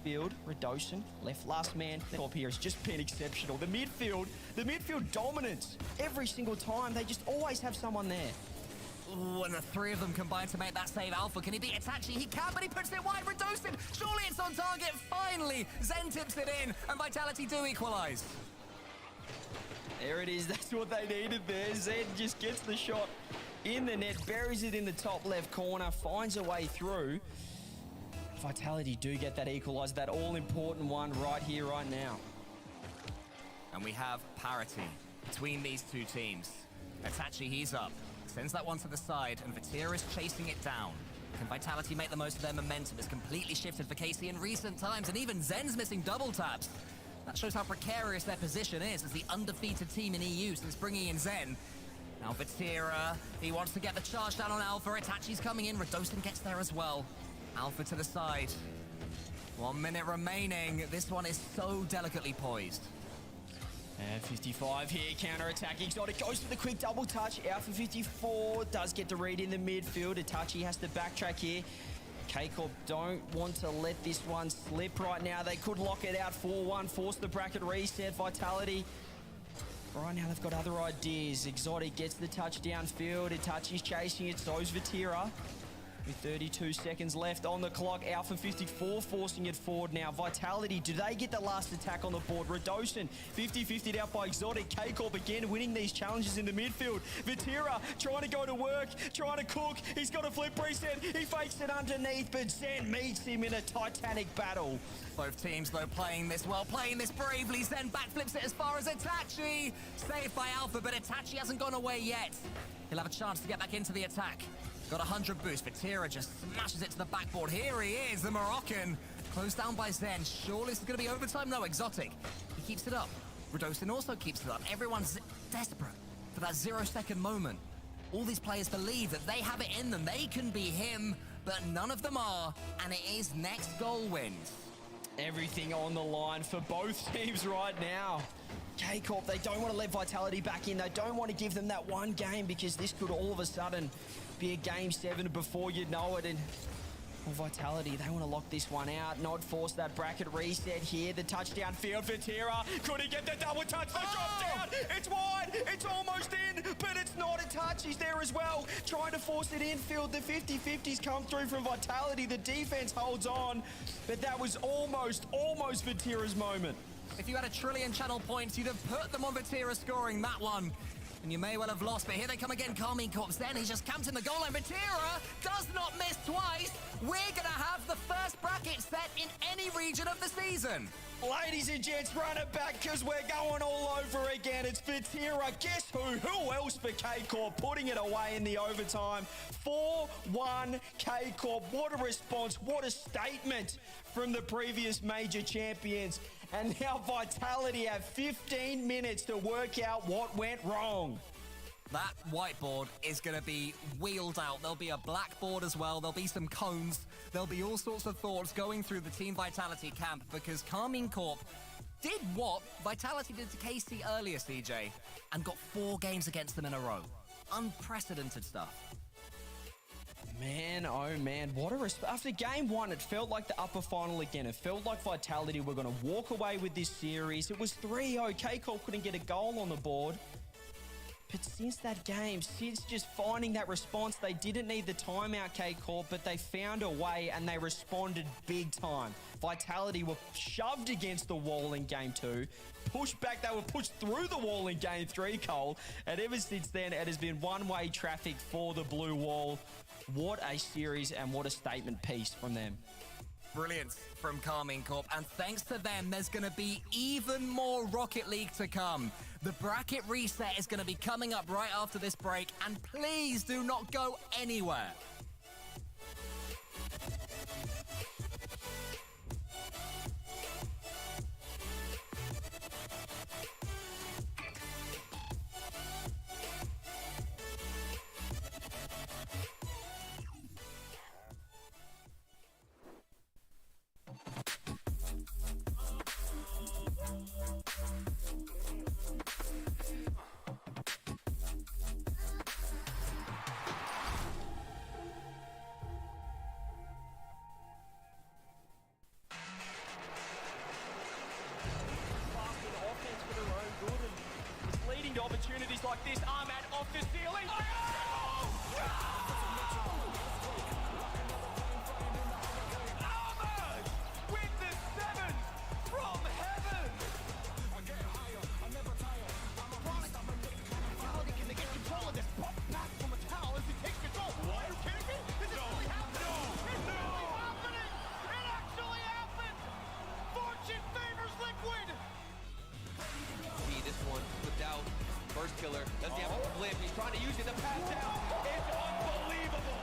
Field, Radosin, left last man. The top here has just been exceptional. The midfield dominance. Every single time, they just always have someone there. Ooh, and the three of them combined to make that save. Alpha, can he beat Itachi? He can, but he puts it wide. Radosin, surely it's on target. Finally, Zen tips it in, and Vitality do equalize. There it is. That's what they needed there. Zen just gets the shot in the net, buries it in the top left corner, finds a way through. Vitality do get that equalizer, that all-important one right here, right now. And we have parity between these two teams. Itachi, he's up. Sends that one to the side, and Vatira is chasing it down. Can Vitality make the most of their momentum? It's completely shifted for KC in recent times, and even Zen's missing double taps. That shows how precarious their position is as the undefeated team in EU since bringing in Zen. Now Vatira, he wants to get the charge down on Alpha. Itachi's coming in. Radosin gets there as well. Alpha to the side. 1 minute remaining. This one is so delicately poised. And 55 here, counter-attack. Exotic goes for the quick double touch. Alpha 54 does get the read in the midfield. Itachi has to backtrack here. K-Corp don't want to let this one slip right now. They could lock it out 4-1, force the bracket reset. Vitality, right now they've got other ideas. Exotic gets the touchdown field. Itachi's chasing it, so's Vatira. With 32 seconds left on the clock, Alpha 54 forcing it forward now. Vitality, do they get the last attack on the board? Radosin, 50-50'd out by Exotic. K-Corp again winning these challenges in the midfield. Vatira trying to go to work, trying to cook. He's got a flip reset. He fakes it underneath, but Zen meets him in a titanic battle. Both teams, though, playing this well, playing this bravely. Zen backflips it as far as Itachi. Saved by Alpha, but Itachi hasn't gone away yet. He'll have a chance to get back into the attack. Got 100 boost. Vatira just smashes it to the backboard. Here he is, the Moroccan. Closed down by Zen. Surely this is going to be overtime. No, Exotic. He keeps it up. Radosin also keeps it up. Everyone's desperate for that 0-second moment. All these players believe that they have it in them. They can be him, but none of them are. And it is next goal wins. Everything on the line for both teams right now. K-Corp, they don't want to let Vitality back in. They don't want to give them that one game because this could all of a sudden be a game 7 before you know it. And well, Vitality, they want to lock this one out, not force that bracket reset here. The touchdown field for Tira. Could he get the double touch? The drop down. It's wide. It's almost in, but it's not a touch. He's there as well. Trying to force it infield. The 50-50s come through from Vitality. The defense holds on, but that was almost for Tira's moment. If you had a trillion channel points, you'd have put them on Vatira scoring that one. And you may well have lost, but here they come again. Carmine Corp's then. He's just camped in the goal line. Vatira does not miss twice. We're going to have the first bracket set in any region of the season. Ladies and gents, run it back because we're going all over again. It's Vatira. Guess who? Who else for K-Corp? Putting it away in the overtime. 4-1 K-Corp. What a response. What a statement from the previous major champions. And now Vitality have 15 minutes to work out what went wrong. That whiteboard is going to be wheeled out. There'll be a blackboard as well. There'll be some cones. There'll be all sorts of thoughts going through the Team Vitality camp because Carmine Corp did what Vitality did to KC earlier, CJ, and got 4 games against them in a row. Unprecedented stuff. Man, oh man, what a after game 1, it felt like the upper final again. It felt like Vitality were going to walk away with this series. It was 3-0. K-Corp couldn't get a goal on the board. But since that game, since just finding that response, they didn't need the timeout, K-Corp, but they found a way and they responded big time. Vitality were shoved against the wall in game 2, pushed back, they were pushed through the wall in game 3, Cole, and ever since then, it has been one-way traffic for the blue wall. What a series and what a statement piece from them. Brilliant from Carmine Corp, and thanks to them, there's going to be even more Rocket League to come. The bracket reset is going to be coming up right after this break, and please do not go anywhere. opportunities like this. Armad off the ceiling. Armad with the 7 from heaven. Can they get control of this? Pop back from a towel as he takes control. Are you kidding me? This is really happening. It's really happening. It actually happened. Fortune favors Liquid. See this one without first killer. Does he have a flip? He's trying to use it. The pass down. It's unbelievable.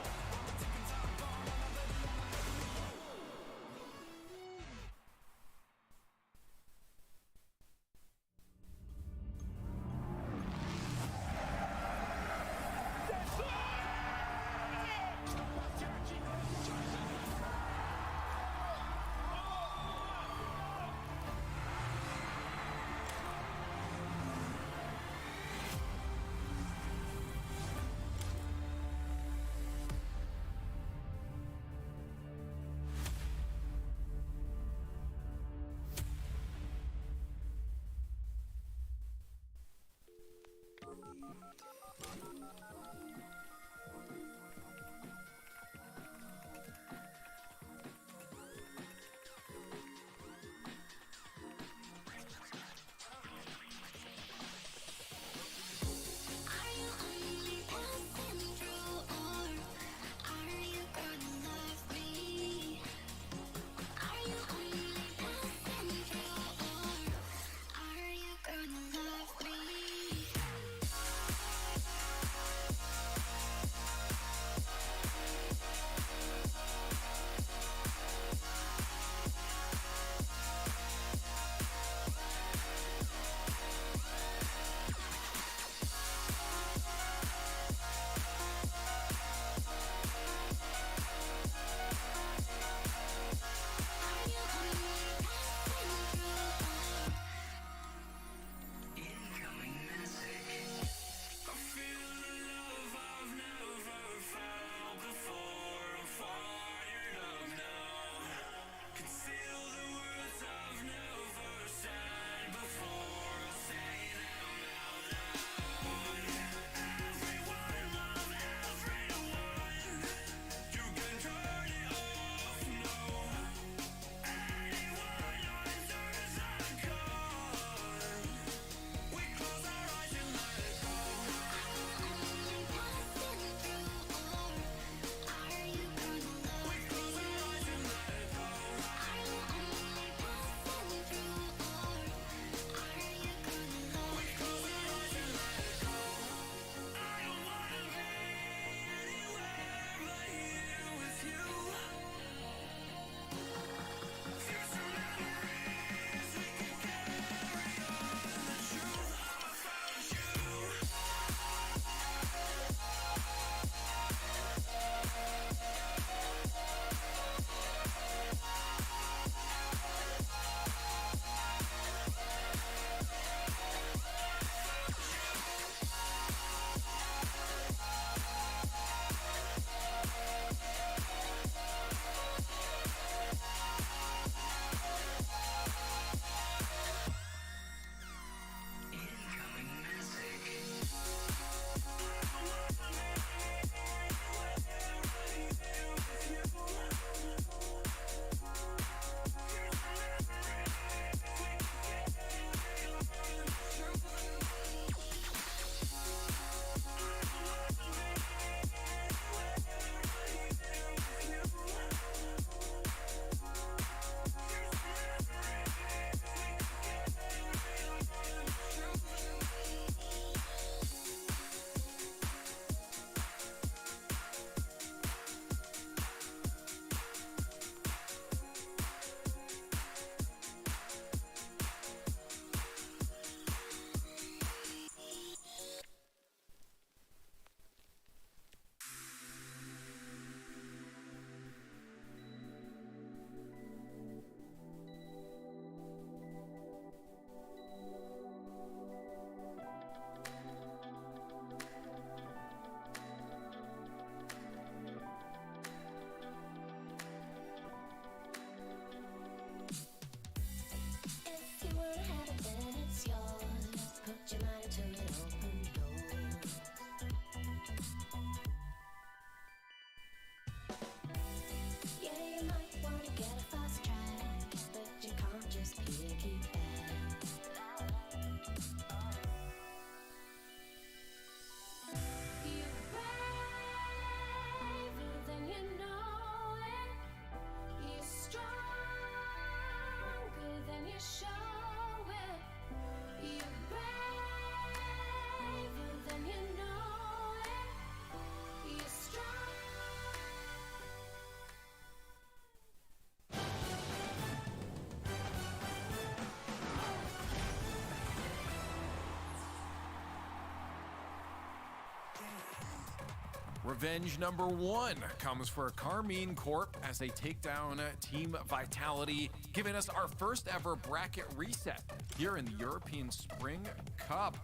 Revenge number 1 comes for Carmine Corp as they take down Team Vitality, giving us our first ever bracket reset here in the European Spring Cup.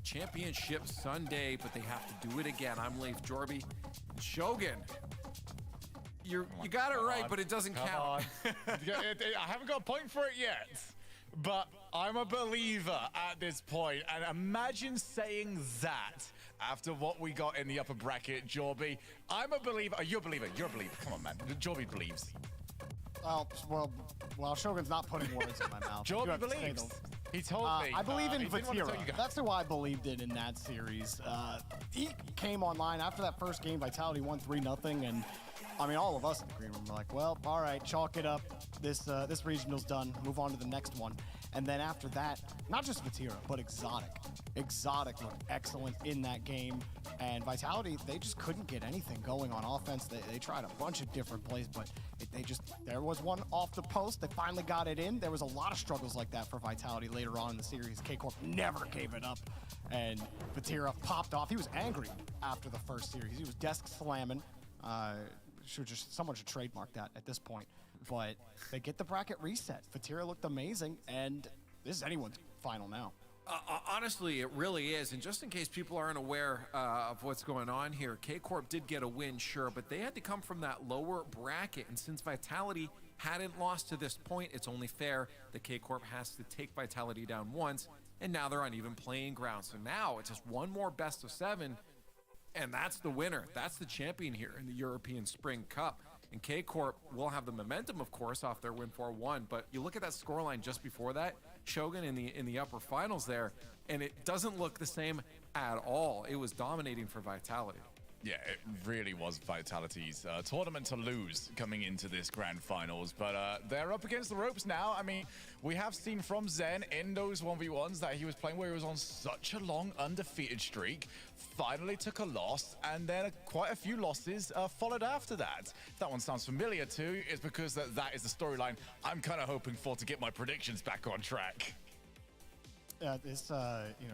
Championship Sunday, but they have to do it again. I'm Leif Jorby. Shogun, you got it right, but it doesn't count. I haven't got a point for it yet, but I'm a believer at this point. And imagine saying that after what we got in the upper bracket, Jorby. I'm a believer. You're a believer. You're a believer. Come on, man. Jorby believes. Well, Shogun's not putting words in my mouth. Jorby believes. He told me. I believe in he didn't want to tell you Vatira. guys. That's who I believed in that series. He came online after that first game. Vitality won 3-0, and I mean, all of us in the green room were like, well, all right, chalk it up. This regional's done. Move on to the next one. And then after that, not just Vatira, but Exotic. Exotic looked excellent in that game. And Vitality, they just couldn't get anything going on offense. They tried a bunch of different plays, but there was one off the post. They finally got it in. There was a lot of struggles like that for Vitality later on in the series. K-Corp never gave it up. And Vatira popped off. He was angry after the first series. He was desk slamming. Someone should trademark that at this point. But they get the bracket reset. Vatira looked amazing, and this is anyone's final now. Honestly, it really is. And just in case people aren't aware of what's going on here, K-Corp did get a win, sure, but they had to come from that lower bracket. And since Vitality hadn't lost to this point, it's only fair that K-Corp has to take Vitality down once, and now they're on even playing ground. So now it's just one more best of 7, and that's the winner. That's the champion here in the European Spring Cup. And K-Corp will have the momentum, of course, off their win 4-1. But you look at that scoreline just before that, Shogun in the upper finals there, and it doesn't look the same at all. It was dominating for Vitality. Yeah, it really was Vitality's tournament to lose coming into this grand finals, but they're up against the ropes now. I mean, we have seen from Zen in those 1v1s that he was playing where he was on such a long undefeated streak, finally took a loss, and then quite a few losses followed after that. If that one sounds familiar too, it's because that is the storyline I'm kind of hoping for to get my predictions back on track.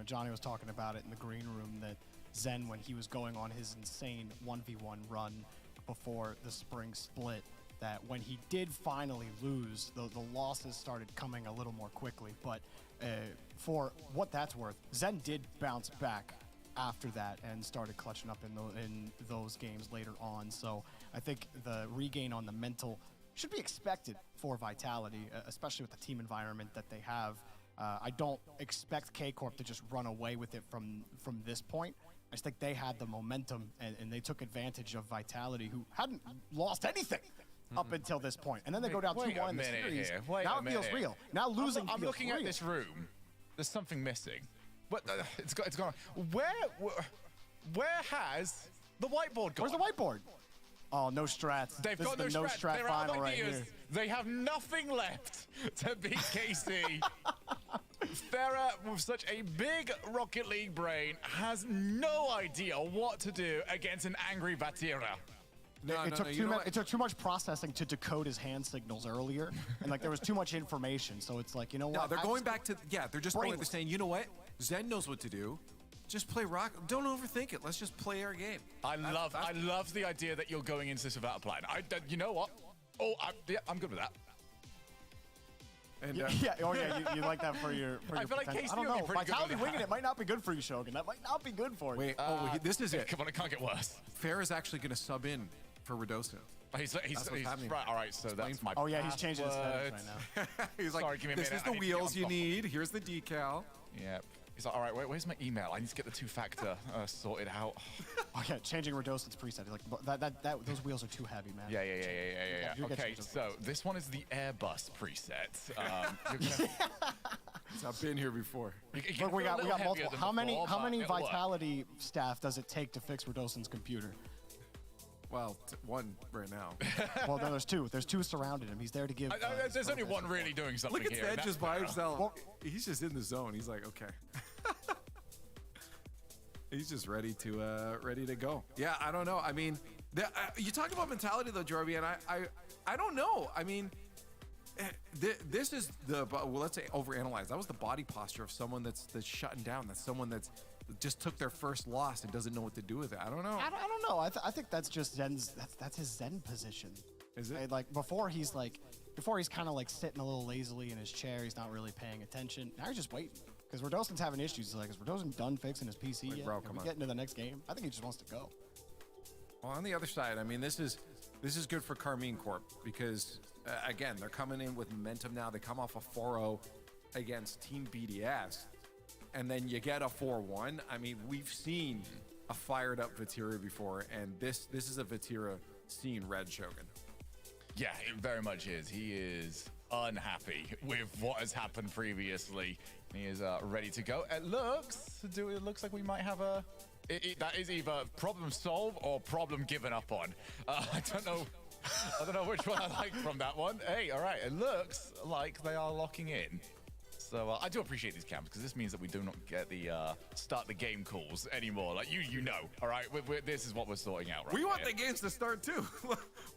Johnny was talking about it in the green room that Zen, when he was going on his insane 1v1 run before the spring split, that when he did finally lose, the losses started coming a little more quickly. But for what that's worth, Zen did bounce back after that and started clutching up in those games later on. So I think the regain on the mental should be expected for Vitality, especially with the team environment that they have. I don't expect K-Corp to just run away with it from this point. I just think they had the momentum and they took advantage of Vitality, who hadn't lost anything up until this point. And then they go down 2-1 in the series. Now it feels real. Now losing I'm feels looking real. at this room. There's something missing. But it's gone. Where has the whiteboard gone? Where's the whiteboard? Oh, no strats. They've This got is no the strats. strat They're out final of right ideas. here. They have nothing left to beat KC. Farah, with such a big Rocket League brain, has no idea what to do against an angry Vatira. It took too much processing to decode his hand signals earlier, and there was too much information. So it's like, you know what? No, they're going back to they're just going. They're saying, you know what? Zen knows what to do. Just play rock. Don't overthink it. Let's just play our game. I love the idea that you're going into this without a plan. You know what? I'm good with that. And, you like that for your. I feel like potential. KC I don't will know. get pretty good Vitality with winging that. it might not be good for you, Shogun. That might not be good for you. Wait, this is it. Come on, it can't get worse. Fair is actually going to sub in for Radosa. He's happening. right. All right, so that's my. Oh yeah, he's changing his settings right now. He's like, sorry, give me a this minute. is the wheels you need. Here's the decal. Yep. He's like, all right, where's my email? I need to get the two-factor sorted out. Oh yeah, changing Radosa's preset. He's like, those wheels are too heavy, man. Yeah. Okay, so this one is the Airbus preset. I've been here before. Look, we got multiple. How many it'll work. Vitality staff does it take to fix Radosan's computer? Well, one right now. Well, then there's two. There's two surrounding him. He's there to give. There's only one really doing something. Look at here, Zed and just that's by Farah. himself. Well, he's just in the zone. He's like, okay. He's just ready to go. Yeah, I don't know. I mean, you talk about mentality though, Jorby, and I don't know. I mean, this is let's say overanalyzed. That was the body posture of someone that's shutting down. That's someone that's just took their first loss and doesn't know what to do with it. I don't know. I don't know. I think that's just Zen's. That's his Zen position. Is it? Like before he's kind of like sitting a little lazily in his chair. He's not really paying attention. Now he's just waiting because Verdosen's having issues. He's like, is Verdosen done fixing his PC Like, yet? bro, Can come we on. get into the next game? I think he just wants to go. Well, on the other side, I mean, this is good for Karmine Corp because again, they're coming in with momentum now. They come off a 4-0 against Team BDS, and then you get a 4-1. I mean, we've seen a fired up Vatira before, and this is a Vatira seen red Shogun. Yeah, it very much is. He is unhappy with what has happened previously. He is ready to go. It looks like we might have a... that is either problem solved or problem given up on. I don't know which one I like from that one. Hey, all right. It looks like they are locking in. So I do appreciate these cams because this means that we do not get the start the game calls anymore. Like you know, all right. This is what we're sorting out. Right We want here. the games to start too.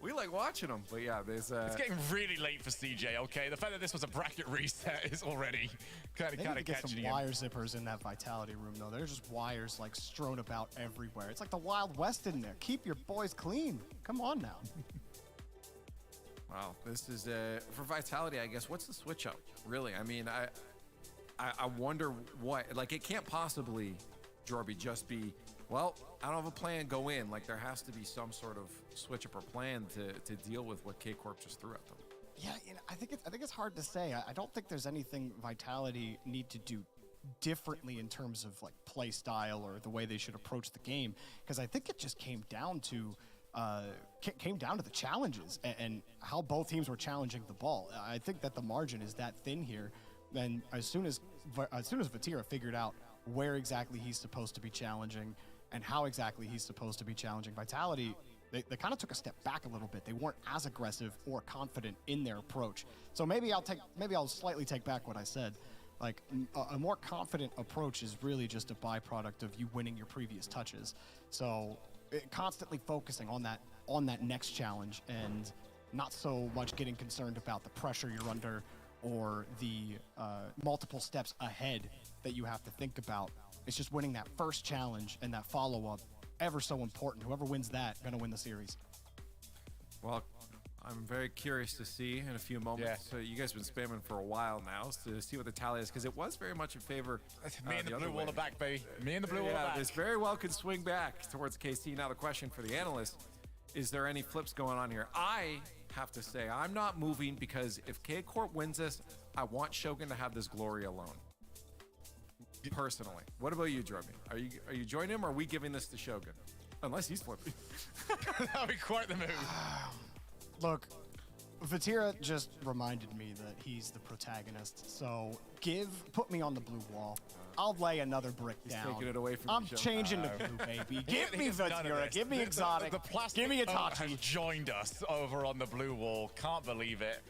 We like watching them, but yeah, there's. It's getting really late for CJ. Okay, the fact that this was a bracket reset is already kind They need to of get some catching him. wire zippers in that Vitality room, though. There's just wires like strewn about everywhere. It's like the Wild West in there. Keep your boys clean. Come on now. Wow, this is for Vitality, I guess. What's the switch up? Really, I mean, I wonder what. Like, it can't possibly, Jorby, just be. Well, I don't have a plan. Go in. Like, there has to be some sort of switch up or plan to deal with what K Corp just threw at them. Yeah, I think it's hard to say. I don't think there's anything Vitality need to do differently in terms of like play style or the way they should approach the game, because I think it just came down to the challenges and how both teams were challenging the ball. I think that the margin is that thin here. And as soon as Vatira figured out where exactly he's supposed to be challenging and how exactly he's supposed to be challenging Vitality, they kind of took a step back a little bit. They weren't as aggressive or confident in their approach. So maybe I'll slightly take back what I said. Like a more confident approach is really just a byproduct of you winning your previous touches. So constantly focusing on that next challenge and not so much getting concerned about the pressure you're under or the multiple steps ahead that you have to think about. It's just winning that first challenge and that follow-up, ever so important. Whoever wins that, gonna win the series. Well, I'm very curious to see in a few moments. So you guys have been spamming for a while now to see what the tally is, because it was very much in favor. Me and the blue wall are back, baby. Me and the blue wall are Yeah, back. this very well could swing back towards KC. Now the question for the analyst, is there any flips going on here? I have to say, I'm not moving because if K Corp wins this, I want Shogun to have this glory alone. Personally. What about you, Jorby? Are you joining him or are we giving this to Shogun? Unless he's flipping. That would be quite the move. Look, Vatira just reminded me that he's the protagonist. So put me on the blue wall. I'll lay another brick down. Taking it away from I'm the show. changing to blue, baby. Give me Vatira. Give me Exotic. The plastic Give me has Itachi. joined us over on the blue wall. Can't believe it.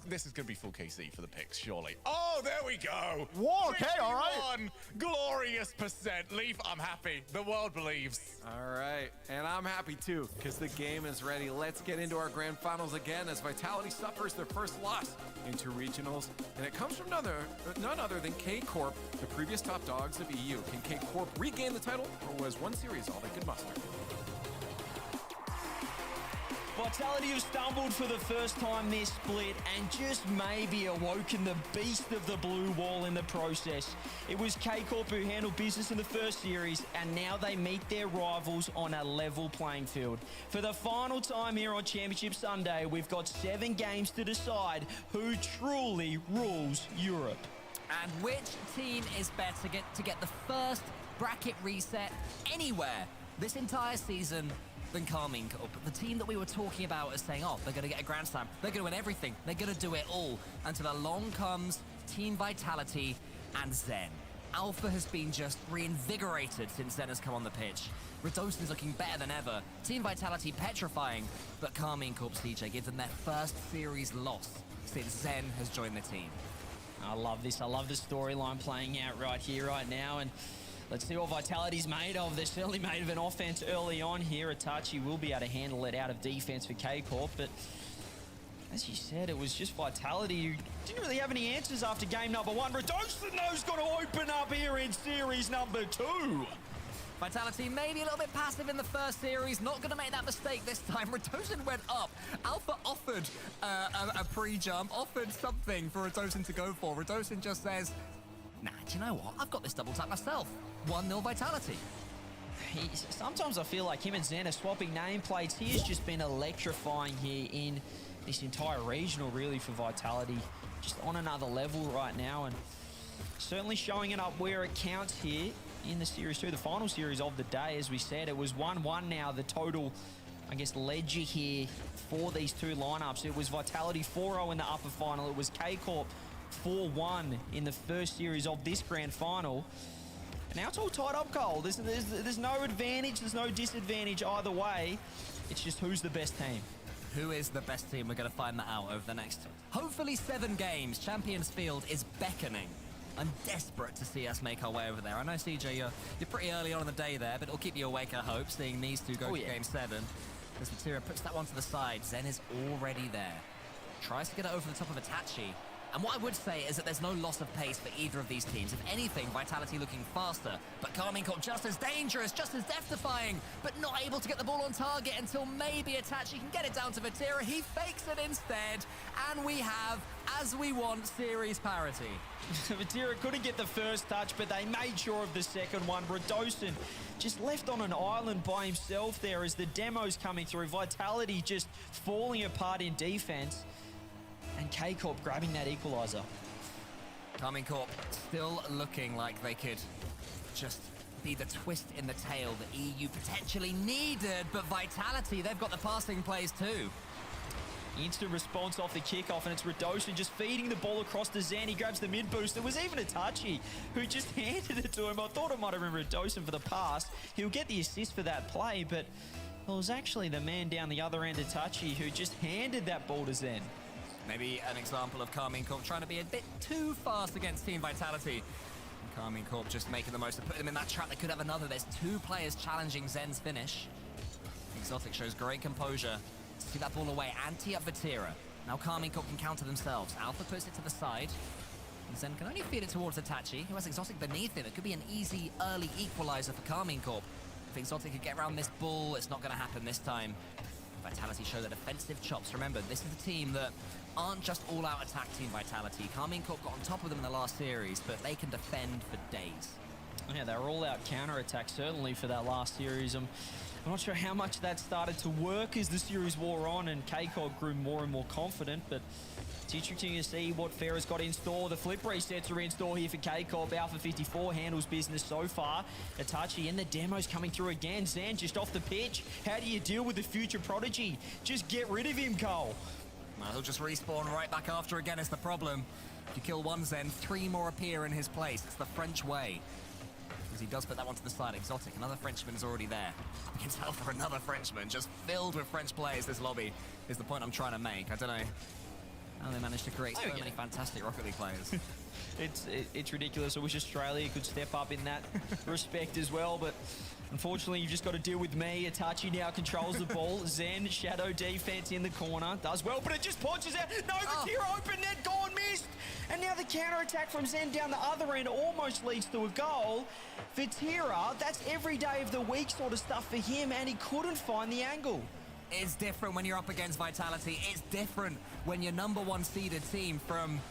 This is going to be full KC for the picks, surely. Oh, there we go. Whoa, okay, all right. 51 glorious percent. Leaf, I'm happy. The world believes. All right, and I'm happy too, because the game is ready. Let's get into our grand finals again as Vitality suffers their first loss into regionals, and it comes from none other than K Corp, the previous top dogs of EU. Can K Corp regain the title, or was one series all they could muster? Vitality have stumbled for the first time this split and just maybe awoken the beast of the blue wall in the process. It was K-Corp who handled business in the first series, and now they meet their rivals on a level playing field. For the final time here on Championship Sunday, we've got 7 games to decide who truly rules Europe. And which team is better to get the first bracket reset anywhere this entire season than Karmine Corp? The team that we were talking about as saying, oh, they're going to get a Grand Slam, they're going to win everything, they're going to do it all, until along comes Team Vitality and Zen. Alpha has been just reinvigorated since Zen has come on the pitch. Verdosen is looking better than ever. Team Vitality petrifying, but Karmine Corp CJ give them their first series loss since Zen has joined the team. I love this. I love the storyline playing out right here, right now, and let's see what Vitality's made of. They're certainly made of an offense early on here. Itachi will be able to handle it out of defense for K-Corp, but as you said, it was just Vitality who didn't really have any answers after game number 1. Redoson know's got to open up here in series number 2. Vitality maybe a little bit passive in the first series, not going to make that mistake this time. Redoson went up. Alpha offered a pre-jump, offered something for Redoson to go for. Redoson just says, nah, do you know what? I've got this double tap myself. 1-0 Vitality. Sometimes I feel like him and Zen are swapping nameplates. He has just been electrifying here in this entire regional, really, for Vitality. Just on another level right now, and certainly showing it up where it counts here in the Series 2, the final series of the day. As we said, it was 1-1 now, the total, I guess, ledger here for these two lineups. It was Vitality 4-0 in the upper final. It was K-Corp 4-1 in the first series of this grand final. And now it's all tied up, Cole. There's no advantage, there's no disadvantage either way. It's just who's the best team. Who is the best team? We're going to find that out over the next, hopefully, 7 games. Champions Field is beckoning. I'm desperate to see us make our way over there. I know, CJ, you're pretty early on in the day there, but it'll keep you awake, I hope, seeing these two go to Game 7. As Materia puts that one to the side, Zen is already there. Tries to get it over the top of Itachi. And what I would say is that there's no loss of pace for either of these teams. If anything, Vitality looking faster, but Karmine Corp just as dangerous, just as death-defying, but not able to get the ball on target until maybe Itachi can get it down to Vatira. He fakes it instead, and we have, as we want, series parity. Vatira couldn't get the first touch, but they made sure of the second one. Redoson just left on an island by himself there as the demo's coming through. Vitality just falling apart in defense. And K-Corp grabbing that equalizer. Karmine Corp still looking like they could just be the twist in the tail that EU potentially needed, but Vitality, they've got the passing plays too. Instant response off the kickoff, and it's Redoson just feeding the ball across to Zen. He grabs the mid boost. There was even Itachi who just handed it to him. I thought it might have been Redoson for the pass. He'll get the assist for that play, but it was actually the man down the other end, Itachi, who just handed that ball to Zen. Maybe an example of Karmine Corp trying to be a bit too fast against Team Vitality. And Karmine Corp just making the most of putting them in that trap. They could have another. There's 2 players challenging Zen's finish. Exotic shows great composure. See that ball away. Anti up Vatira. Now Karmine Corp can counter themselves. Alpha puts it to the side. And Zen can only feed it towards Itachi, who has Exotic beneath him. It could be an easy early equalizer for Karmine Corp. If Exotic could get around this ball, it's not going to happen this time. Vitality show their defensive chops. Remember, this is a team that aren't just all-out attack team Vitality. Karmine Corp got on top of them in the last series, but they can defend for days. Yeah, they were all-out counter-attack, certainly, for that last series. I'm not sure how much that started to work as the series wore on and K-Corp grew more and more confident, but it's interesting to see what Farah's got in store. The flip resets are in store here for K-Corp. Alpha 54 handles business so far. Itachi and the demo's coming through again. Zan just off the pitch. How do you deal with the future prodigy? Just get rid of him, Cole. Well, he'll just respawn right back after again is the problem. If you kill one Zen, 3 more appear in his place. It's the French way. Because he does put that one to the side. Exotic, another Frenchman's already there. You can tell for another Frenchman, just filled with French players, this lobby, is the point I'm trying to make. I don't know how they managed to create so many fantastic Rocket League players. It's ridiculous. I wish Australia could step up in that respect as well, but unfortunately, you've just got to deal with me. Itachi now controls the ball. Zen, shadow defense in the corner. Does well, but it just punches out. No, Vatira open net, gone, missed. And now the counter-attack from Zen down the other end almost leads to a goal. Vatira, that's every day of the week sort of stuff for him, and he couldn't find the angle. It's different when you're up against Vitality. It's different when your #1 seeded team from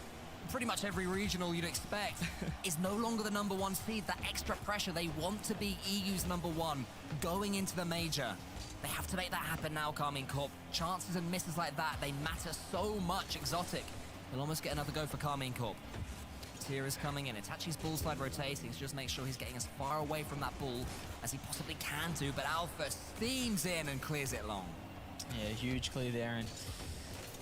pretty much every regional you'd expect is no longer the #1 seed. That extra pressure, they want to be EU's #1 going into the major. They have to make that happen now, Karmine Corp. Chances and misses like that, they matter so much. Exotic, they'll almost get another go for Karmine Corp. Tira's coming in. Itachi's ball slide rotating to just make sure he's getting as far away from that ball as he possibly can do, but Alpha steams in and clears it long. Yeah, huge clear there, and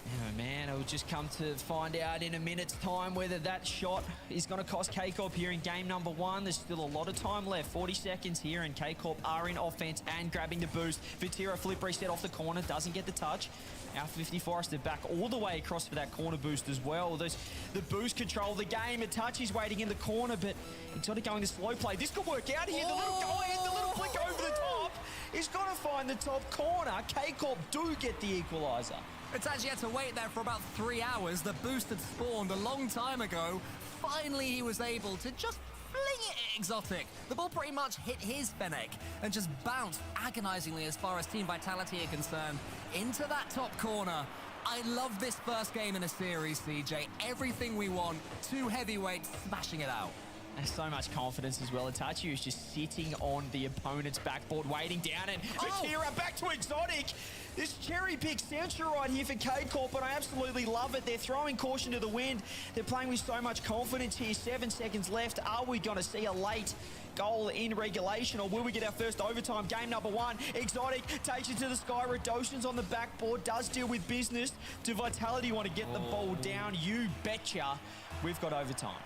oh man, it will just come to find out in a minute's time whether that shot is going to cost K-Corp here in game #1. There's still a lot of time left, 40 seconds here, and K-Corp are in offense and grabbing the boost. Vatira flip reset off the corner, doesn't get the touch. Alpha 54 has to back all the way across for that corner boost as well. The boost control the game. Itachi's waiting in the corner, but he's sort of going the slow play. This could work out here. The little go ahead, the little flick over the top. He's got to find the top corner. K-Corp do get the equalizer. Itachi had to wait there for about 3 hours. The boost had spawned a long time ago. Finally, he was able to just fling it at Exotic. The ball pretty much hit his Fennec and just bounced agonizingly as far as Team Vitality are concerned into that top corner. I love this first game in a series, CJ. Everything we want. 2 heavyweights smashing it out. And so much confidence as well. Itachi is just sitting on the opponent's backboard, waiting down, and Vatira back to Exotic. This cherry pick central right here for K-Corp, but I absolutely love it. They're throwing caution to the wind. They're playing with so much confidence here. 7 seconds left. Are we going to see a late goal in regulation, or will we get our first overtime? Game number 1. Exotic takes it to the sky. Radoshan's on the backboard, does deal with business. Do Vitality want to get the ball down? You betcha. We've got overtime.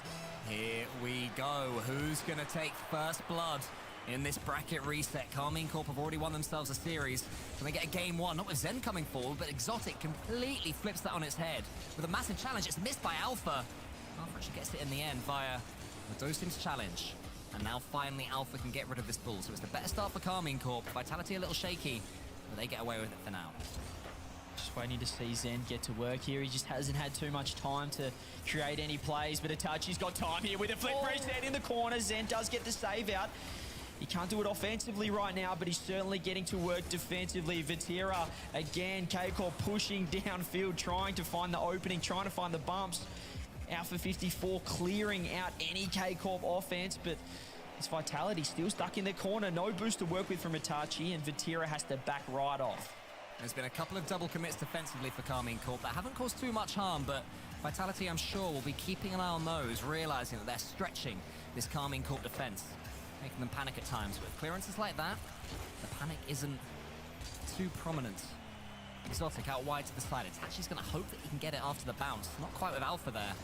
Here we go. Who's going to take first blood in this bracket reset? Karmine Corp have already won themselves a series. Can they get a game 1? Not with Zen coming forward, but Exotic completely flips that on its head. With a massive challenge, it's missed by Alpha. Alpha actually gets it in the end via Radosin's challenge. And now finally Alpha can get rid of this bull. So it's the better start for Karmine Corp. Vitality a little shaky, but they get away with it for now. Just waiting to see Zen get to work here. He just hasn't had too much time to create any plays, but Itachi's got time here with a flip reset in the corner. Zen does get the save out. He can't do it offensively right now, but he's certainly getting to work defensively. Vatira, again, K-Corp pushing downfield, trying to find the opening, trying to find the bumps. Alpha 54 clearing out any K-Corp offense, but it's Vitality still stuck in their corner. No boost to work with from Itachi, and Vatira has to back right off. There's been a couple of double commits defensively for Karmine Corp that haven't caused too much harm, but Vitality, I'm sure, will be keeping an eye on those, realizing that they're stretching this Karmine Corp defense, making them panic at times. With clearances like that, the panic isn't too prominent. Exotic out wide to the side. Itachi's going to hope that he can get it after the bounce. Not quite with Alpha there.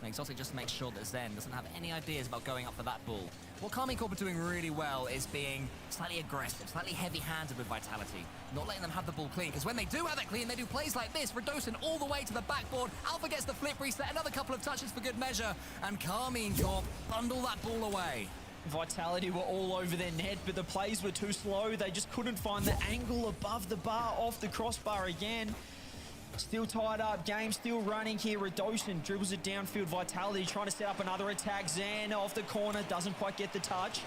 And Exotic just makes sure that Zen doesn't have any ideas about going up for that ball. What Karmine Corp are doing really well is being slightly aggressive, slightly heavy-handed with Vitality. Not letting them have the ball clean, because when they do have it clean, they do plays like this. Radosin all the way to the backboard. Alpha gets the flip reset, another couple of touches for good measure. And Karmine Corp bundle that ball away. Vitality were all over their net, but the plays were too slow. They just couldn't find the angle above the bar, off the crossbar again. Still tied up, game still running here. Radosin dribbles it downfield. Vitality trying to set up another attack. Zan off the corner, doesn't quite get the touch.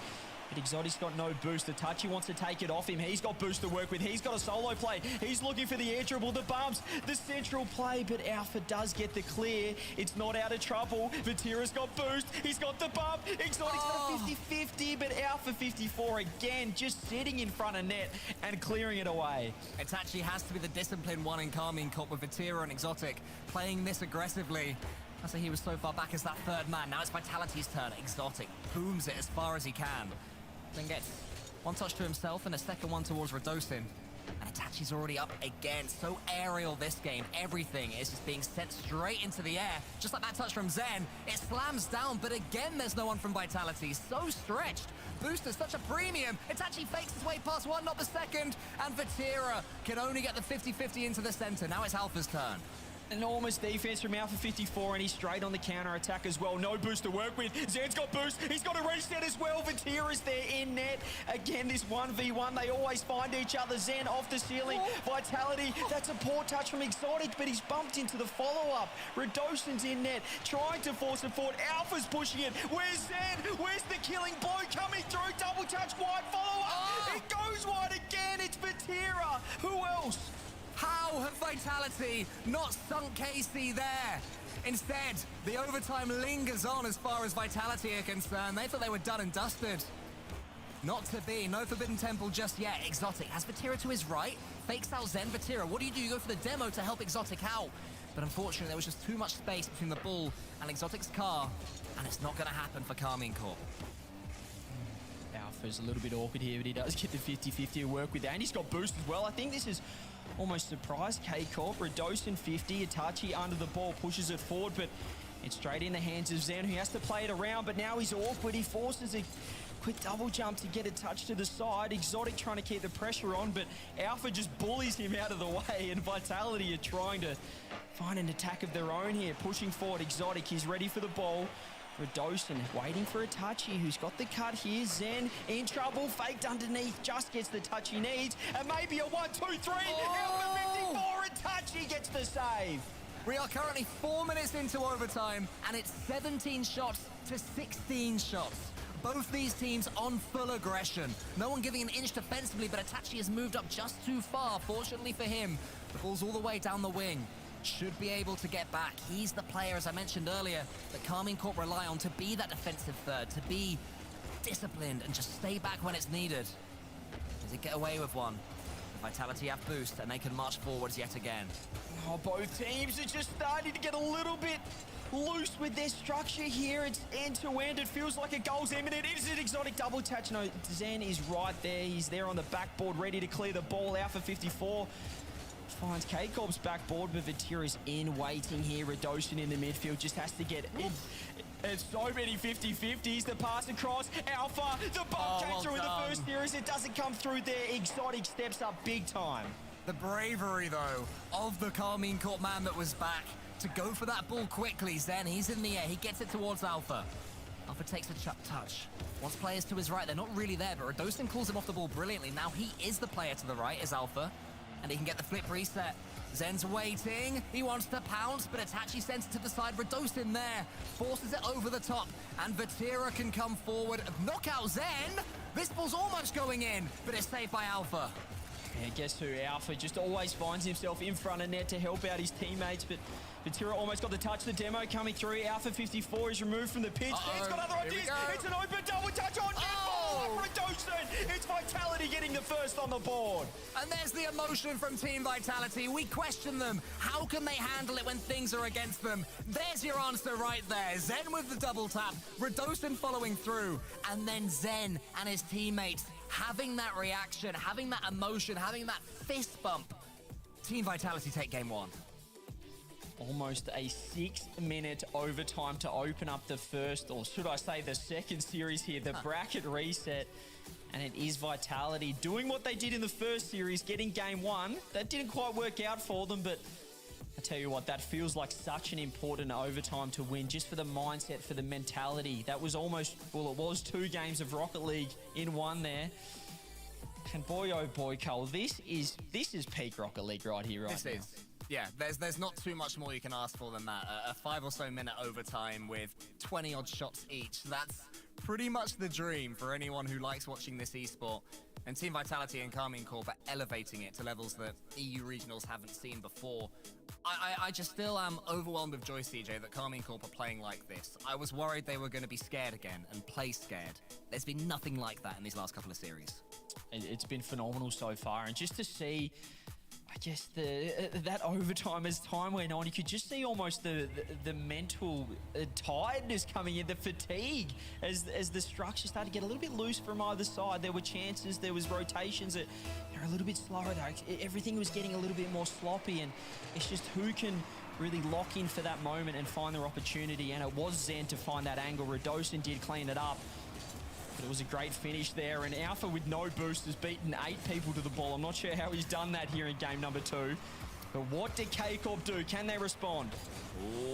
But Exotic's got no boost. Itachi wants to take it off him. He's got boost to work with. He's got a solo play. He's looking for the air dribble, the bumps, the central play, but Alpha does get the clear. It's not out of trouble. Vatira's got boost. He's got the bump. Exotic's got a 50-50, but Alpha 54 again just sitting in front of net and clearing it away. Itachi has to be the disciplined one in Karmine Corp with Vatira and Exotic playing this aggressively. I say he was so far back as that third man. Now it's Vitality's turn. Exotic booms it as far as he can. Then gets one touch to himself and a second one towards Radosin. And Itachi's already up again. So aerial this game. Everything is just being sent straight into the air. Just like that touch from Zen. It slams down, but again, there's no one from Vitality. So stretched. Booster's such a premium. Itachi fakes his way past one, not the second. And Vatira can only get the 50-50 into the center. Now it's Alpha's turn. Enormous defense from Alpha 54, and he's straight on the counter attack as well. No boost to work with. Zen's got boost. He's got a reset as well. Vatira's there in net. Again, this 1v1, they always find each other. Zen off the ceiling. Vitality, that's a poor touch from Exotic, but he's bumped into the follow-up. Radosin's in net, trying to force it forward. Alpha's pushing it. Where's Zen? Where's the killing blow coming through? Double touch, wide follow-up. It goes wide again. It's Vatira. Who else? How have Vitality not sunk KC there? Instead, the overtime lingers on as far as Vitality are concerned. They thought they were done and dusted. Not to be. No Forbidden Temple just yet. Exotic has Vatira to his right. Fakes out Zen. Vatira, what do? You go for the demo to help Exotic out. But unfortunately, there was just too much space between the bull and Exotic's car. And it's not going to happen for Karmine Corp. Alpha's a little bit awkward here, but he does get the 50-50 to work with. And he's got boost as well. I think this is almost surprised K-Corp. Radosin 50, Itachi under the ball, pushes it forward, but it's straight in the hands of Zen, who has to play it around, but now he's awkward. He forces a quick double jump to get a touch to the side. Exotic trying to keep the pressure on, but Alpha just bullies him out of the way, and Vitality are trying to find an attack of their own here. Pushing forward, Exotic, he's ready for the ball. Radosin waiting for Itachi, who's got the cut here. Zen in trouble, faked underneath, just gets the touch he needs, and maybe a 1-2-3. Alpha 54 Itachi gets the save. We are currently 4 minutes into overtime, and it's 17 shots to 16 shots. Both these teams on full aggression. No one giving an inch defensively, but Itachi has moved up just too far. Fortunately for him, the ball's all the way down the wing. Should be able to get back. He's the player, as I mentioned earlier, that Karmine Corp rely on to be that defensive third, to be disciplined and just stay back when it's needed. Does it get away with one? The Vitality have boost, and they can march forwards yet again. Oh, both teams are just starting to get a little bit loose with their structure here. It's end-to-end. It feels like a goal's imminent. It is an exotic double touch. No, Zen is right there. He's there on the backboard, ready to clear the ball out for 54. Finds K-Corp's backboard, but Vatira's in waiting here. Radosin in the midfield just has to get in. It's so many 50-50s. The pass across. Alpha, the bump came through in the first series. It doesn't come through there. Exotic steps up big time. The bravery, though, of the Karmine Corp man that was back to go for that ball quickly. Zen, he's in the air. He gets it towards Alpha. Alpha takes a touch. Wants players to his right. They're not really there, but Radosin calls him off the ball brilliantly. Now he is the player to the right, is Alpha. And he can get the flip reset. Zen's waiting. He wants to pounce, but Itachi sends it to the side. Radosin there. Forces it over the top. And Vatira can come forward. Knock out Zen. This ball's almost going in, but it's saved by Alpha. Yeah, guess who? Alpha just always finds himself in front of net to help out his teammates, but Vatira almost got the touch. The demo coming through. Alpha 54 is removed from the pitch. It's got other ideas. It's an open double touch on net ball. Radosin. It's Vitality getting the first on the board. And there's the emotion from Team Vitality. We question them. How can they handle it when things are against them? There's your answer right there. Zen with the double tap. Radosin following through. And then Zen and his teammates having that reaction, having that emotion, having that fist bump. Team Vitality take game one. Almost a 6-minute overtime to open up the first, or should I say the second series here, the bracket reset. And it is Vitality doing what they did in the first series, getting game one. That didn't quite work out for them, but I tell you what, that feels like such an important overtime to win, just for the mindset, for the mentality. That was almost, well, it was 2 games of Rocket League in one there. And boy, oh boy, Cole, this is peak Rocket League right here, right now. Yeah, there's not too much more you can ask for than that. A 5 or so minute overtime with 20 odd shots each. That's pretty much the dream for anyone who likes watching this esport. And Team Vitality and Karmine Corp are elevating it to levels that EU regionals haven't seen before. I just still am overwhelmed with joy, CJ, that Karmine Corp are playing like this. I was worried they were going to be scared again and play scared. There's been nothing like that in these last couple of series. It's been phenomenal so far, and just to see, I guess, that overtime as time went on, you could just see almost the mental tiredness coming in, the fatigue as the structure started to get a little bit loose from either side. There were chances, there was rotations that they're a little bit slower though. Everything was getting a little bit more sloppy, and it's just who can really lock in for that moment and find their opportunity. And it was Zen to find that angle. Radosin did clean it up. But it was a great finish there, and Alpha with no boost has beaten 8 people to the ball. I'm not sure how he's done that here in game number 2. But what did K-Corp do? Can they respond?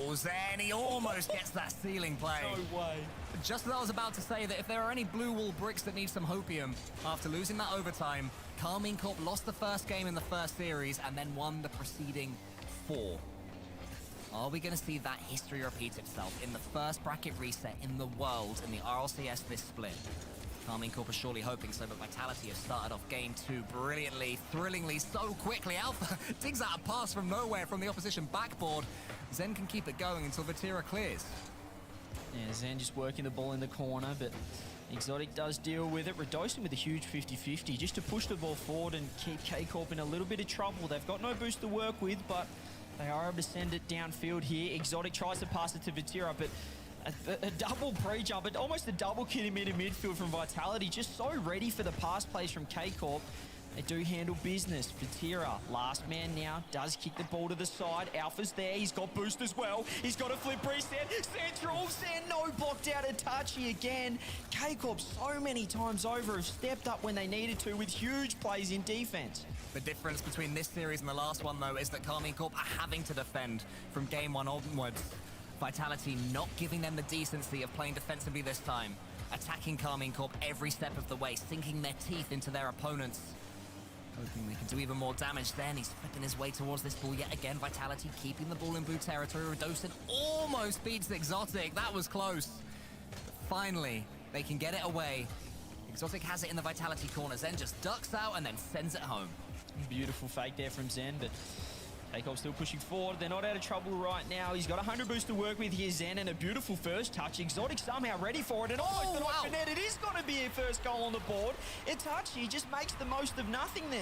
Oh, Zen, he almost gets that ceiling play. No way. Just as I was about to say that if there are any blue wall bricks that need some hopium, after losing that overtime, Karmine Corp lost the first game in the first series and then won the preceding 4. Are we going to see that history repeat itself in the first bracket reset in the world in the RLCS this split? Karmine Corp is surely hoping so, but Vitality has started off game 2 brilliantly, thrillingly, so quickly. Alpha digs out a pass from nowhere from the opposition backboard. Zen can keep it going until Vatira clears. Yeah, Zen just working the ball in the corner, but Exotic does deal with it. Radosin with a huge 50-50 just to push the ball forward and keep K-Corp in a little bit of trouble. They've got no boost to work with, but they are able to send it downfield here. Exotic tries to pass it to Vatira, but a double pre-jump, but almost a double kill him into midfield from Vitality. Just so ready for the pass plays from K-Corp. They do handle business. Vatira, last man now, does kick the ball to the side. Alpha's there. He's got boost as well. He's got a flip reset. Central, Zen, no blocked out Itachi again. K-Corp so many times over have stepped up when they needed to with huge plays in defense. The difference between this series and the last one, though, is that Karmine Corp are having to defend from game 1 onwards. Vitality not giving them the decency of playing defensively this time. Attacking Karmine Corp every step of the way, sinking their teeth into their opponents. Hoping they can do even more damage then. He's flipping his way towards this ball yet again. Vitality keeping the ball in boot territory. Redosin almost beats Exotic. That was close. But finally, they can get it away. Exotic has it in the Vitality corner. Zen just ducks out and then sends it home. Beautiful fake there from Zen, but Takeoff still pushing forward. They're not out of trouble right now. He's got 100 boost to work with here, Zen, and a beautiful first touch. Exotic somehow ready for it, and almost an open net. It is going to be a first goal on the board. Itachi just makes the most of nothing there.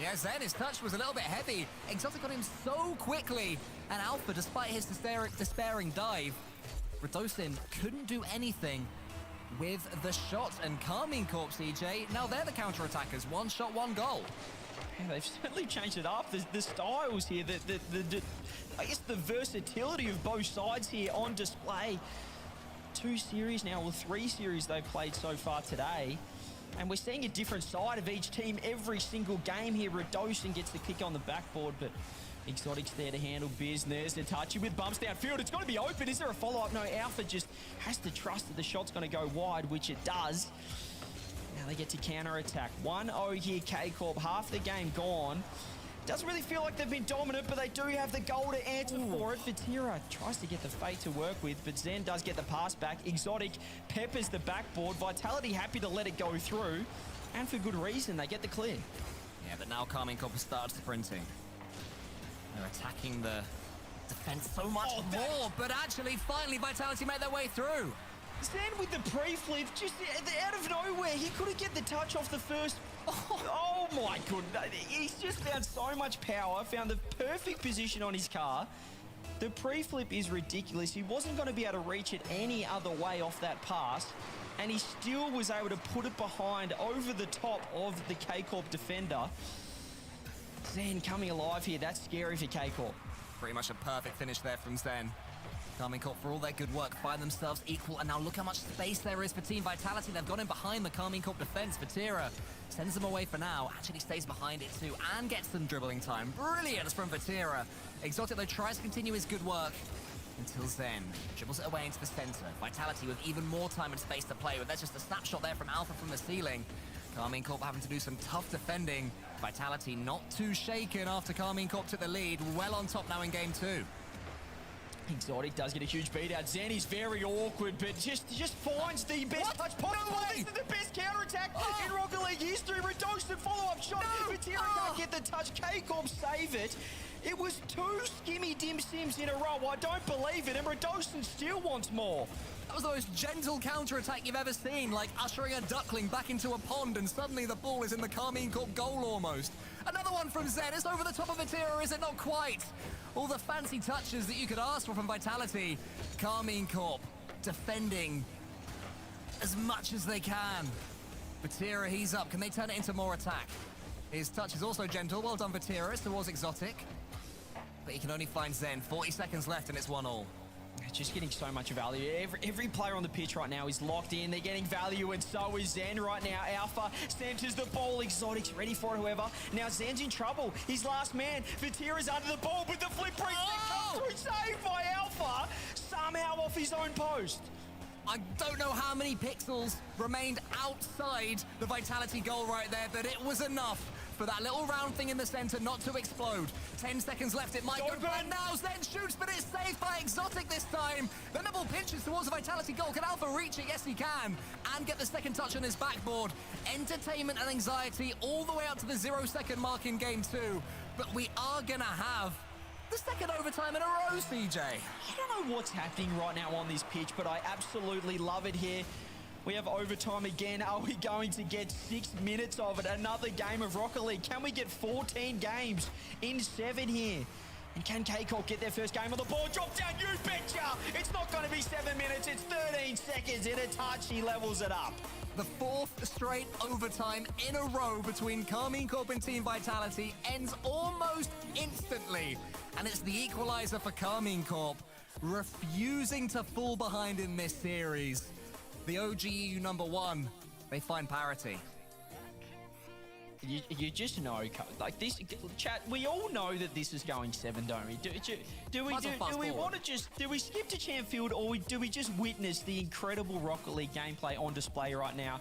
Yeah, Zen, his touch was a little bit heavy. Exotic got him so quickly, and Alpha, despite his despairing dive, Redosin couldn't do anything with the shot. And Carmine Corp, CJ, now they're the counter-attackers. One shot, one goal. Yeah, they've certainly changed it up. The styles here, I guess the versatility of both sides here on display. 2 series now, or 3 series they've played so far today. And we're seeing a different side of each team every single game here. Redosin gets the kick on the backboard, but Exotic's there to handle business. Itachi with bumps downfield. It's got to be open. Is there a follow-up? No, Alpha just has to trust that the shot's going to go wide, which it does. Now they get to counter-attack. 1-0 here, K-Corp. Half the game gone. Doesn't really feel like they've been dominant, but they do have the goal to answer for it. Vatira tries to get the fate to work with, but Zen does get the pass back. Exotic peppers the backboard. Vitality happy to let it go through. And for good reason, they get the clear. Yeah, but now Carmine Corp starts sprinting. They're attacking the defense so much more, but actually, finally, Vitality made their way through. Zen with the pre-flip, just out of nowhere, he couldn't get the touch off the first. Oh my goodness, he's just found so much power, found the perfect position on his car. The pre-flip is ridiculous. He wasn't going to be able to reach it any other way off that pass, and he still was able to put it behind over the top of the K-Corp defender. Zen coming alive here, that's scary for K-Corp. Pretty much a perfect finish there from Zen. Carmine Corp, for all their good work, find themselves equal, and now look how much space there is for Team Vitality. They've gone in behind the Carmine Corp defense. Vatira sends them away for now, actually stays behind it too, and gets some dribbling time. Brilliant from Vatira. Exotic, though, tries to continue his good work until Zen dribbles it away into the center. Vitality with even more time and space to play with. That's just a snapshot there from Alpha from the ceiling. Carmine Corp having to do some tough defending. Vitality not too shaken after Carmine Corp took the lead. Well on top now in game 2. Exotic does get a huge beat out. Zen is very awkward, but just finds the best touch possible. No, this is the best counter-attack in Rocket League history. Redosin follow-up shot. Vatira can't get the touch. K-Corp save it. It was 2 skimmy dim sims in a row. I don't believe it, and Redosin still wants more. That was the most gentle counter-attack you've ever seen, like ushering a duckling back into a pond, and suddenly the ball is in the Carmine Corp goal almost. Another one from Zen. It's over the top of Vatira, is it not quite? All the fancy touches that you could ask for from Vitality. Carmine Corp defending as much as they can. Vatira, he's up. Can they turn it into more attack? His touch is also gentle. Well done, Vatira. It's towards Exotic. But he can only find Zen. 40 seconds left, and it's 1-1. Just getting so much value. Every player on the pitch right now is locked in. They're getting value, and so is Zen right now. Alpha centers the ball. Exotic's ready for it, however. Now Zen's in trouble. He's last man. Vatira's under the ball, but the flip breaks. Comes through, saved by Alpha. Somehow off his own post. I don't know how many pixels remained outside the Vitality goal right there, but it was enough for that little round thing in the center not to explode. 10 seconds left, it might go back now. Zen shoots, but it's saved by Exotic this time. Then the ball pinches towards the Vitality goal. Can Alpha reach it? Yes, he can. And get the second touch on his backboard. Entertainment and anxiety all the way up to the 0-second mark in game 2. But we are gonna have the second overtime in a row, CJ. I don't know what's happening right now on this pitch, but I absolutely love it here. We have overtime again. Are we going to get 6 minutes of it? Another game of Rocket League. Can we get 14 games in 7 here? And can K-Corp get their first game on the ball? Drop down, you betcha! It's not going to be 7 minutes, it's 13 seconds, and Itachi levels it up. The 4th straight overtime in a row between Carmine Corp and Team Vitality ends almost instantly. And it's the equalizer for Carmine Corp, refusing to fall behind in this series. The OGEU #1, they find parity. You just know, like this, chat. We all know that this is going 7, don't we? Do we want to do we skip to Chamfield, or do we just witness the incredible Rocket League gameplay on display right now?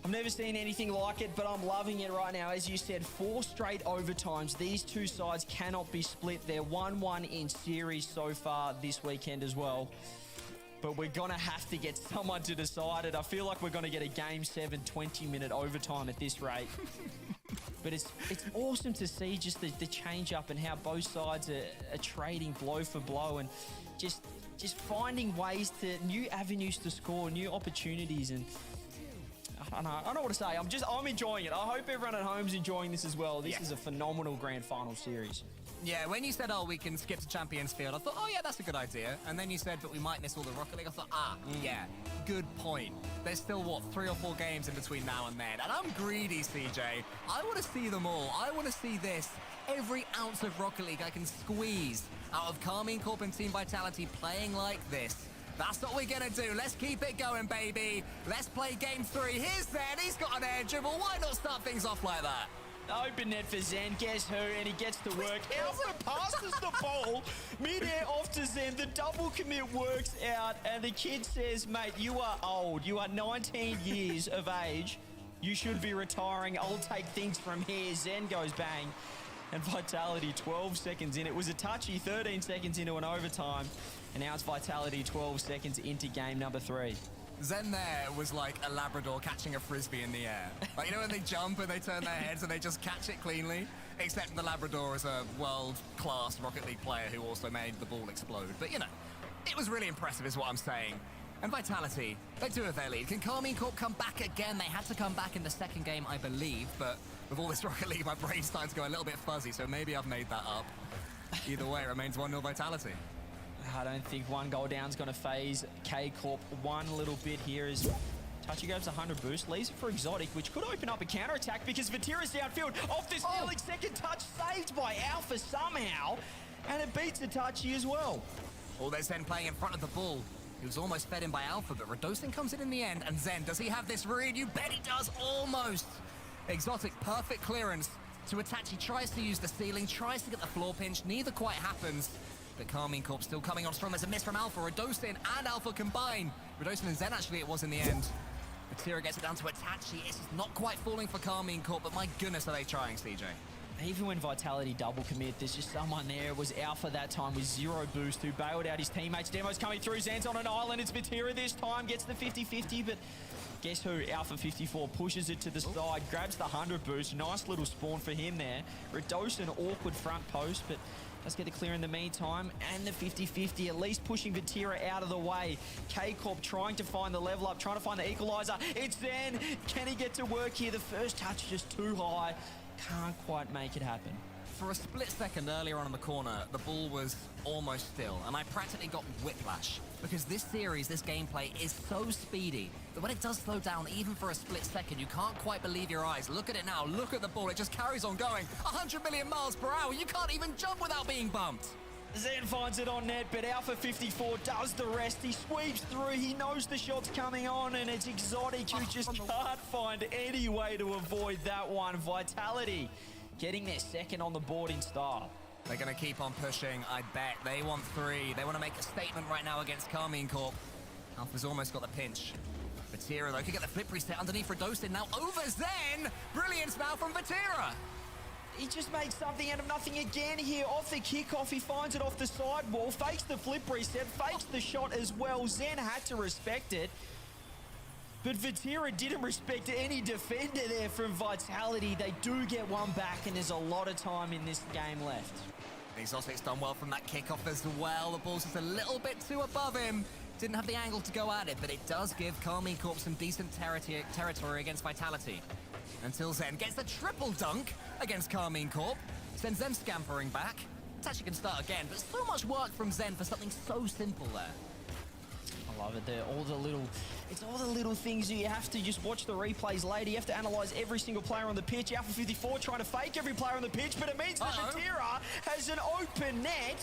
I've never seen anything like it, but I'm loving it right now. As you said, 4 straight overtimes. These two sides cannot be split. They're 1-1 in series so far this weekend as well. But we're going to have to get someone to decide it. I feel like we're going to get a Game 7 20-minute overtime at this rate. But it's awesome to see just the change-up and how both sides are trading blow for blow and just finding ways to new avenues to score, new opportunities, and I don't know what to say. I'm enjoying it. I hope everyone at home's enjoying this as well. This is a phenomenal grand final series. Yeah, when you said, oh, we can skip to Champions Field, I thought, oh, yeah, that's a good idea. And then you said, but we might miss all the Rocket League. I thought, yeah, good point. There's still, what, 3 or 4 games in between now and then. And I'm greedy, CJ. I want to see them all. I want to see this. Every ounce of Rocket League I can squeeze out of Karmine Corp and Team Vitality playing like this. That's what we're going to do. Let's keep it going, baby. Let's play Game 3. Here's Zen. He's got an air dribble. Why not start things off like that? Open net for Zen. Guess who? And he gets to work. Alpha passes the ball. Mid-air off to Zen. The double commit works out. And the kid says, mate, you are old. You are 19 years of age. You should be retiring. I'll take things from here. Zen goes bang. And Vitality 12 seconds in. It was a touchy 13 seconds into an overtime. And now it's Vitality 12 seconds into game number 3. Zen there was like a Labrador catching a frisbee in the air. Like, you know when they jump and they turn their heads and they just catch it cleanly? Except the Labrador is a world-class Rocket League player who also made the ball explode. But, you know, it was really impressive is what I'm saying. And Vitality, they do have their lead. Can Karmine Corp come back again? They had to come back in the second game, I believe. But with all this Rocket League, my brain's starting to go a little bit fuzzy, so maybe I've made that up. Either way, it remains 1-0 Vitality. I don't think one goal down is going to phase K-Corp one little bit here as Touchy grabs 100 boost, leaves it for Exotic, which could open up a counter-attack because Vatira's downfield off this stealing second touch, saved by Alpha somehow, and it beats the Touchy as well. Oh, there's Zen playing in front of the ball. He was almost fed in by Alpha, but Radosin comes in the end, and Zen, does he have this read? You bet he does, almost. Exotic, perfect clearance to Itachi, tries to use the ceiling, tries to get the floor pinch, neither quite happens. But Karmine Corp still coming on strong. There's a miss from Alpha. Radosin and Alpha combine. Radosin and Zen, actually, it was in the end. Vatira gets it down to Itachi. It's not quite falling for Karmine Corp, but my goodness, are they trying, CJ? Even when Vitality double commit, there's just someone there. It was Alpha that time with 0 boost who bailed out his teammates. Demo's coming through. Zen's on an island. It's Vatira this time. Gets the 50-50, but guess who? Alpha 54 pushes it to the side, grabs the 100 boost. Nice little spawn for him there. Radosin, awkward front post, but let's get the clear in the meantime. And the 50-50, at least pushing Vatira out of the way. K-Corp trying to find the level up, trying to find the equalizer. It's Zen. Can he get to work here? The first touch just too high. Can't quite make it happen. For a split second earlier on in the corner, the ball was almost still, and I practically got whiplash. Because this series, this gameplay is so speedy that when it does slow down, even for a split second, you can't quite believe your eyes. Look at it now, look at the ball, it just carries on going. 100 million miles per hour, you can't even jump without being bumped. Zen finds it on net, but Alpha 54 does the rest. He sweeps through, he knows the shot's coming on, and it's Exotic who just can't find any way to avoid that one. Vitality getting their second on the board in style. They're going to keep on pushing, I bet. They want 3. They want to make a statement right now against Karmine Corp. Alpha's almost got the pinch. Vatira, though, could get the flip reset underneath Radosin. Now over Zen! Brilliance now from Vatira! He just made something out of nothing again here. Off the kickoff, he finds it off the sidewall, fakes the flip reset, fakes the shot as well. Zen had to respect it. But Vatira didn't respect any defender there from Vitality. They do get one back, and there's a lot of time in this game left. Exotic's done well from that kickoff as well. The ball's just a little bit too above him. Didn't have the angle to go at it, but it does give Karmine Corp some decent territory against Vitality. Until Zen gets the triple dunk against Karmine Corp. Sends them scampering back. Tachi can start again, but so much work from Zen for something so simple there. I love it. It's all the little things you have to just watch the replays later. You have to analyze every single player on the pitch. Alpha 54 trying to fake every player on the pitch, but it means that Vatira has an open net.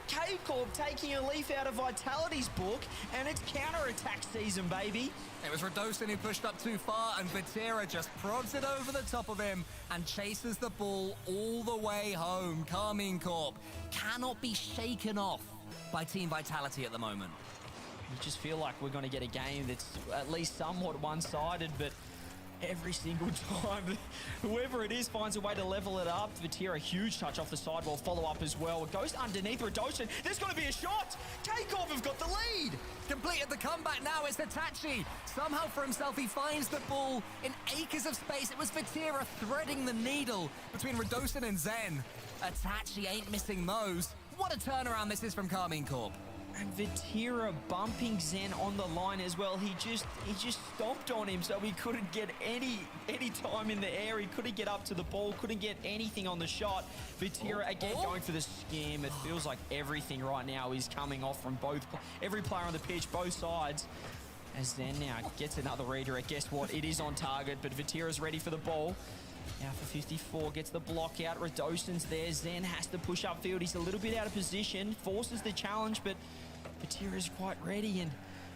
K-Corp taking a leaf out of Vitality's book, and it's counter-attack season, baby. It was Radosin who pushed up too far, and Vatira just prods it over the top of him and chases the ball all the way home. Karmine Corp cannot be shaken off by Team Vitality at the moment. You just feel like we're going to get a game that's at least somewhat one-sided, but every single time. Whoever it is finds a way to level it up. Vatira, huge touch off the sidewall, follow up as well. It goes underneath Radosin. There's going to be a shot. K-Corp have got the lead. Completed the comeback now. It's Itachi. Somehow for himself, he finds the ball in acres of space. It was Vatira threading the needle between Radosin and Zen. Itachi ain't missing those. What a turnaround this is from Karmine Corp. And Vatira bumping Zen on the line as well. He just stomped on him, so he couldn't get any time in the air. He couldn't get up to the ball, couldn't get anything on the shot. Vatira again going for the scam. It feels like everything right now is coming off from every player on the pitch, both sides. As Zen now gets another redirect. Guess what? It is on target, but Vatira's ready for the ball. Now for 54, gets the block out. Radosin's there. Zen has to push upfield. He's a little bit out of position, forces the challenge, but Vatira's quite ready. And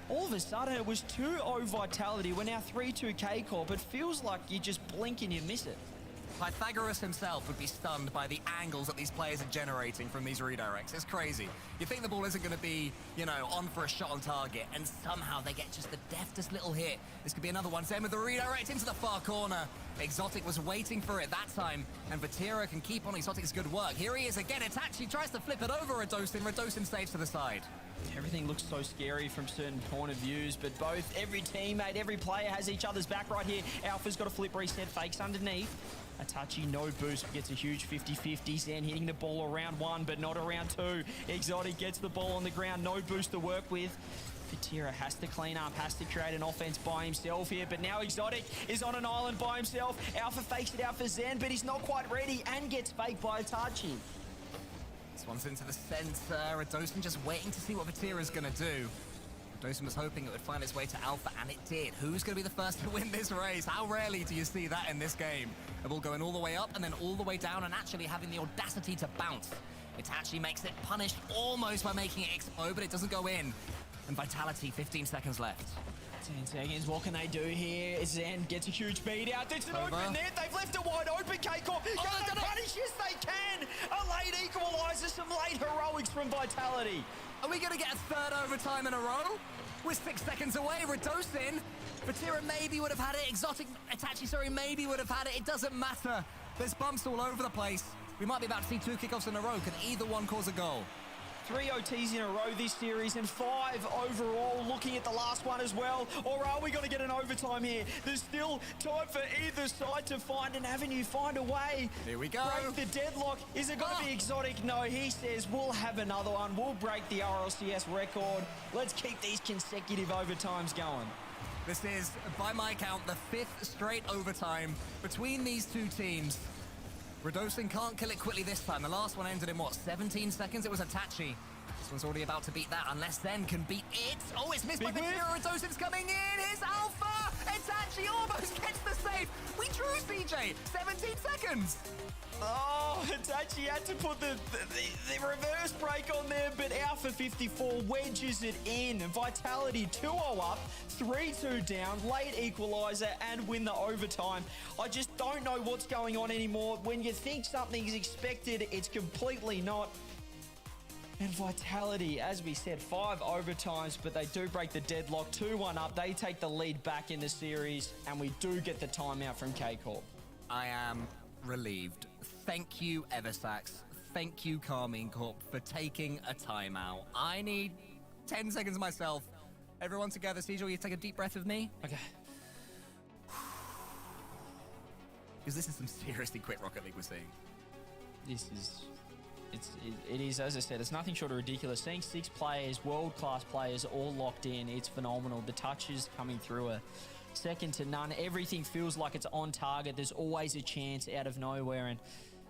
all of a sudden, it was 2-0 Vitality. We're now 3-2 K-Corp. It feels like you just blink and you miss it. Pythagoras himself would be stunned by the angles that these players are generating from these redirects. It's crazy. You think the ball isn't going to be, you know, on for a shot on target, and somehow they get just the deftest little hit. This could be another one. Zen with the redirect into the far corner. Exotic was waiting for it that time, and Vatira can keep on Exotic's good work. Here he is again. Itachi tries to flip it over Radosin. Radosin stays to the side. Everything looks so scary from certain point of views, but every teammate, every player has each other's back right here. Alpha's got a flip reset, fakes underneath. Itachi, no boost, gets a huge 50-50. Zen hitting the ball around one, but not around two. Exotic gets the ball on the ground, no boost to work with. Vatira has to clean up, has to create an offense by himself here, but now Exotic is on an island by himself. Alpha fakes it out for Zen, but he's not quite ready and gets faked by Itachi. This one's into the center. Radosin just waiting to see what Vatira's going to do. Radosin was hoping it would find its way to Alpha, and it did. Who's going to be the first to win this race? How rarely do you see that in this game? The ball going all the way up and then all the way down and actually having the audacity to bounce. Itachi makes it punished almost by making it explode, but it doesn't go in. And Vitality, 15 seconds left. 10 seconds, what can they do here? Zen gets a huge beat out. It's an open net. They've left it wide open, K-Corp. Can they punish? Yes, they can. A late equalizer, some late heroics from Vitality. Are we going to get a third overtime in a row? We're 6 seconds away. Radosin. Vatira maybe would have had it. Exotic, Itachi, sorry, maybe would have had it. It doesn't matter. There's bumps all over the place. We might be about to see 2 kickoffs in a row. Can either one cause a goal? 3 OTs in a row this series and 5 overall. Looking at the last one as well. Or are we going to get an overtime here? There's still time for either side to find an avenue, find a way. Here we go. Break the deadlock. Is it going to be Exotic? No, he says we'll have another one. We'll break the RLCS record. Let's keep these consecutive overtimes going. This is, by my count, the 5th straight overtime between these two teams. Radosin can't kill it quickly this time. The last one ended in, what, 17 seconds? It was Itachi. This one's already about to beat that, unless Zen can beat it. Oh, it's missed by Vatira. Radosin's coming in. Here's Alpha. Itachi almost gets the save. We drew, CJ. 17 seconds. Oh, Itachi had to put the reverse break on there, but Alpha 54 wedges it in. Vitality 2-0 up, 3-2 down, late equalizer, and win the overtime. I just don't know what's going on anymore. When you think something's expected, it's completely not. And Vitality, as we said, 5 overtimes, but they do break the deadlock. 2-1 up. They take the lead back in the series, and we do get the timeout from K-Corp. I am relieved. Thank you, Eversax. Thank you, Karmine Corp, for taking a timeout. I need 10 seconds myself. Everyone together. CJ, will you take a deep breath with me? Okay. Because this is some seriously quick Rocket League we're seeing. It is, as I said, it's nothing short of ridiculous. Seeing 6 players, world-class players, all locked in, it's phenomenal. The touches coming through are second to none. Everything feels like it's on target. There's always a chance out of nowhere. And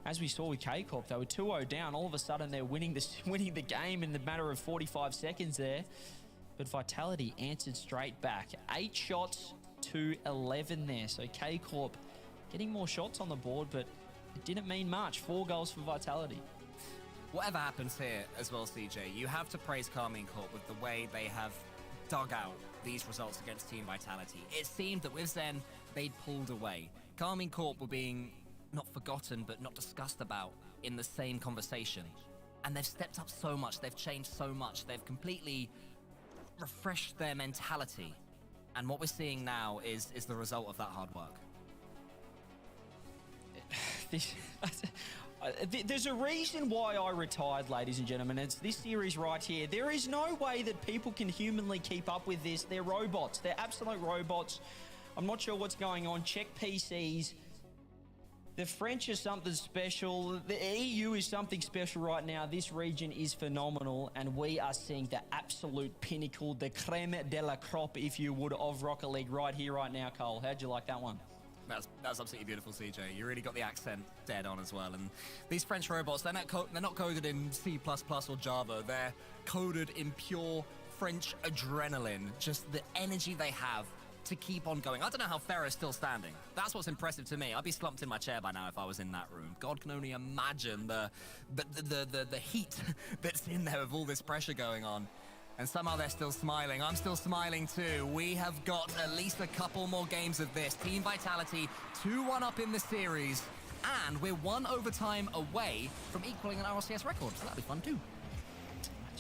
as we saw with K-Corp, they were 2-0 down. All of a sudden, they're winning the game in the matter of 45 seconds there. But Vitality answered straight back. 8 shots to 11 there. So K-Corp getting more shots on the board, but it didn't mean much. 4 goals for Vitality. Whatever happens here as well, CJ, you have to praise Karmine Corp with the way they have dug out these results against Team Vitality. It seemed that with Zen, they'd pulled away. Karmine Corp were being not forgotten, but not discussed about in the same conversation. And they've stepped up so much, they've changed so much, they've completely refreshed their mentality. And what we're seeing now is the result of that hard work. There's a reason why I retired, ladies and gentlemen. It's this series right here. There is no way that people can humanly keep up with this. They're robots. They're absolute robots. I'm not sure what's going on. Check PCs. The French is something special. The EU is something special right now. This region is phenomenal, and we are seeing the absolute pinnacle, the creme de la crop, if you would, of Rocket League right here, right now, Cole. How'd you like that one? That's absolutely beautiful, CJ. You really got the accent dead on as well. And these French robots, they're not coded in C++ or Java. They're coded in pure French adrenaline. Just the energy they have to keep on going. I don't know how Ferrer's still standing. That's what's impressive to me. I'd be slumped in my chair by now if I was in that room. God can only imagine the heat that's in there with all this pressure going on. And somehow they're still smiling. I'm still smiling too. We have got at least a couple more games of this. Team Vitality 2-1 up in the series. And we're 1 overtime away from equaling an RLCS record. So that'll be fun too.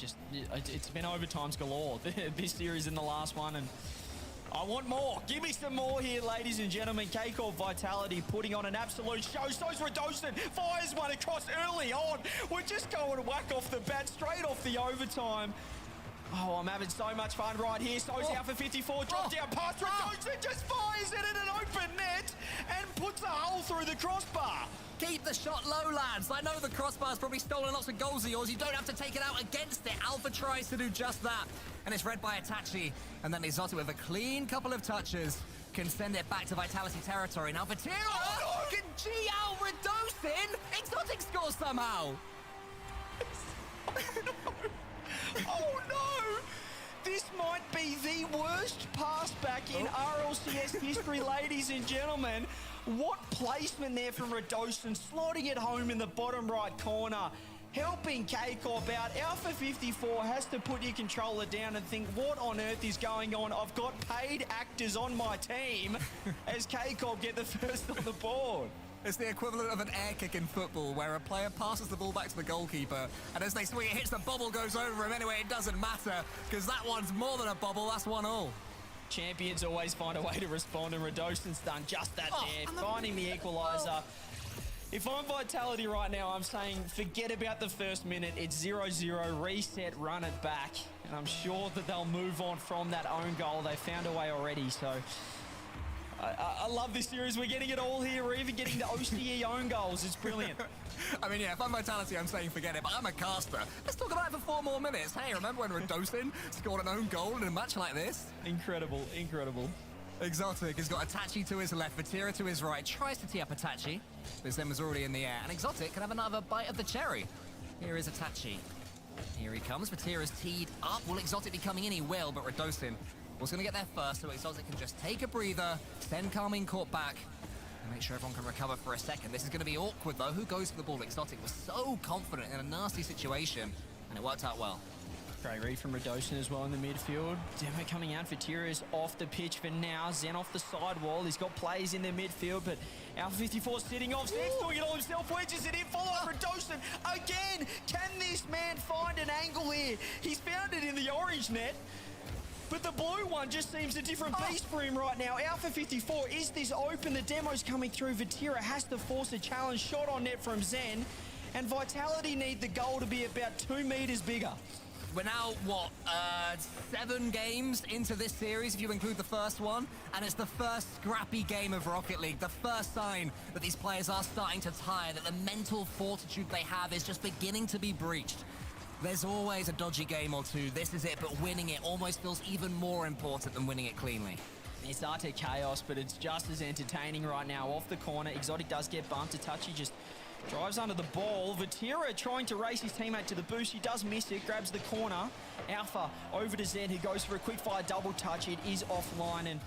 It's been overtimes galore. This series and the last one, and I want more. Give me some more here, ladies and gentlemen. K-Corp Vitality putting on an absolute show. So's Radostin. Fires one across early on. We're just going to whack off the bat straight off the overtime. Oh, I'm having so much fun right here. So's out for 54. Drop down past Radostin. Just fires it in an open net and puts a hole through the crossbar. Keep the shot low, lads. I know the crossbar's probably stolen lots of goals of yours. You don't have to take it out against it. Alpha tries to do just that. And it's read by Itachi. And then Exotic with a clean couple of touches can send it back to Vitality territory. Now Vatira can G out Radostin. Exotic scores somehow. Oh no! This might be the worst pass back in RLCS history, ladies and gentlemen. What placement there from Radostin, slotting it home in the bottom right corner, helping K-Corp out. Alpha 54 has to put your controller down and think, what on earth is going on? I've got paid actors on my team as K-Corp get the first on the board. It's the equivalent of an air kick in football, where a player passes the ball back to the goalkeeper, and as they swing it hits the bubble, goes over him anyway. It doesn't matter, because that one's more than a bubble. That's 1-1. Champions always find a way to respond, and Radostin's done just that there, finding the equalizer. If I'm Vitality right now, I'm saying forget about the first minute. It's 0-0, reset, run it back, and I'm sure that they'll move on from that own goal. They found a way already, so I love this series. We're getting it all here. We're even getting the OCE own goals. It's brilliant. I mean, yeah, if I'm Vitality, I'm saying forget it, but I'm a caster. Let's talk about it for 4 more minutes. Hey, remember when Radostin scored an own goal in a match like this? Incredible, incredible. Exotic has got Itachi to his left, Vatira to his right, tries to tee up Itachi, but Zen was already in the air, and Exotic can have another bite of the cherry. Here is Itachi. Here he comes. Vatira's teed up. Will Exotic be coming in? He will, but Radostin was going to get there first, so Exotic can just take a breather, send Carmine Corp back, and make sure everyone can recover for a second. This is going to be awkward, though. Who goes for the ball? Exotic was so confident in a nasty situation, and it worked out well. Great read from Radostin as well in the midfield. Demo coming out. Vatira is off the pitch for now. Zen off the sidewall. He's got players in the midfield, but Alpha 54 sitting off. Zen's doing it all himself. Wedges it in. Follow up Radostin again. Can this man find an angle here? He's found it in the orange net. But the blue one just seems a different beast for him right now. Alpha 54, is this open? The demo's coming through. Vatira has to force a challenge. Shot on net from Zen. And Vitality need the goal to be about 2 meters bigger. We're now, 7 games into this series, if you include the first one, and it's the first scrappy game of Rocket League, the first sign that these players are starting to tire, that the mental fortitude they have is just beginning to be breached. There's always a dodgy game or two. This is it, but winning it almost feels even more important than winning it cleanly. It's utter chaos, but it's just as entertaining right now. Off the corner, Exotic does get bumped. Itachi just drives under the ball. Vatira trying to race his teammate to the boost. He does miss it, grabs the corner. Alpha over to Zen, who goes for a quick fire double touch. It is offline, and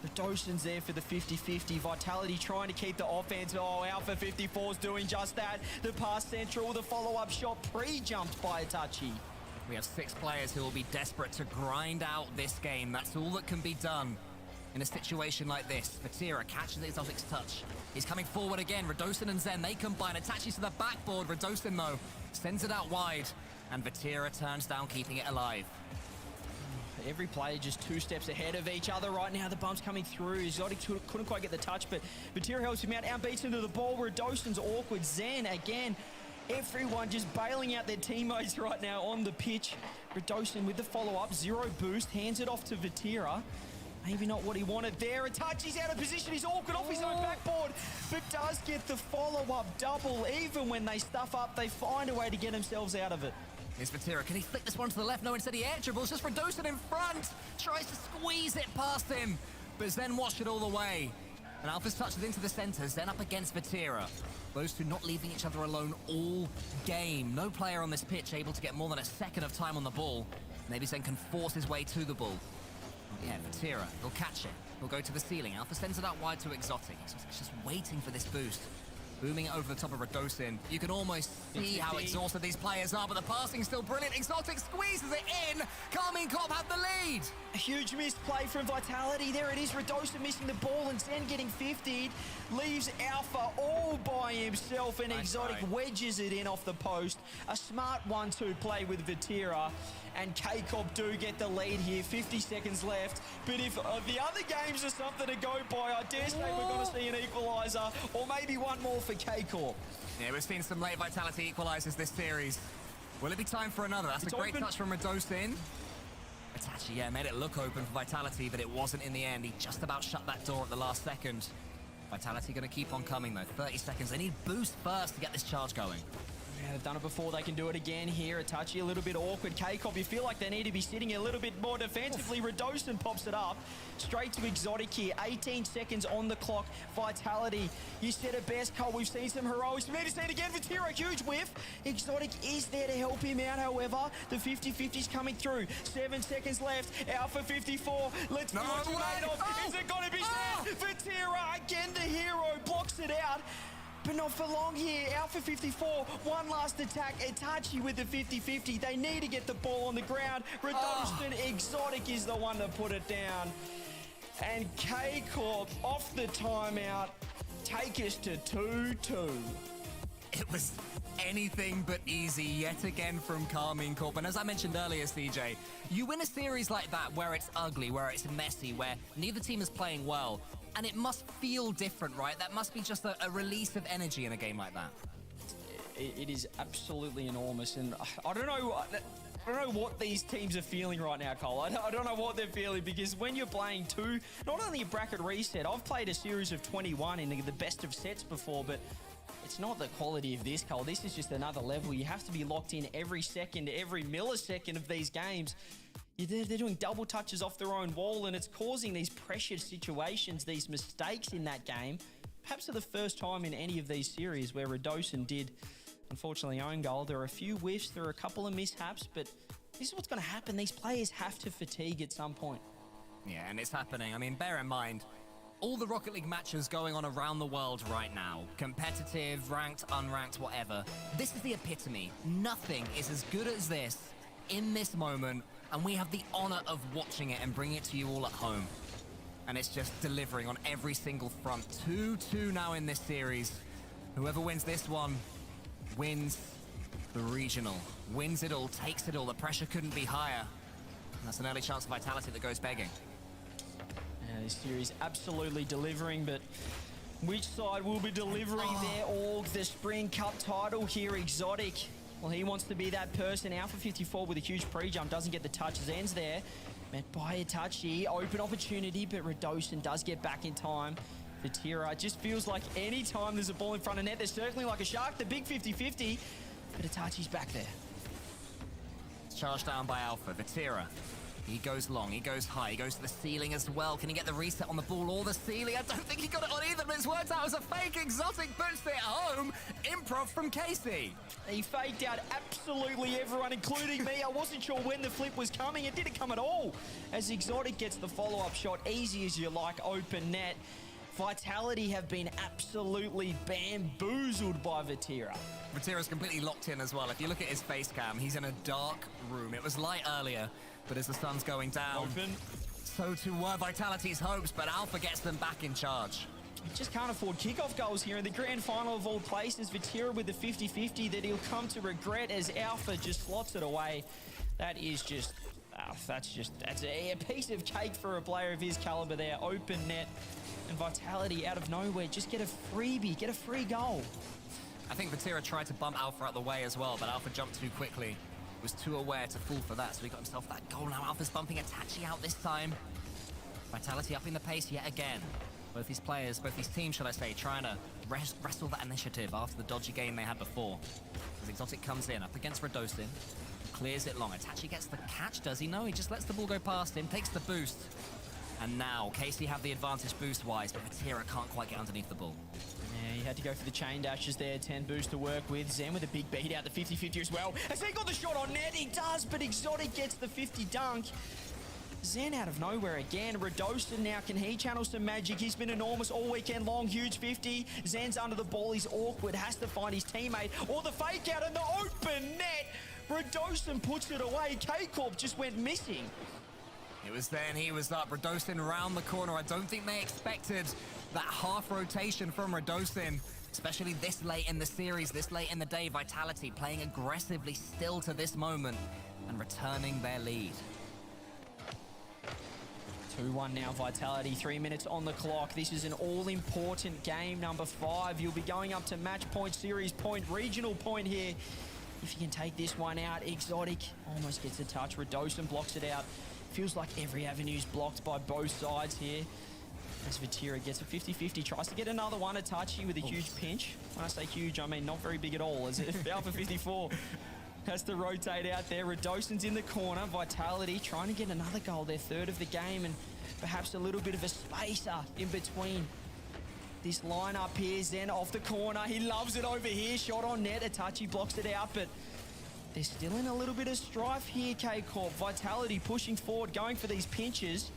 Radostin's there for the 50-50. Vitality trying to keep the offense. Oh, Alpha 54's doing just that. The pass central, the follow-up shot pre-jumped by Itachi. We have 6 players who will be desperate to grind out this game. That's all that can be done in a situation like this. Vatira catches Exotic's touch. He's coming forward again. Radostin and Zen, they combine. Attaches to the backboard. Radostin, though, sends it out wide. And Vatira turns down, keeping it alive. every player just 2 steps ahead of each other right now. The bump's coming through. Exotic couldn't quite get the touch, but Vatira helps him out. Outbeats into the ball. Redosen's awkward. Zen again. Everyone just bailing out their teammates right now on the pitch. Redosen with the follow-up. 0 boost. Hands it off to Vatira. Maybe not what he wanted there. A touch. He's out of position. He's awkward off his own backboard, but does get the follow-up double. Even when they stuff up, they find a way to get themselves out of it. Here's Vatira. Can he flick this one to the left? No, instead he air dribbles. Just Redosen in front. Tries to squeeze it past him, but Zen watched it all the way. And Alpha's touched it into the center. Zen up against Vatira. Those two not leaving each other alone all game. No player on this pitch able to get more than a second of time on the ball. Maybe Zen can force his way to the ball. Yeah, Vatira, he'll catch it. He'll go to the ceiling. Alpha sends it out wide to Exotic. Exotic's just waiting for this boost. Booming it over the top of Redosen. You can almost see how exhausted these players are, but the passing's still brilliant. Exotic squeezes it in. Karmine Corp have the lead. A huge missed play from Vitality. There it is. Redosen missing the ball and Zen getting 50'd. Leaves Alpha all by himself, and Exotic wedges it in off the post. A smart 1-2 play with Vatira. And K-Corp do get the lead here. 50 seconds left. But if the other games are something to go by, I dare say we're going to see an equaliser, or maybe one more for K-Corp. Yeah, we've seen some late Vitality equalisers this series. Will it be time for another? That's a great touch from Redosen. Itachi, yeah, made it look open for Vitality, but it wasn't in the end. He just about shut that door at the last second. Vitality going to keep on coming, though. 30 seconds. They need boost first to get this charge going. Yeah, they've done it before. They can do it again here. Itachi a little bit awkward. K-Corp, you feel like they need to be sitting a little bit more defensively. Redosen pops it up. Straight to Exotic here. 18 seconds on the clock. Vitality, you said it best, Cole. We've seen some heroics. We need to see it again. Vatira, huge whiff. Exotic is there to help him out, however. The 50-50's coming through. 7 seconds left. Alpha 54. Let's see what you made of. Is it going to be Zen? Vatira, again the hero, blocks it out. But not for long here. Alpha 54, one last attack. Itachi with the 50-50. They need to get the ball on the ground. Redosen, Exotic is the one to put it down. And K-Corp off the timeout. Take us to 2-2. It was anything but easy yet again from Karmine Corp. And as I mentioned earlier, CJ, you win a series like that where it's ugly, where it's messy, where neither team is playing well. And it must feel different, right? That must be just a release of energy in a game like that. It is absolutely enormous. And I don't know what these teams are feeling right now, Cole. I don't know what they're feeling, because when you're playing two, not only a bracket reset, I've played a series of 21 in the best of sets before, but it's not the quality of this, Cole. This is just another level. You have to be locked in every second, every millisecond of these games. They're doing double touches off their own wall, and it's causing these pressure situations, these mistakes in that game. Perhaps for the first time in any of these series where Redosen did, unfortunately, own goal. There are a few whiffs, there are a couple of mishaps, but this is what's going to happen. These players have to fatigue at some point. Yeah, and it's happening. I mean, bear in mind, all the Rocket League matches going on around the world right now, competitive, ranked, unranked, whatever, this is the epitome. Nothing is as good as this in this moment, and we have the honor of watching it and bringing it to you all at home. And it's just delivering on every single front. 2-2 now in this series. Whoever wins this one wins the regional. Wins it all, takes it all. The pressure couldn't be higher. And that's an early chance of Vitality that goes begging. Yeah, this series absolutely delivering, but which side will be delivering their org, the Spring Cup title here? Exotic. Well, he wants to be that person. Alpha 54 with a huge pre-jump, doesn't get the touch. Zen's there. Met by Itachi. Open opportunity, but Redosen does get back in time. Vatira, just feels like any time there's a ball in front of net, there's certainly like a shark, the big 50-50. But Itachi's back there. It's charged down by Alpha. Vatira. He goes long, he goes high, he goes to the ceiling as well. Can he get the reset on the ball or the ceiling? I don't think he got it on either, but it's worked out as a fake. Exotic puts it home. Improv from Casey. He faked out absolutely everyone, including me. I wasn't sure when the flip was coming. It didn't come at all. As Exotic gets the follow-up shot, easy as you like, open net. Vitality have been absolutely bamboozled by Vatira. Vatira's completely locked in as well. If you look at his face cam, he's in a dark room. It was light earlier, but as the sun's going down, so too were Vitality's hopes, but Alpha gets them back in charge. He just can't afford kickoff goals here in the grand final of all places. Vatira with the 50-50 that he'll come to regret as Alpha just slots it away. That is just that's a piece of cake for a player of his caliber there. Open net and Vitality out of nowhere. Just get a freebie, get a free goal. I think Vatira tried to bump Alpha out the way as well, but Alpha jumped too quickly. Was too aware to fall for that, so he got himself that goal. Now Alpha's bumping Itachi out this time. Vitality upping the pace yet again. Both these players, both these teams, should I say, trying to wrestle that initiative after the dodgy game they had before. As Exotic comes in, up against Radosin, clears it long. Itachi gets the catch, does he? No, he just lets the ball go past him, takes the boost. And now, Casey have the advantage boost-wise, but Vatira can't quite get underneath the ball. Yeah, he had to go for the chain dashes there. 10 boost to work with. Zen with a big beat out the 50-50 as well. Has he got the shot on net? He does, but Exotic gets the 50 dunk. Zen out of nowhere again. Radosin now, can he channel some magic? He's been enormous all weekend long. Huge 50. Zen's under the ball. He's awkward. Has to find his teammate. Or the fake out in the open net. Radosin puts it away. K-Corp just went missing. It was then he was up. Radosin round the corner. I don't think they expected that half rotation from Radosin, especially this late in the series, this late in the day. Vitality playing aggressively still to this moment and returning their lead. 2-1 now, Vitality. 3 minutes on the clock. This is an all-important game, number 5. You'll be going up to match point, series point, regional point here. If you can take this one out, Exotic almost gets a touch. Radosin blocks it out. Feels like every avenue's blocked by both sides here. As Vatira gets a 50-50, tries to get another one, Itachi with a huge pinch. When I say huge, I mean not very big at all, as if Alpha 54 has to rotate out there. Radosin's in the corner. Vitality trying to get another goal, their third of the game, and perhaps a little bit of a spacer in between this lineup here. Zen off the corner. He loves it over here. Shot on net. Itachi blocks it out, but they're still in a little bit of strife here, K-Corp. Vitality pushing forward, going for these pinches.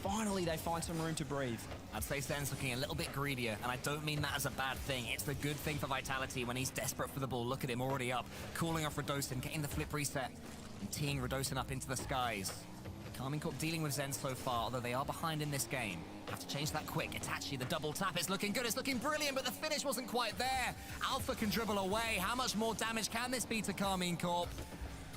Finally, they find some room to breathe. I'd say Zen's looking a little bit greedier, and I don't mean that as a bad thing. It's the good thing for Vitality when he's desperate for the ball. Look at him already up, calling off Radosin, getting the flip reset, and teeing Radosin up into the skies. Karmine Corp dealing with Zen so far, although they are behind in this game. Have to change that quick. Itachi, the double tap, it's looking good, it's looking brilliant, but the finish wasn't quite there. Alpha can dribble away. How much more damage can this be to Karmine Corp?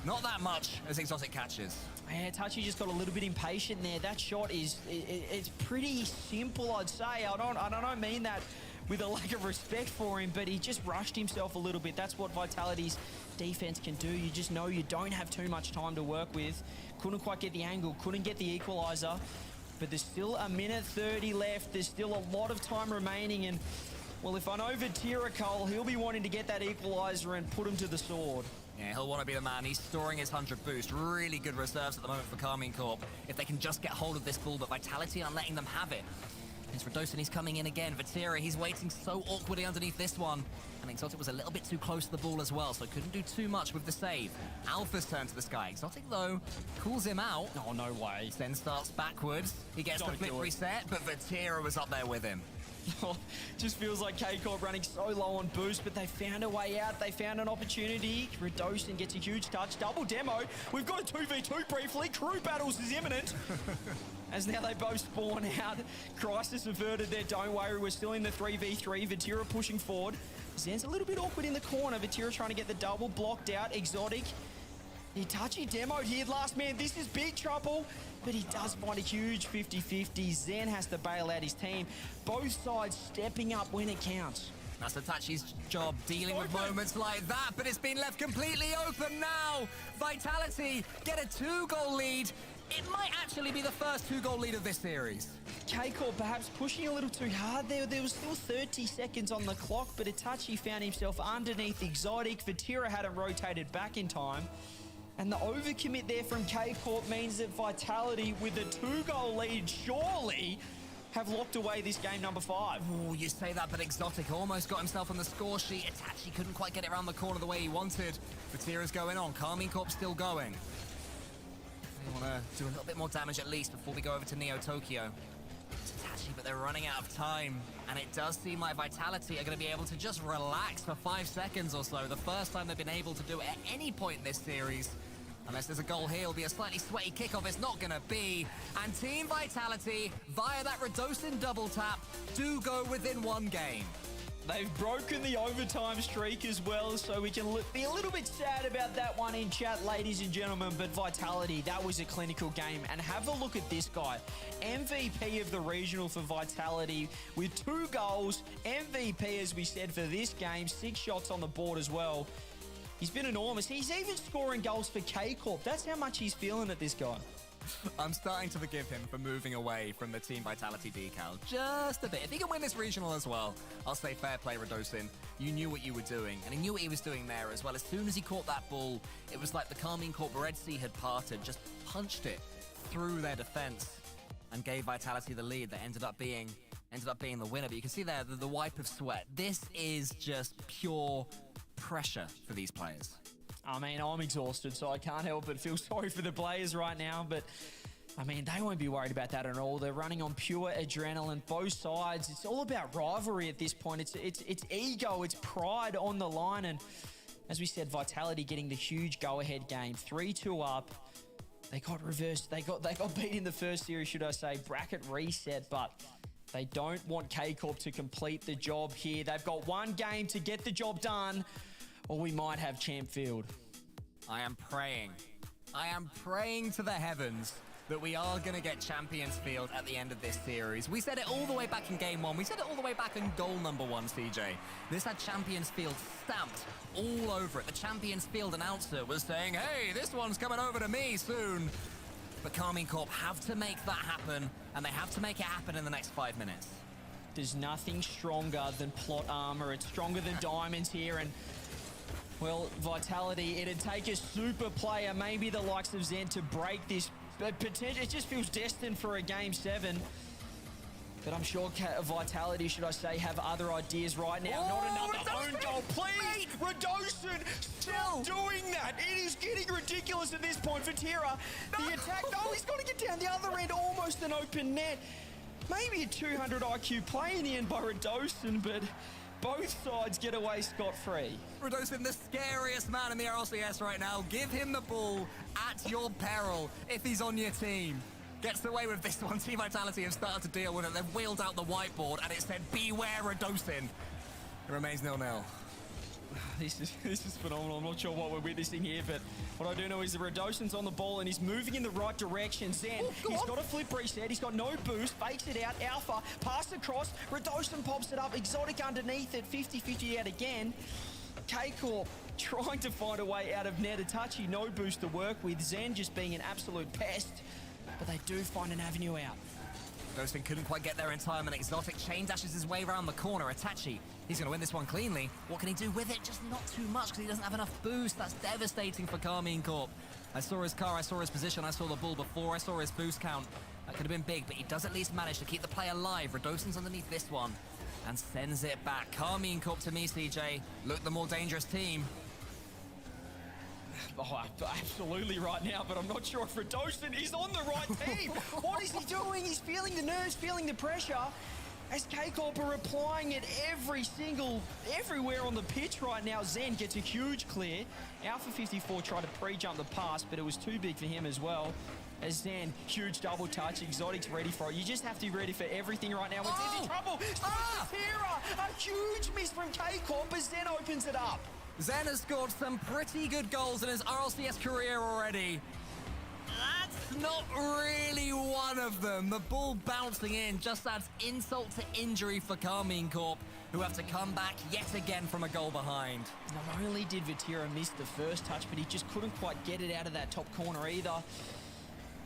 Not that much as Exotic catches. Yeah, Itachi just got a little bit impatient there. That shot is, it's pretty simple, I'd say. I don't mean that with a lack of respect for him, but he just rushed himself a little bit. That's what Vitality's defense can do. You just know you don't have too much time to work with. Couldn't quite get the angle, couldn't get the equalizer, but there's still a minute 30 left. There's still a lot of time remaining, and well, if I know Vatira Cole, he'll be wanting to get that equalizer and put him to the sword. Yeah, he'll want to be the man. He's storing his 100 boost. Really good reserves at the moment for Karmine Corp. If they can just get hold of this ball, but Vitality aren't letting them have it. It's Radosin, he's coming in again. Vatira, he's waiting so awkwardly underneath this one. And Exotic was a little bit too close to the ball as well, so couldn't do too much with the save. Alpha's turn to the sky. Exotic, though, calls him out. Oh, no way. Then starts backwards. He gets the flip reset, but Vatira was up there with him. Just feels like K-Corp running so low on boost, but they found a way out. They found an opportunity. Radosin gets a huge touch. Double demo. We've got a 2v2 briefly. Crew battles is imminent. As now they both spawn out. Crisis averted there. Don't worry, we're still in the 3v3. Vatira pushing forward. Zen's a little bit awkward in the corner. Vatira trying to get the double blocked out. Exotic. Itachi demoed here. Last man, this is big trouble. But he does find a huge 50-50. Zen has to bail out his team. Both sides stepping up when it counts. That's Itachi's job, dealing with moments like that, but it's been left completely open now. Vitality get a 2-goal lead. It might actually be the first 2-goal lead of this series. K-Corp perhaps pushing a little too hard there. There was still 30 seconds on the clock, but Itachi found himself underneath Exotic. Vatira hadn't rotated back in time. And the overcommit there from K-Corp means that Vitality, with a 2-goal lead, surely have locked away this game number 5. Oh, you say that, but Exotic almost got himself on the score sheet. Itachi couldn't quite get it around the corner the way he wanted. Vatira's going on. Karmine Corp still going. They want to do a little bit more damage at least before we go over to Neo Tokyo. It's Itachi, but they're running out of time. And it does seem like Vitality are going to be able to just relax for 5 seconds or so. The first time they've been able to do it at any point in this series. Unless there's a goal here, it'll be a slightly sweaty kickoff. It's not going to be. And Team Vitality, via that Radosin double tap, do go within 1 game. They've broken the overtime streak as well, so we can be a little bit sad about that one in chat, ladies and gentlemen. But Vitality, that was a clinical game. And have a look at this guy. MVP of the regional for Vitality with 2 goals. MVP, as we said, for this game. 6 shots on the board as well. He's been enormous. He's even scoring goals for K-Corp. That's how much he's feeling at this guy. I'm starting to forgive him for moving away from the Team Vitality decal just a bit. If he can win this regional as well, I'll say fair play, Radosin. You knew what you were doing, and he knew what he was doing there as well. As soon as he caught that ball, it was like the Karmine Corp Red Sea had parted, just punched it through their defense and gave Vitality the lead that ended up being the winner. But you can see there the wipe of sweat. This is just pure pressure for these players. I mean, I'm exhausted, so I can't help but feel sorry for the players right now. But, I mean, they won't be worried about that at all. They're running on pure adrenaline, both sides. It's all about rivalry at this point. It's ego, it's pride on the line. And as we said, Vitality getting the huge go-ahead game. 3-2 up. They got reversed. They got beat in the first series, should I say. Bracket reset, but they don't want K-Corp to complete the job here. They've got one game to get the job done, or we might have Champ Field. I am praying to the heavens that we are going to get Champions Field at the end of this series. We said it all the way back in Game 1. We said it all the way back in goal number 1, CJ. This had Champions Field stamped all over it. The Champions Field announcer was saying, hey, this one's coming over to me soon. But Karmine Corp have to make that happen, and they have to make it happen in the next 5 minutes. There's nothing stronger than plot armor. It's stronger than diamonds here, and well, Vitality, it'd take a super player, maybe the likes of Zen, to break this. But it just feels destined for a Game 7. But I'm sure Vitality, should I say, have other ideas right now. Not another own goal. Please, Radosin, stop doing that. It is getting ridiculous at this point for Tira. The attack, no, he's got to get down the other end, almost an open net. Maybe a 200 IQ play in the end by Radosin, but both sides get away scot-free. Radosin, the scariest man in the RLCS right now. Give him the ball at your peril if he's on your team. Gets away with this one. Team Vitality have started to deal with it. They've wheeled out the whiteboard and it said, beware Radosin. It remains 0-0. This is phenomenal. I'm not sure what we're witnessing here, but what I do know is that Radosin's on the ball and he's moving in the right direction. Zen, he's got a flip reset. He's got no boost. Fakes it out. Alpha, pass across. Radosin pops it up. Exotic underneath it. 50-50 out again. K-Corp trying to find a way out of net. Itachi, no boost to work with. Zen just being an absolute pest. But they do find an avenue out. Radosin couldn't quite get there in time, and Exotic chain dashes his way around the corner. Itachi, he's going to win this one cleanly. What can he do with it? Just not too much, because he doesn't have enough boost. That's devastating for Karmine Corp. I saw his car, I saw his position, I saw the ball before, I saw his boost count. That could have been big, but he does at least manage to keep the play alive. Radosin's underneath this one and sends it back. Karmine Corp to me, CJ. Look, the more dangerous team. Oh, absolutely right now, but I'm not sure if Radosin is on the right team. What is he doing? He's feeling the nerves, feeling the pressure. As K-Corp are applying it everywhere on the pitch right now. Zen gets a huge clear. Alpha 54 tried to pre-jump the pass, but it was too big for him as well. As Zen, huge double touch. Exotic's ready for it. You just have to be ready for everything right now. It's in trouble. Tira, a huge miss from K-Corp as Zen opens it up. Zen has scored some pretty good goals in his RLCS career already. That's not really one of them. The ball bouncing in just adds insult to injury for Karmine Corp, who have to come back yet again from a goal behind. Not only did Vatira miss the first touch, but he just couldn't quite get it out of that top corner either.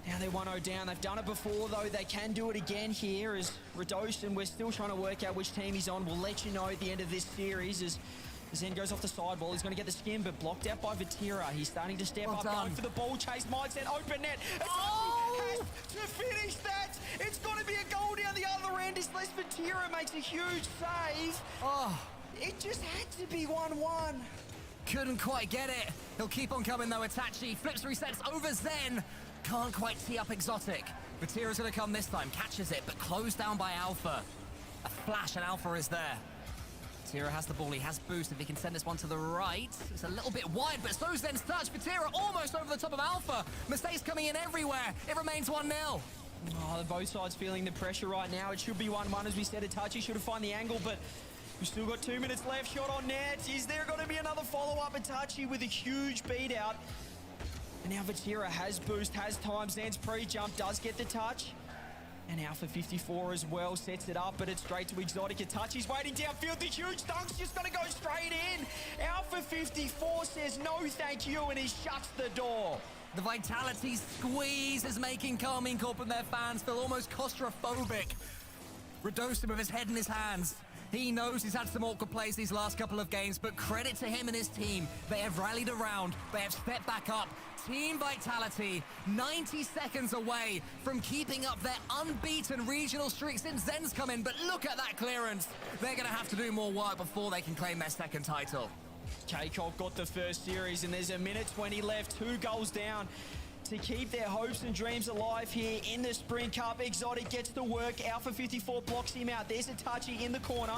Now they're 1-0 down. They've done it before, though. They can do it again here as Radosin. We're still trying to work out which team he's on. We'll let you know at the end of this series as Zen goes off the sideball. He's going to get the skin, but blocked out by Vatira. He's starting to step up, going for the ball chase. Mindset, open net. Has to finish that. It's got to be a goal down the other end as Les Vatira makes a huge save. Oh, it just had to be 1-1. Couldn't quite get it. He'll keep on coming, though. Itachi flips resets over Zen. Can't quite tee up Exotic. Vatira's going to come this time. Catches it, but closed down by Alpha. A flash, and Alpha is there. Vatira has the ball, he has boost. If he can send this one to the right, it's a little bit wide, but so's Zen's touch. Vatira almost over the top of Alpha. Mistakes coming in everywhere. It remains 1-0. Oh, both sides feeling the pressure right now. It should be 1-1, as we said. Itachi should have found the angle, but We've still got 2 minutes left. Shot on net. Is there going to be another follow-up? Itachi with a huge beat out. And now Vatira has boost, has time. Zen's pre-jump does get the touch. And Alpha 54 as well sets it up, but it's straight to Exotic. Itachi's waiting downfield. The huge dunk's just going to go straight in. Alpha 54 says no thank you, and he shuts the door. The Vitality squeeze is making Carmine Corp and their fans feel almost claustrophobic. Radosin with his head in his hands. He knows he's had some awkward plays these last couple of games, but credit to him and his team. They have rallied around. They have stepped back up. Team Vitality, 90 seconds away from keeping up their unbeaten regional streak since Zen's come in. But look at that clearance. They're going to have to do more work before they can claim their second title. K-Corp got the first series, and there's a minute 20 left. 2 goals down to keep their hopes and dreams alive here in the Sprint Cup. Exotic gets to work. Alpha 54 blocks him out. There's Itachi in the corner.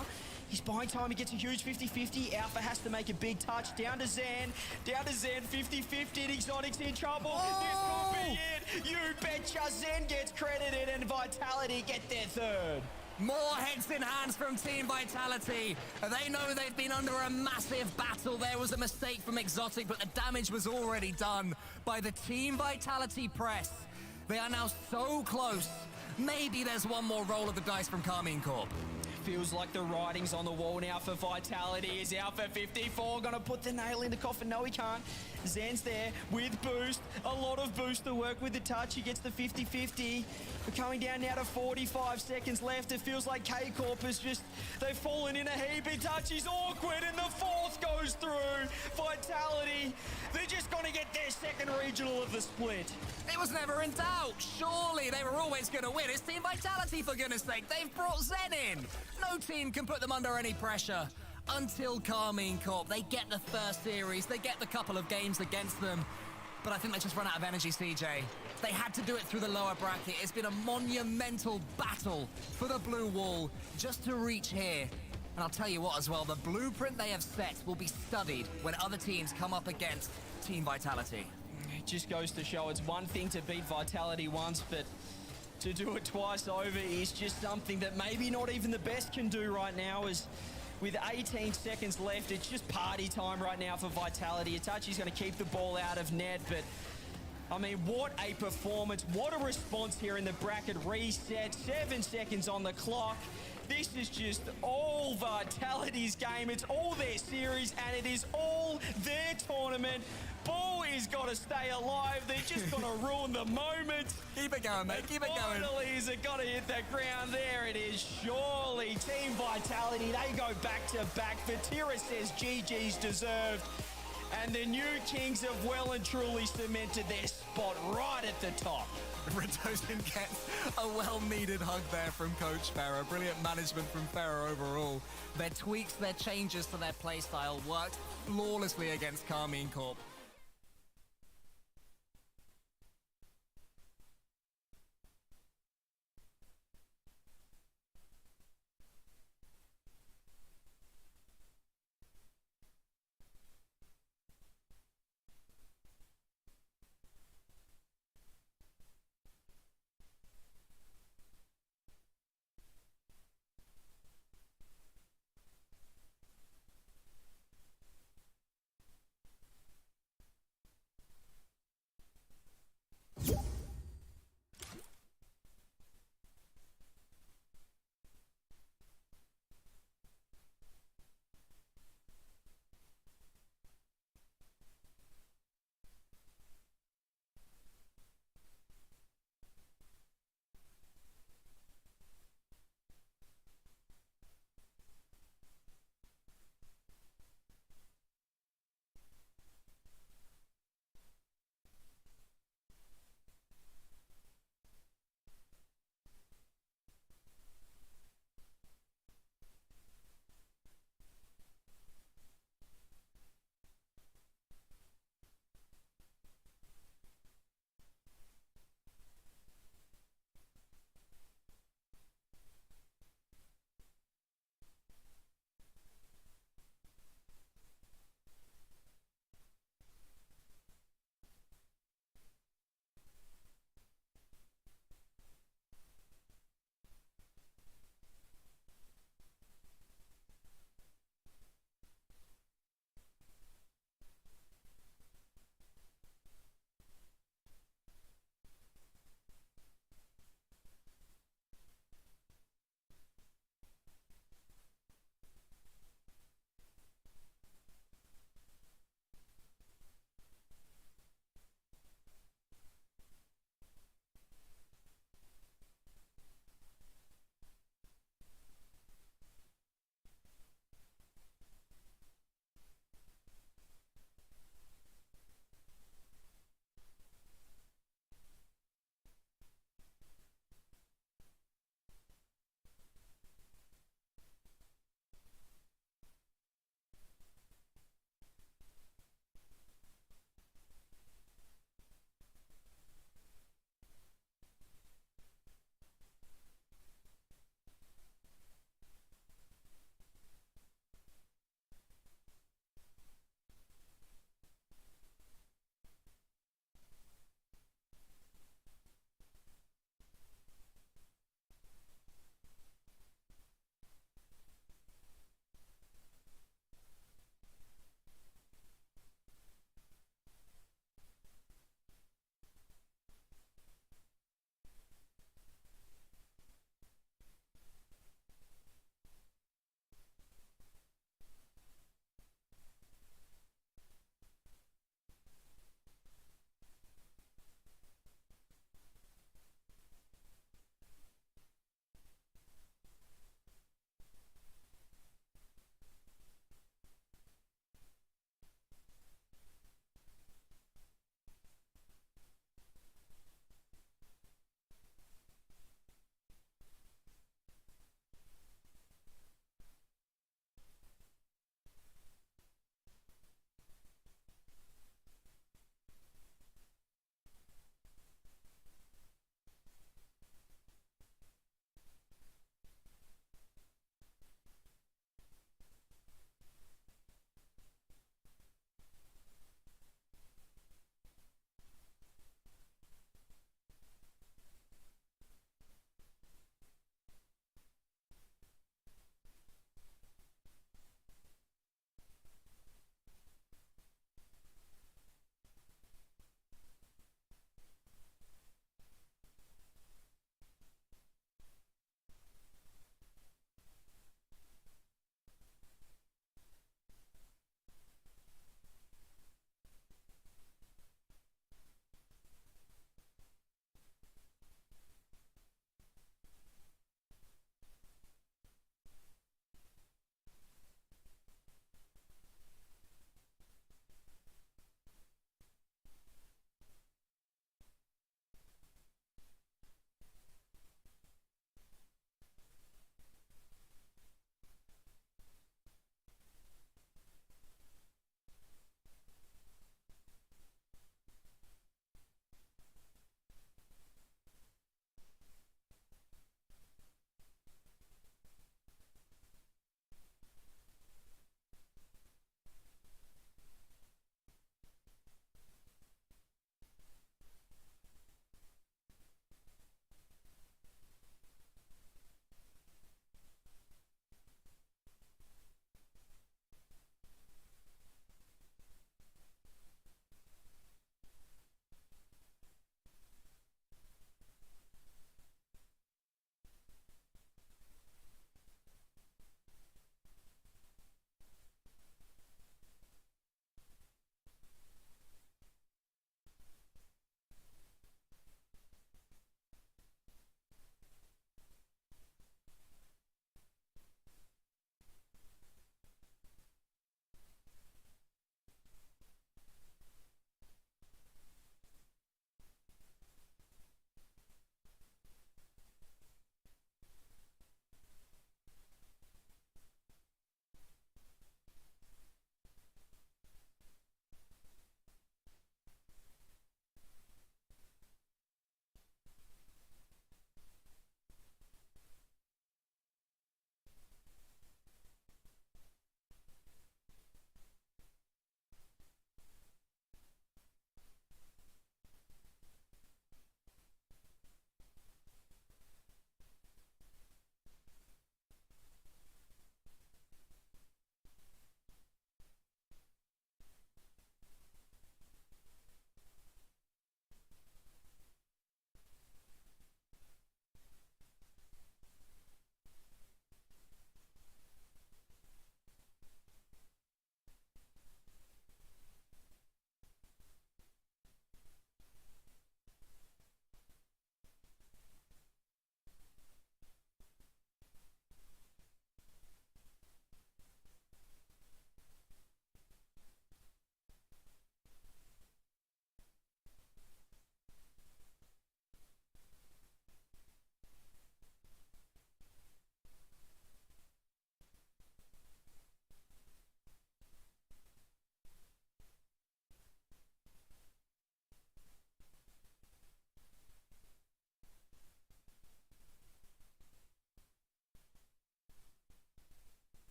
He's buying time. He gets a huge 50-50. Alpha has to make a big touch. Down to Zen. 50-50. And Exotic's in trouble. Oh! This could be it. You betcha. Zen gets credited, and Vitality get their third. More heads in hands from Team Vitality. They know they've been under a massive battle. There was a mistake from Exotic, but the damage was already done by the Team Vitality press. They are now so close. Maybe there's one more roll of the dice from Carmine Corp. Feels like the writing's on the wall now for Vitality. Is Alpha 54 gonna put the nail in the coffin? No, he can't. Zen's there with boost. A lot of boost to work with the touch. He gets the 50-50. We're coming down now to 45 seconds left. It feels like K-Corp is just, they've fallen in a heap. Itachi's awkward, and the fourth goes through. Vitality, they're just gonna get their second regional of the split. It was never in doubt. Surely they were always going to win. It's Team Vitality, for goodness sake. They've brought Zen in. No team can put them under any pressure until Carmine Corp. They get the first series. They get the couple of games against them. But I think they just run out of energy, CJ. They had to do it through the lower bracket. It's been a monumental battle for the blue wall just to reach here. And I'll tell you what as well, the blueprint they have set will be studied when other teams come up against Team Vitality. It just goes to show it's one thing to beat Vitality once, but to do it twice over is just something that maybe not even the best can do right now. As with 18 seconds left, it's just party time right now for Vitality. Itachi's going to keep the ball out of net, but I mean, what a performance. What a response here in the bracket reset. 7 seconds on the clock. This is just all Vitality's game. It's all their series, and it is all their tournament. Ball is got to stay alive. They're just going to ruin the moment. Keep it going, mate. Keep it going. Finally, is it got to hit the ground? There it is. Surely, Team Vitality, they go back to back. Vatira says GG's deserved. And the new Kings have well and truly cemented their spot right at the top. Radosin gets a well-needed hug there from Coach Farah. Brilliant management from Farah overall. Their tweaks, their changes to their playstyle worked flawlessly against Carmine Corp.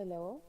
Hello?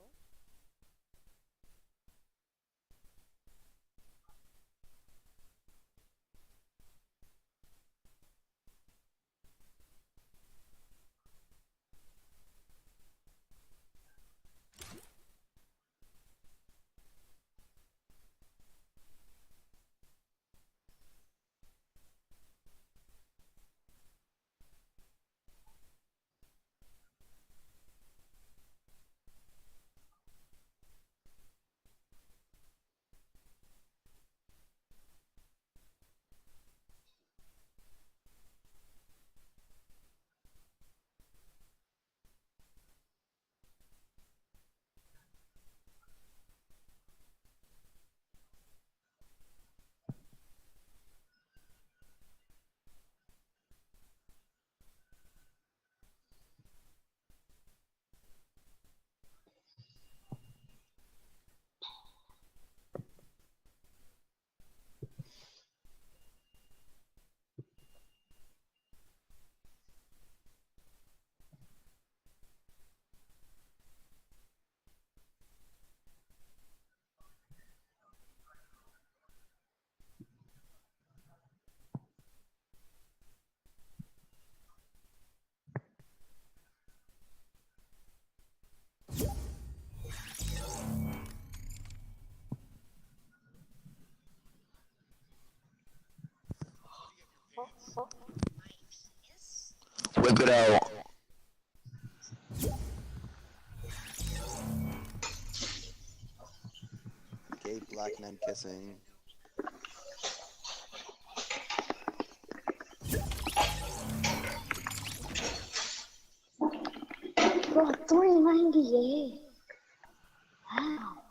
Whip it out. Gay black men kissing. Bro, 398. Wow.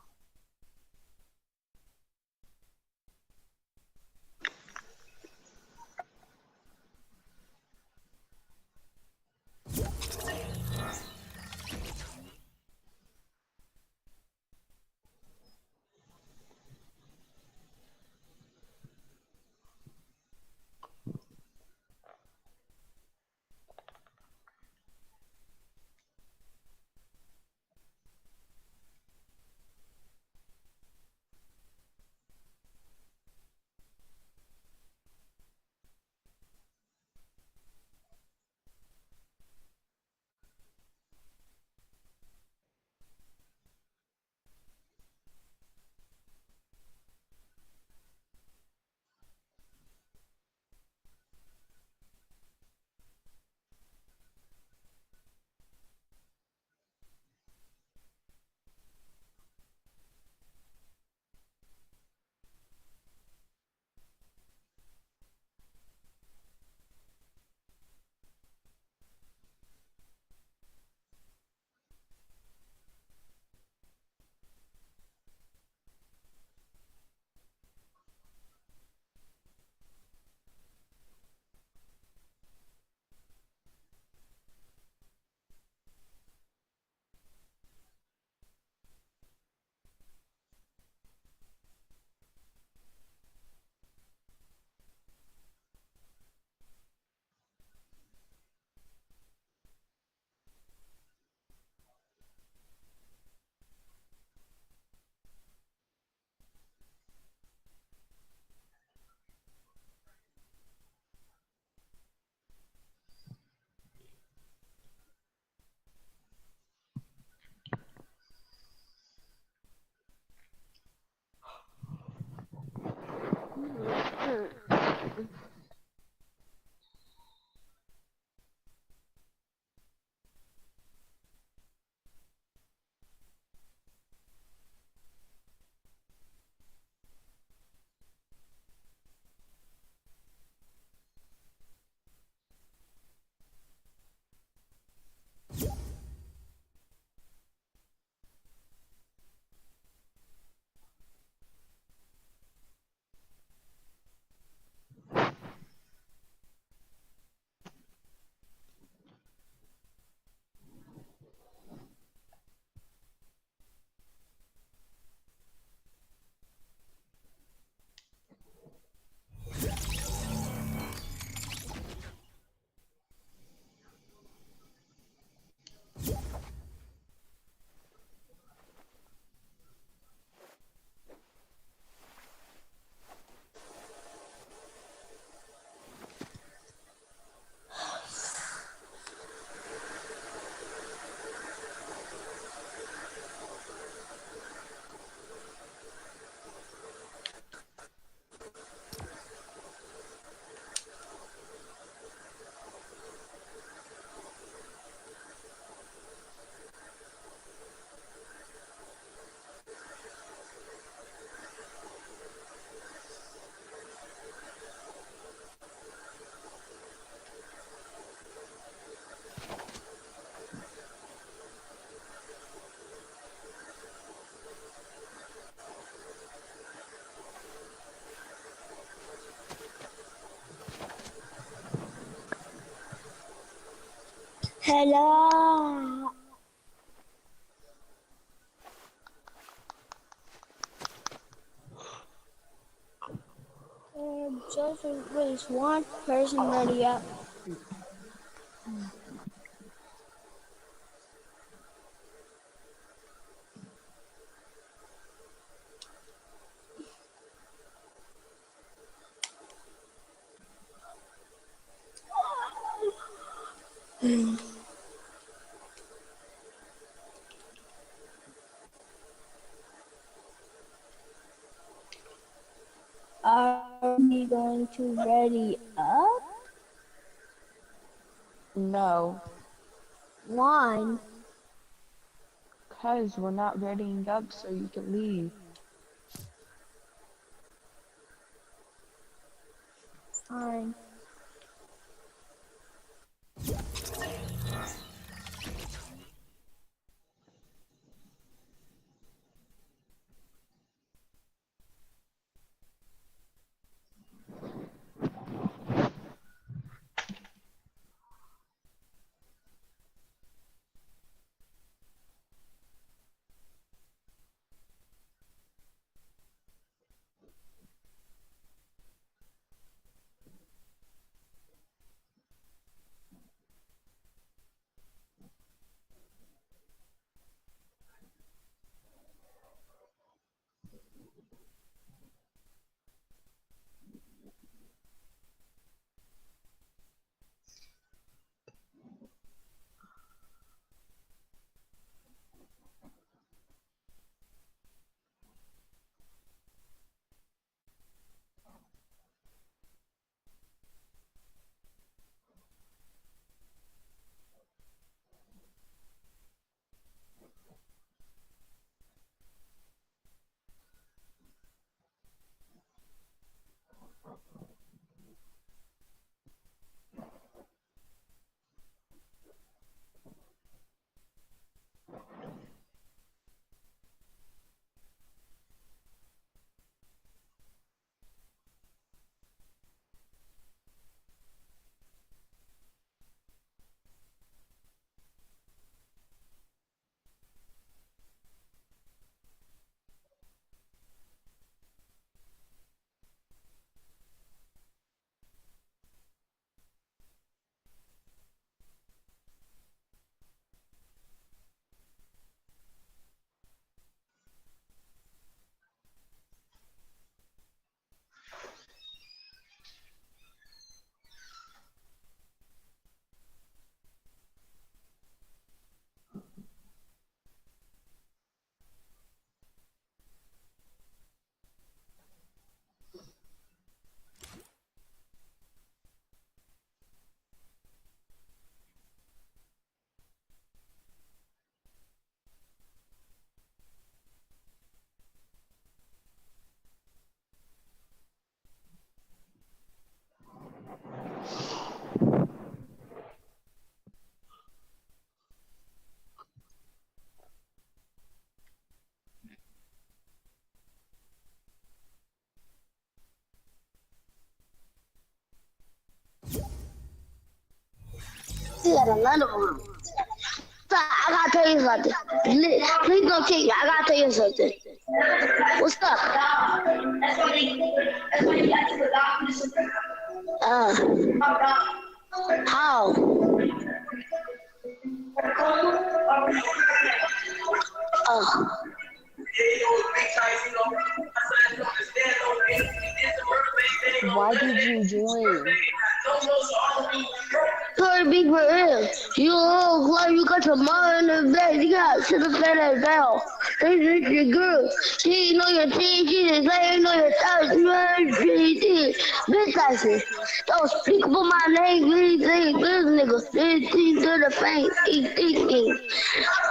Hello. Just raise one person ready up. Are we going to ready up? No, Why? because we're not readying up so you can leave. Fine. You got another one. So I gotta tell you something. Please don't kick me. I gotta tell you something. What's up? How? Why did you join? Sorry, be for real. You look like you got your mom in the bed. You got to the bed as well. This is your girl. She know your thing. She just let you know your thoughts. You know everything. Bitch, I said, don't speak about my name. Please, this nigga. This to the face.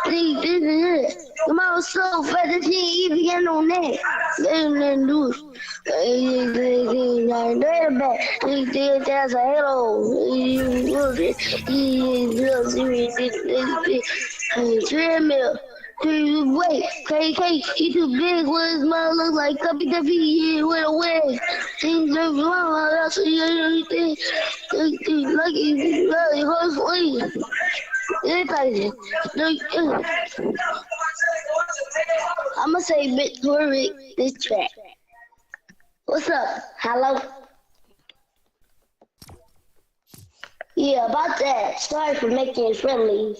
This is it. Your mom was so fat that she ain't even get no neck. Then do there's a hello. Treadmill. Wait, KK, he too big. What his mom look like? Cuppy Duffy with a wig. Things are wrong. That's what you think. Lucky, really, hopefully. I'ma say Victoria this track. What's up? Hello? Yeah, about that. Sorry for making it friendly.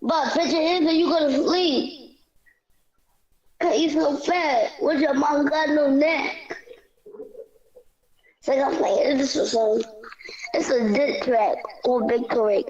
But picture him and you gonna sleep. Cause you so fat. What's your mom got no neck? It's like I'm playing this or something. It's a diss track on Victoria.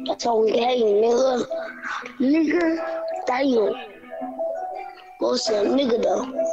That's all we had, nigga. Nigga, damn. What's a nigga though?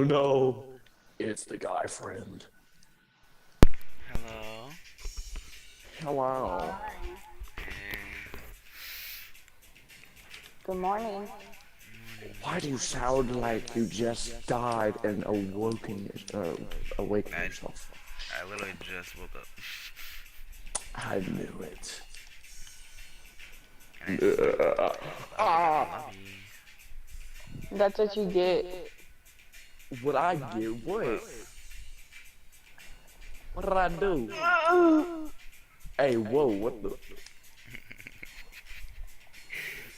no. It's the guy friend. Hello. Hello. Good morning. Why do you sound like you just died and awakened yourself? I literally just woke up. I knew it. That's what you get. What I get? What? What did I do? Hey, whoa, what the?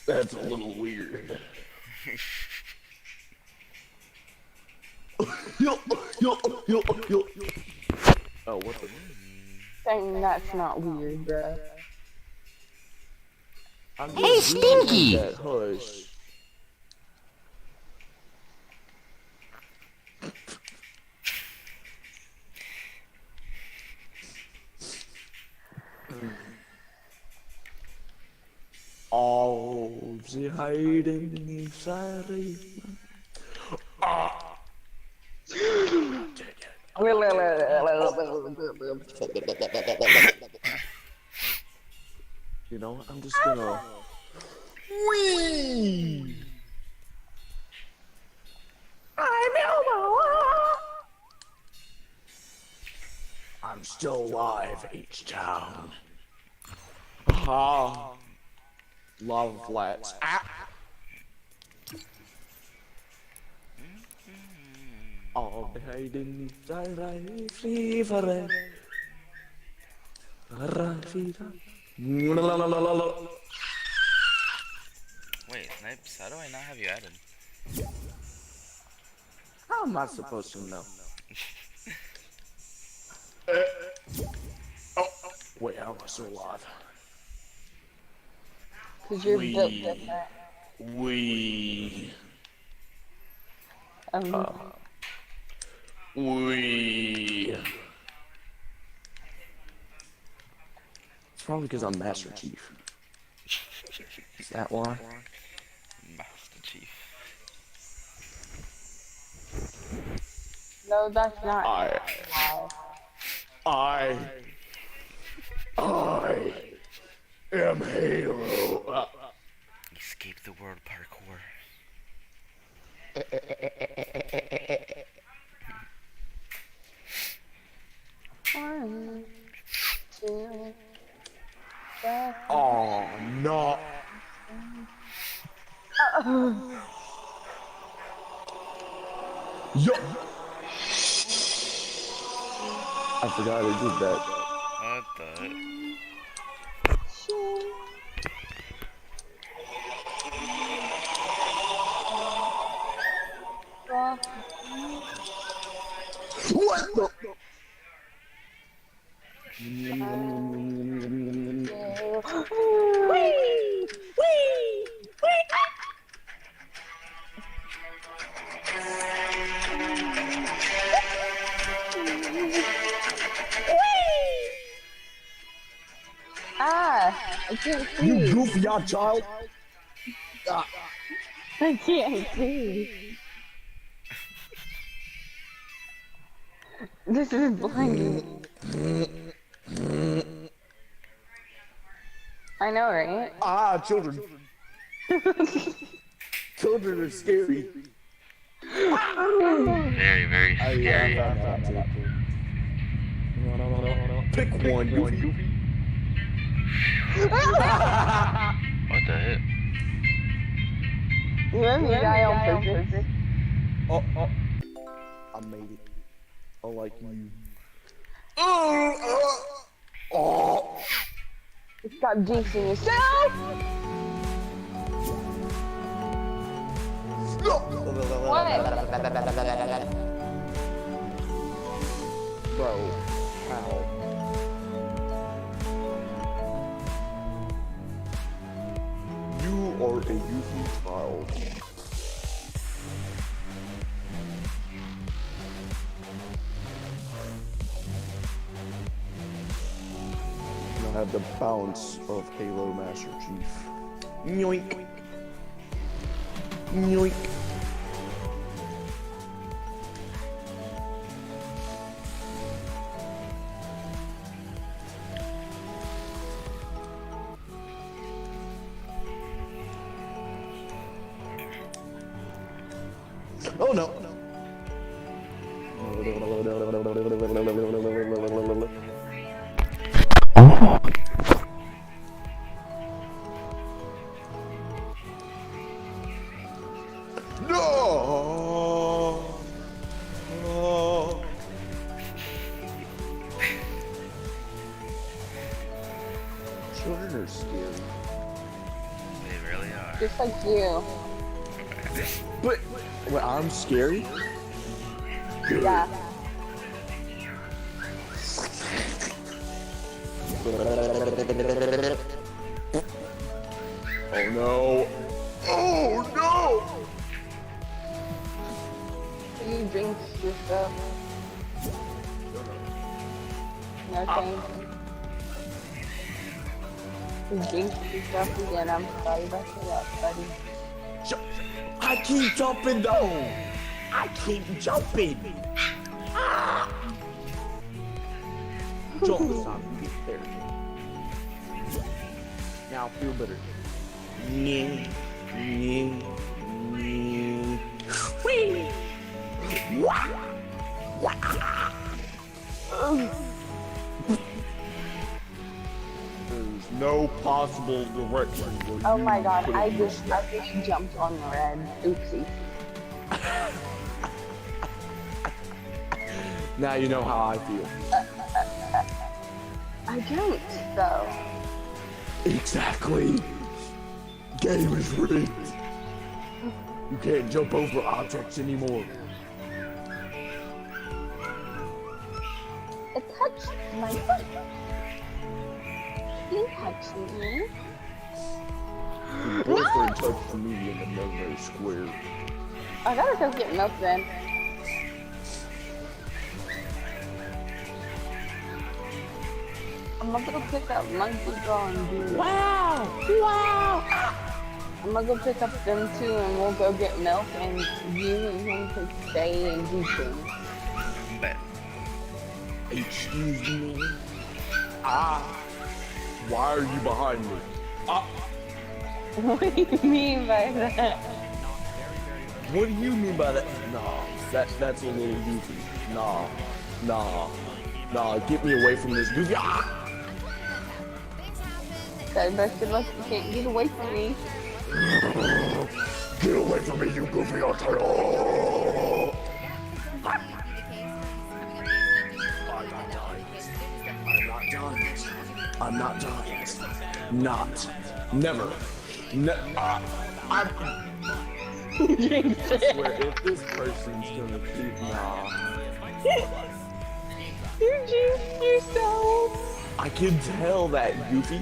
That's a little weird. Oh, what the? Dang, that's not weird, bruh. Hey, Stinky! Hush. All the hiding inside you. You know, I'm just gonna. Wee! I'm still alive, H-Town. Ha! Lava flats. Ah! All the hiding inside I fever. Wait, Snipes, how do I not have you added? How am I supposed to know? Wait, how am I still alive? Cause you're built different. We. It's probably because I'm Master Chief. Is that why? Master Chief. No, that's not. I am Halo. Escape the world parkour. One, two, Oh no! Yo! I forgot I did that. What the? What the? I can't see. You goofy young child. I can't see. This is blinding. I know, right? Ah, children. Children are scary. Very, very scary. Pick one, goofy. What the heck? You let me die on purpose. Oh, I made it. Unlike you. Stop jinxing yourself! Bro, how? You are a goofy child. You have the bounce of Halo Master Chief. Yoink. Yoink. Oh no. No. Oh. Children are scary. They really are. Just like you. But wait, I'm scary? Yeah. Oh no. Oh no! You drink your stuff. No thanks. You drink your stuff again. I'm sorry about that, buddy. I keep jumping though! I keep jumping! Ah! Jump this time, you get there. Now feel better. Wee! Wah! There's no possible direction where Oh you my god, could I have just used that. jumped on the red. Oopsie. Now you know how I feel. I don't, though. Exactly. Game is rigged. You can't jump over objects anymore. It touched my foot. You touched me. Your boyfriend touched me in the no-no square. I gotta go get milk then. I'm gonna go pick up Monkey Girl and do. Wow! Wow! I'm gonna go pick up them two and we'll go get milk and you and him can stay and do things. Bet. Excuse me? Why are you behind me? What do you mean by that? What do you mean by that? Nah, that's a little goofy. Nah, get me away from this goofy. But good luck, you can't get away from me. Get away from me, you goofy turtle! I'm not done. Not. Never. I swear, if this person's gonna keep, You jinxed yourself. I can tell that, goofy.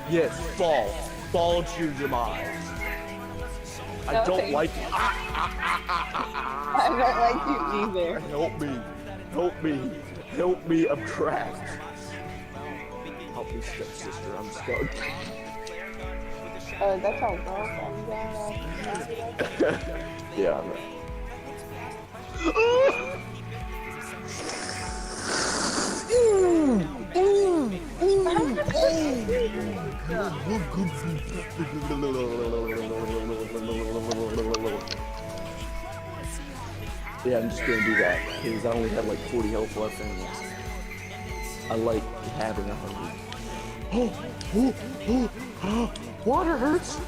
Yes, fall. Fall to your demise. I don't like it. I don't like you either. Help me. Help me. Help me, I'm trapped. Help me, stepsister, I'm stuck. Oh, that's how girlfriend goes. Yeah, I know. Yeah, I'm just gonna do that because I only have like 40 health left and I like having 100. Water hurts.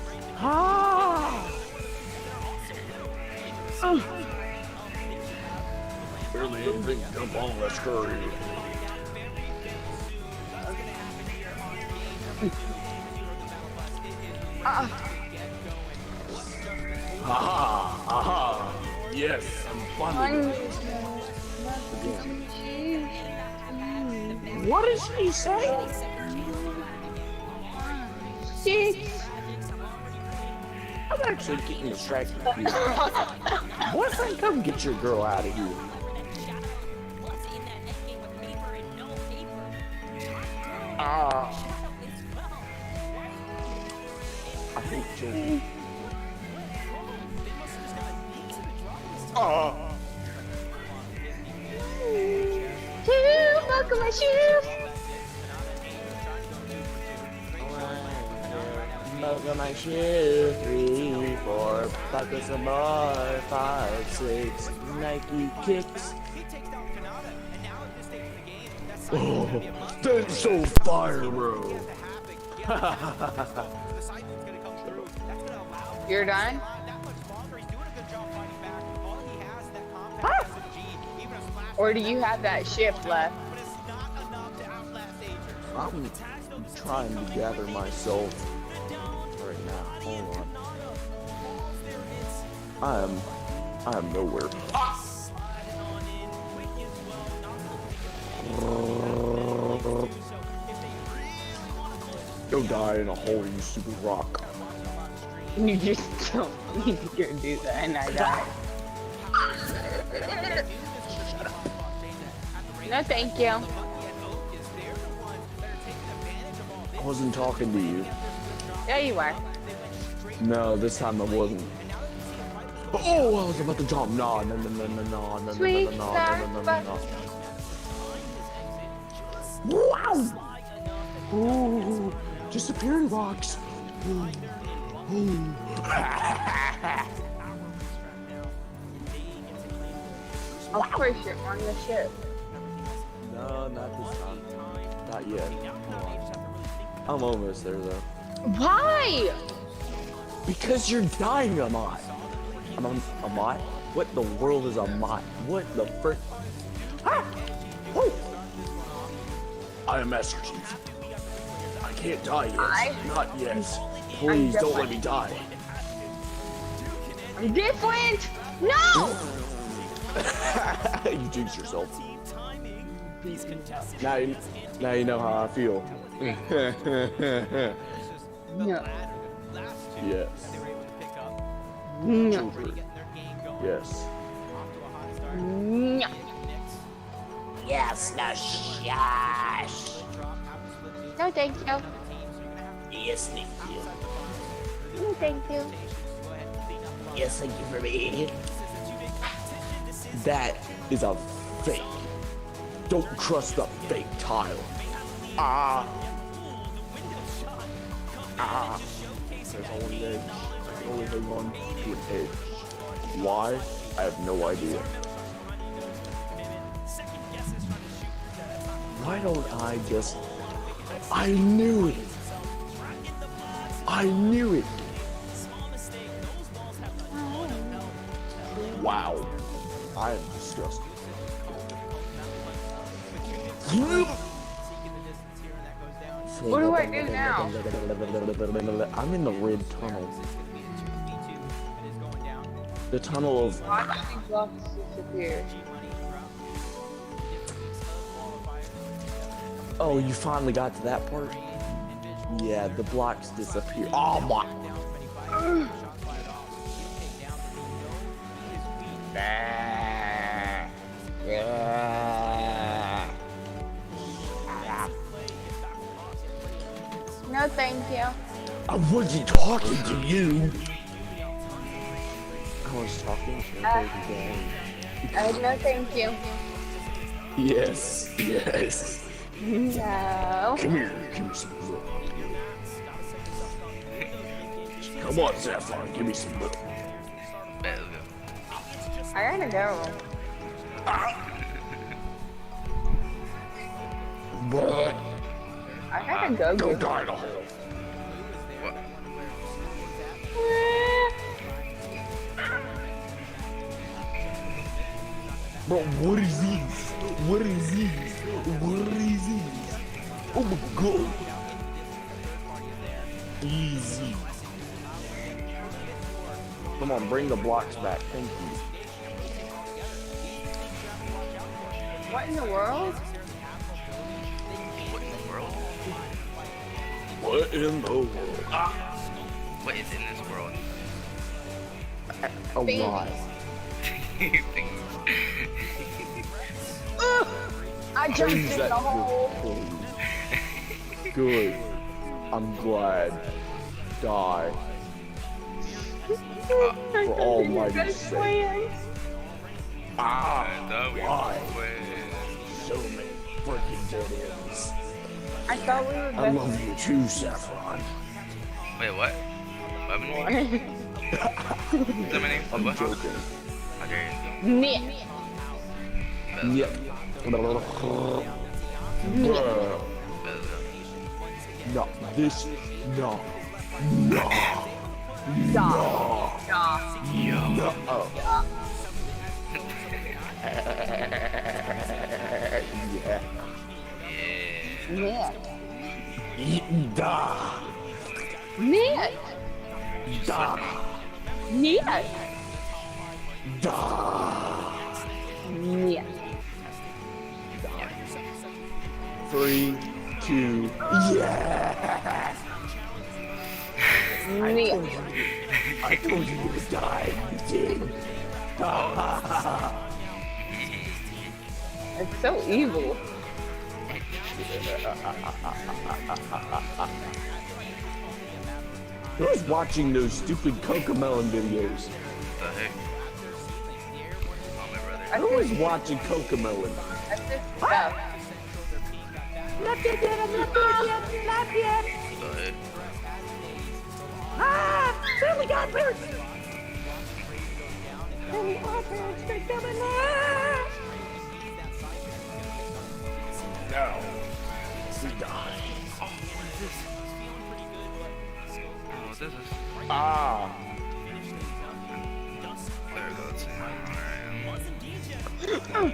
Barely anything to jump on, let's scurry. Aha! Yes, I'm finally. What did she say? 6. I'm actually getting distracted here. Boyfriend, come get your girl out of here. I hate children. Look at my shoes. Look at my shoe, 3, 4, buckle some more, 5, 6, Nike kicks. Oh, that's so fire, bro. You're done? Or do you have that shift left? I'm trying to gather myself right now. Hold on. I am nowhere. Go die in a hole, you stupid rock. You just don't need to go do that, and I died. No, thank you. I wasn't talking to you. Yeah, you are. No, this time I wasn't. Oh, I was about to jump. No. Sweet Wow! Ooh, disappearing rocks. Ooh. Of course you're on the ship. No, not this time. Not yet. I'm almost there though. Why? Because you're dying, Amat. Amat? What the world is Amat? What the frick? Ah! Woo! I am Master Chief. I can't die yet. Not yet. Please don't let me die. I'm different. No! You jinxed yourself. Now you know how I feel. No. Yes. No. Children. Yes. No. Yes, no, yes. No, thank you. Yes, thank you. No, thank you. Yes, thank you for me. That is a fake. Don't trust the fake tile. Ah. There's only edge. There's only one to an edge. Why? I have no idea. Why don't I just... I knew it! I knew it! Wow. I am disgusted. What do I do now? I'm in the red tunnel. The tunnel of... Watch the blocks disappear. Oh, you finally got to that part? Yeah, the blocks disappear. Oh my... No, thank you. I wasn't talking to you. I was talking to No, thank you. Yes, yes. No. Come here, give me some look. Come on, Sapphire, give me some look. I gotta go. What? I gotta go. Go die in a hole. Bro, what is these? What is these? What is these? Oh my god. Easy. Come on, bring the blocks back. Thank you. What in the world? What in the world? What in the world? Ah. What is in this world? A lot. Things. I jumped in the hole. Good. I'm glad. Die. For almighty's sake. Ah, why? Show me. freaking videos. I thought we were I love you too, Saffron. Wait, what? What happened? Is that my name? I'm what? joking. How dare you? Nick. Yep. Bruh. No, this, no. No. No. No. Oh. Yeah. Nick. Da. Nick. Da. Nick. Da. Nick. 3, 2, yeah! I told you would die, you did. It's so evil. Who's watching those stupid Cocomelon videos? The heck? Oh, my brother. Who is watching Cocomelon? That's just stuff. Not yet, I'm not yet. The heck? Ah! Family godparents! Family godparents, they're coming out! No. We die. Oh, what is this? I don't know what this is. Ah. There we go. Let's see. Oh.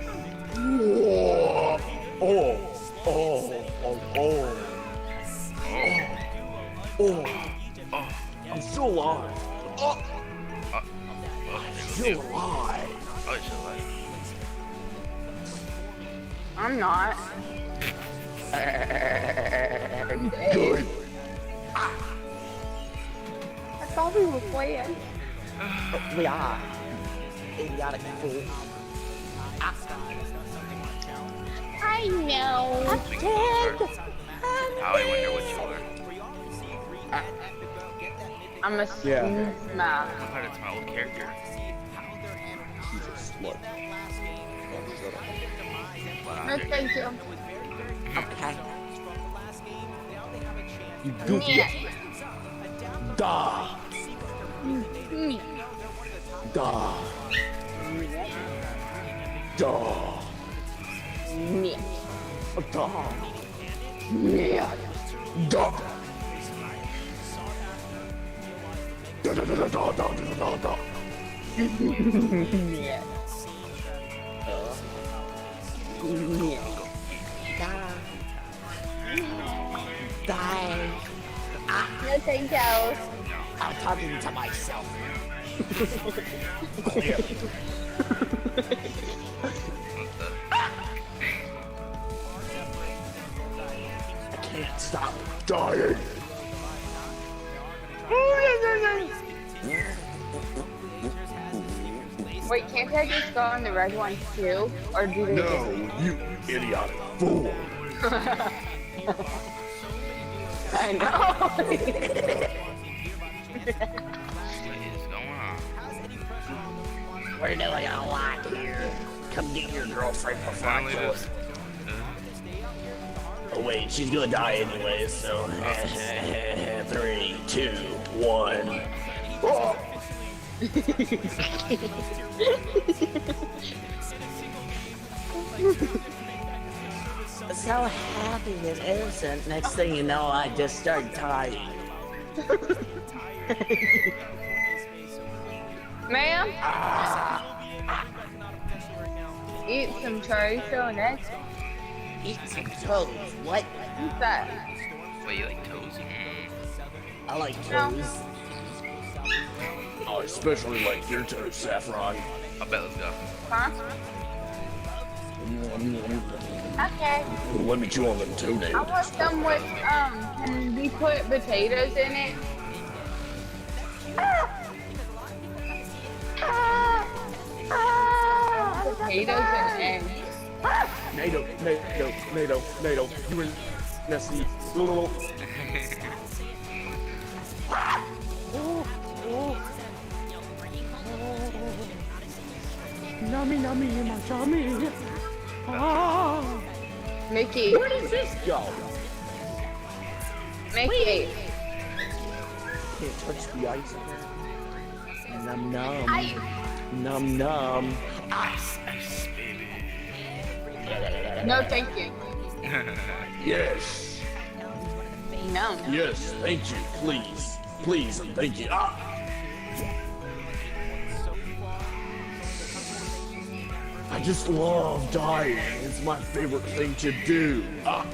Oh. Oh. Oh. Oh. Oh. I'm still alive. Oh. Still alive. Oh, you're still alive. I'm not. Good. I thought we were playing. We are. Idiotic fool. I know. I'm dead. I wonder what you are. I'm a Yeah. smooth I thought it's my old character. She's a slut. No, thank you. Okay. You goofy. Nick. Da. Nick. Da. Da. Nick. Da. Nick. Da. Da da da da da da da da. Nick. Nick. Die. No, thank you. I'm talking to myself. I can't stop dying. Wait, can't I just go on the red one too? Or do they No, you idiotic fool. I know. What is going on? We're doing a lot here. Come get your girlfriend before I Finally, kill her. this. Oh wait, she's gonna die anyway, so 3, 2, 1. Oh. So happy and innocent. Next thing you know, I just start dying. Ma'am? Eat some chorizo and eggs. Eat some toes. What? What's that? Wait, you like toes? I like No. toes. I especially like your toes, Saffron. I bet let's go. Huh? Okay. Let me chew on them I toenails. want some with, can we put potatoes in it? Potatoes and eggs. NATO. You were messy. Little. Nummy in my tummy. Ah. Mickey. Where does this go? Mickey. Can't touch the ice. Num num. Num num. Ice, baby. No, thank you. Yes. No. Yes, thank you. Please. Please and thank you. Ah. I just love dying. It's my favorite thing to do. Ah.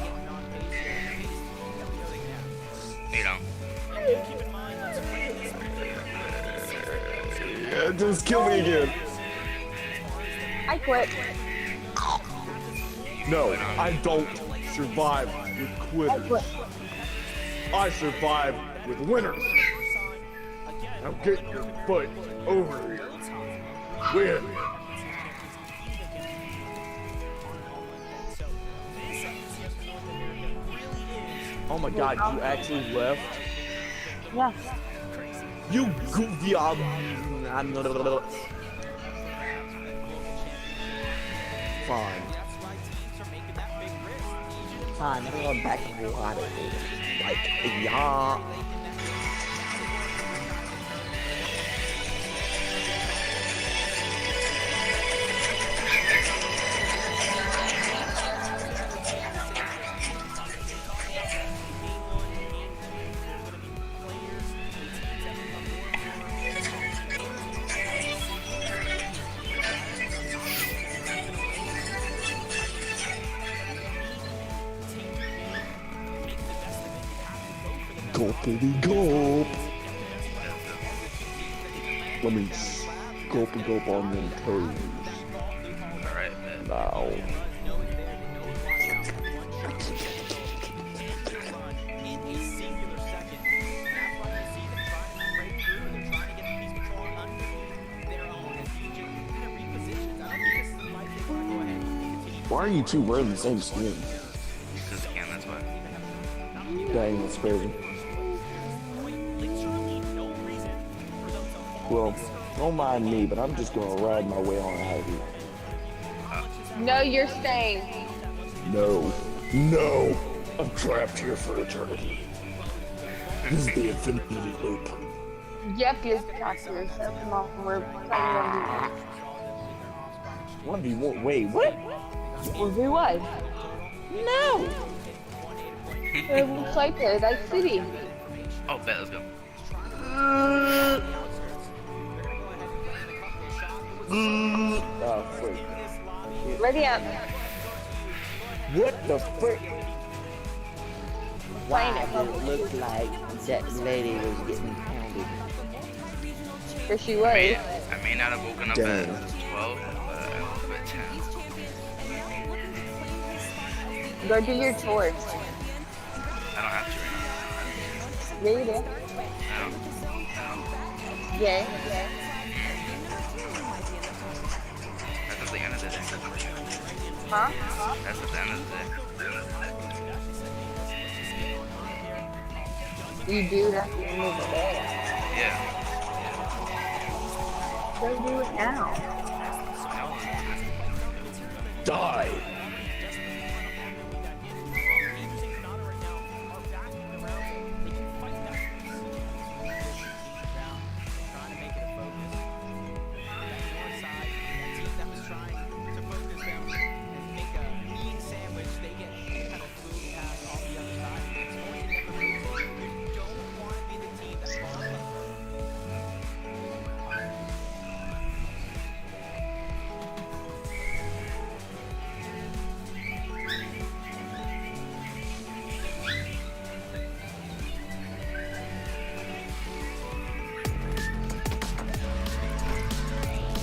You know. Yeah, just kill me again. I quit. No, I don't survive with quitters. I survive with winners. Now get your butt over here. Win. Oh my god, you actually left? Yeah. You goofy Fine, I'm going back to the water. Like, yeah. Gulpity gulp. Let me gulp and gulp on them toes. Alright, man. Now. Why are you two wearing the same skin? Because I can, that's why. Dang, that's crazy. Well, don't mind me, but I'm just gonna ride my way on out of here. No, you're staying. No. No! I'm trapped here for eternity. This is the infinity loop. Yep, you're trapped here. Come on, we're playing 1v1, wait, what? 1v1. No! We'll play Paradise City. Oh, bet, let's go. Oh, freak. Ready up. What the frick? Playing Why it. did it look like that lady was getting pounded? There she was. I may not have woken up at 12, but I woke up at 10. Go do your chores. I don't have to right Yeah, you do. now. I don't. Yeah. That's at the end of the day. Huh? That's at the end of the day. You do have to move it there. Yeah. Go do it now. Die!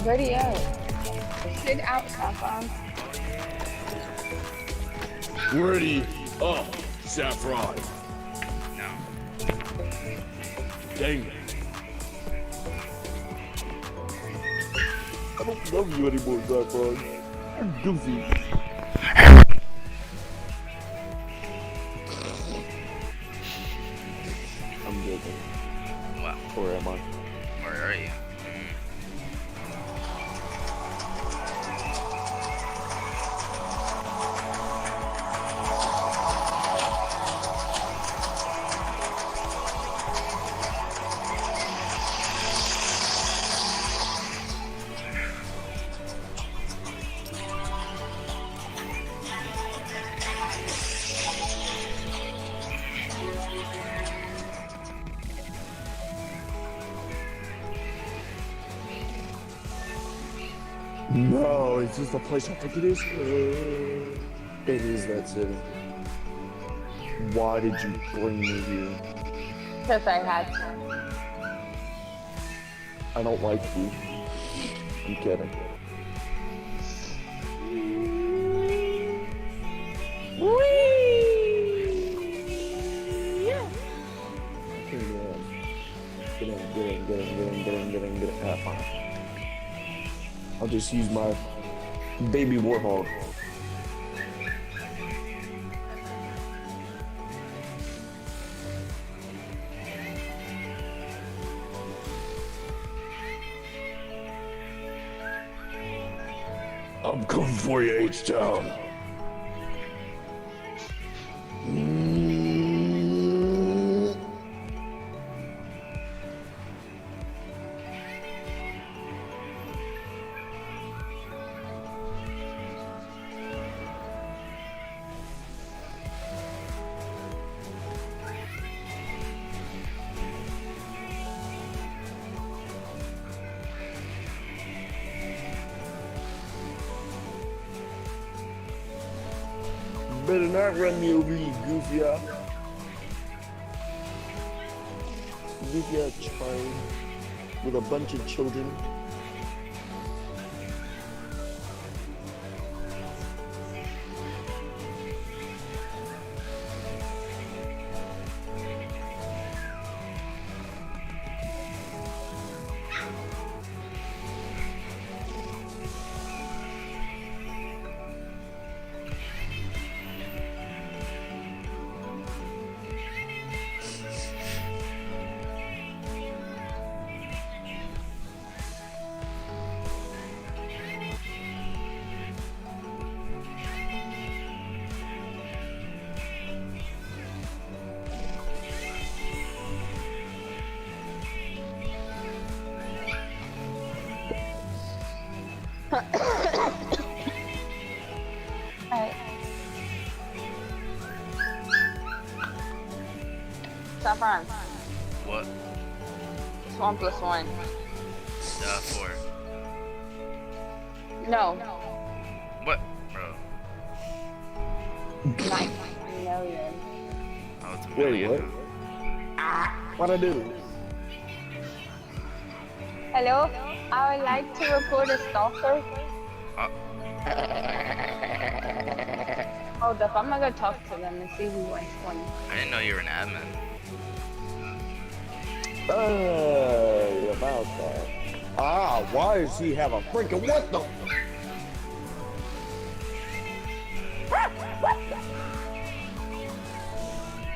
Ready out. Sit out, Saffron. Ready up, Saffron. No. Dang it. I don't love you anymore, Saffron. You're goofy. I'm joking. Wow. Or am I? Where are you? No, is this the place I think it is? It is that city. Why did you bring me here? Because I had to. I don't like you. I'm kidding. Get in. Ah, fine. I'll just use my baby warthog. I'm coming for you, H-Town. Better not run me over, you goofy ass. Goofy ass child with a bunch of children. Saffron. What? It's 1 + 1. 4. No. What, bro? 9 million. Oh, it's a Wait, million. what? What'd I do? Hello? I would like to report a stalker. Hold up, I'm gonna go talk to them and see who wants one. I didn't know you were an admin. About that. Ah, why does he have a freaking what the?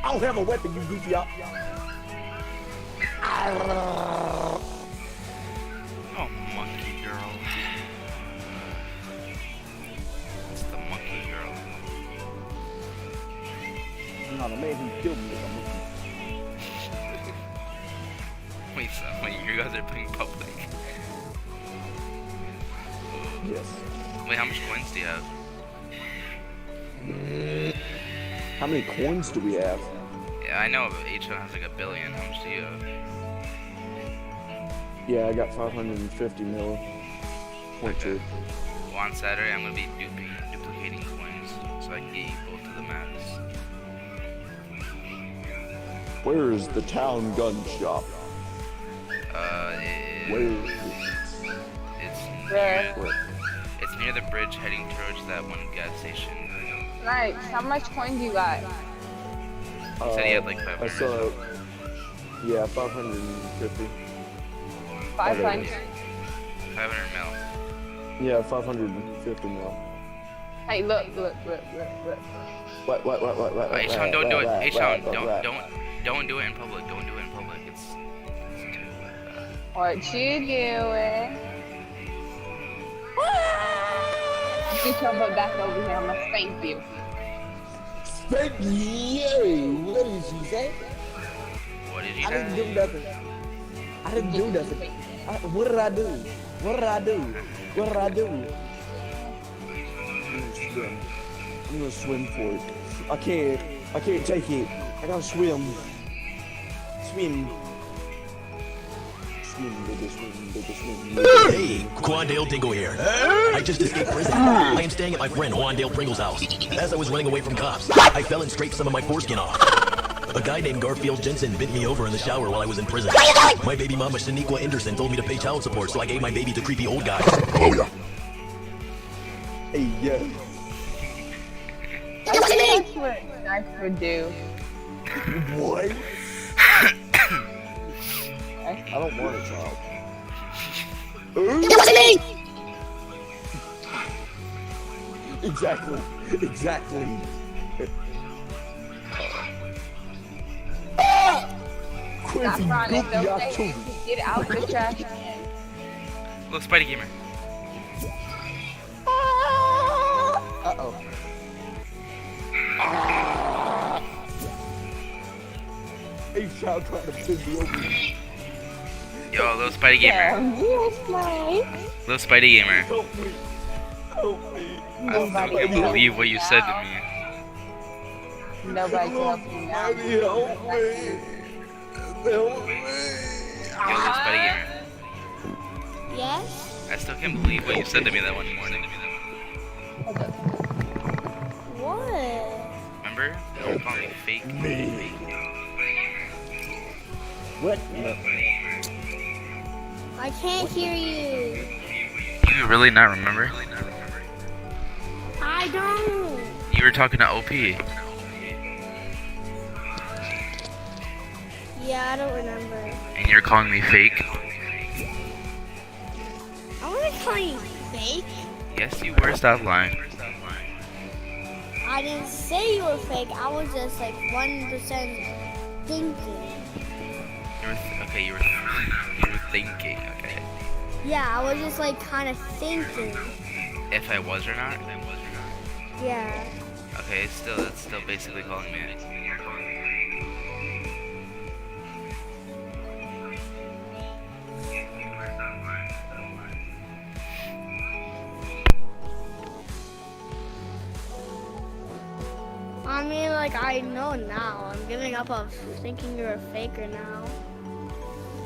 I don't have a weapon, you goofy up. Oh, monkey girl. It's the monkey girl. No, the man who killed me is a monkey. Wait, so wait, you guys are playing public? Yes. Wait, how much coins do you have? How many coins do we have? Yeah, I know each one has like 1 billion. How much do you have? Yeah, I got 550 mil. Point two. Well, on Saturday, I'm gonna be duplicating coins so I can get you both to the max. Where is the town gun shop? Where is it? It's near the bridge heading towards that one gas station. Right, how much coin do you got? You said you had like 500. I saw, yeah, 550. 500. 500 mil. Yeah, 550 mil. Hey, look. What? H-Town, don't do it. H-Town, don't do it in public. Don't do it in public. It's too What you doing? You come back over here, I'm gonna spank you. Spank you? What did you say? What did you I didn't do nothing. I didn't do nothing. What did I do? What did I do? What did I do? I'm gonna swim for it. I can't take it. I gotta swim. Swim. Hey, Quandale Dingle here. I just escaped prison. I am staying at my friend Wandale Pringle's house. As I was running away from cops, I fell and scraped some of my foreskin off. A guy named Garfield Jensen bent me over in the shower while I was in prison. My baby mama Shaniqua Anderson told me to pay child support, so I gave my baby to creepy old guys. Oh yeah. Hey, yeah. That's what snipes would do. What? I don't want a child. Exactly. Exactly. That's right, it's okay. Get out the trash can. Look, Spidey Gamer. Uh-oh. Hey, child trying to send me over. Yo, little Spidey Gamer. Little Spidey Gamer. Help me. Help me. I still can't believe what you said to me. Nobody's helping you now. Help me. Help me. Yo, little Spidey Gamer. Yes? I still can't believe what you said to me that one morning. What? Remember? You were calling me fake. What? I can't hear you. You really not remember? I don't. You were talking to OP. Yeah, I don't remember. And you're calling me fake? I want to call you fake. Yes, you were. Stop lying. I didn't say you were fake. I was just like 1% thinking. You were thinking, okay. Yeah, I was just like kind of thinking. If I was or not? Yeah. Okay, it's still basically calling me. I mean, like, I know now. I'm giving up of thinking you're a faker now.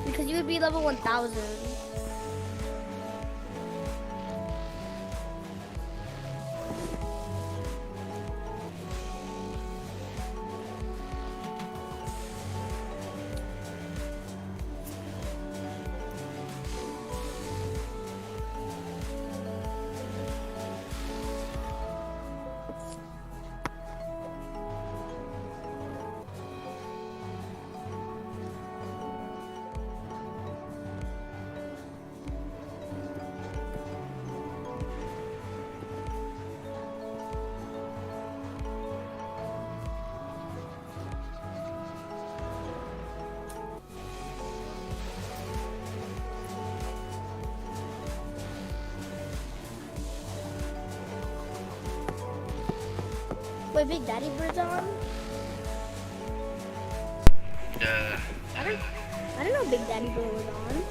Because you would be level 1000. Wait, Big Daddy Bird's on? I don't know Big Daddy Bird was on.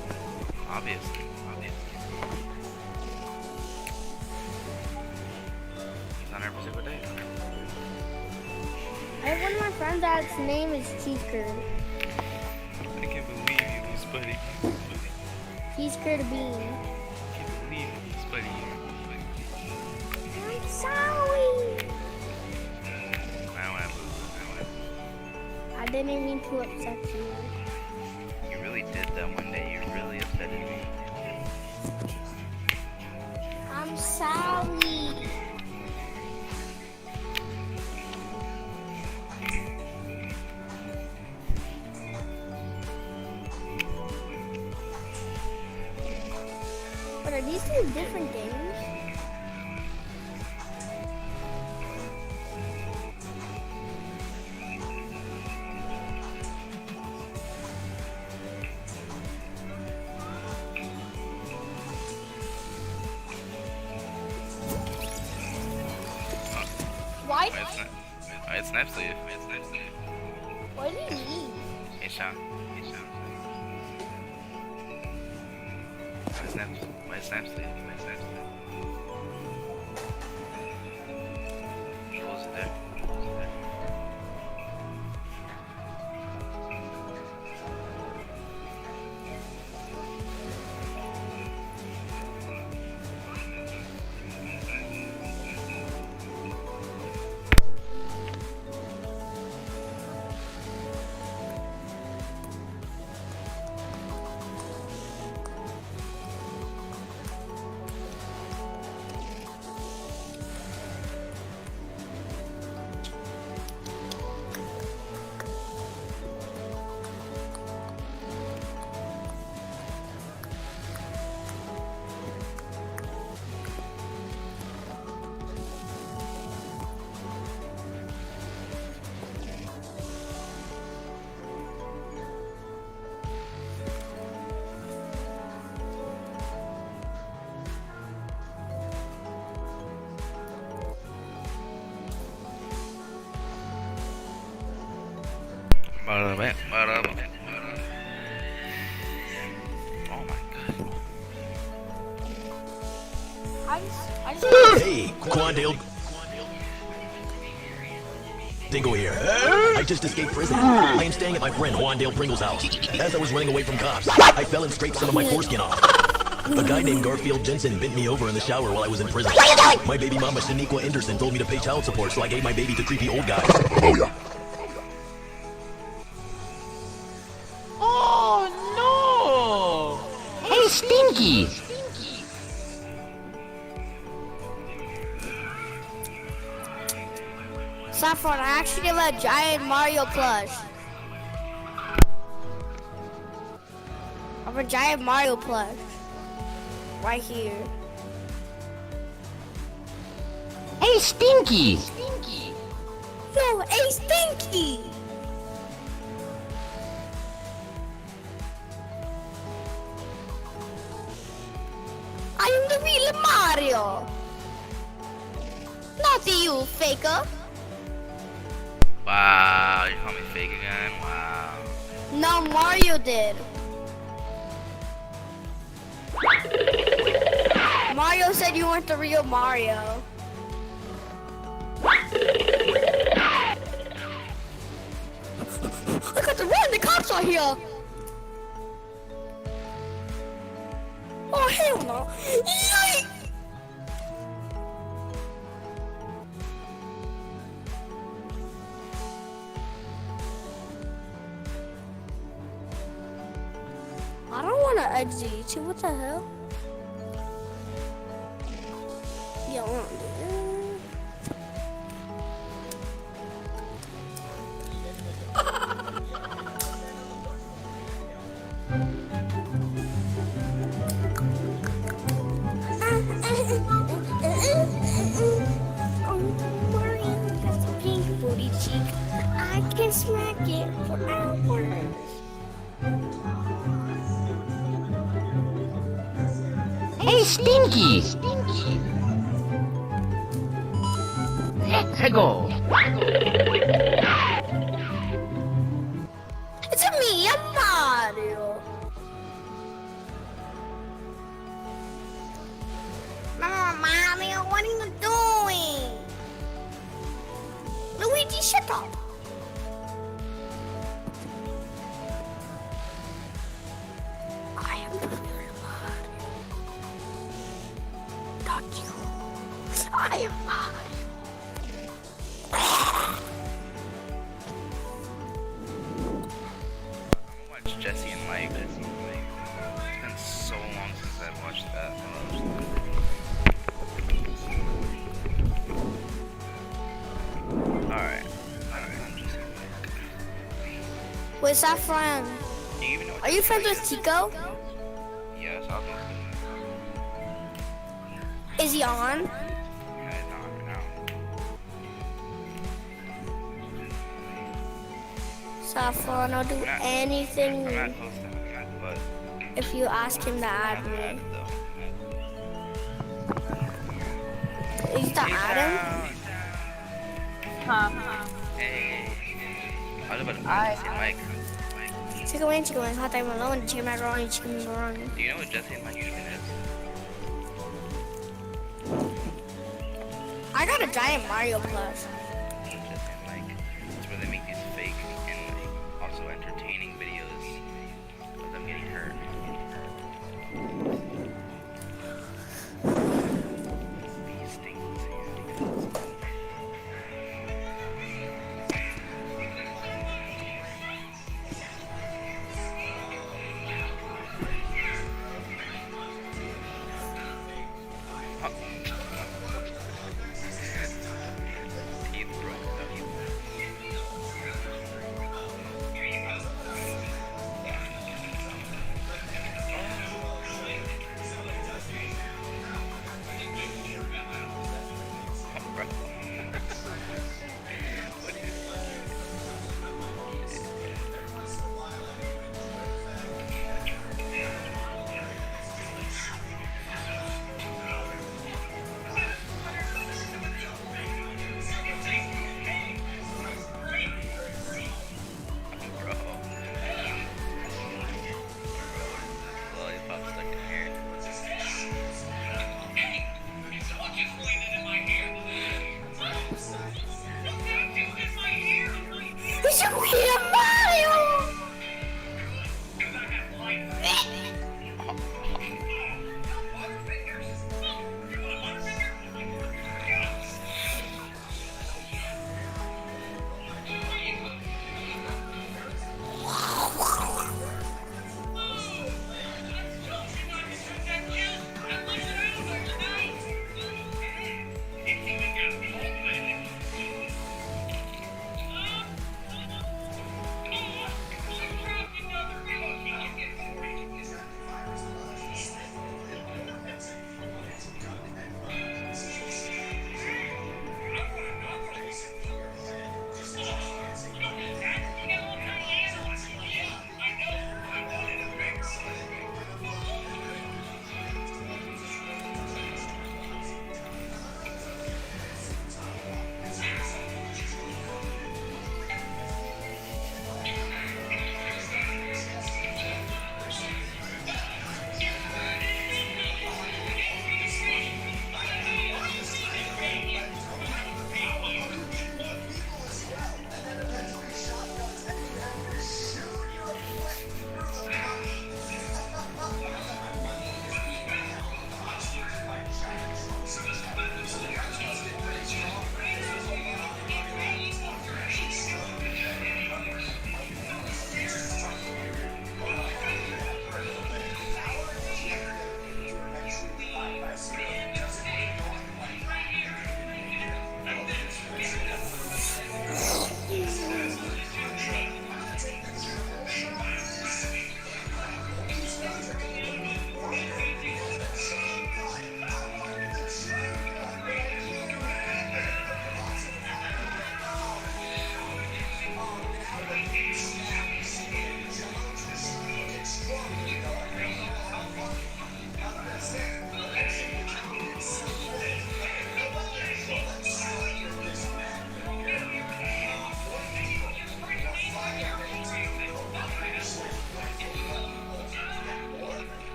Obviously. He's on every single day. I have one of my friends that's name is Cheese Curd. I can't believe you, Spuddy. Cheese Curd Bean. I can't believe you, Spuddy. I'm sorry. I didn't mean to upset you. You really did that one day. You really upsetted me. I'm sorry. But are these two different games? Why? It's Snap Sleeve. What do you mean? Hey, Sean. My Snap Sleeve. Close it there. Oh my god. Hey, Quandale. Dingo here. I just escaped prison. I am staying at my friend Wandale Pringle's house. As I was running away from cops, I fell and scraped some of my foreskin off. A guy named Garfield Jensen bent me over in the shower while I was in prison. My baby mama Shaniqua Anderson told me to pay child support, so I gave my baby to creepy old guys. Oh yeah. Oh no! Hey, Stinky! Saffron, I actually have a giant Mario plush. I have a giant Mario plush. Right here. Hey, Stinky! Yo, hey, Stinky! I am the real Mario! Not you, faker! Wow, you call me fake again? Wow. No, Mario did. Mario said you weren't the real Mario. I got to run, the cops are here. Oh, hell no. Yikes! I don't want to exit YouTube. What the hell? Yeah, I want to do Mario has a pink booty cheek. I can smack it for hours. Hey, Stinky! Let's go! It's me, I'm Mario. Mario, what are you doing? Luigi, shut up. I am the real Mario. Not you. I am Mario. Watch Jesse and Mike. It's been so long since I've watched that. Alright. I'm just Wait, Saffron. Are you friends with Tico? yes, obviously. Is he on? Yeah, he's not right now. Saffron, I'll do anything I'm not close to him, but if you ask him to add me. Is the Adam? Hey. I was about to Jesse and Mike. Chicken wing, hot dog Malone, chicken macaroni, chicken macaroni. Do you know what Jesse and Mike even is? I got a giant Mario plush. Jesse and Mike. It's where they make these fake and also entertaining videos of them getting hurt. These things.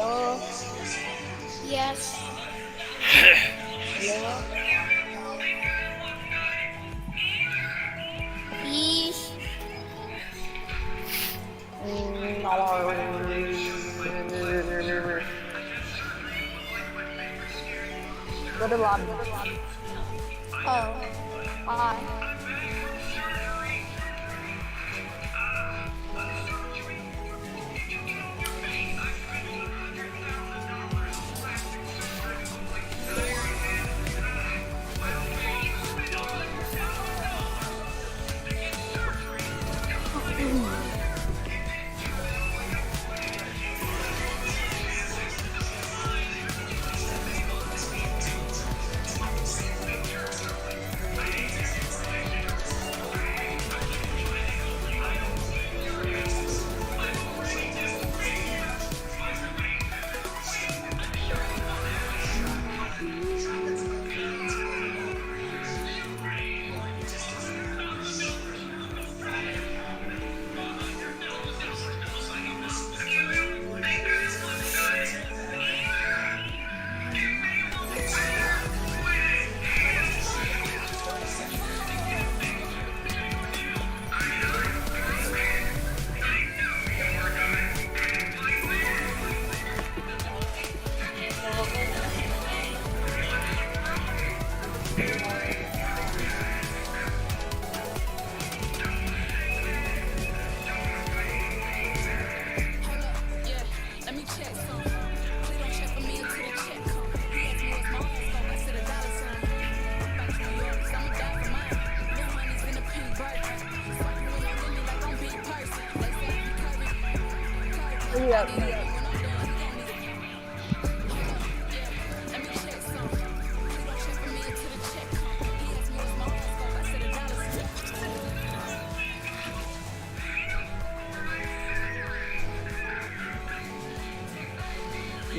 Hello? Yes. Hello? Please. Go to lobby. Oh. Hi.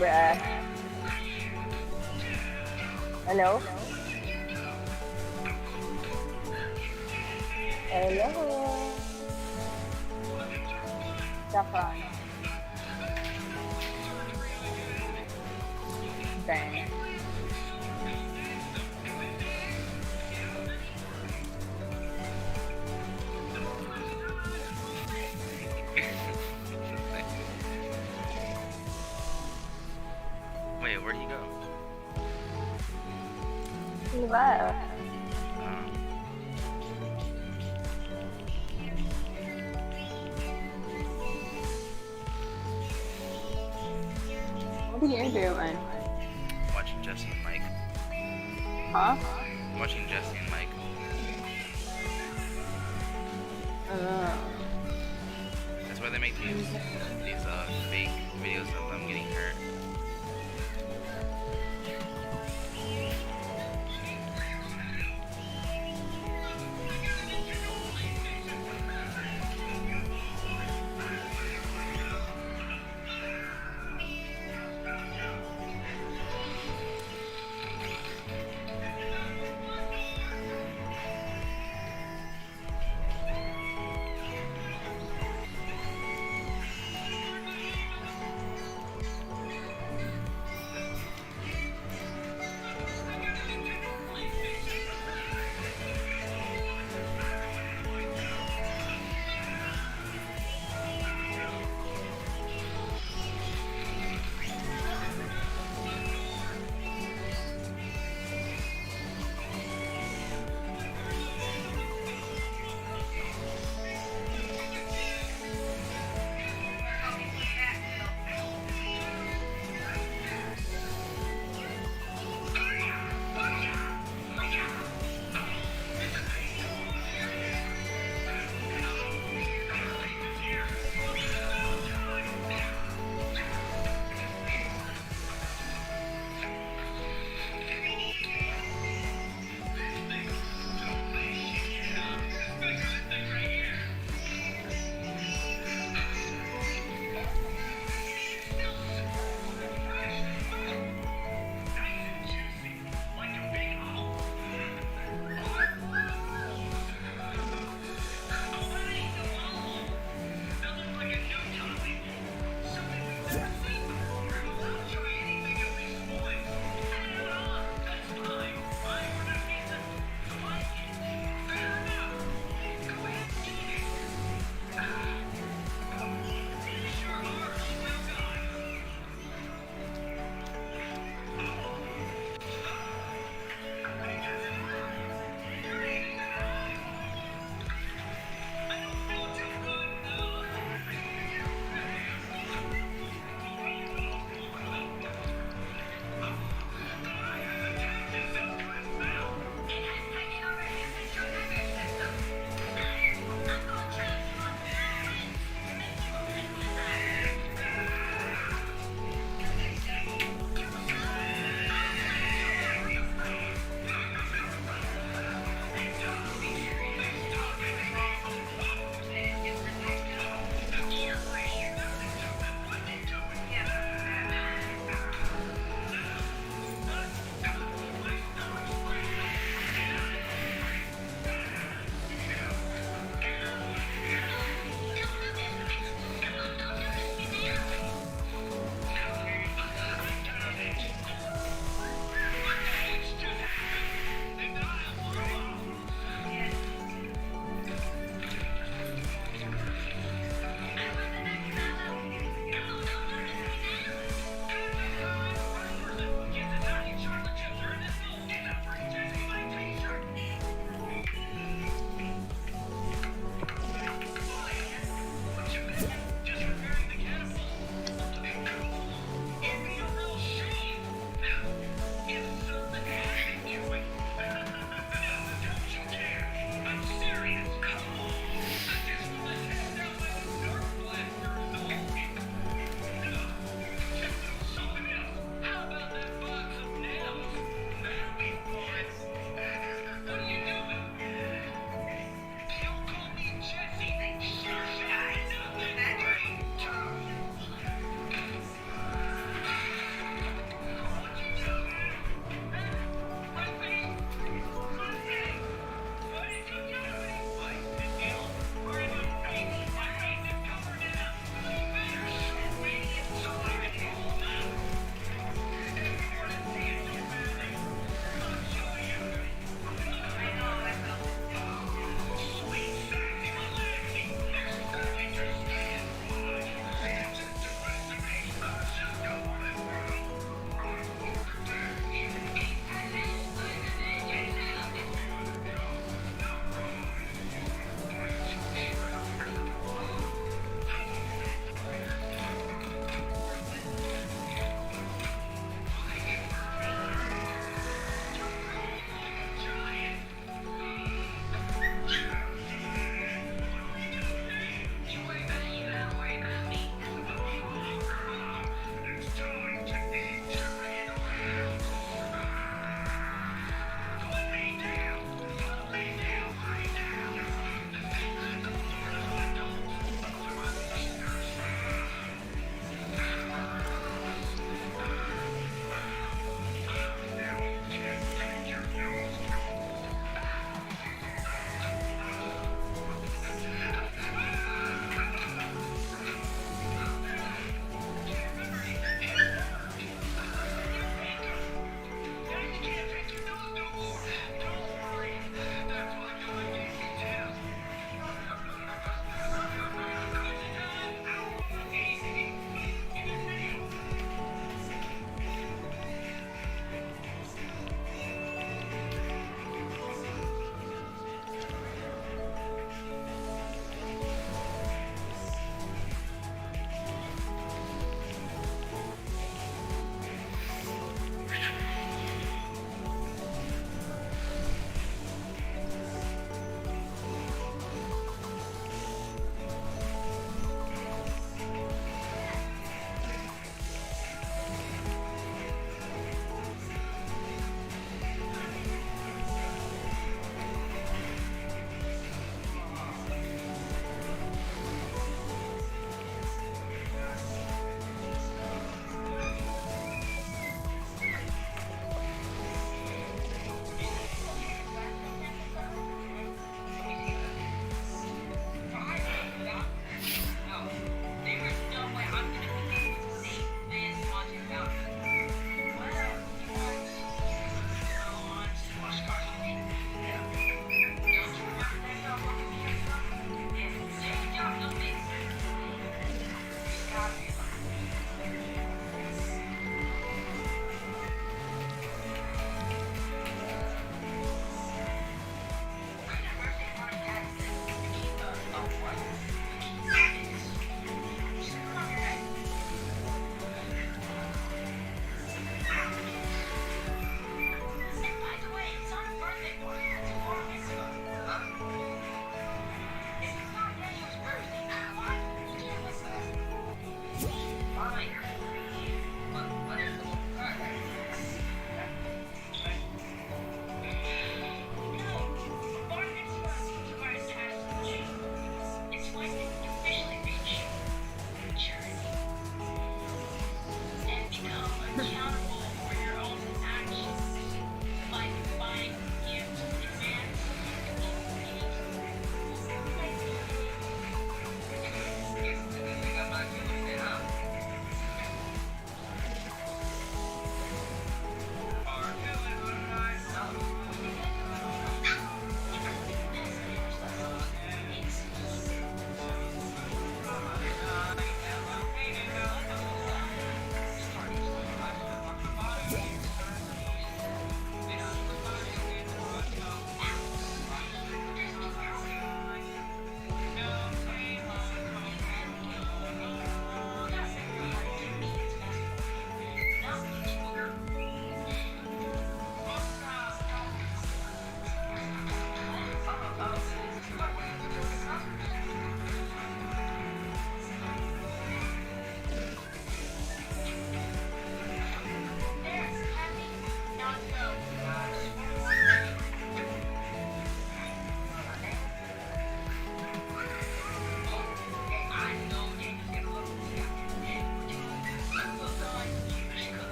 Bruh. Hello? Hello? Saffron. Dang. Wait, where'd he go? He left. What are you doing? Watching Jesse and Mike. Huh? Watching Jesse and Mike. That's why they make these fake videos of them getting hurt.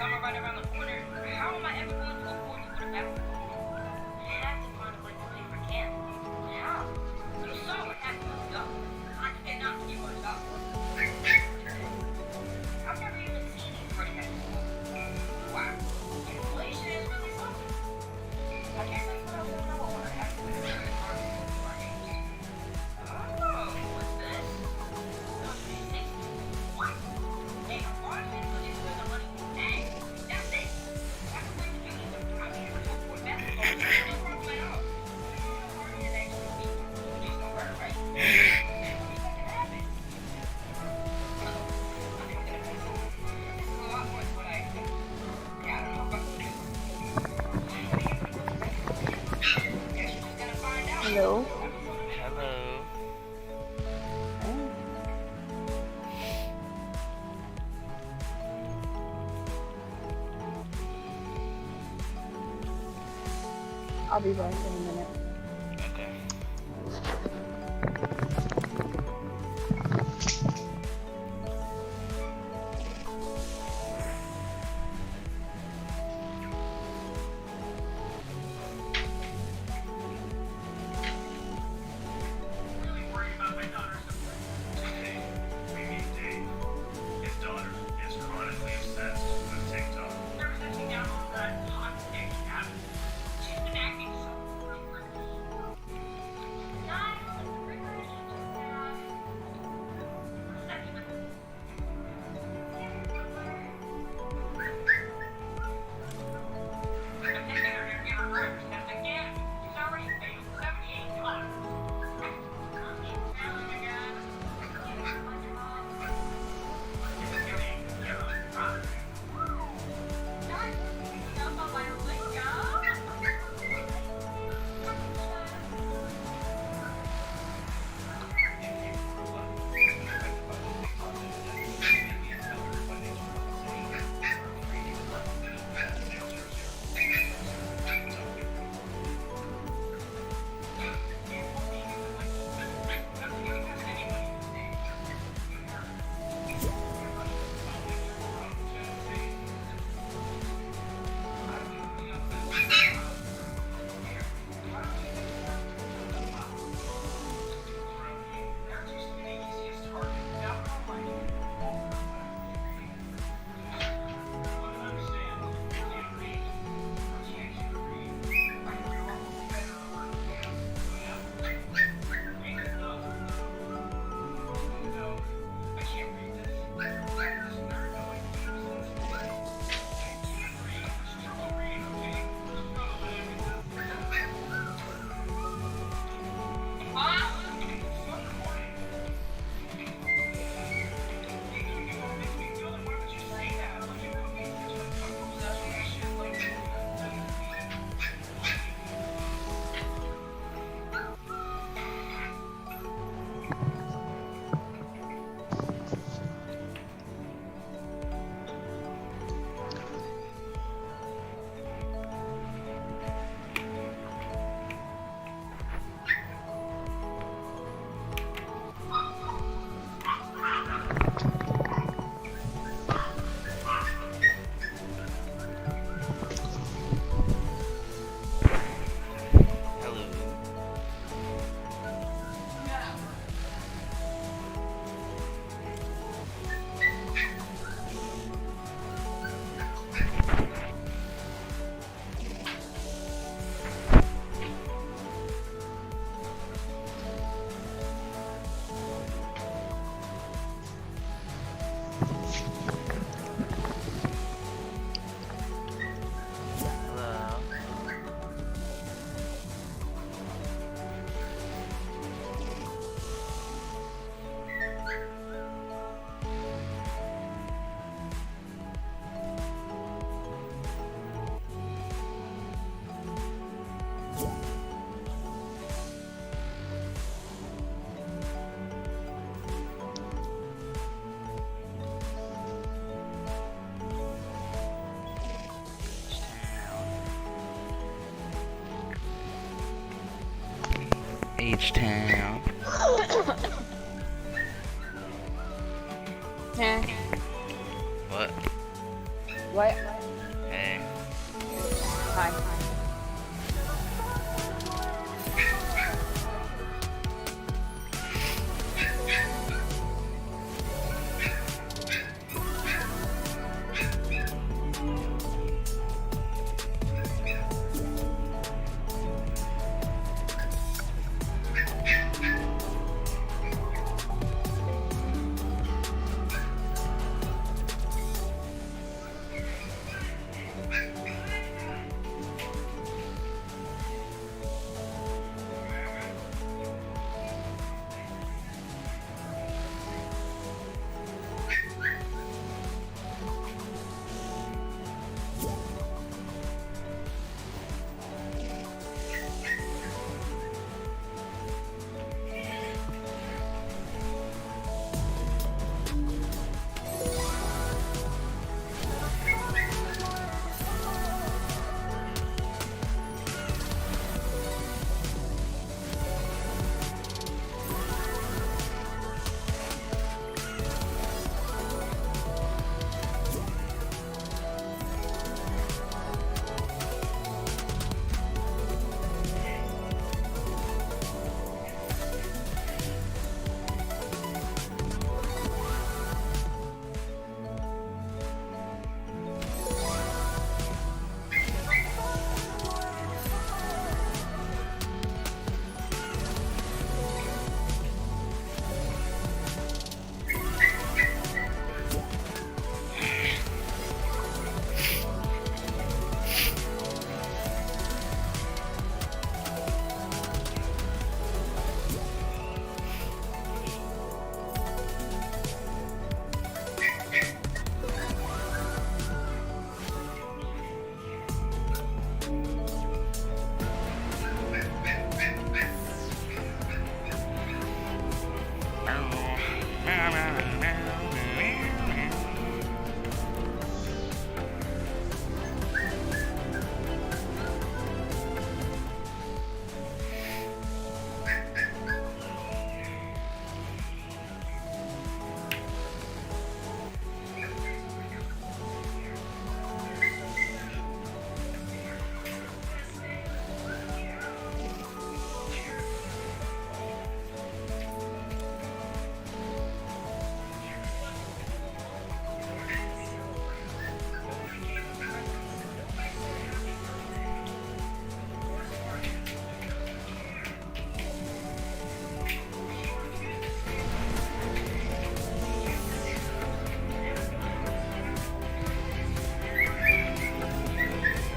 summer right around the corner. How am I ever going to afford to go to basketball? I have to find a way to pay for camp. How? You saw what happened with Doug. I cannot give us up. I've never even seen these pretty houses. Wow. Inflation is really something. I guess that's what I was going to know when I had to do it. Oh, what's this? What? Hey, apartment, but it's where the money. Hey, that's it. That's the way to do it. I'm here to afford basketball. That's where I'm playing out. Party is actually me. Just don't hurt, right? Hello. Hello. I'll be back in a minute. Okay. His daughter is chronically obsessed with TikTok. Ever since he downloaded that hot dick app, she's been acting so H-Town. Yeah. What? What? Hey. Hi.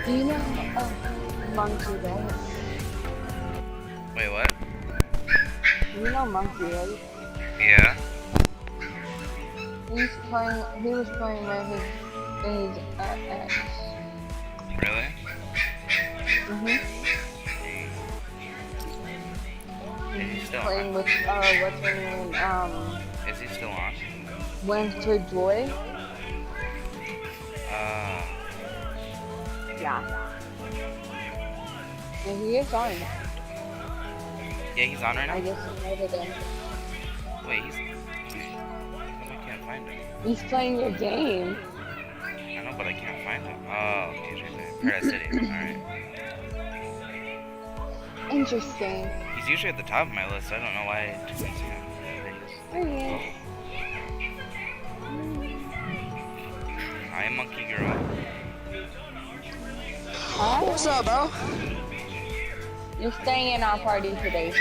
Do you know Monkey, right? Wait, what? You know Monkey, right? Yeah. He was playing with his ex. Really? He's playing with, what's her name, Is he still on? Winter Joy. Yeah. And he is on. Yeah, he's on right now? I guess he made it in. Wait, I can't find him. He's playing your game. I know, but I can't find him. Oh, he's right there. Paradise City. Alright. Interesting. He's usually at the top of my list. I don't know why I didn't see him. There he is. Hi, monkey girl. Hi. What's up, bro? You're staying in our party today.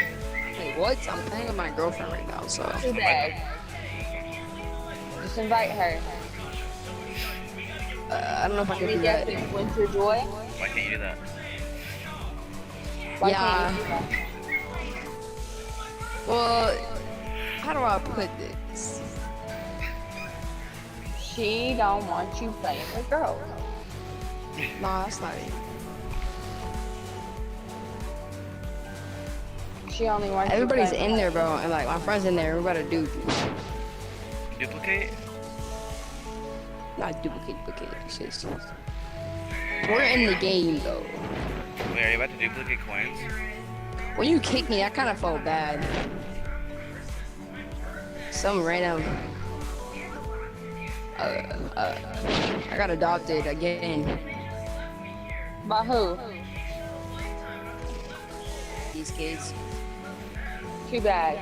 Wait, what? I'm hanging with my girlfriend right now, so. Too bad. Just invite her. I don't know if I can do that. Winter Joy? Why can't you do that? Why Yeah. can't you do that? Well, how do I put this? She don't want you playing with girls. Nah, that's not it. She only wants Everybody's you in there, bro, and like my friends in there. We're about to do. Duplicate? Not duplicate. It's just. We're in the game though. Wait, are you about to duplicate coins? When you kicked me, I kind of felt bad. Some random. I got adopted again. By who? These kids. Too bad.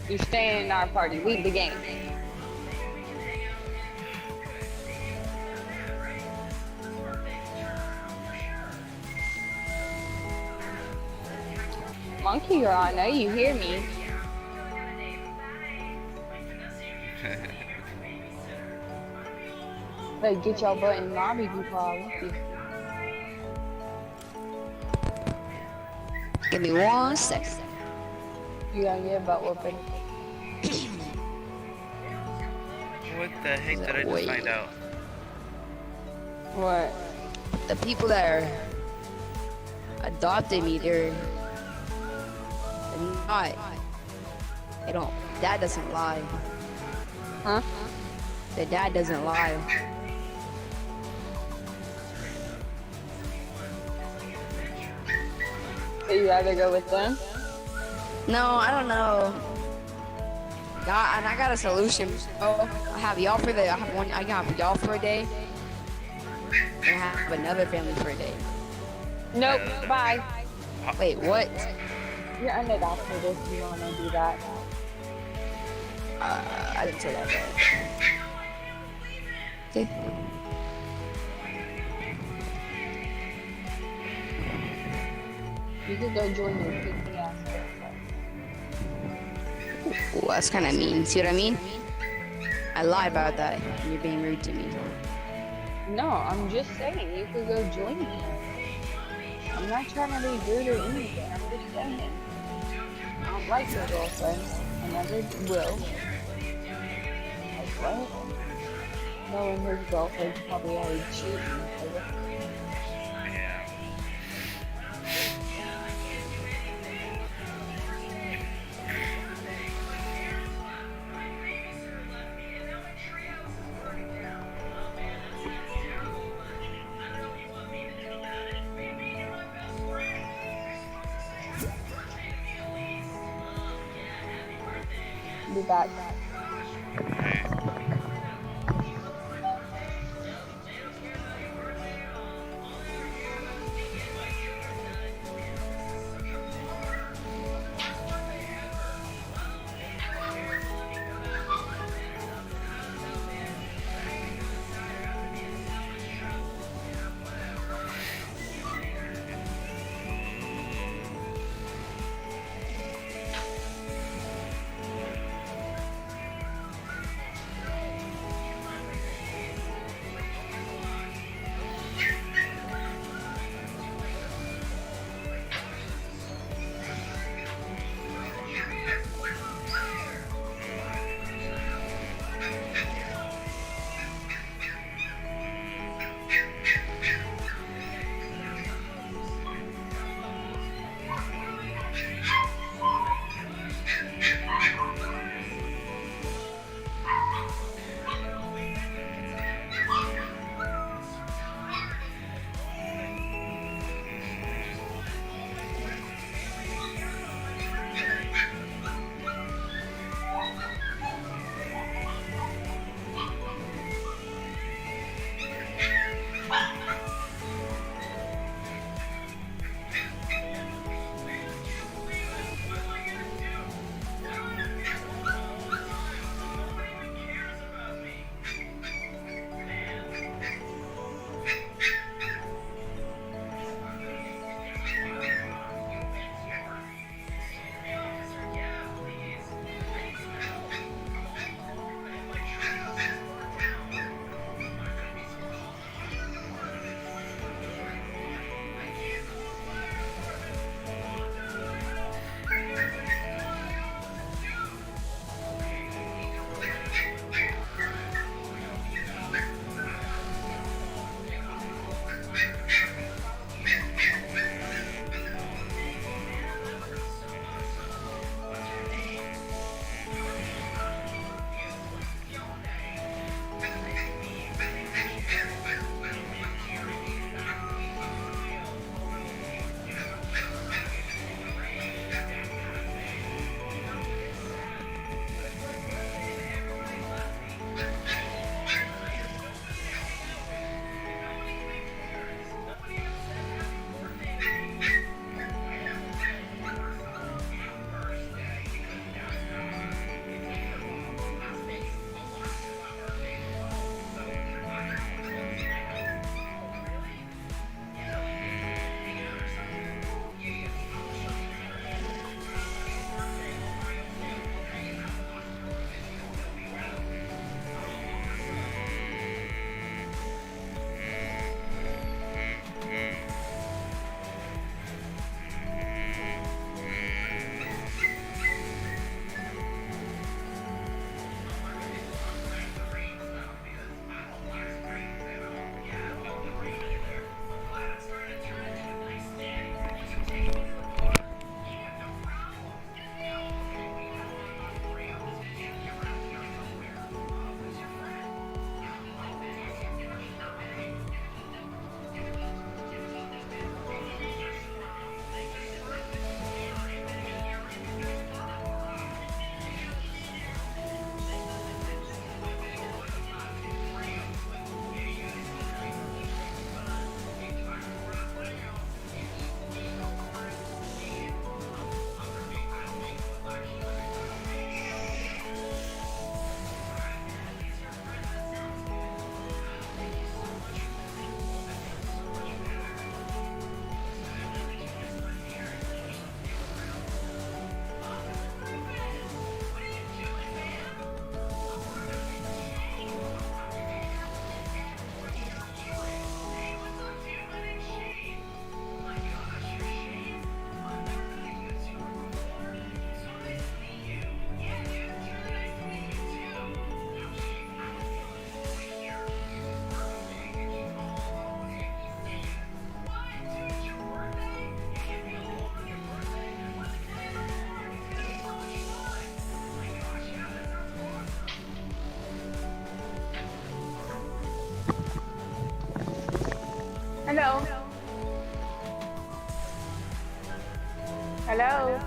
You stay in our party. Leave the game. Monkey girl, I know you hear me. Hey, get your butt in lobby before I whip you. Give me 1 second. You gonna get a butt whooping. What the heck did I just find out? What? The people that are adopted me, they're not. They don't. Dad doesn't lie. Huh? The dad doesn't lie. So you rather go with them? No, I don't know. And I got a solution. Oh, I have y'all for the. I have y'all for a day. And I have another family for a day. Nope. Bye. Wait, what? You're unadopted if you wanna do that. I didn't say that. Okay. You could go join your pygmy ass. Ooh, that's kind of mean. See what I mean? I lied about that. And you're being rude to me. No, I'm just saying you could go join me. I'm not trying to be rude or anything. I'm just saying. I don't like your girlfriend. I never will. Like what? Knowing his girlfriend's probably already cheating. Be back. Hello. Hello.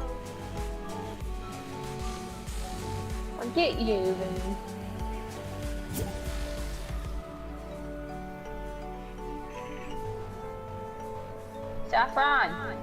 I'll get you then. Saffron.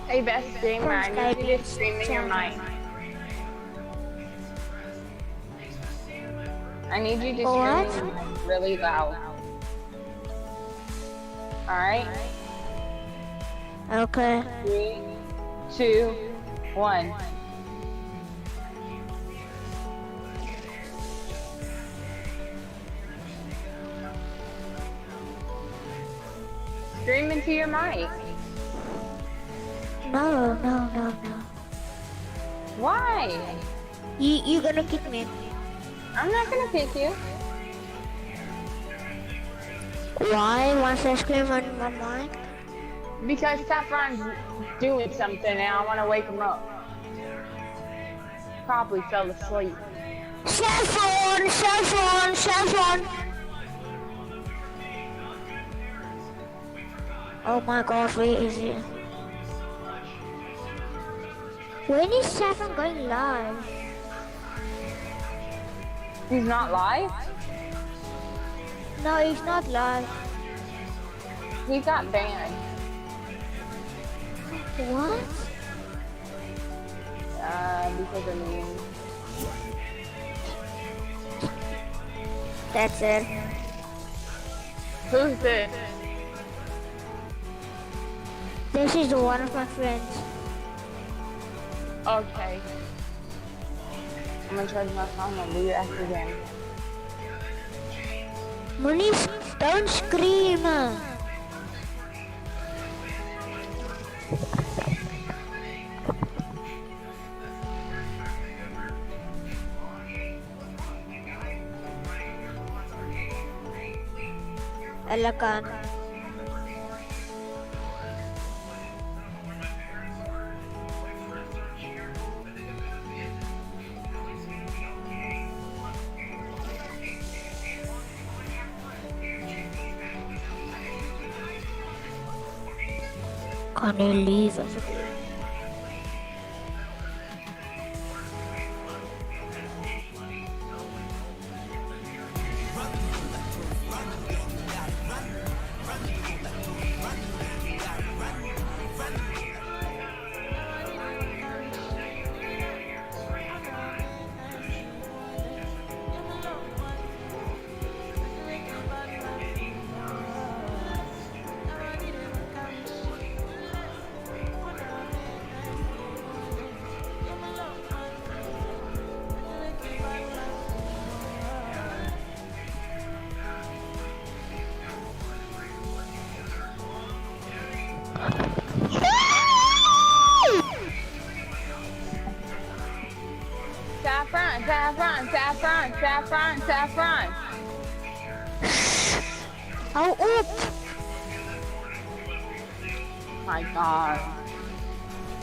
Hey, best streamer, I need you to stream in your mic. I need you to stream in your mic really loud. Alright? Okay. 3, 2, 1. Stream into your mic. No. Why? You gonna kick me? I'm not gonna kick you. Why? Once I scream on my mic? Because Saffron's doing something and I want to wake him up. Probably fell asleep. Saffron! Oh my gosh, where is he? When is Saffron going live? He's not live? No, he's not live. He got banned. What? Because of me. That's it. Who's this? This is one of my friends. Okay. I'm gonna charge my phone and leave it after again. Moniz, don't scream. Alakan. Can you leave us? Saffron. Oh, oop. My God.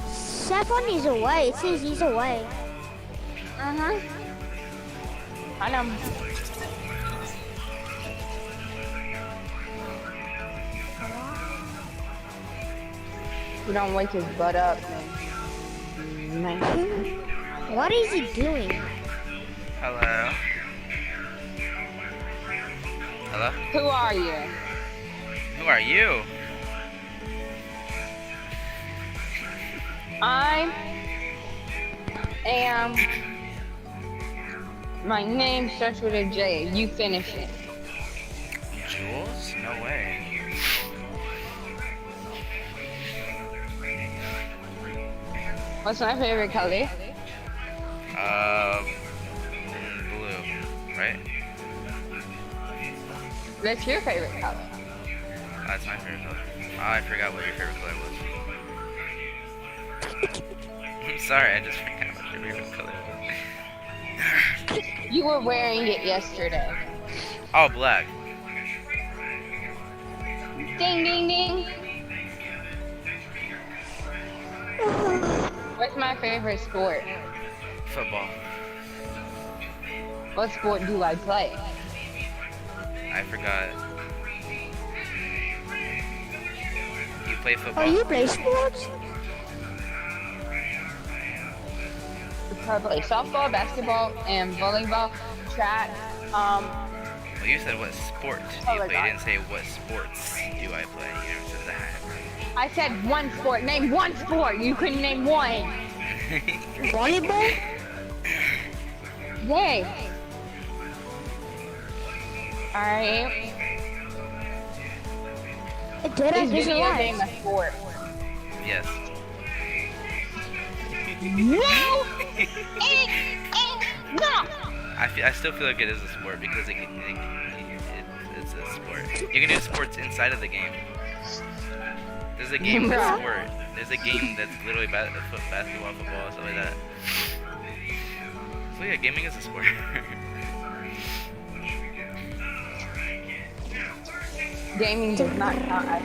Saffron is away. It says he's away. I know. We don't wake his butt up, man. What is he doing? Hello? Hello? Who are you? Who are you? I am. My name starts with a J. You finish it. Jules? No way. What's my favorite color? Blue, right? What's your favorite color? That's my favorite color. Oh, I forgot what your favorite color was. I'm sorry, I just forgot what your favorite color was. You were wearing it yesterday. Oh, black. Ding, ding, ding. What's my favorite sport? Football. What sport do I play? I forgot. You play football? Oh, you play sports? I play softball, basketball, and volleyball, track. Well, you said what sport do you Oh, play? You didn't say what sports do I play. You never said that. I said one sport. Name one sport. You couldn't name one. Volleyball? Yay. Alright. Did I Is just video realize? game a sport? Yes. No! No! I still feel like it is a sport because it's a sport. You can do sports inside of the game. There's a game that's Bruh. sport. There's a game that's literally basketball, football, stuff like that. So yeah, gaming is a sport. Gaming does not count as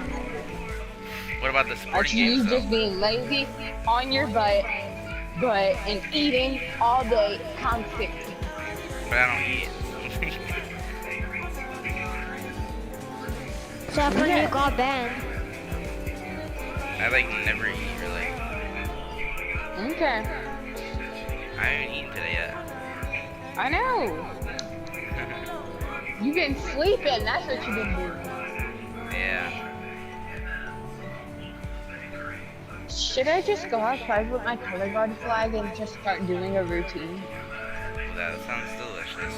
What about the That's sporting you games though? just being lazy on your butt and eating all day constant. But I don't eat. Except when you got banned. I like never eat really. Okay. I haven't eaten today yet. I know. You've been sleeping. That's what you've been doing. Yeah. Should I just go outside with my color guard flag and just start doing a routine? Well, that sounds delicious.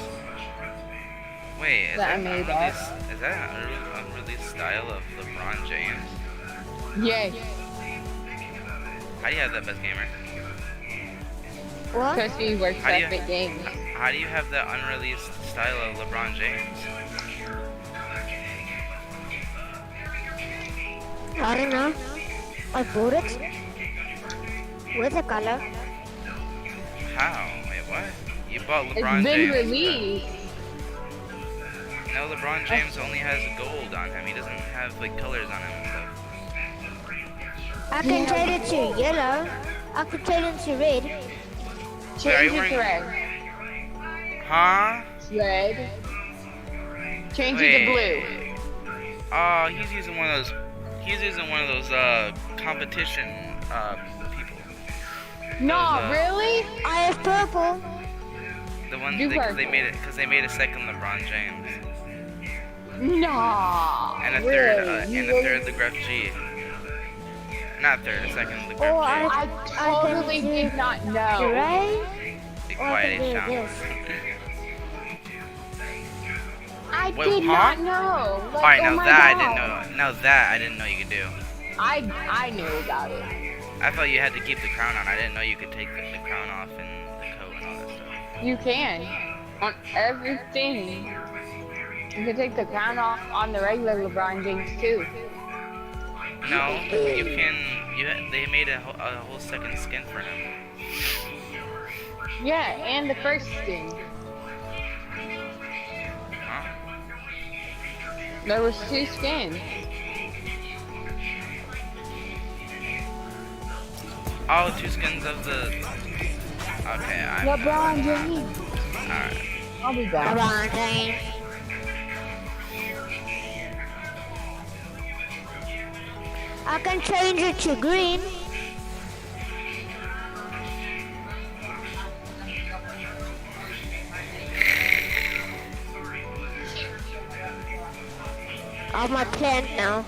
Wait, is That I that, made unreleased, is that an unreleased style of LeBron James? Yay. How do you have that, best gamer? What? Because he works How do you- up at games. How do you have that unreleased style of LeBron James? I don't know. I bought it. With a color. How? Wait, what? You bought It's LeBron been James? released. No, LeBron James only has gold on him. He doesn't have like colors on him and stuff. I can trade it to yellow. I can trade it to red. Wait, are Change you it to wearing- red. Huh? Red. Change it to blue. Oh, he's using one of those. He's using one of those competition people. No, Those, really? I have purple. The ones Do because they purple. made it because they made a second LeBron James No. and a really? third You and a really- third the Graph G. Not third, a second the Graph Oh, G. I totally did not know. Right? Be Or I quiet, can do Sean. this. I Wait, did huh? not know. Like, Alright, oh now my that I God. didn't know. Now that I didn't know you could do. I knew about it. I thought you had to keep the crown on. I didn't know you could take the crown off and the coat and all that stuff. You can. On everything. You can take the crown off on the regular LeBron James too. No, you can. They made a whole second skin for him. Yeah, and the first skin. Huh? There was 2 skins. Oh, 2 skins of the. Okay, LeBron James. Alright. I'll be back. LeBron James. I can change it to green. I have my plant now.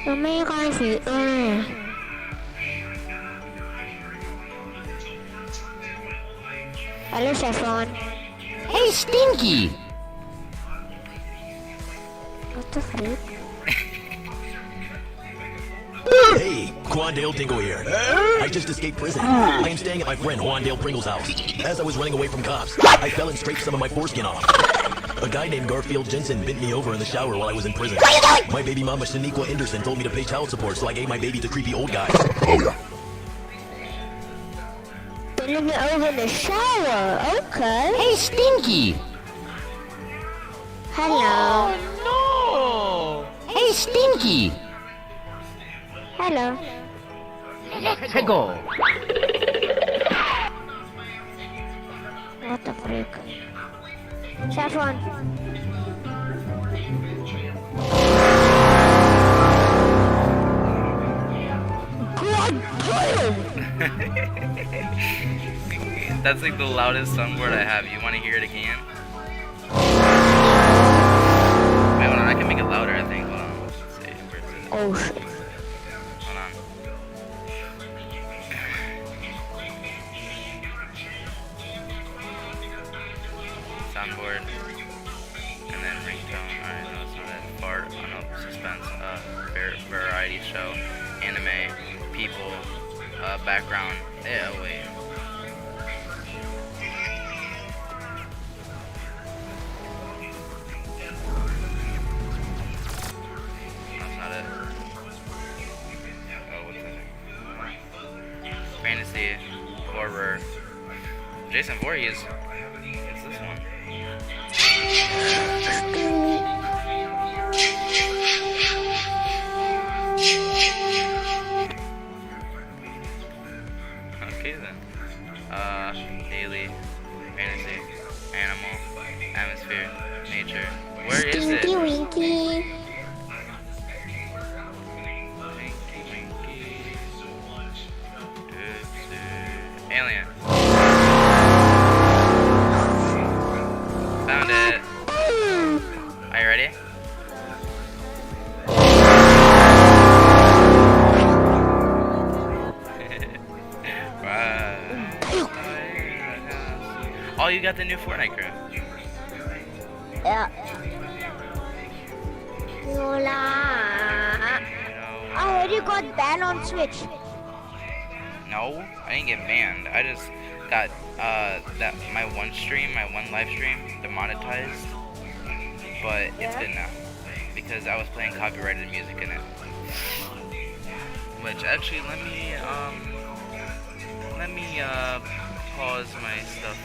ยังไม่ค่อยสีHello, Saffron. Hey, Stinky! What the freak? Hey, Quandale Dingo here. I just escaped prison. I am staying at my friend Juandale Pringle's house. As I was running away from cops, I fell and scraped some of my foreskin off. A guy named Garfield Jensen bent me over in the shower while I was in prison. My baby mama Shaniqua Anderson told me to pay child support, so I gave my baby to creepy old guy. Oh yeah. Bending it over in the shower. Okay. Hey, Stinky! Hello. Oh, no! Hey, Stinky! Hello. Let's go! What the freak? Saffron. That's like the loudest soundboard I have. You want to hear it again? Wait, hold on. I can make it louder, I think. Hold on. Let's see. Where is it? Oh shit. Hold on. Soundboard. And then ringtone. Alright, no, it's not it. Fart. Oh no, suspense. Variety show. Anime. People. Background. Yeah, wait. That's not it. Oh, what's that? Fantasy. Horror. Jason Voorhees. It's this one. Okay then. Daily, fantasy, animal, atmosphere, nature. Where is it? Stinky Winky. Alien. Found it. Are you ready? Oh, you got the new Fortnite crew. Yeah. Yola. I already got banned on Switch. No, I didn't get banned. I just got that my one live stream demonetized, but it's good now because I was playing copyrighted music in it. Which actually, let me pause my stuff.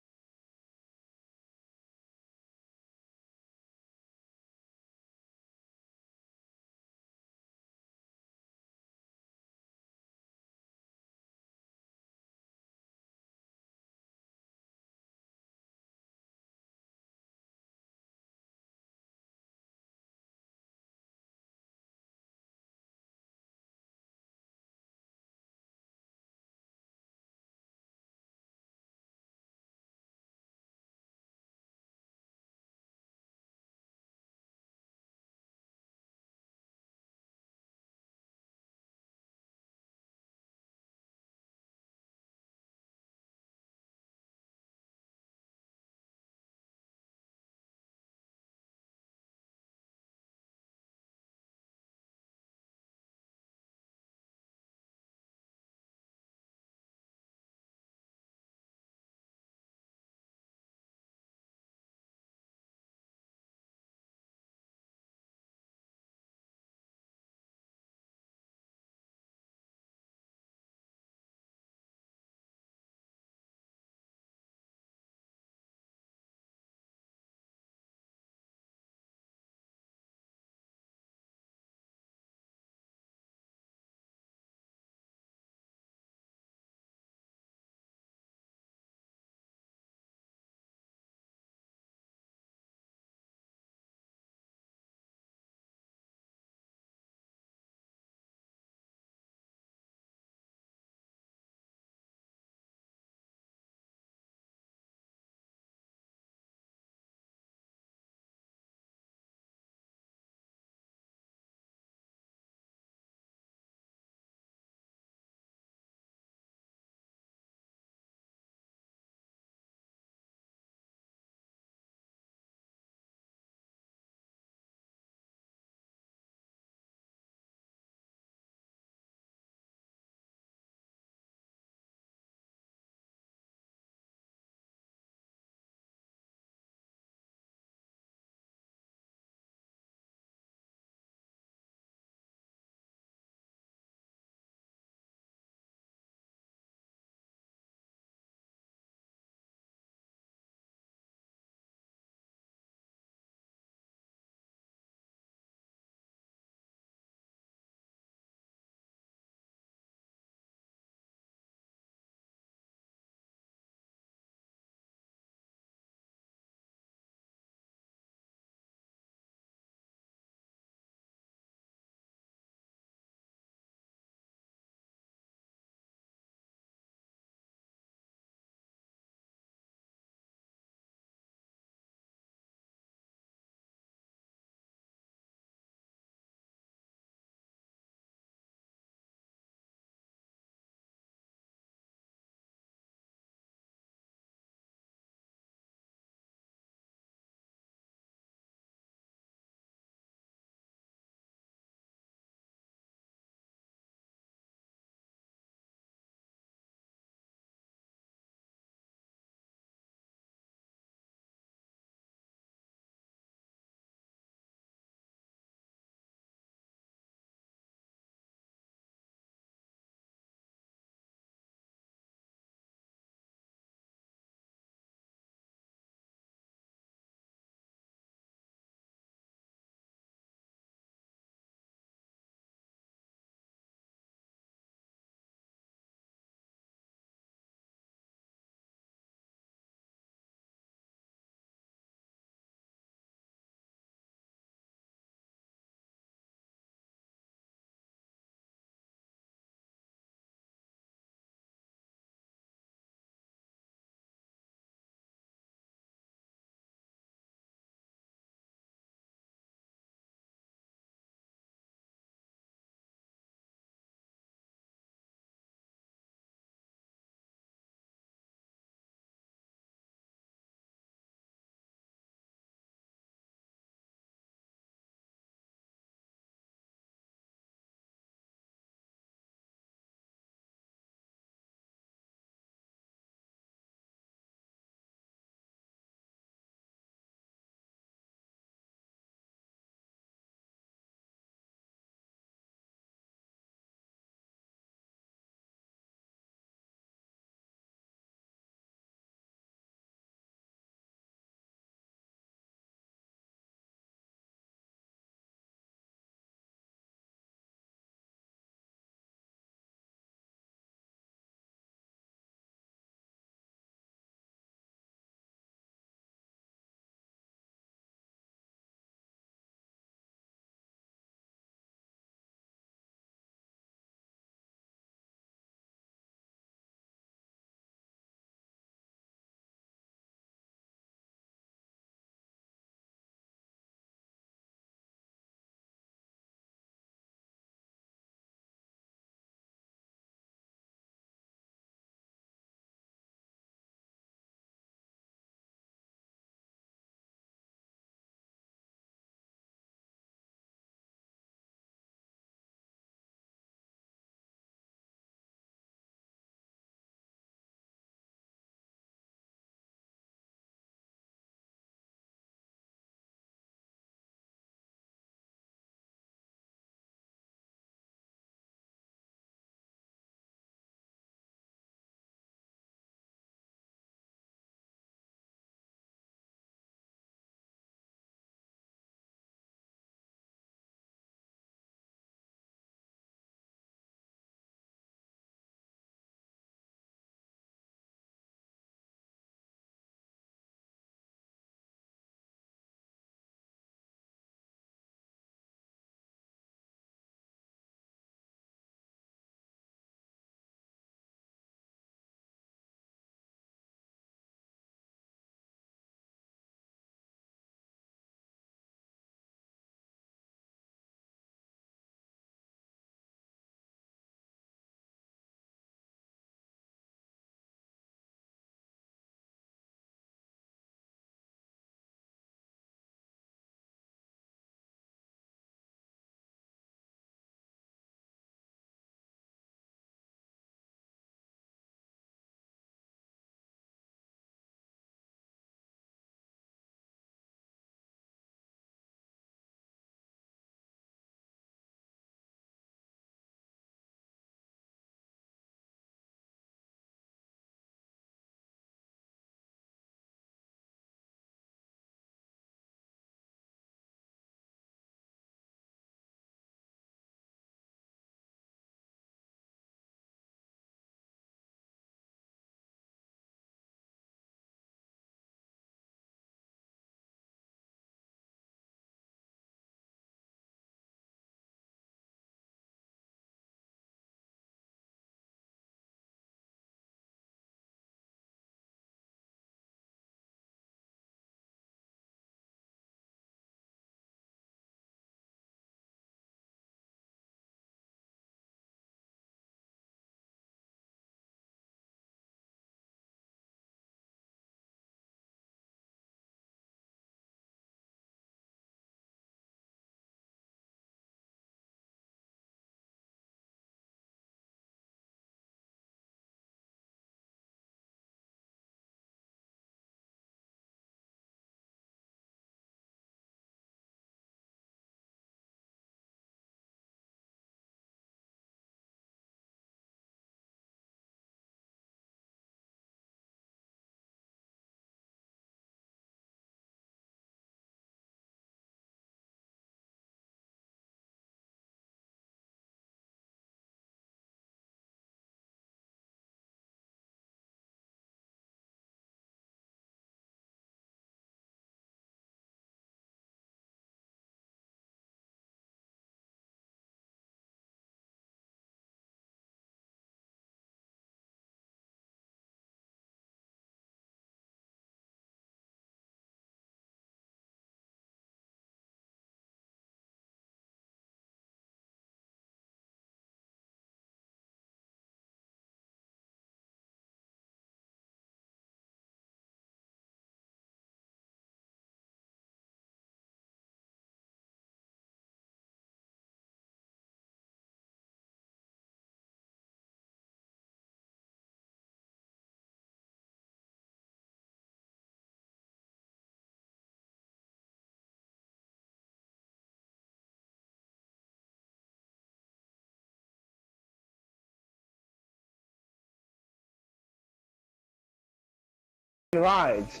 rides.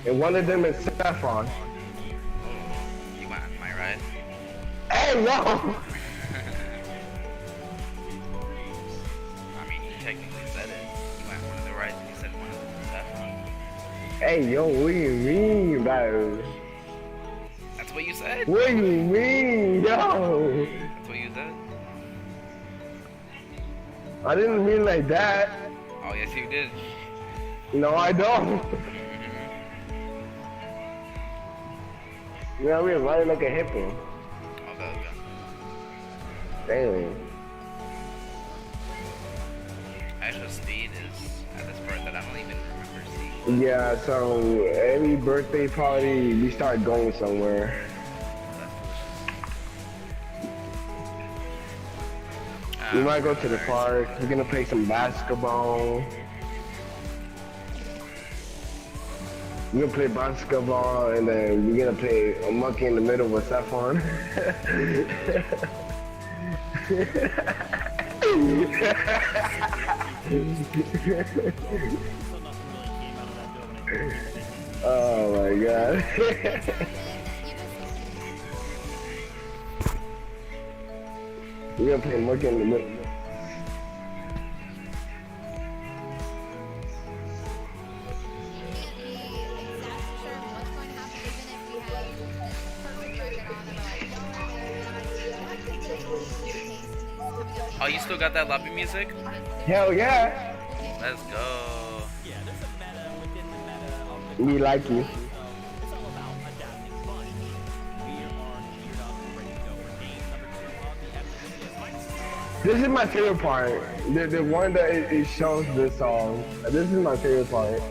And one of them is Saffron. You want my ride? Hey, no! I mean, you technically said it. You want one of the rides and you said one of them is Saffron. Hey, yo, what do you mean, bro? That's what you said? What do you mean, yo? That's what you said? I didn't mean like that. Oh, yes, you did. No, I don't. You know, we're running like a hippo. Okay. Damn. Actual speed is at this part that I don't even remember seeing. Yeah, so every birthday party, we start going somewhere. We might go to the park. We're gonna play some basketball. We're gonna play basketball, and then we're gonna play a monkey in the middle with Saffron. Oh my god. We're gonna play monkey in the middle. Oh, you still got that lobby music? Hell yeah! Let's go. We like you. This is my favorite part. The one that it shows this song. This is my favorite part.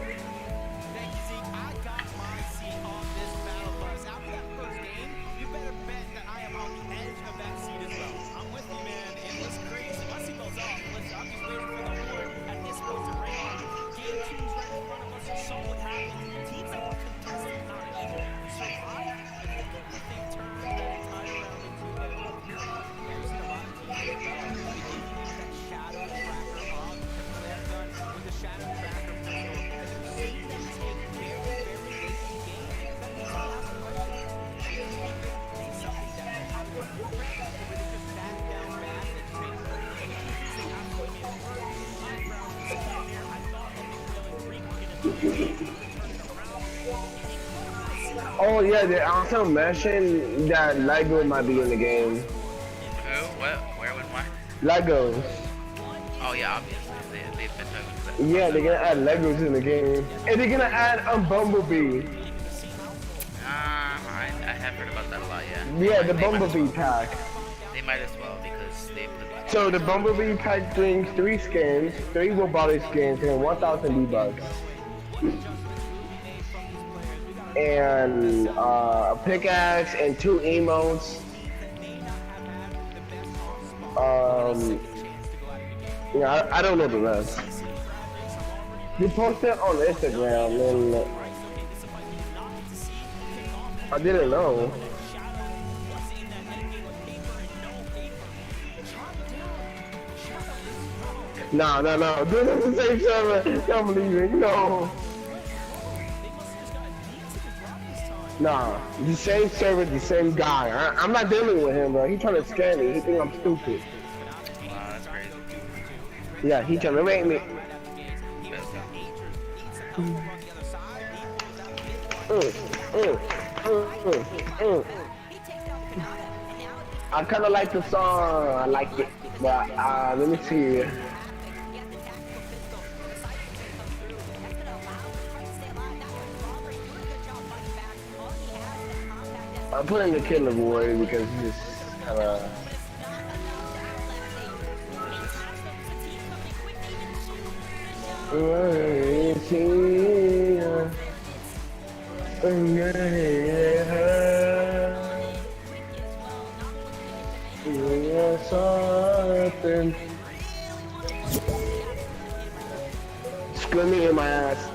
Oh yeah, they also mentioned that Lego might be in the game. Who? What? Where? When? Why? Legos. Oh yeah, obviously. They've been talking about that. Yeah, they're gonna add Legos in the game. And they're gonna add a Bumblebee. I have heard about that a lot, yeah. Yeah, the Bumblebee pack. They might as well because they put... So the Bumblebee pack brings 3 skins, 3 robotic skins, and 1,000 V-Bucks. And a pickaxe and 2 emotes. Yeah, I don't know the rest. They posted on Instagram and I didn't know. No. This is the same server. Don't believe it. No. Nah, the same server, the same guy. I'm not dealing with him, bro. He trying to scam me. He think I'm stupid. Wow, that's crazy. Yeah, he trying to make me. I kind of like the song. I like it, but let me see. I'm putting the Killer Boy because he's kind of. Screaming in my ass.